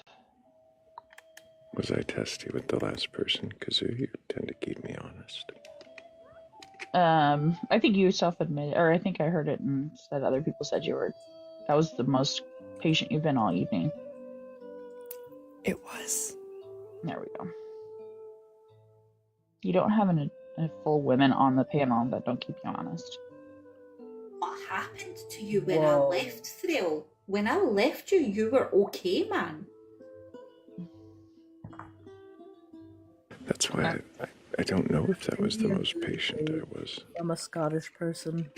Speaker 1: Was I testy with the last person? Because you tend to keep me honest.
Speaker 13: I think you self-admitted, or I think I heard it and said other people said that was the most patient you've been all evening.
Speaker 6: It was.
Speaker 13: There we go. You don't have a full women on the panel that don't keep you honest.
Speaker 14: What happened to you when I left, Thrayle? When I left you, you were okay, man.
Speaker 1: That's why I don't know if that was the most patient I was.
Speaker 19: I'm a Scottish person.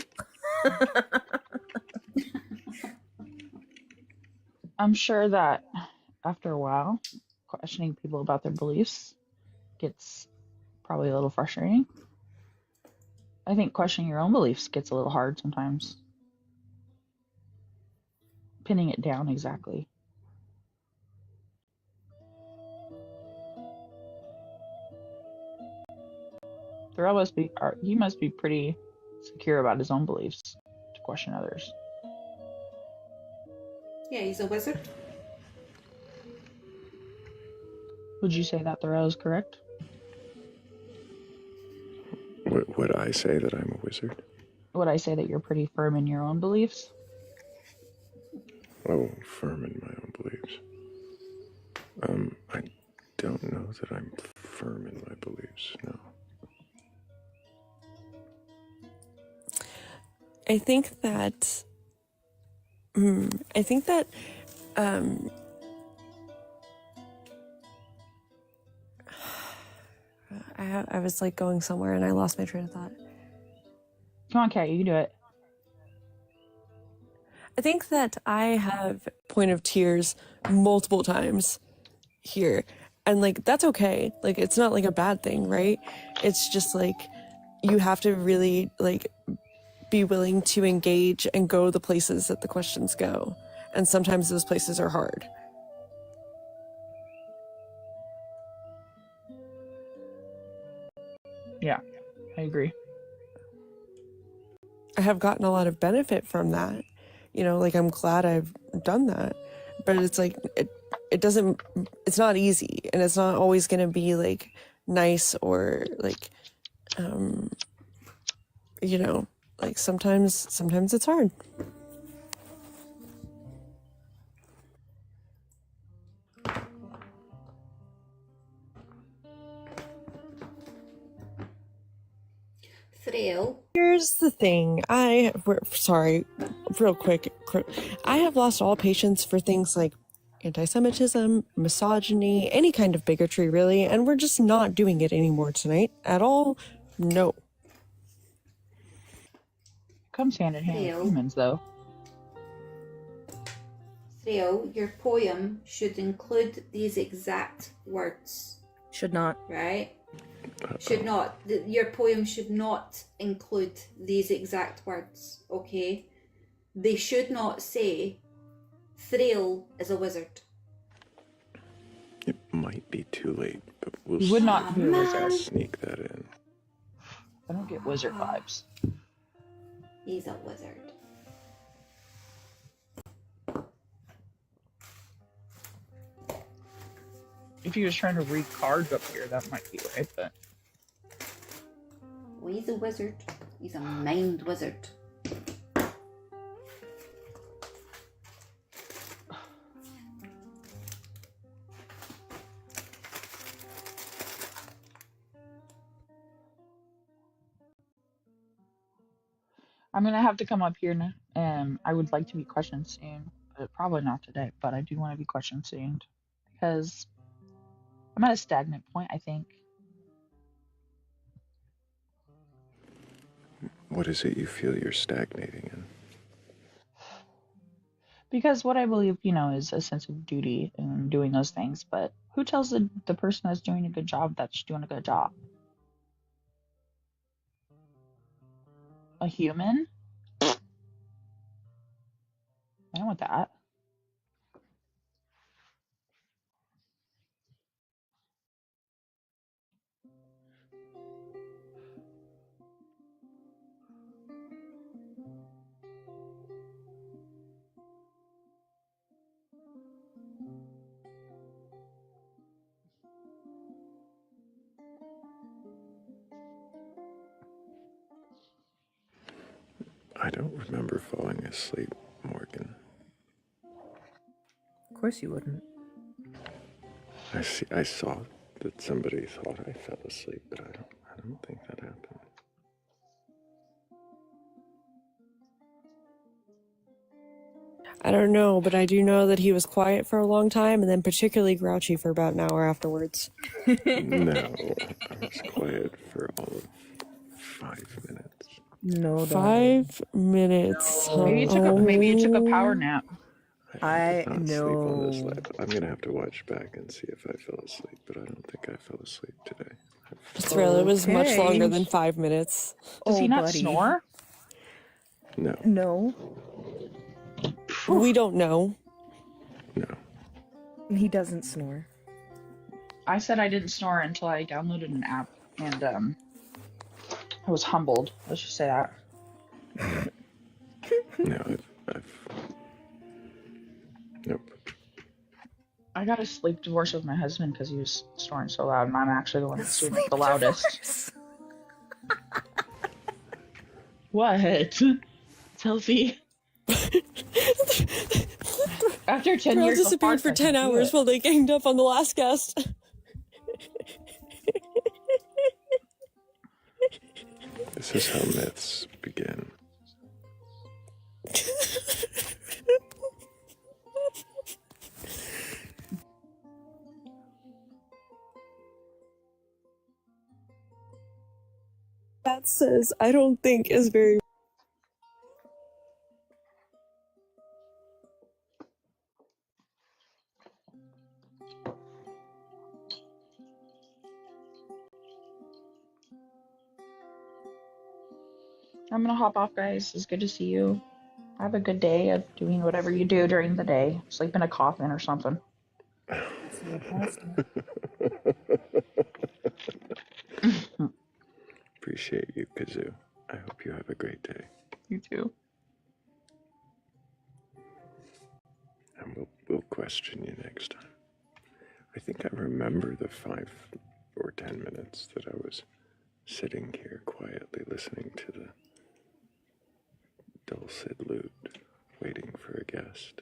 Speaker 13: I'm sure that after a while, questioning people about their beliefs gets probably a little frustrating. I think questioning your own beliefs gets a little hard sometimes. Pinning it down exactly. He must be pretty secure about his own beliefs to question others.
Speaker 14: Yeah, he's a wizard.
Speaker 13: Would you say that Thrayle is correct?
Speaker 1: Would I say that I'm a wizard?
Speaker 13: Would I say that you're pretty firm in your own beliefs?
Speaker 1: Oh, firm in my own beliefs. I don't know that I'm firm in my beliefs, no.
Speaker 6: I think that I was like going somewhere and I lost my train of thought.
Speaker 13: Come on, Kat, you can do it.
Speaker 6: I think that I have point of tears multiple times here. And like, that's okay. Like, it's not like a bad thing, right? It's just like, you have to really like be willing to engage and go the places that the questions go. And sometimes those places are hard.
Speaker 13: Yeah, I agree.
Speaker 6: I have gotten a lot of benefit from that. You know, like I'm glad I've done that. But it's like, it's not easy. And it's not always going to be like nice or like, you know, like sometimes it's hard.
Speaker 14: Thrayle.
Speaker 6: Here's the thing. Sorry, real quick. I have lost all patience for things like anti-Semitism, misogyny, any kind of bigotry, really, and we're just not doing it anymore tonight at all. No.
Speaker 13: Comes hand in hand with humans, though.
Speaker 14: Thrayle, your poem should include these exact words.
Speaker 19: Should not.
Speaker 14: Right? Should not. Your poem should not include these exact words, okay? They should not say, Thrayle is a wizard.
Speaker 1: It might be too late, but we'll
Speaker 13: You would not be a wizard.
Speaker 1: sneak that in.
Speaker 13: I don't get wizard vibes.
Speaker 14: He's a wizard.
Speaker 13: If he was trying to read cards up here, that might be right, but...
Speaker 14: Well, he's a wizard. He's a mind wizard.
Speaker 13: I'm gonna have to come up here now, and I would like to be questioned soon, but probably not today, but I do want to be questioned soon, because I'm at a stagnant point, I think.
Speaker 1: What is it you feel you're stagnating in?
Speaker 13: Because what I believe, is a sense of duty in doing those things, but who tells the person that's doing a good job that's doing a good job? A human? I don't want that.
Speaker 1: I don't remember falling asleep, Morgan.
Speaker 19: Of course you wouldn't.
Speaker 1: I saw that somebody thought I fell asleep, but I don't think that happened.
Speaker 6: I don't know, but I do know that he was quiet for a long time and then particularly grouchy for about an hour afterwards.
Speaker 1: No, I was quiet for all of 5 minutes.
Speaker 19: No, darling.
Speaker 6: 5 minutes.
Speaker 19: No.
Speaker 13: Maybe you took a power
Speaker 6: Oh.
Speaker 13: nap.
Speaker 1: I did not sleep on this
Speaker 19: know.
Speaker 1: lap. I'm gonna have to watch back and see if I fell asleep, but I don't think I fell asleep today.
Speaker 6: Thrayle, it was much
Speaker 19: Okay.
Speaker 6: longer than 5 minutes.
Speaker 13: Does he not
Speaker 19: buddy.
Speaker 13: snore?
Speaker 1: No.
Speaker 19: No.
Speaker 6: We don't know.
Speaker 1: No.
Speaker 19: He doesn't snore.
Speaker 13: I said I didn't snore until I downloaded an app, and I was humbled. Let's just say that.
Speaker 1: No, nope.
Speaker 13: I got a sleep divorce with my husband because he was snoring so loud, and I'm actually the one that's doing it the loudest. What? Chelsea? After 10
Speaker 6: Thrayle
Speaker 13: years
Speaker 6: disappeared for 10 hours while they ganged up on the last guest.
Speaker 1: This is how myths begin.
Speaker 6: That says, I don't think is very...
Speaker 13: I'm gonna hop off, guys. It's good to see you. Have a good day of doing whatever you do during the day. Sleep in a coffin or something.
Speaker 1: Appreciate you, Kazoo. I hope you have a great day.
Speaker 13: You too.
Speaker 1: And we'll question you next time. I think I remember the 5 or 10 minutes that I was sitting here quietly listening to the dulcet lute, waiting for a guest.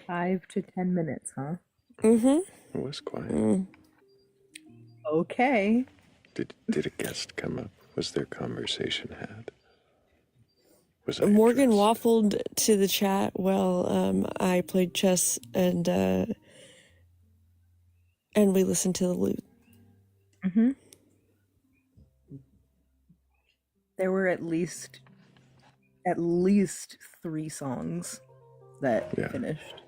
Speaker 19: 5 to 10 minutes, huh?
Speaker 6: Mm-hmm.
Speaker 1: It was quiet.
Speaker 19: Okay.
Speaker 1: Did a guest come up? Was there conversation had? Was
Speaker 6: Morgan waffled to the chat while I played chess and we listened to the lute.
Speaker 19: Mm-hmm. There were at least 3 songs that finished.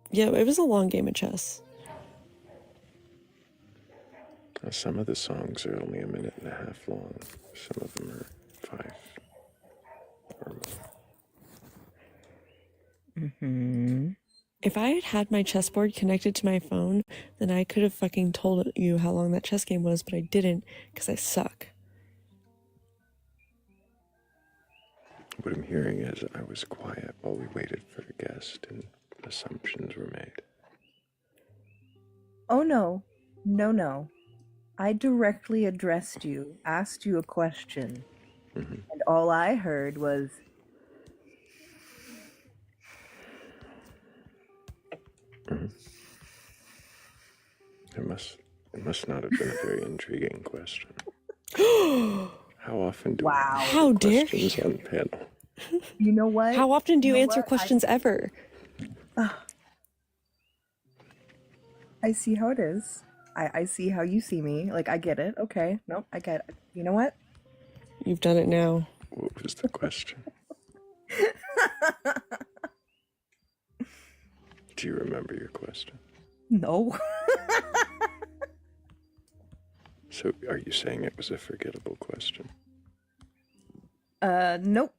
Speaker 6: Yeah, it was a long game of chess.
Speaker 1: Some of the songs are only a minute and a half long. Some of them are 5 or more.
Speaker 19: Mm-hmm.
Speaker 6: If I had had my chessboard connected to my phone, then I could have fucking told you how long that chess game was, but I didn't because I suck.
Speaker 1: What I'm hearing is I was quiet while we waited for a guest and assumptions were made.
Speaker 19: Oh, no. No. I directly addressed you, asked you a question, and all I heard was...
Speaker 1: It must not have been a very intriguing question. How often do we
Speaker 6: How
Speaker 1: answer
Speaker 6: dare
Speaker 1: questions on panel?
Speaker 19: You know what?
Speaker 6: How often do you answer questions ever?
Speaker 19: I see how it is. I see how you see me. Like, I get it. Okay. Nope, I get it. You know what?
Speaker 6: You've done it now.
Speaker 1: What was the question? Do you remember your question?
Speaker 19: No.
Speaker 1: So, are you saying it was a forgettable question?
Speaker 19: Nope.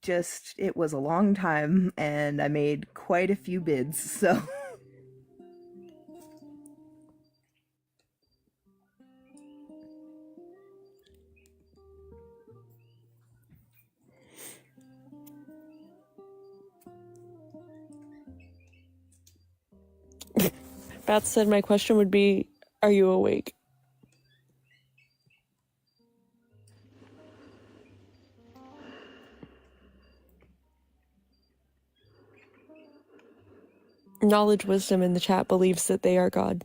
Speaker 19: Just, it was a long time, and I made quite a few bids, so...
Speaker 6: Bat said my question would be, are you awake? Knowledge Wisdom in the chat believes that they are God.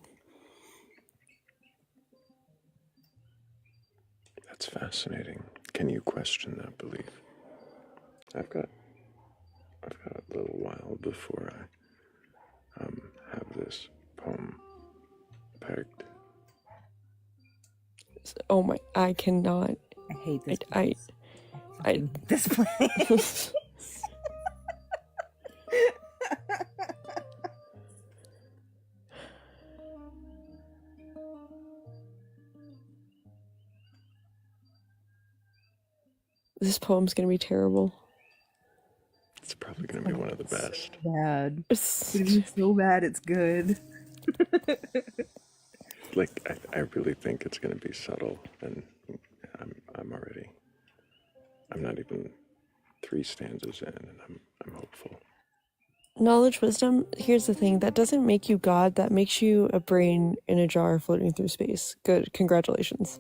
Speaker 1: That's fascinating. Can you question that belief? I've got a little while before I have this poem pegged.
Speaker 6: Oh my, I cannot.
Speaker 19: I hate this.
Speaker 6: I
Speaker 19: this place.
Speaker 6: This poem's gonna be terrible.
Speaker 1: It's probably gonna be one of the best.
Speaker 19: Bad. It's gonna be so bad. It's good.
Speaker 1: Like I really think it's gonna be subtle, and I'm already. I'm not even 3 stanzas in, and I'm hopeful.
Speaker 6: Knowledge Wisdom, here's the thing, that doesn't make you God, that makes you a brain in a jar floating through space. Good, congratulations.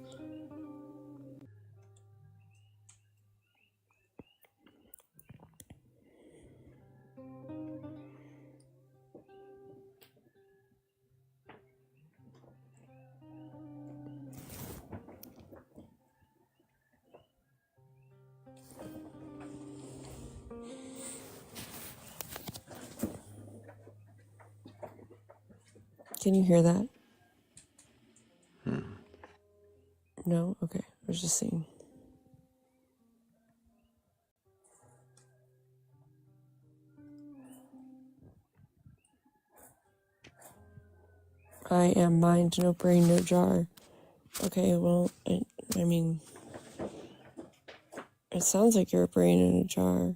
Speaker 6: Can you hear that? No? Okay, I was just seeing. I am mind, no brain, no jar. Okay, well, I mean, it sounds like you're a brain in a jar.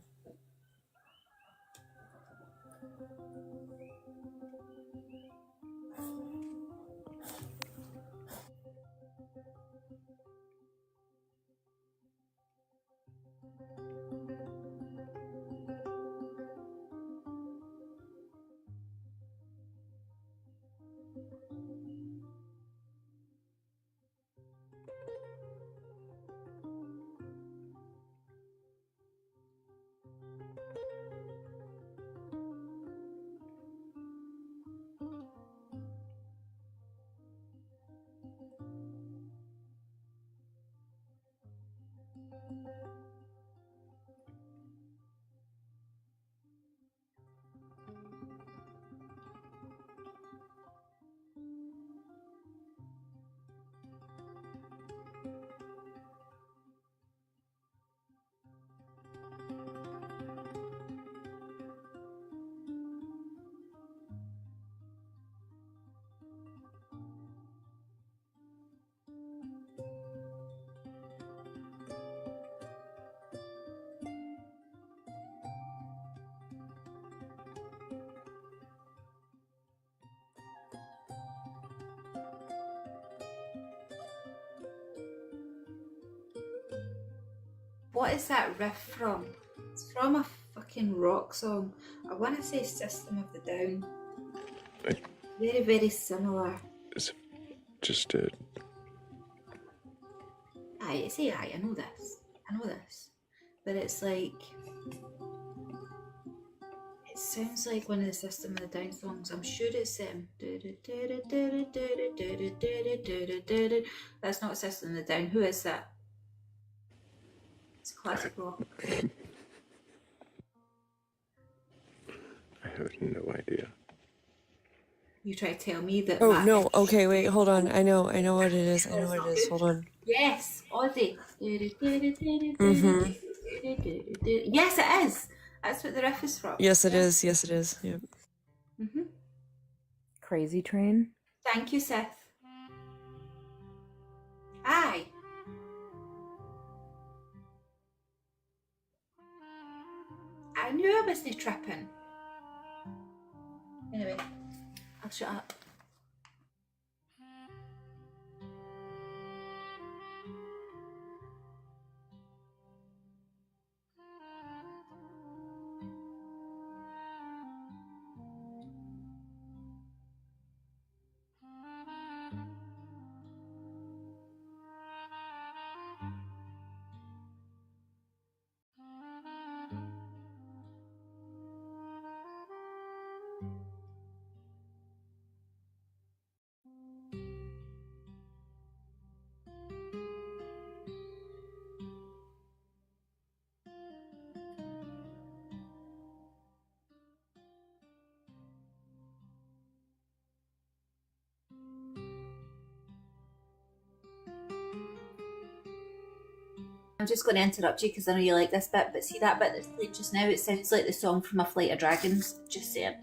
Speaker 14: What is that riff from? It's from a fucking rock song. I want to say System of the Down. Very, very similar.
Speaker 1: It's just a.
Speaker 14: Aye, say aye, I know this. But it's like. It sounds like one of the System of the Down songs. I'm sure it's That's not System of the Down. Who is that? It's classic rock.
Speaker 1: I have no idea.
Speaker 14: You try to tell me that.
Speaker 6: Oh, no, okay, wait, hold on. I know what it is. Hold on.
Speaker 14: Yes, Ozzy.
Speaker 6: Mm-hmm.
Speaker 14: Yes, it is. That's what the riff is from.
Speaker 6: Yes, it is. Yep.
Speaker 14: Mm-hmm.
Speaker 19: Crazy Train.
Speaker 14: Thank you, Seth. Aye. I knew I wasn't tripping. Anyway, I'll shut up. I'm just going to interrupt you because I know you like this bit, but see that bit that's played just now? It sounds like the song from A Flight of Dragons. Just saying.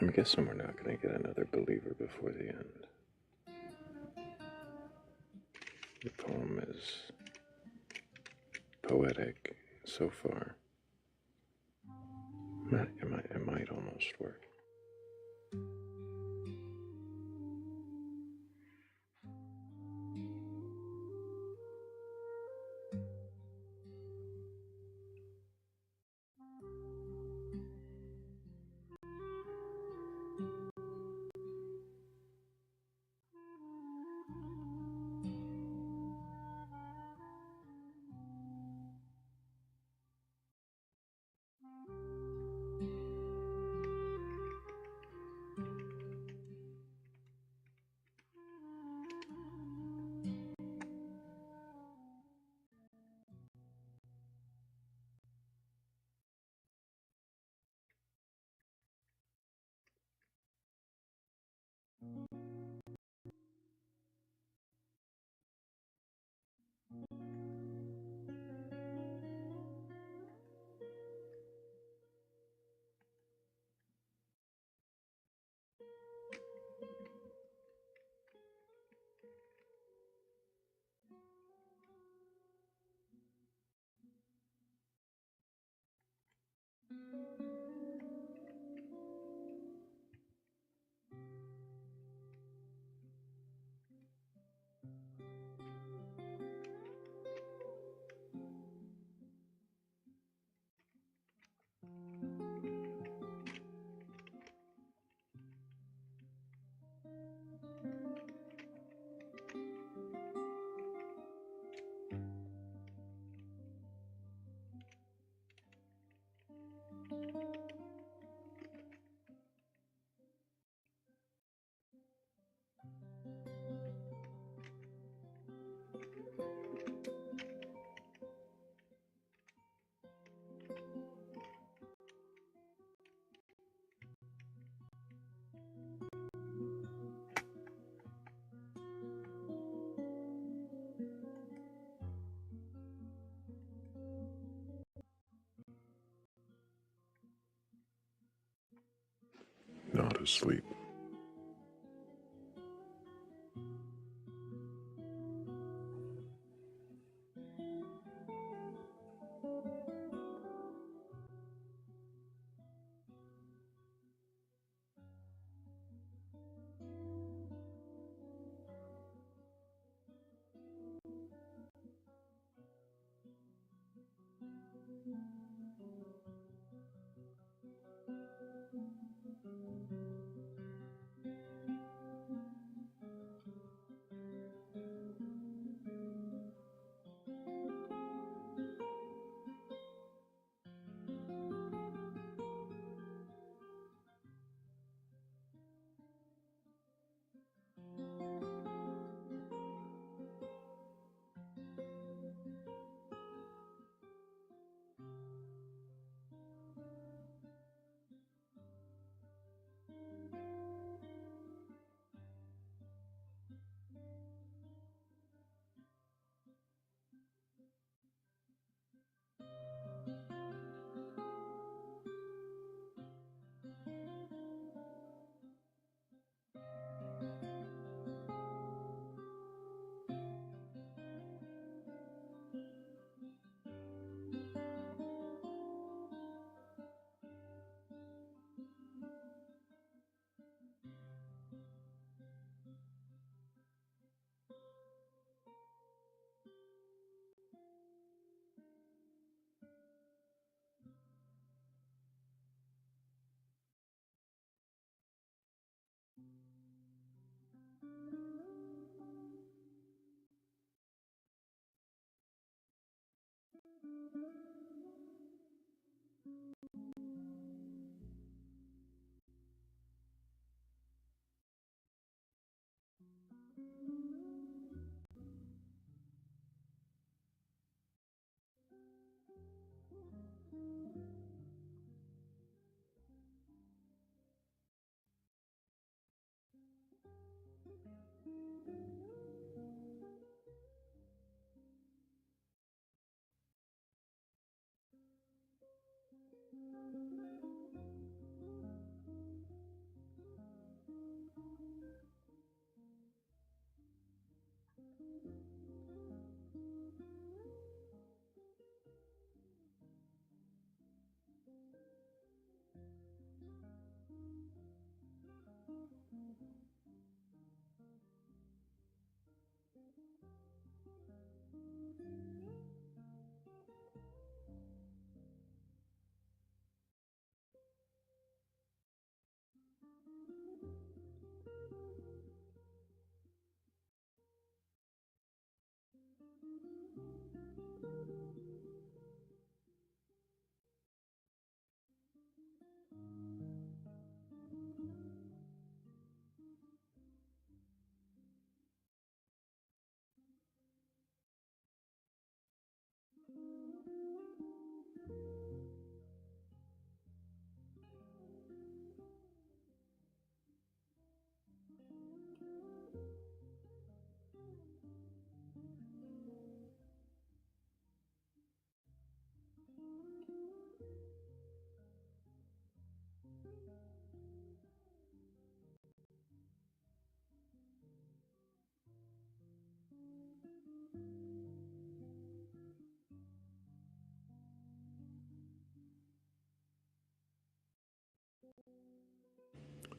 Speaker 1: I'm guessing we're not going to get another believer before the end. The poem is poetic so far. It might almost work. Not asleep.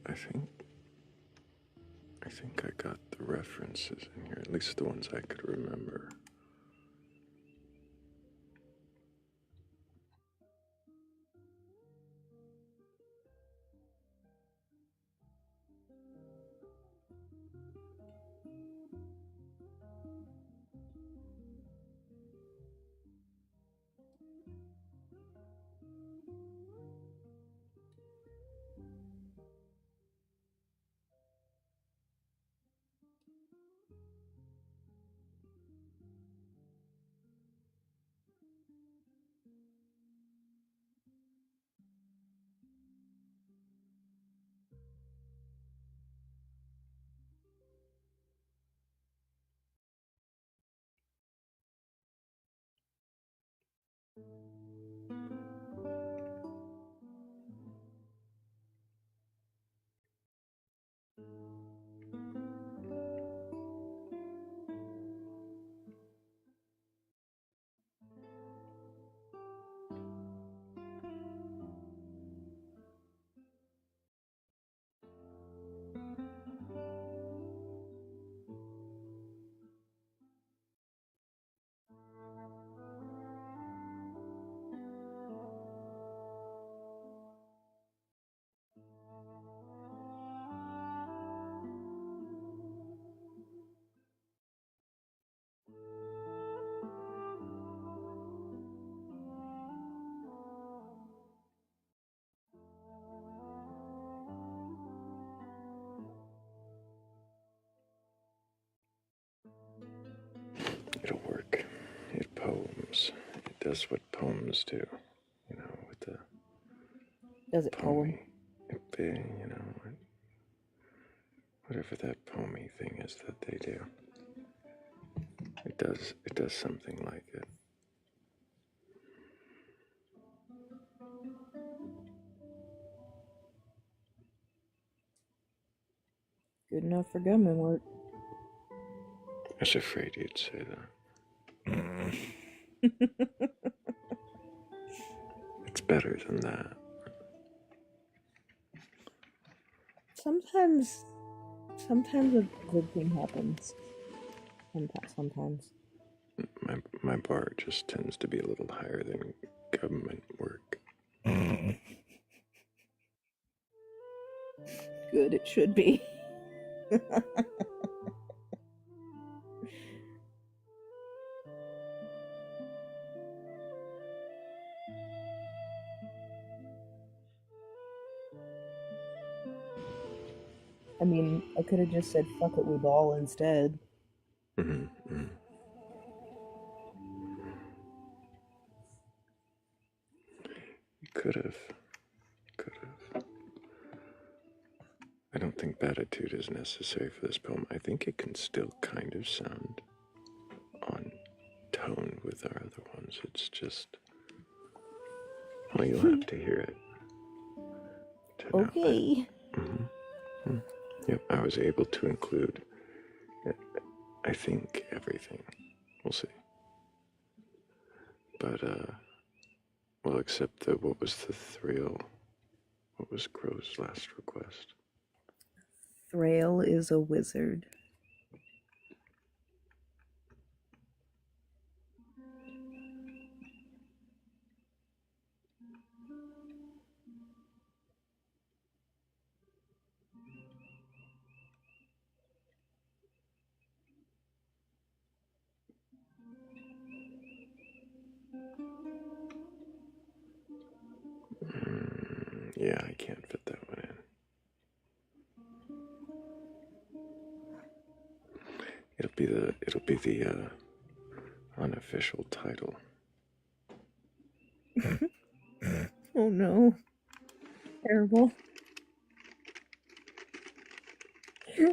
Speaker 1: I think I got the references in here, at least the ones I could remember. It'll work. It poems. It does what poems do. You know, with the
Speaker 19: Does it poem?
Speaker 1: You know, whatever that poemy thing is that they do. It does something like it.
Speaker 19: Good enough for government work.
Speaker 1: I was afraid you'd say that. It's better than that.
Speaker 19: Sometimes a good thing happens. Sometimes.
Speaker 1: My bar just tends to be a little higher than government work.
Speaker 19: Good, it should be. I mean, I could have just said fuck it, we ball instead.
Speaker 1: Mm-hmm. You could have. I don't think Batitude is necessary for this poem. I think it can still kind of sound on tone with our other ones. It's just, well, you'll have to hear it.
Speaker 19: Okay.
Speaker 1: Yep, I was able to include, I think, everything. We'll see. But, well, except what was the Thrayle? What was Crow's last request?
Speaker 19: Thrayle is a wizard.
Speaker 1: Yeah, I can't fit that one in. It'll be the unofficial title.
Speaker 19: Oh no. Terrible.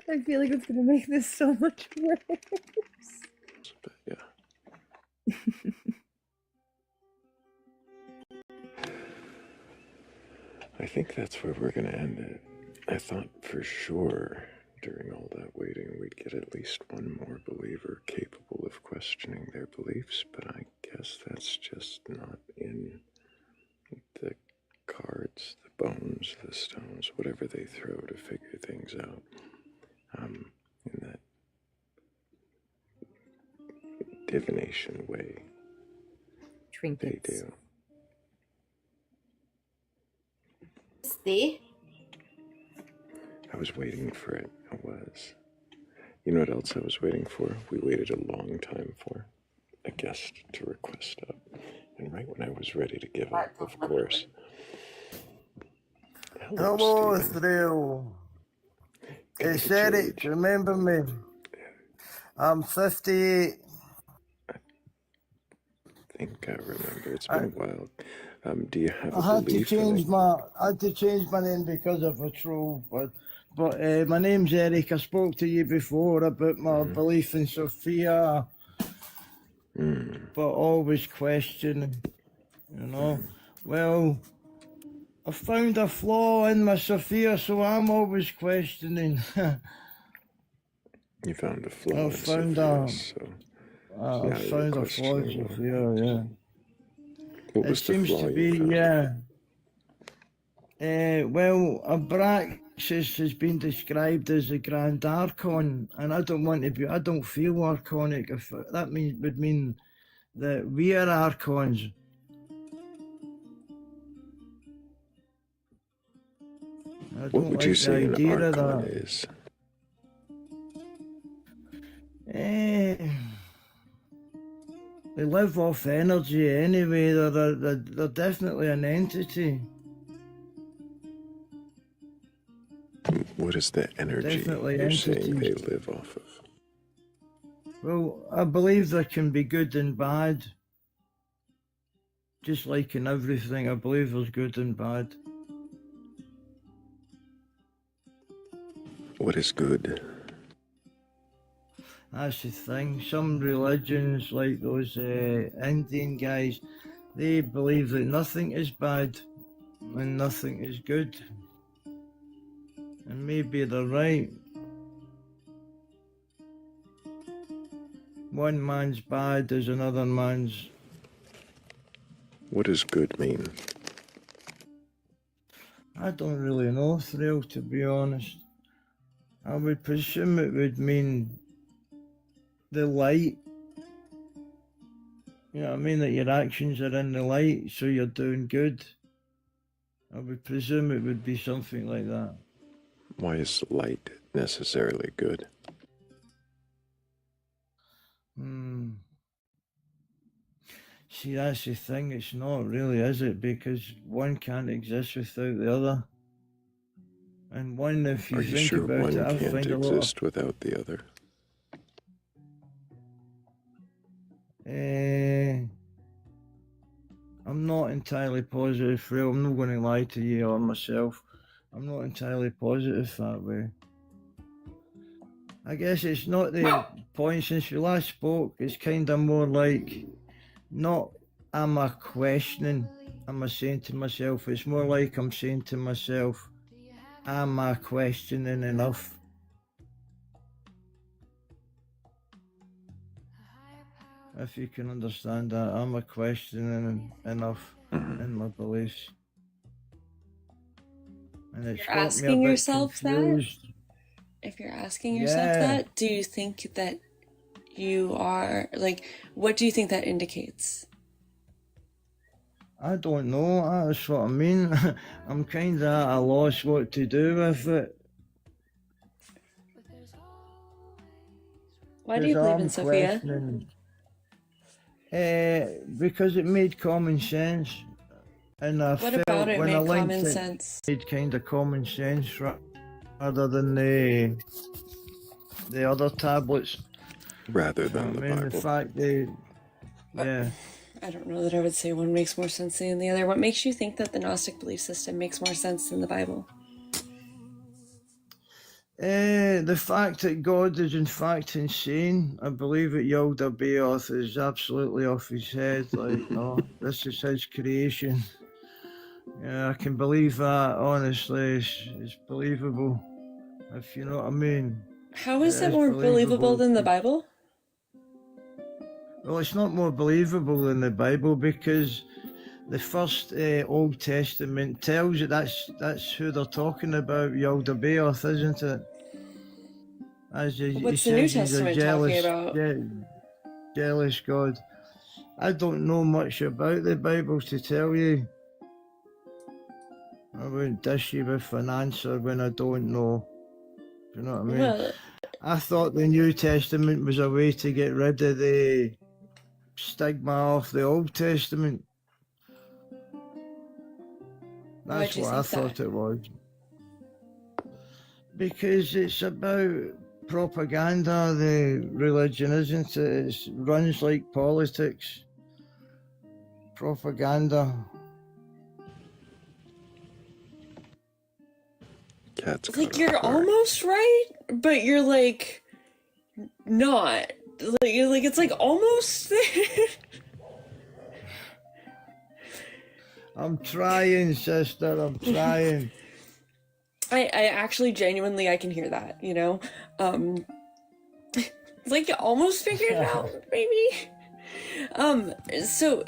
Speaker 19: I feel like it's gonna make this so much worse.
Speaker 1: But yeah. I think that's where we're gonna end it. I thought for sure during all that waiting we'd get at least one more believer capable of questioning their beliefs, but I guess that's just not in the cards, the bones, the stones, whatever they throw to figure things out. In that divination way.
Speaker 18: Trinkets.
Speaker 1: They do.
Speaker 10: Stay.
Speaker 1: I was waiting for it. I was. You know what else I was waiting for? We waited a long time for a guest to request up. And right when I was ready to give up, of course.
Speaker 16: Hello, Thrayle. It's Eric, remember me? I'm 58.
Speaker 1: I think I remember. It's been a while. Do you have a
Speaker 16: I had to
Speaker 1: belief?
Speaker 16: change my name because of a troll, but my name's Eric. I spoke to you before about my belief in Sophia, but always questioning, you know. Well, I found a flaw in my Sophia, so I'm always questioning.
Speaker 1: You found a flaw
Speaker 16: I
Speaker 1: in
Speaker 16: found
Speaker 1: Sophia,
Speaker 16: I found a flaw in Sophia, yeah.
Speaker 1: What was the flaw
Speaker 16: It seems to be, yeah. Well, Abraxas has been described as a grand archon, and I don't feel archonic. If that would mean that we are archons.
Speaker 1: What would you say an archon is?
Speaker 16: They live off energy anyway. They're definitely an entity.
Speaker 1: What is the energy you're saying they live off of?
Speaker 16: Well, I believe there can be good and bad. Just like in everything, I believe there's good and bad.
Speaker 1: What is good?
Speaker 16: That's the thing. Some religions, like those Indian guys, they believe that nothing is bad and nothing is good. And maybe they're right. One man's bad is another man's.
Speaker 1: What does good mean?
Speaker 16: I don't really know, Thrayle, to be honest. I would presume it would mean the light. You know what I mean? That your actions are in the light, so you're doing good. I would presume it would be something like that.
Speaker 1: Why is light necessarily good?
Speaker 16: See, that's the thing. It's not really, is it? Because one can't exist without the other. And one, if you
Speaker 1: Are you
Speaker 16: think
Speaker 1: sure
Speaker 16: about
Speaker 1: one
Speaker 16: it, I
Speaker 1: can't
Speaker 16: find a lot
Speaker 1: exist without the other?
Speaker 16: of. I'm not entirely positive, Thrayle. I'm not going to lie to you or myself. I'm not entirely positive that way. I guess it's not the point since we last spoke. It's kind of more like, not am I questioning, am I saying to myself, it's more like I'm saying to myself, am I questioning enough? If you can understand that, am I questioning enough in my beliefs? And it's
Speaker 4: You're
Speaker 16: got me a
Speaker 4: asking
Speaker 16: bit
Speaker 4: yourself
Speaker 16: confused.
Speaker 4: that? If you're asking yourself that, do you think that you are, like, what do you think that indicates?
Speaker 16: I don't know, that's what I mean. I'm kind of at a loss what to do with it.
Speaker 4: Why do you believe in Sophia?
Speaker 16: Because it made common sense. And I
Speaker 4: What
Speaker 16: felt
Speaker 4: about it
Speaker 16: when I
Speaker 4: made
Speaker 16: linked
Speaker 4: common
Speaker 16: it,
Speaker 4: sense?
Speaker 16: it made kind of common sense rather than the other tablets.
Speaker 1: Rather than the Bible.
Speaker 16: The fact yeah.
Speaker 4: I don't know that I would say one makes more sense than the other. What makes you think that the Gnostic belief system makes more sense than the Bible?
Speaker 16: The fact that God is in fact insane. I believe that Yalda Bayoth is absolutely off his head. Like, no, this is his creation. Yeah, I can believe that, honestly. It's believable, if you know what I mean.
Speaker 4: How is it more believable than the Bible?
Speaker 16: Well, it's not more believable than the Bible because the first Old Testament tells you that's who they're talking about, Yalda Bayoth, isn't it? As he
Speaker 4: What's the New
Speaker 16: says, he's a
Speaker 4: Testament
Speaker 16: jealous,
Speaker 4: talking
Speaker 16: jealous God. I don't know much about the Bible to tell you. I wouldn't dish you with an answer when I don't know. You know what I mean?
Speaker 4: Well,
Speaker 16: I thought the New Testament was a way to get rid of the stigma off the Old Testament. That's what I thought it was. Because it's about propaganda, the religion, isn't it? It runs like politics. Propaganda.
Speaker 1: Cat's
Speaker 4: like, you're almost right, but you're like not. Like it's like almost there.
Speaker 16: I'm trying, sister. I'm trying.
Speaker 4: I actually genuinely I can hear that, you know? Like you almost figured it out, maybe. So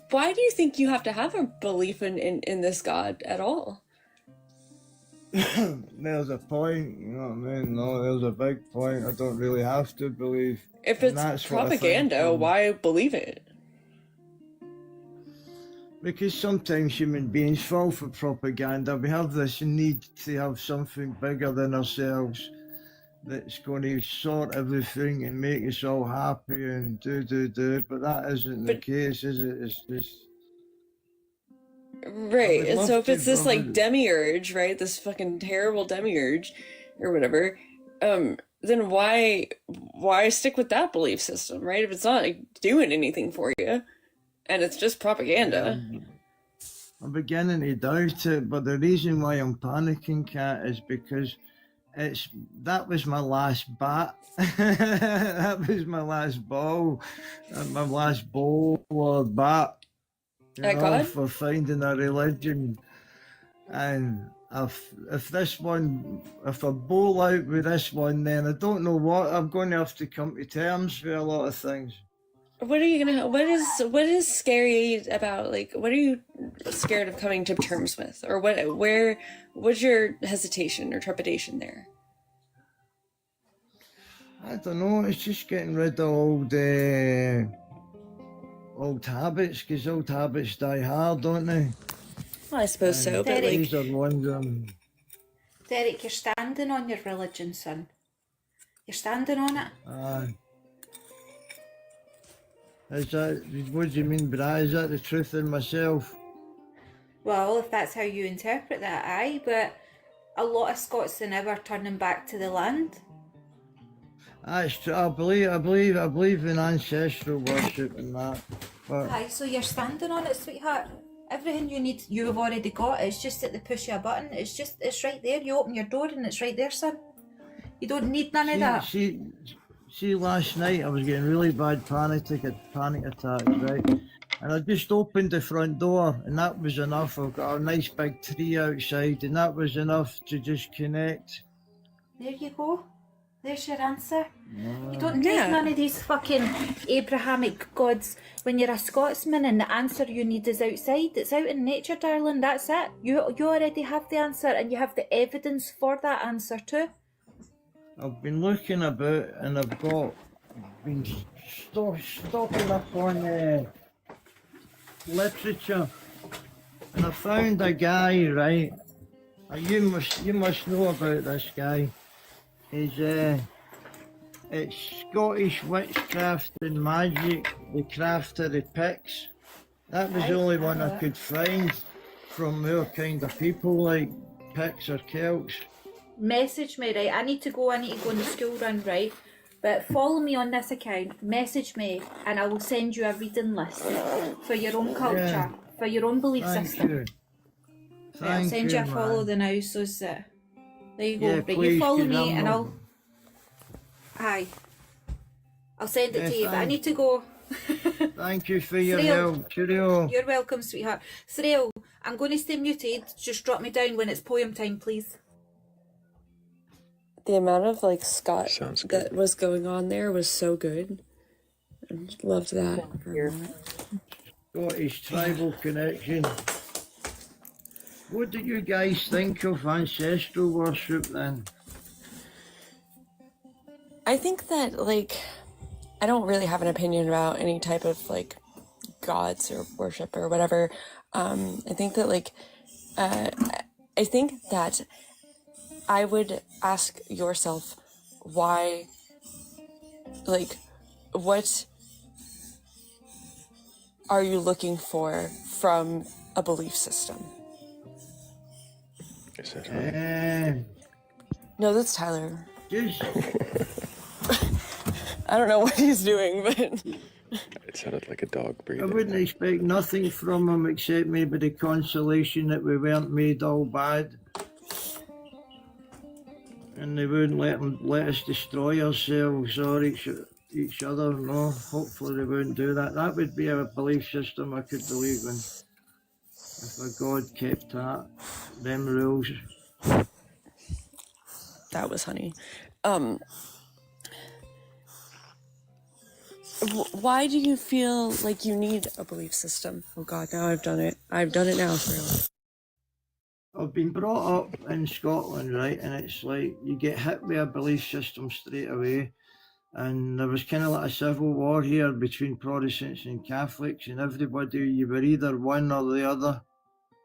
Speaker 4: why do you think you have to have a belief in this God at all?
Speaker 16: There's a point, you know what I mean? No, there's a big point. I don't really have to believe.
Speaker 4: If it's propaganda, why believe it?
Speaker 16: Because sometimes human beings fall for propaganda. We have this need to have something bigger than ourselves that's going to sort everything and make us all happy and do. But that isn't the case, is it? It's just...
Speaker 4: Right, and so if it's this like demiurge, right, this fucking terrible demiurge or whatever, then why stick with that belief system, right? If it's not like, doing anything for you and it's just propaganda.
Speaker 16: I'm beginning to doubt it, but the reason why I'm panicking, Kat, is because that was my last bat. That was my last ball, my last ball or bat. For finding a religion. And if I bowl out with this one, then I don't know what, I'm going to have to come to terms with a lot of things.
Speaker 4: What is scary about, like, what are you scared of coming to terms with? Or what's your hesitation or trepidation there?
Speaker 16: I don't know, it's just getting rid of old habits, because old habits die hard, don't they?
Speaker 4: Well, I suppose so, but
Speaker 8: Derek,
Speaker 16: these are ones
Speaker 8: Derek, you're standing on your religion, son. You're standing on it.
Speaker 16: What do you mean by that? Is that the truth in myself?
Speaker 8: Well, if that's how you interpret that, aye, but a lot of Scots are never turning back to the land.
Speaker 16: That's true. I believe in ancestral worship and that. But
Speaker 8: Aye, so you're standing on it, sweetheart. Everything you need, you have already got. It's just at the push of a button. It's right there. You open your door and it's right there, son. You don't need none of that.
Speaker 16: See, last night I was getting really bad panic attacks, right? And I just opened the front door, and that was enough. I've got a nice big tree outside, and that was enough to just connect.
Speaker 8: There you go. There's your answer. You don't need none of these fucking Abrahamic gods when you're a Scotsman, and the answer you need is outside. It's out in nature, darling. That's it. You already have the answer, and you have the evidence for that answer too.
Speaker 16: I've been looking about, and I've been stopping up on literature, and I found a guy, right? You must know about this guy. It's Scottish witchcraft and magic, the craft of the Picts. That was the only one I could find from our kind of people, like Picts or Celts.
Speaker 8: Message me, right? I need to go on the school run, right? But follow me on this account, message me, and I will send you a reading list for your own culture, for your own belief system. I'll send you a follow the now, so there you go. Right, you follow me and I'll send it to you, but I need to go.
Speaker 16: Thank you for your help. Cheerio.
Speaker 8: You're welcome, sweetheart. Thrayle, I'm going to stay muted. Just drop me down when it's poem time, please.
Speaker 4: The amount of like Scott that was going on there was so good. I loved that.
Speaker 16: Scottish tribal connection. What do you guys think of ancestral worship then?
Speaker 4: I think that like I don't really have an opinion about any type of like gods or worship or whatever. I think that like I think that I would ask yourself why, like, what are you looking for from a belief system?
Speaker 1: Is that right?
Speaker 4: No, that's Tyler.
Speaker 16: Just
Speaker 4: I don't know what he's doing, but
Speaker 1: it sounded like a dog breathing.
Speaker 16: I wouldn't expect nothing from him except maybe the consolation that we weren't made all bad. And they wouldn't let us destroy ourselves or each other. No, hopefully they wouldn't do that. That would be a belief system I could believe in. If a god kept them rules.
Speaker 4: That was honey. Why do you feel like you need a belief system? Oh God, now I've done it. I've done it now, Thrayle.
Speaker 16: I've been brought up in Scotland, right, and it's like you get hit with a belief system straight away. And there was kind of like a civil war here between Protestants and Catholics, and everybody, you were either one or the other.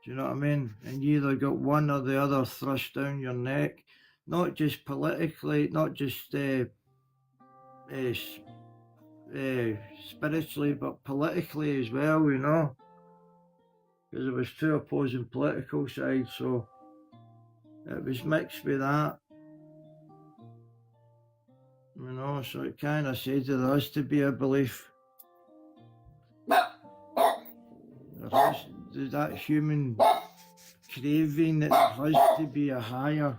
Speaker 16: Do you know what I mean? And you either got one or the other thrust down your neck, not just politically, not just spiritually, but politically as well, you know. Because there was two opposing political sides, so it was mixed with that. You know, so it kind of said to us to be a belief. There's that human craving that there has to be a higher.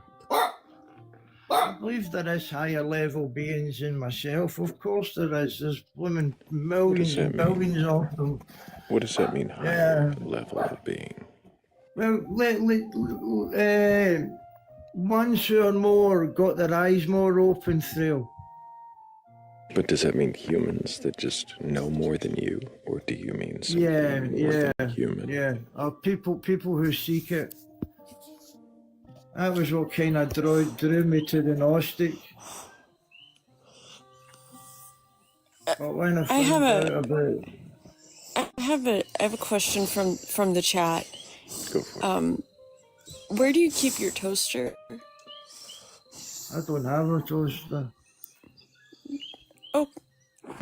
Speaker 16: I believe there is higher level beings in myself. Of course there is. There's blooming millions and billions of them.
Speaker 1: What does that mean, higher level of being?
Speaker 16: Well, once or more got their eyes more open through.
Speaker 1: But does that mean humans that just know more than you, or do you mean something more than human?
Speaker 16: Yeah. Or people who seek it. That was what kind of drew me to the Gnostic. But when I found out about,
Speaker 4: I have a question from the chat.
Speaker 1: Go for it.
Speaker 4: Where do you keep your toaster?
Speaker 16: I don't have a toaster.
Speaker 4: Oh,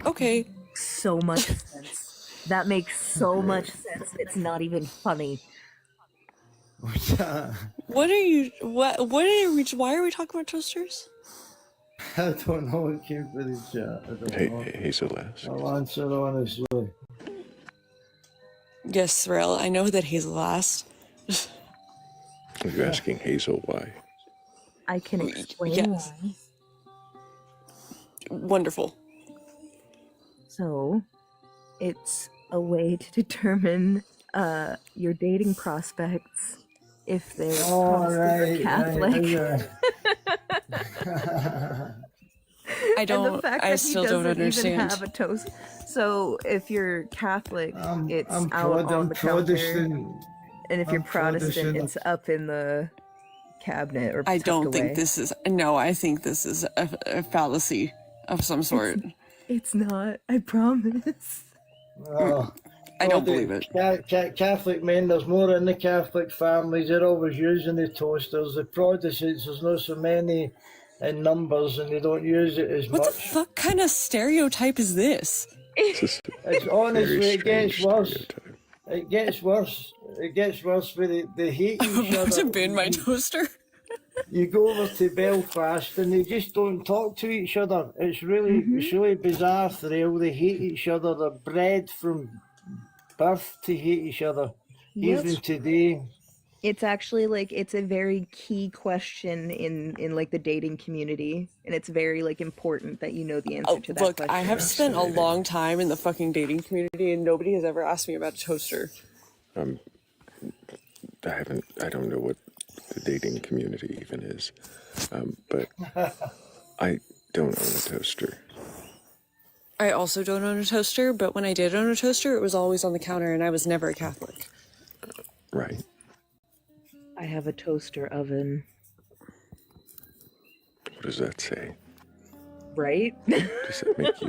Speaker 4: okay.
Speaker 17: So much sense. That makes so much sense. It's not even funny.
Speaker 4: What are you? What are we? Why are we talking about toasters?
Speaker 16: I don't know what came for the chat. I don't know.
Speaker 1: Hazel asked.
Speaker 16: I'll answer honestly.
Speaker 4: Yes, Thrayle. I know that Hazel asked.
Speaker 1: Are you asking Hazel why?
Speaker 18: I can explain
Speaker 4: Yes.
Speaker 18: why.
Speaker 4: Wonderful.
Speaker 18: So, it's a way to determine your dating prospects if they're Protestant or Catholic.
Speaker 4: I don't.
Speaker 18: And the fact
Speaker 4: I
Speaker 18: that
Speaker 4: still
Speaker 18: he
Speaker 4: don't
Speaker 18: doesn't
Speaker 4: understand.
Speaker 18: even have a toast. So if you're Catholic, it's
Speaker 16: I'm
Speaker 18: out on the
Speaker 16: Protestant.
Speaker 18: counter, and if you're Protestant, it's up in the cabinet or
Speaker 4: I
Speaker 18: tucked
Speaker 4: don't
Speaker 18: away.
Speaker 4: think this is. No, I think this is a fallacy of some sort.
Speaker 18: It's not. I promise.
Speaker 4: I don't believe it.
Speaker 16: Catholic men, there's more in the Catholic families. They're always using the toasters. The Protestants, there's not so many in numbers, and they don't use it as
Speaker 4: What
Speaker 16: much.
Speaker 4: the fuck kind of stereotype is this?
Speaker 16: It's honestly, it gets worse. It gets worse. It gets worse when they hate each
Speaker 4: I'm about
Speaker 16: other.
Speaker 4: to bin my toaster.
Speaker 16: You go over to Belfast and they just don't talk to each other. It's really bizarre, Thrayle. They hate each other. They're bred from birth to hate each other.
Speaker 18: Yep.
Speaker 16: Even today.
Speaker 18: It's actually like it's a very key question in like the dating community, and it's very like important that you know the answer to that
Speaker 4: Look,
Speaker 18: question.
Speaker 4: I have spent a long time in the fucking dating community, and nobody has ever asked me about a toaster.
Speaker 1: I don't know what the dating community even is, but I don't own a toaster.
Speaker 4: I also don't own a toaster, but when I did own a toaster, it was always on the counter, and I was never a Catholic.
Speaker 1: Right.
Speaker 18: I have a toaster oven.
Speaker 1: What does that say?
Speaker 18: Right?
Speaker 1: Does that make you?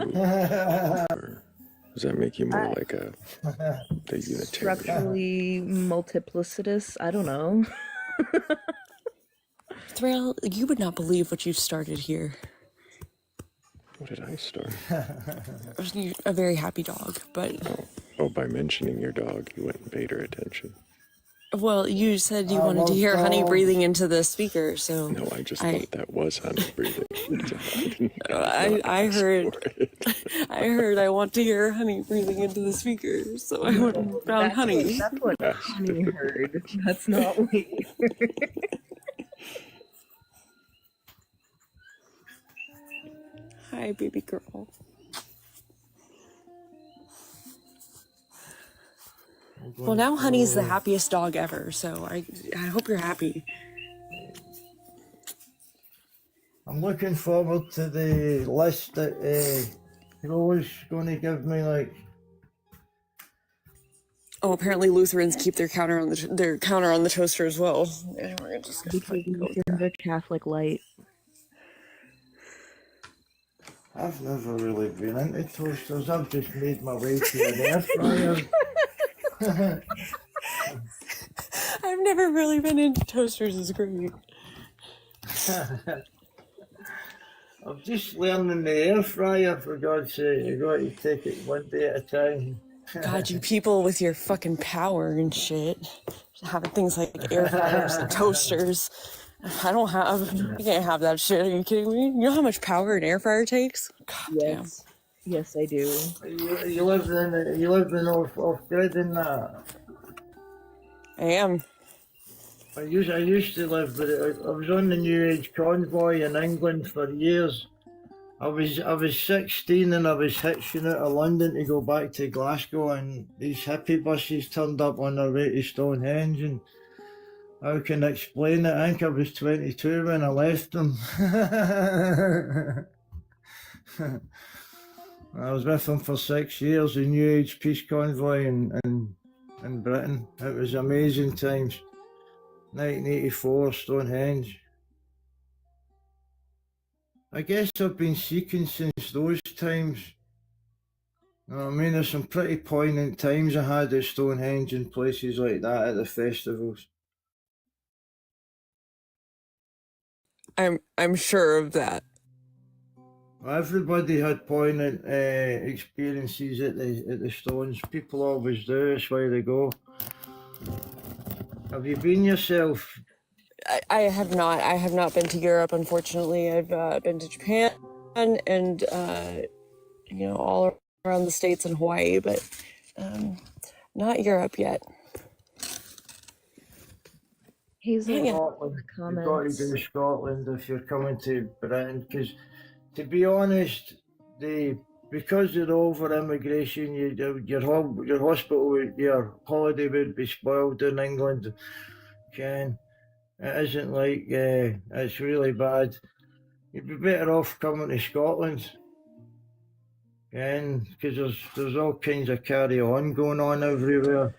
Speaker 1: Does that make you more like a Unitarian?
Speaker 18: Structurally multiplicitous. I don't know.
Speaker 4: Thrayle, you would not believe what you started here.
Speaker 1: What did I start?
Speaker 4: You're a very happy dog, but...
Speaker 1: Oh, by mentioning your dog, you went and paid her attention.
Speaker 4: Well, you said you wanted to hear honey breathing into the speaker, so...
Speaker 1: No, I just thought that was honey breathing.
Speaker 4: I heard I want to hear honey breathing into the speaker, so I went and found honey.
Speaker 18: That's what honey heard. That's not what you heard.
Speaker 4: Hi, baby girl. Well, now Honey's the happiest dog ever, so I hope you're happy.
Speaker 16: I'm looking forward to the list that Rose going to give me, like.
Speaker 4: Oh, apparently Lutherans keep their counter on the toaster as well. And we're just gonna
Speaker 18: Lutherans are Catholic light.
Speaker 16: I've never really been into toasters. I've just made my way to an air fryer.
Speaker 4: I've never really been into toasters. It's great.
Speaker 16: I'm just learning the air fryer, for God's sake. You got to take it one day at a time.
Speaker 4: God, you people with your fucking power and shit. Having things like air fryers and toasters. I can't have that shit. Are you kidding me? You know how much power an air fryer takes? God damn.
Speaker 18: Yes, I do.
Speaker 16: You live in off grid in that.
Speaker 4: I am.
Speaker 16: I used to live, but I was on the New Age convoy in England for years. I was 16 and I was hitching out of London to go back to Glasgow, and these hippie buses turned up on their way to Stonehenge, and how can I explain it? I think I was 22 when I left them. I was with them for 6 years, the New Age Peace Convoy in Britain. It was amazing times. 1984, Stonehenge. I guess I've been seeking since those times. You know what I mean? There's some pretty poignant times I had at Stonehenge and places like that at the festivals.
Speaker 4: I'm sure of that.
Speaker 16: Everybody had poignant experiences at the Stones. People always do. That's why they go. Have you been yourself?
Speaker 4: I have not. I have not been to Europe, unfortunately. I've been to Japan and all around the States and Hawaii, but not Europe yet.
Speaker 16: Scotland.
Speaker 4: The
Speaker 16: You've got to do Scotland if you're coming to Britain, because to be honest, because of the over immigration, your hospital, your holiday would be spoiled in England. Ken, it isn't like it's really bad. You'd be better off coming to Scotland, Ken, because there's all kinds of carry on going on everywhere.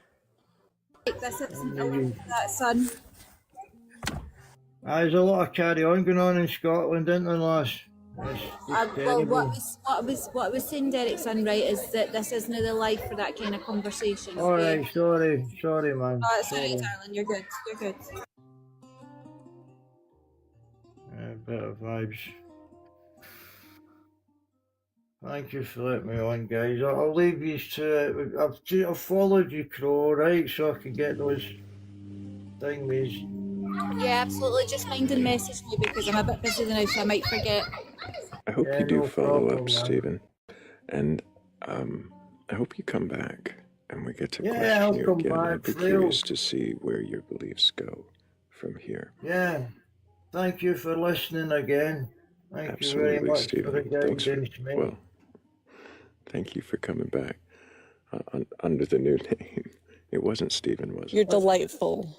Speaker 8: This isn't a life for that, son.
Speaker 16: There's a lot of carry on going on in Scotland, isn't there, lass?
Speaker 8: Well, what I was saying, Derek, son, right, is that this isn't the life for that kind of conversation.
Speaker 16: All
Speaker 8: Okay?
Speaker 16: right, sorry, man.
Speaker 8: Oh, it's alright, darling. You're good. You're good.
Speaker 16: A bit of vibes. Thank you for letting me on, guys. I'll leave you to it. I've followed you, Crow, right, so I can get those thingies.
Speaker 8: Yeah, absolutely. Just mind and message me because I'm a bit busy now, so I might forget.
Speaker 1: I hope you do
Speaker 16: no
Speaker 1: follow
Speaker 16: problem,
Speaker 1: up,
Speaker 16: man.
Speaker 1: Stephen. And I hope you come back and we get to
Speaker 16: Yeah, I'll
Speaker 1: question you
Speaker 16: come
Speaker 1: again. I'd
Speaker 16: back,
Speaker 1: be
Speaker 16: Thrayle.
Speaker 1: curious to see where your beliefs go from here.
Speaker 16: Yeah, thank you for listening again. Thank you very
Speaker 1: Absolutely,
Speaker 16: much
Speaker 1: Stephen.
Speaker 16: for the
Speaker 1: Thanks for,
Speaker 16: guidance, mate.
Speaker 1: well, thank you for coming back under the new name. It wasn't Stephen, was it?
Speaker 4: You're delightful.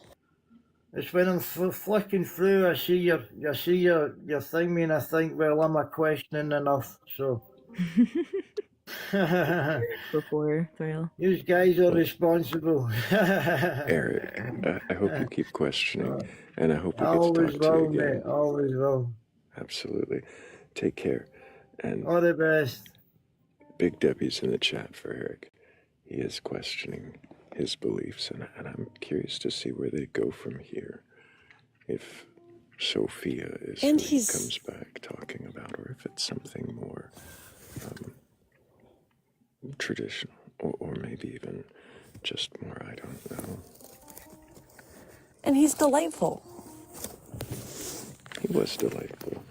Speaker 16: It's when I'm flicking through, I see your thing, and I think, well, am I questioning enough? So.
Speaker 19: Before Thrayle.
Speaker 16: You guys are responsible.
Speaker 1: Eric, I hope you keep questioning, and I hope we get to
Speaker 16: Always
Speaker 1: talk to you
Speaker 16: will,
Speaker 1: again.
Speaker 16: mate. Always will.
Speaker 1: Absolutely. Take care. And
Speaker 16: all the best.
Speaker 1: Big Debbie's in the chat for Eric. He is questioning his beliefs, and I'm curious to see where they go from here. If Sophia is
Speaker 4: And
Speaker 1: who he
Speaker 4: he's-
Speaker 1: comes back talking about, or if it's something more traditional, or maybe even just more, I don't know.
Speaker 4: And he's delightful.
Speaker 1: He was delightful.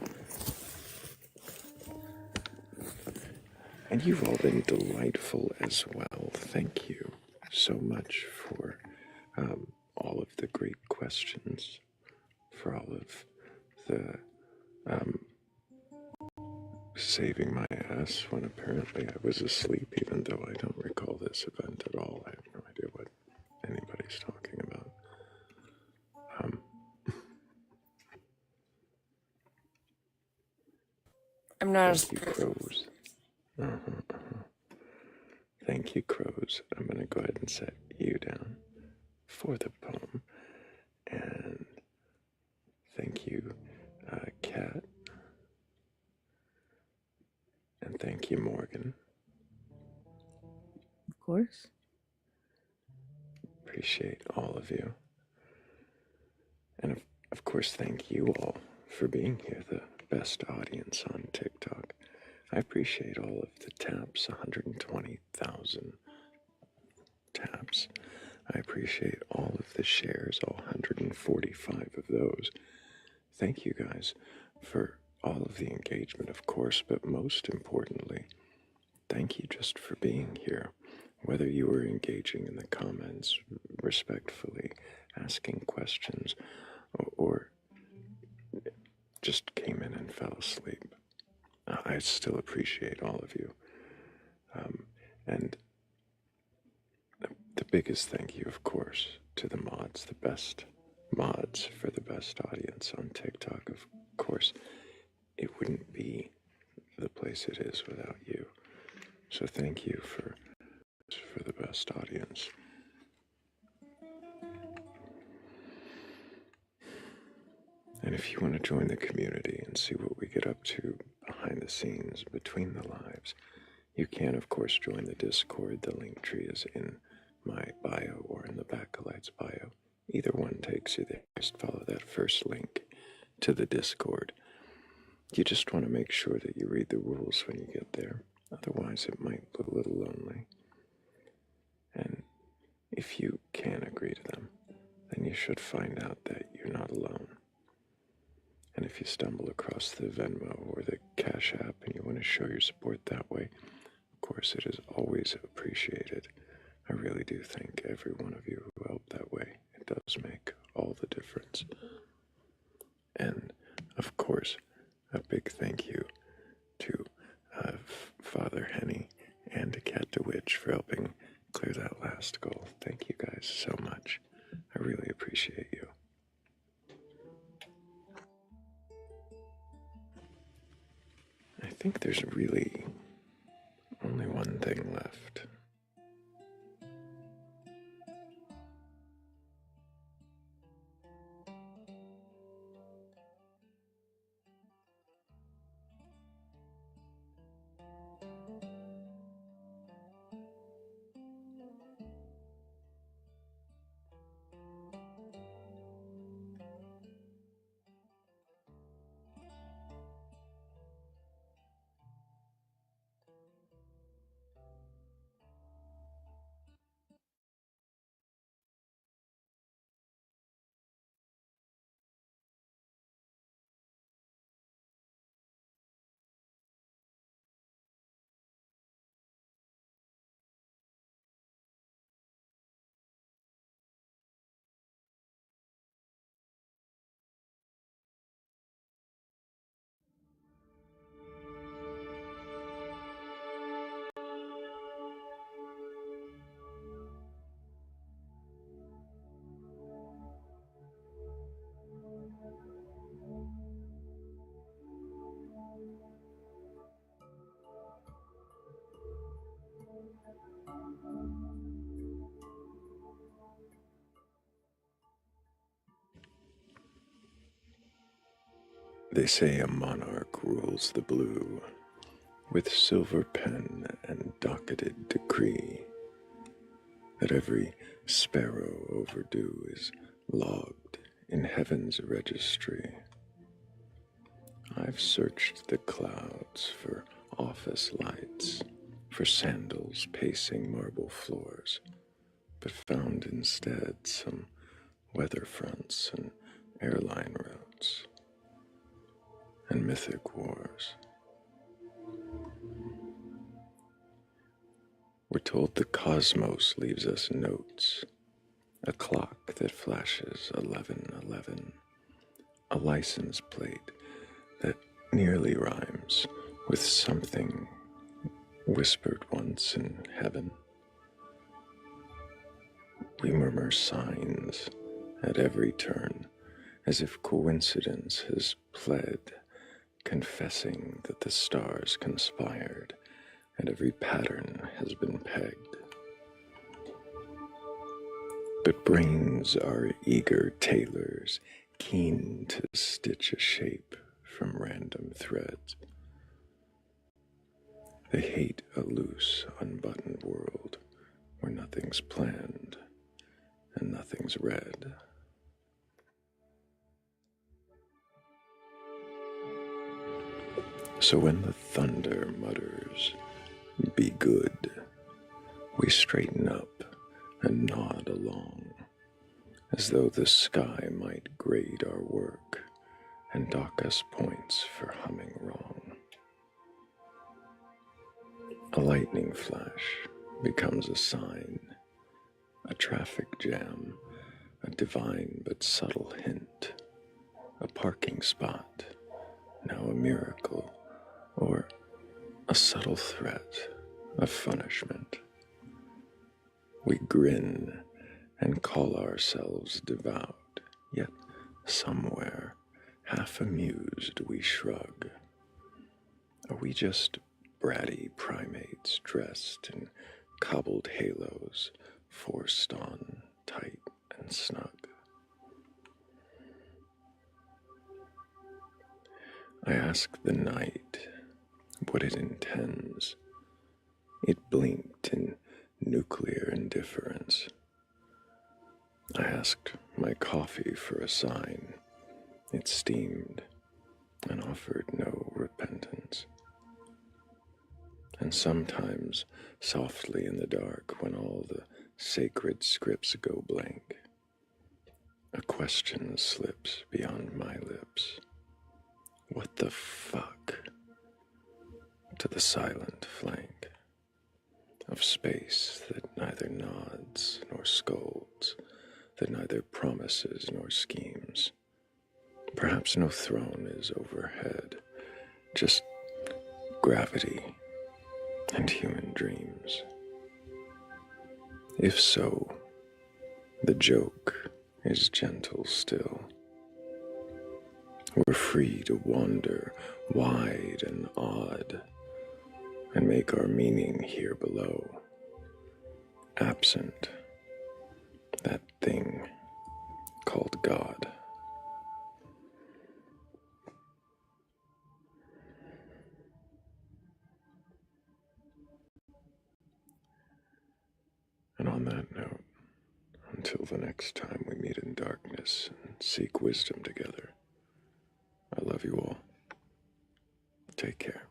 Speaker 1: And you've all been delightful as well. Thank you so much for all of the great questions, for all of the saving my ass when apparently I was asleep, even though I don't recall this event at all. I have no idea what anybody's talking about.
Speaker 4: I'm not
Speaker 1: Thank you, Crows. Thank you, Crows. I'm going to go ahead and set you down for the poem. And thank you, Kat. And thank you, Morgan.
Speaker 19: Of course.
Speaker 1: Appreciate all of you. And of course, thank you all for being here, the best audience on TikTok. I appreciate all of the taps, 120,000 taps. I appreciate all of the shares, all 145 of those. Thank you guys for all of the engagement, of course, but most importantly, thank you just for being here. Whether you were engaging in the comments respectfully, asking questions, or just came in and fell asleep. I still appreciate all of you. And the biggest thank you, of course, to the mods, the best mods for the best audience on TikTok. Of course, it wouldn't be the place it is without you. So thank you for the best audience. And if you want to join the community and see what we get up to behind the scenes, between the lives, you can, of course, join the Discord. The link tree is in my bio or in the Batcolyte's bio. Either one takes you there. Just follow that first link to the Discord. You just want to make sure that you read the rules when you get there. Otherwise, it might look a little lonely. And if you can agree to them, then you should find out that you're not alone. And if you stumble across the Venmo or the Cash App and you want to show your support that way, of course it is always appreciated. I really do thank every one of you who helped that way. It does make all the difference. And, of course, a big thank you to Father Henny and Cat DeWitch for helping clear that last goal. Thank you guys so much. I really appreciate you. I think there's really only one thing left. They say a monarch rules the blue with silver pen and docketed decree, that every sparrow overdue is logged in heaven's registry. I've searched the clouds for office lights, for sandals pacing marble floors, but found instead some weather fronts and airline routes and mythic wars. We're told the cosmos leaves us notes, a clock that flashes 11:11, a license plate that nearly rhymes with something whispered once in heaven. We murmur signs at every turn, as if coincidence has pled, confessing that the stars conspired and every pattern has been pegged. But brains are eager tailors, keen to stitch a shape from random threads. They hate a loose, unbuttoned world where nothing's planned and nothing's read. So when the thunder mutters, "Be good," we straighten up and nod along, as though the sky might grade our work and dock us points for humming wrong. A lightning flash becomes a sign, a traffic jam, a divine but subtle hint, a parking spot, now a miracle, or a subtle threat of punishment. We grin and call ourselves devout, yet somewhere, half amused, we shrug. Are we just bratty primates dressed in cobbled halos, forced on tight and snug? I ask the night what it intends. It blinked in nuclear indifference. I asked my coffee for a sign. It steamed and offered no repentance. And sometimes, softly in the dark, when all the sacred scripts go blank, A question slips beyond my lips. What the fuck? To the silent flank of space that neither nods nor scolds, that neither promises nor schemes. Perhaps no throne is overhead, just gravity and human dreams. If so, the joke is gentle still. We're free to wander wide and odd and make our meaning here below, absent that thing called God. And on that note, until the next time we meet in darkness and seek wisdom together, I love you all. Take care.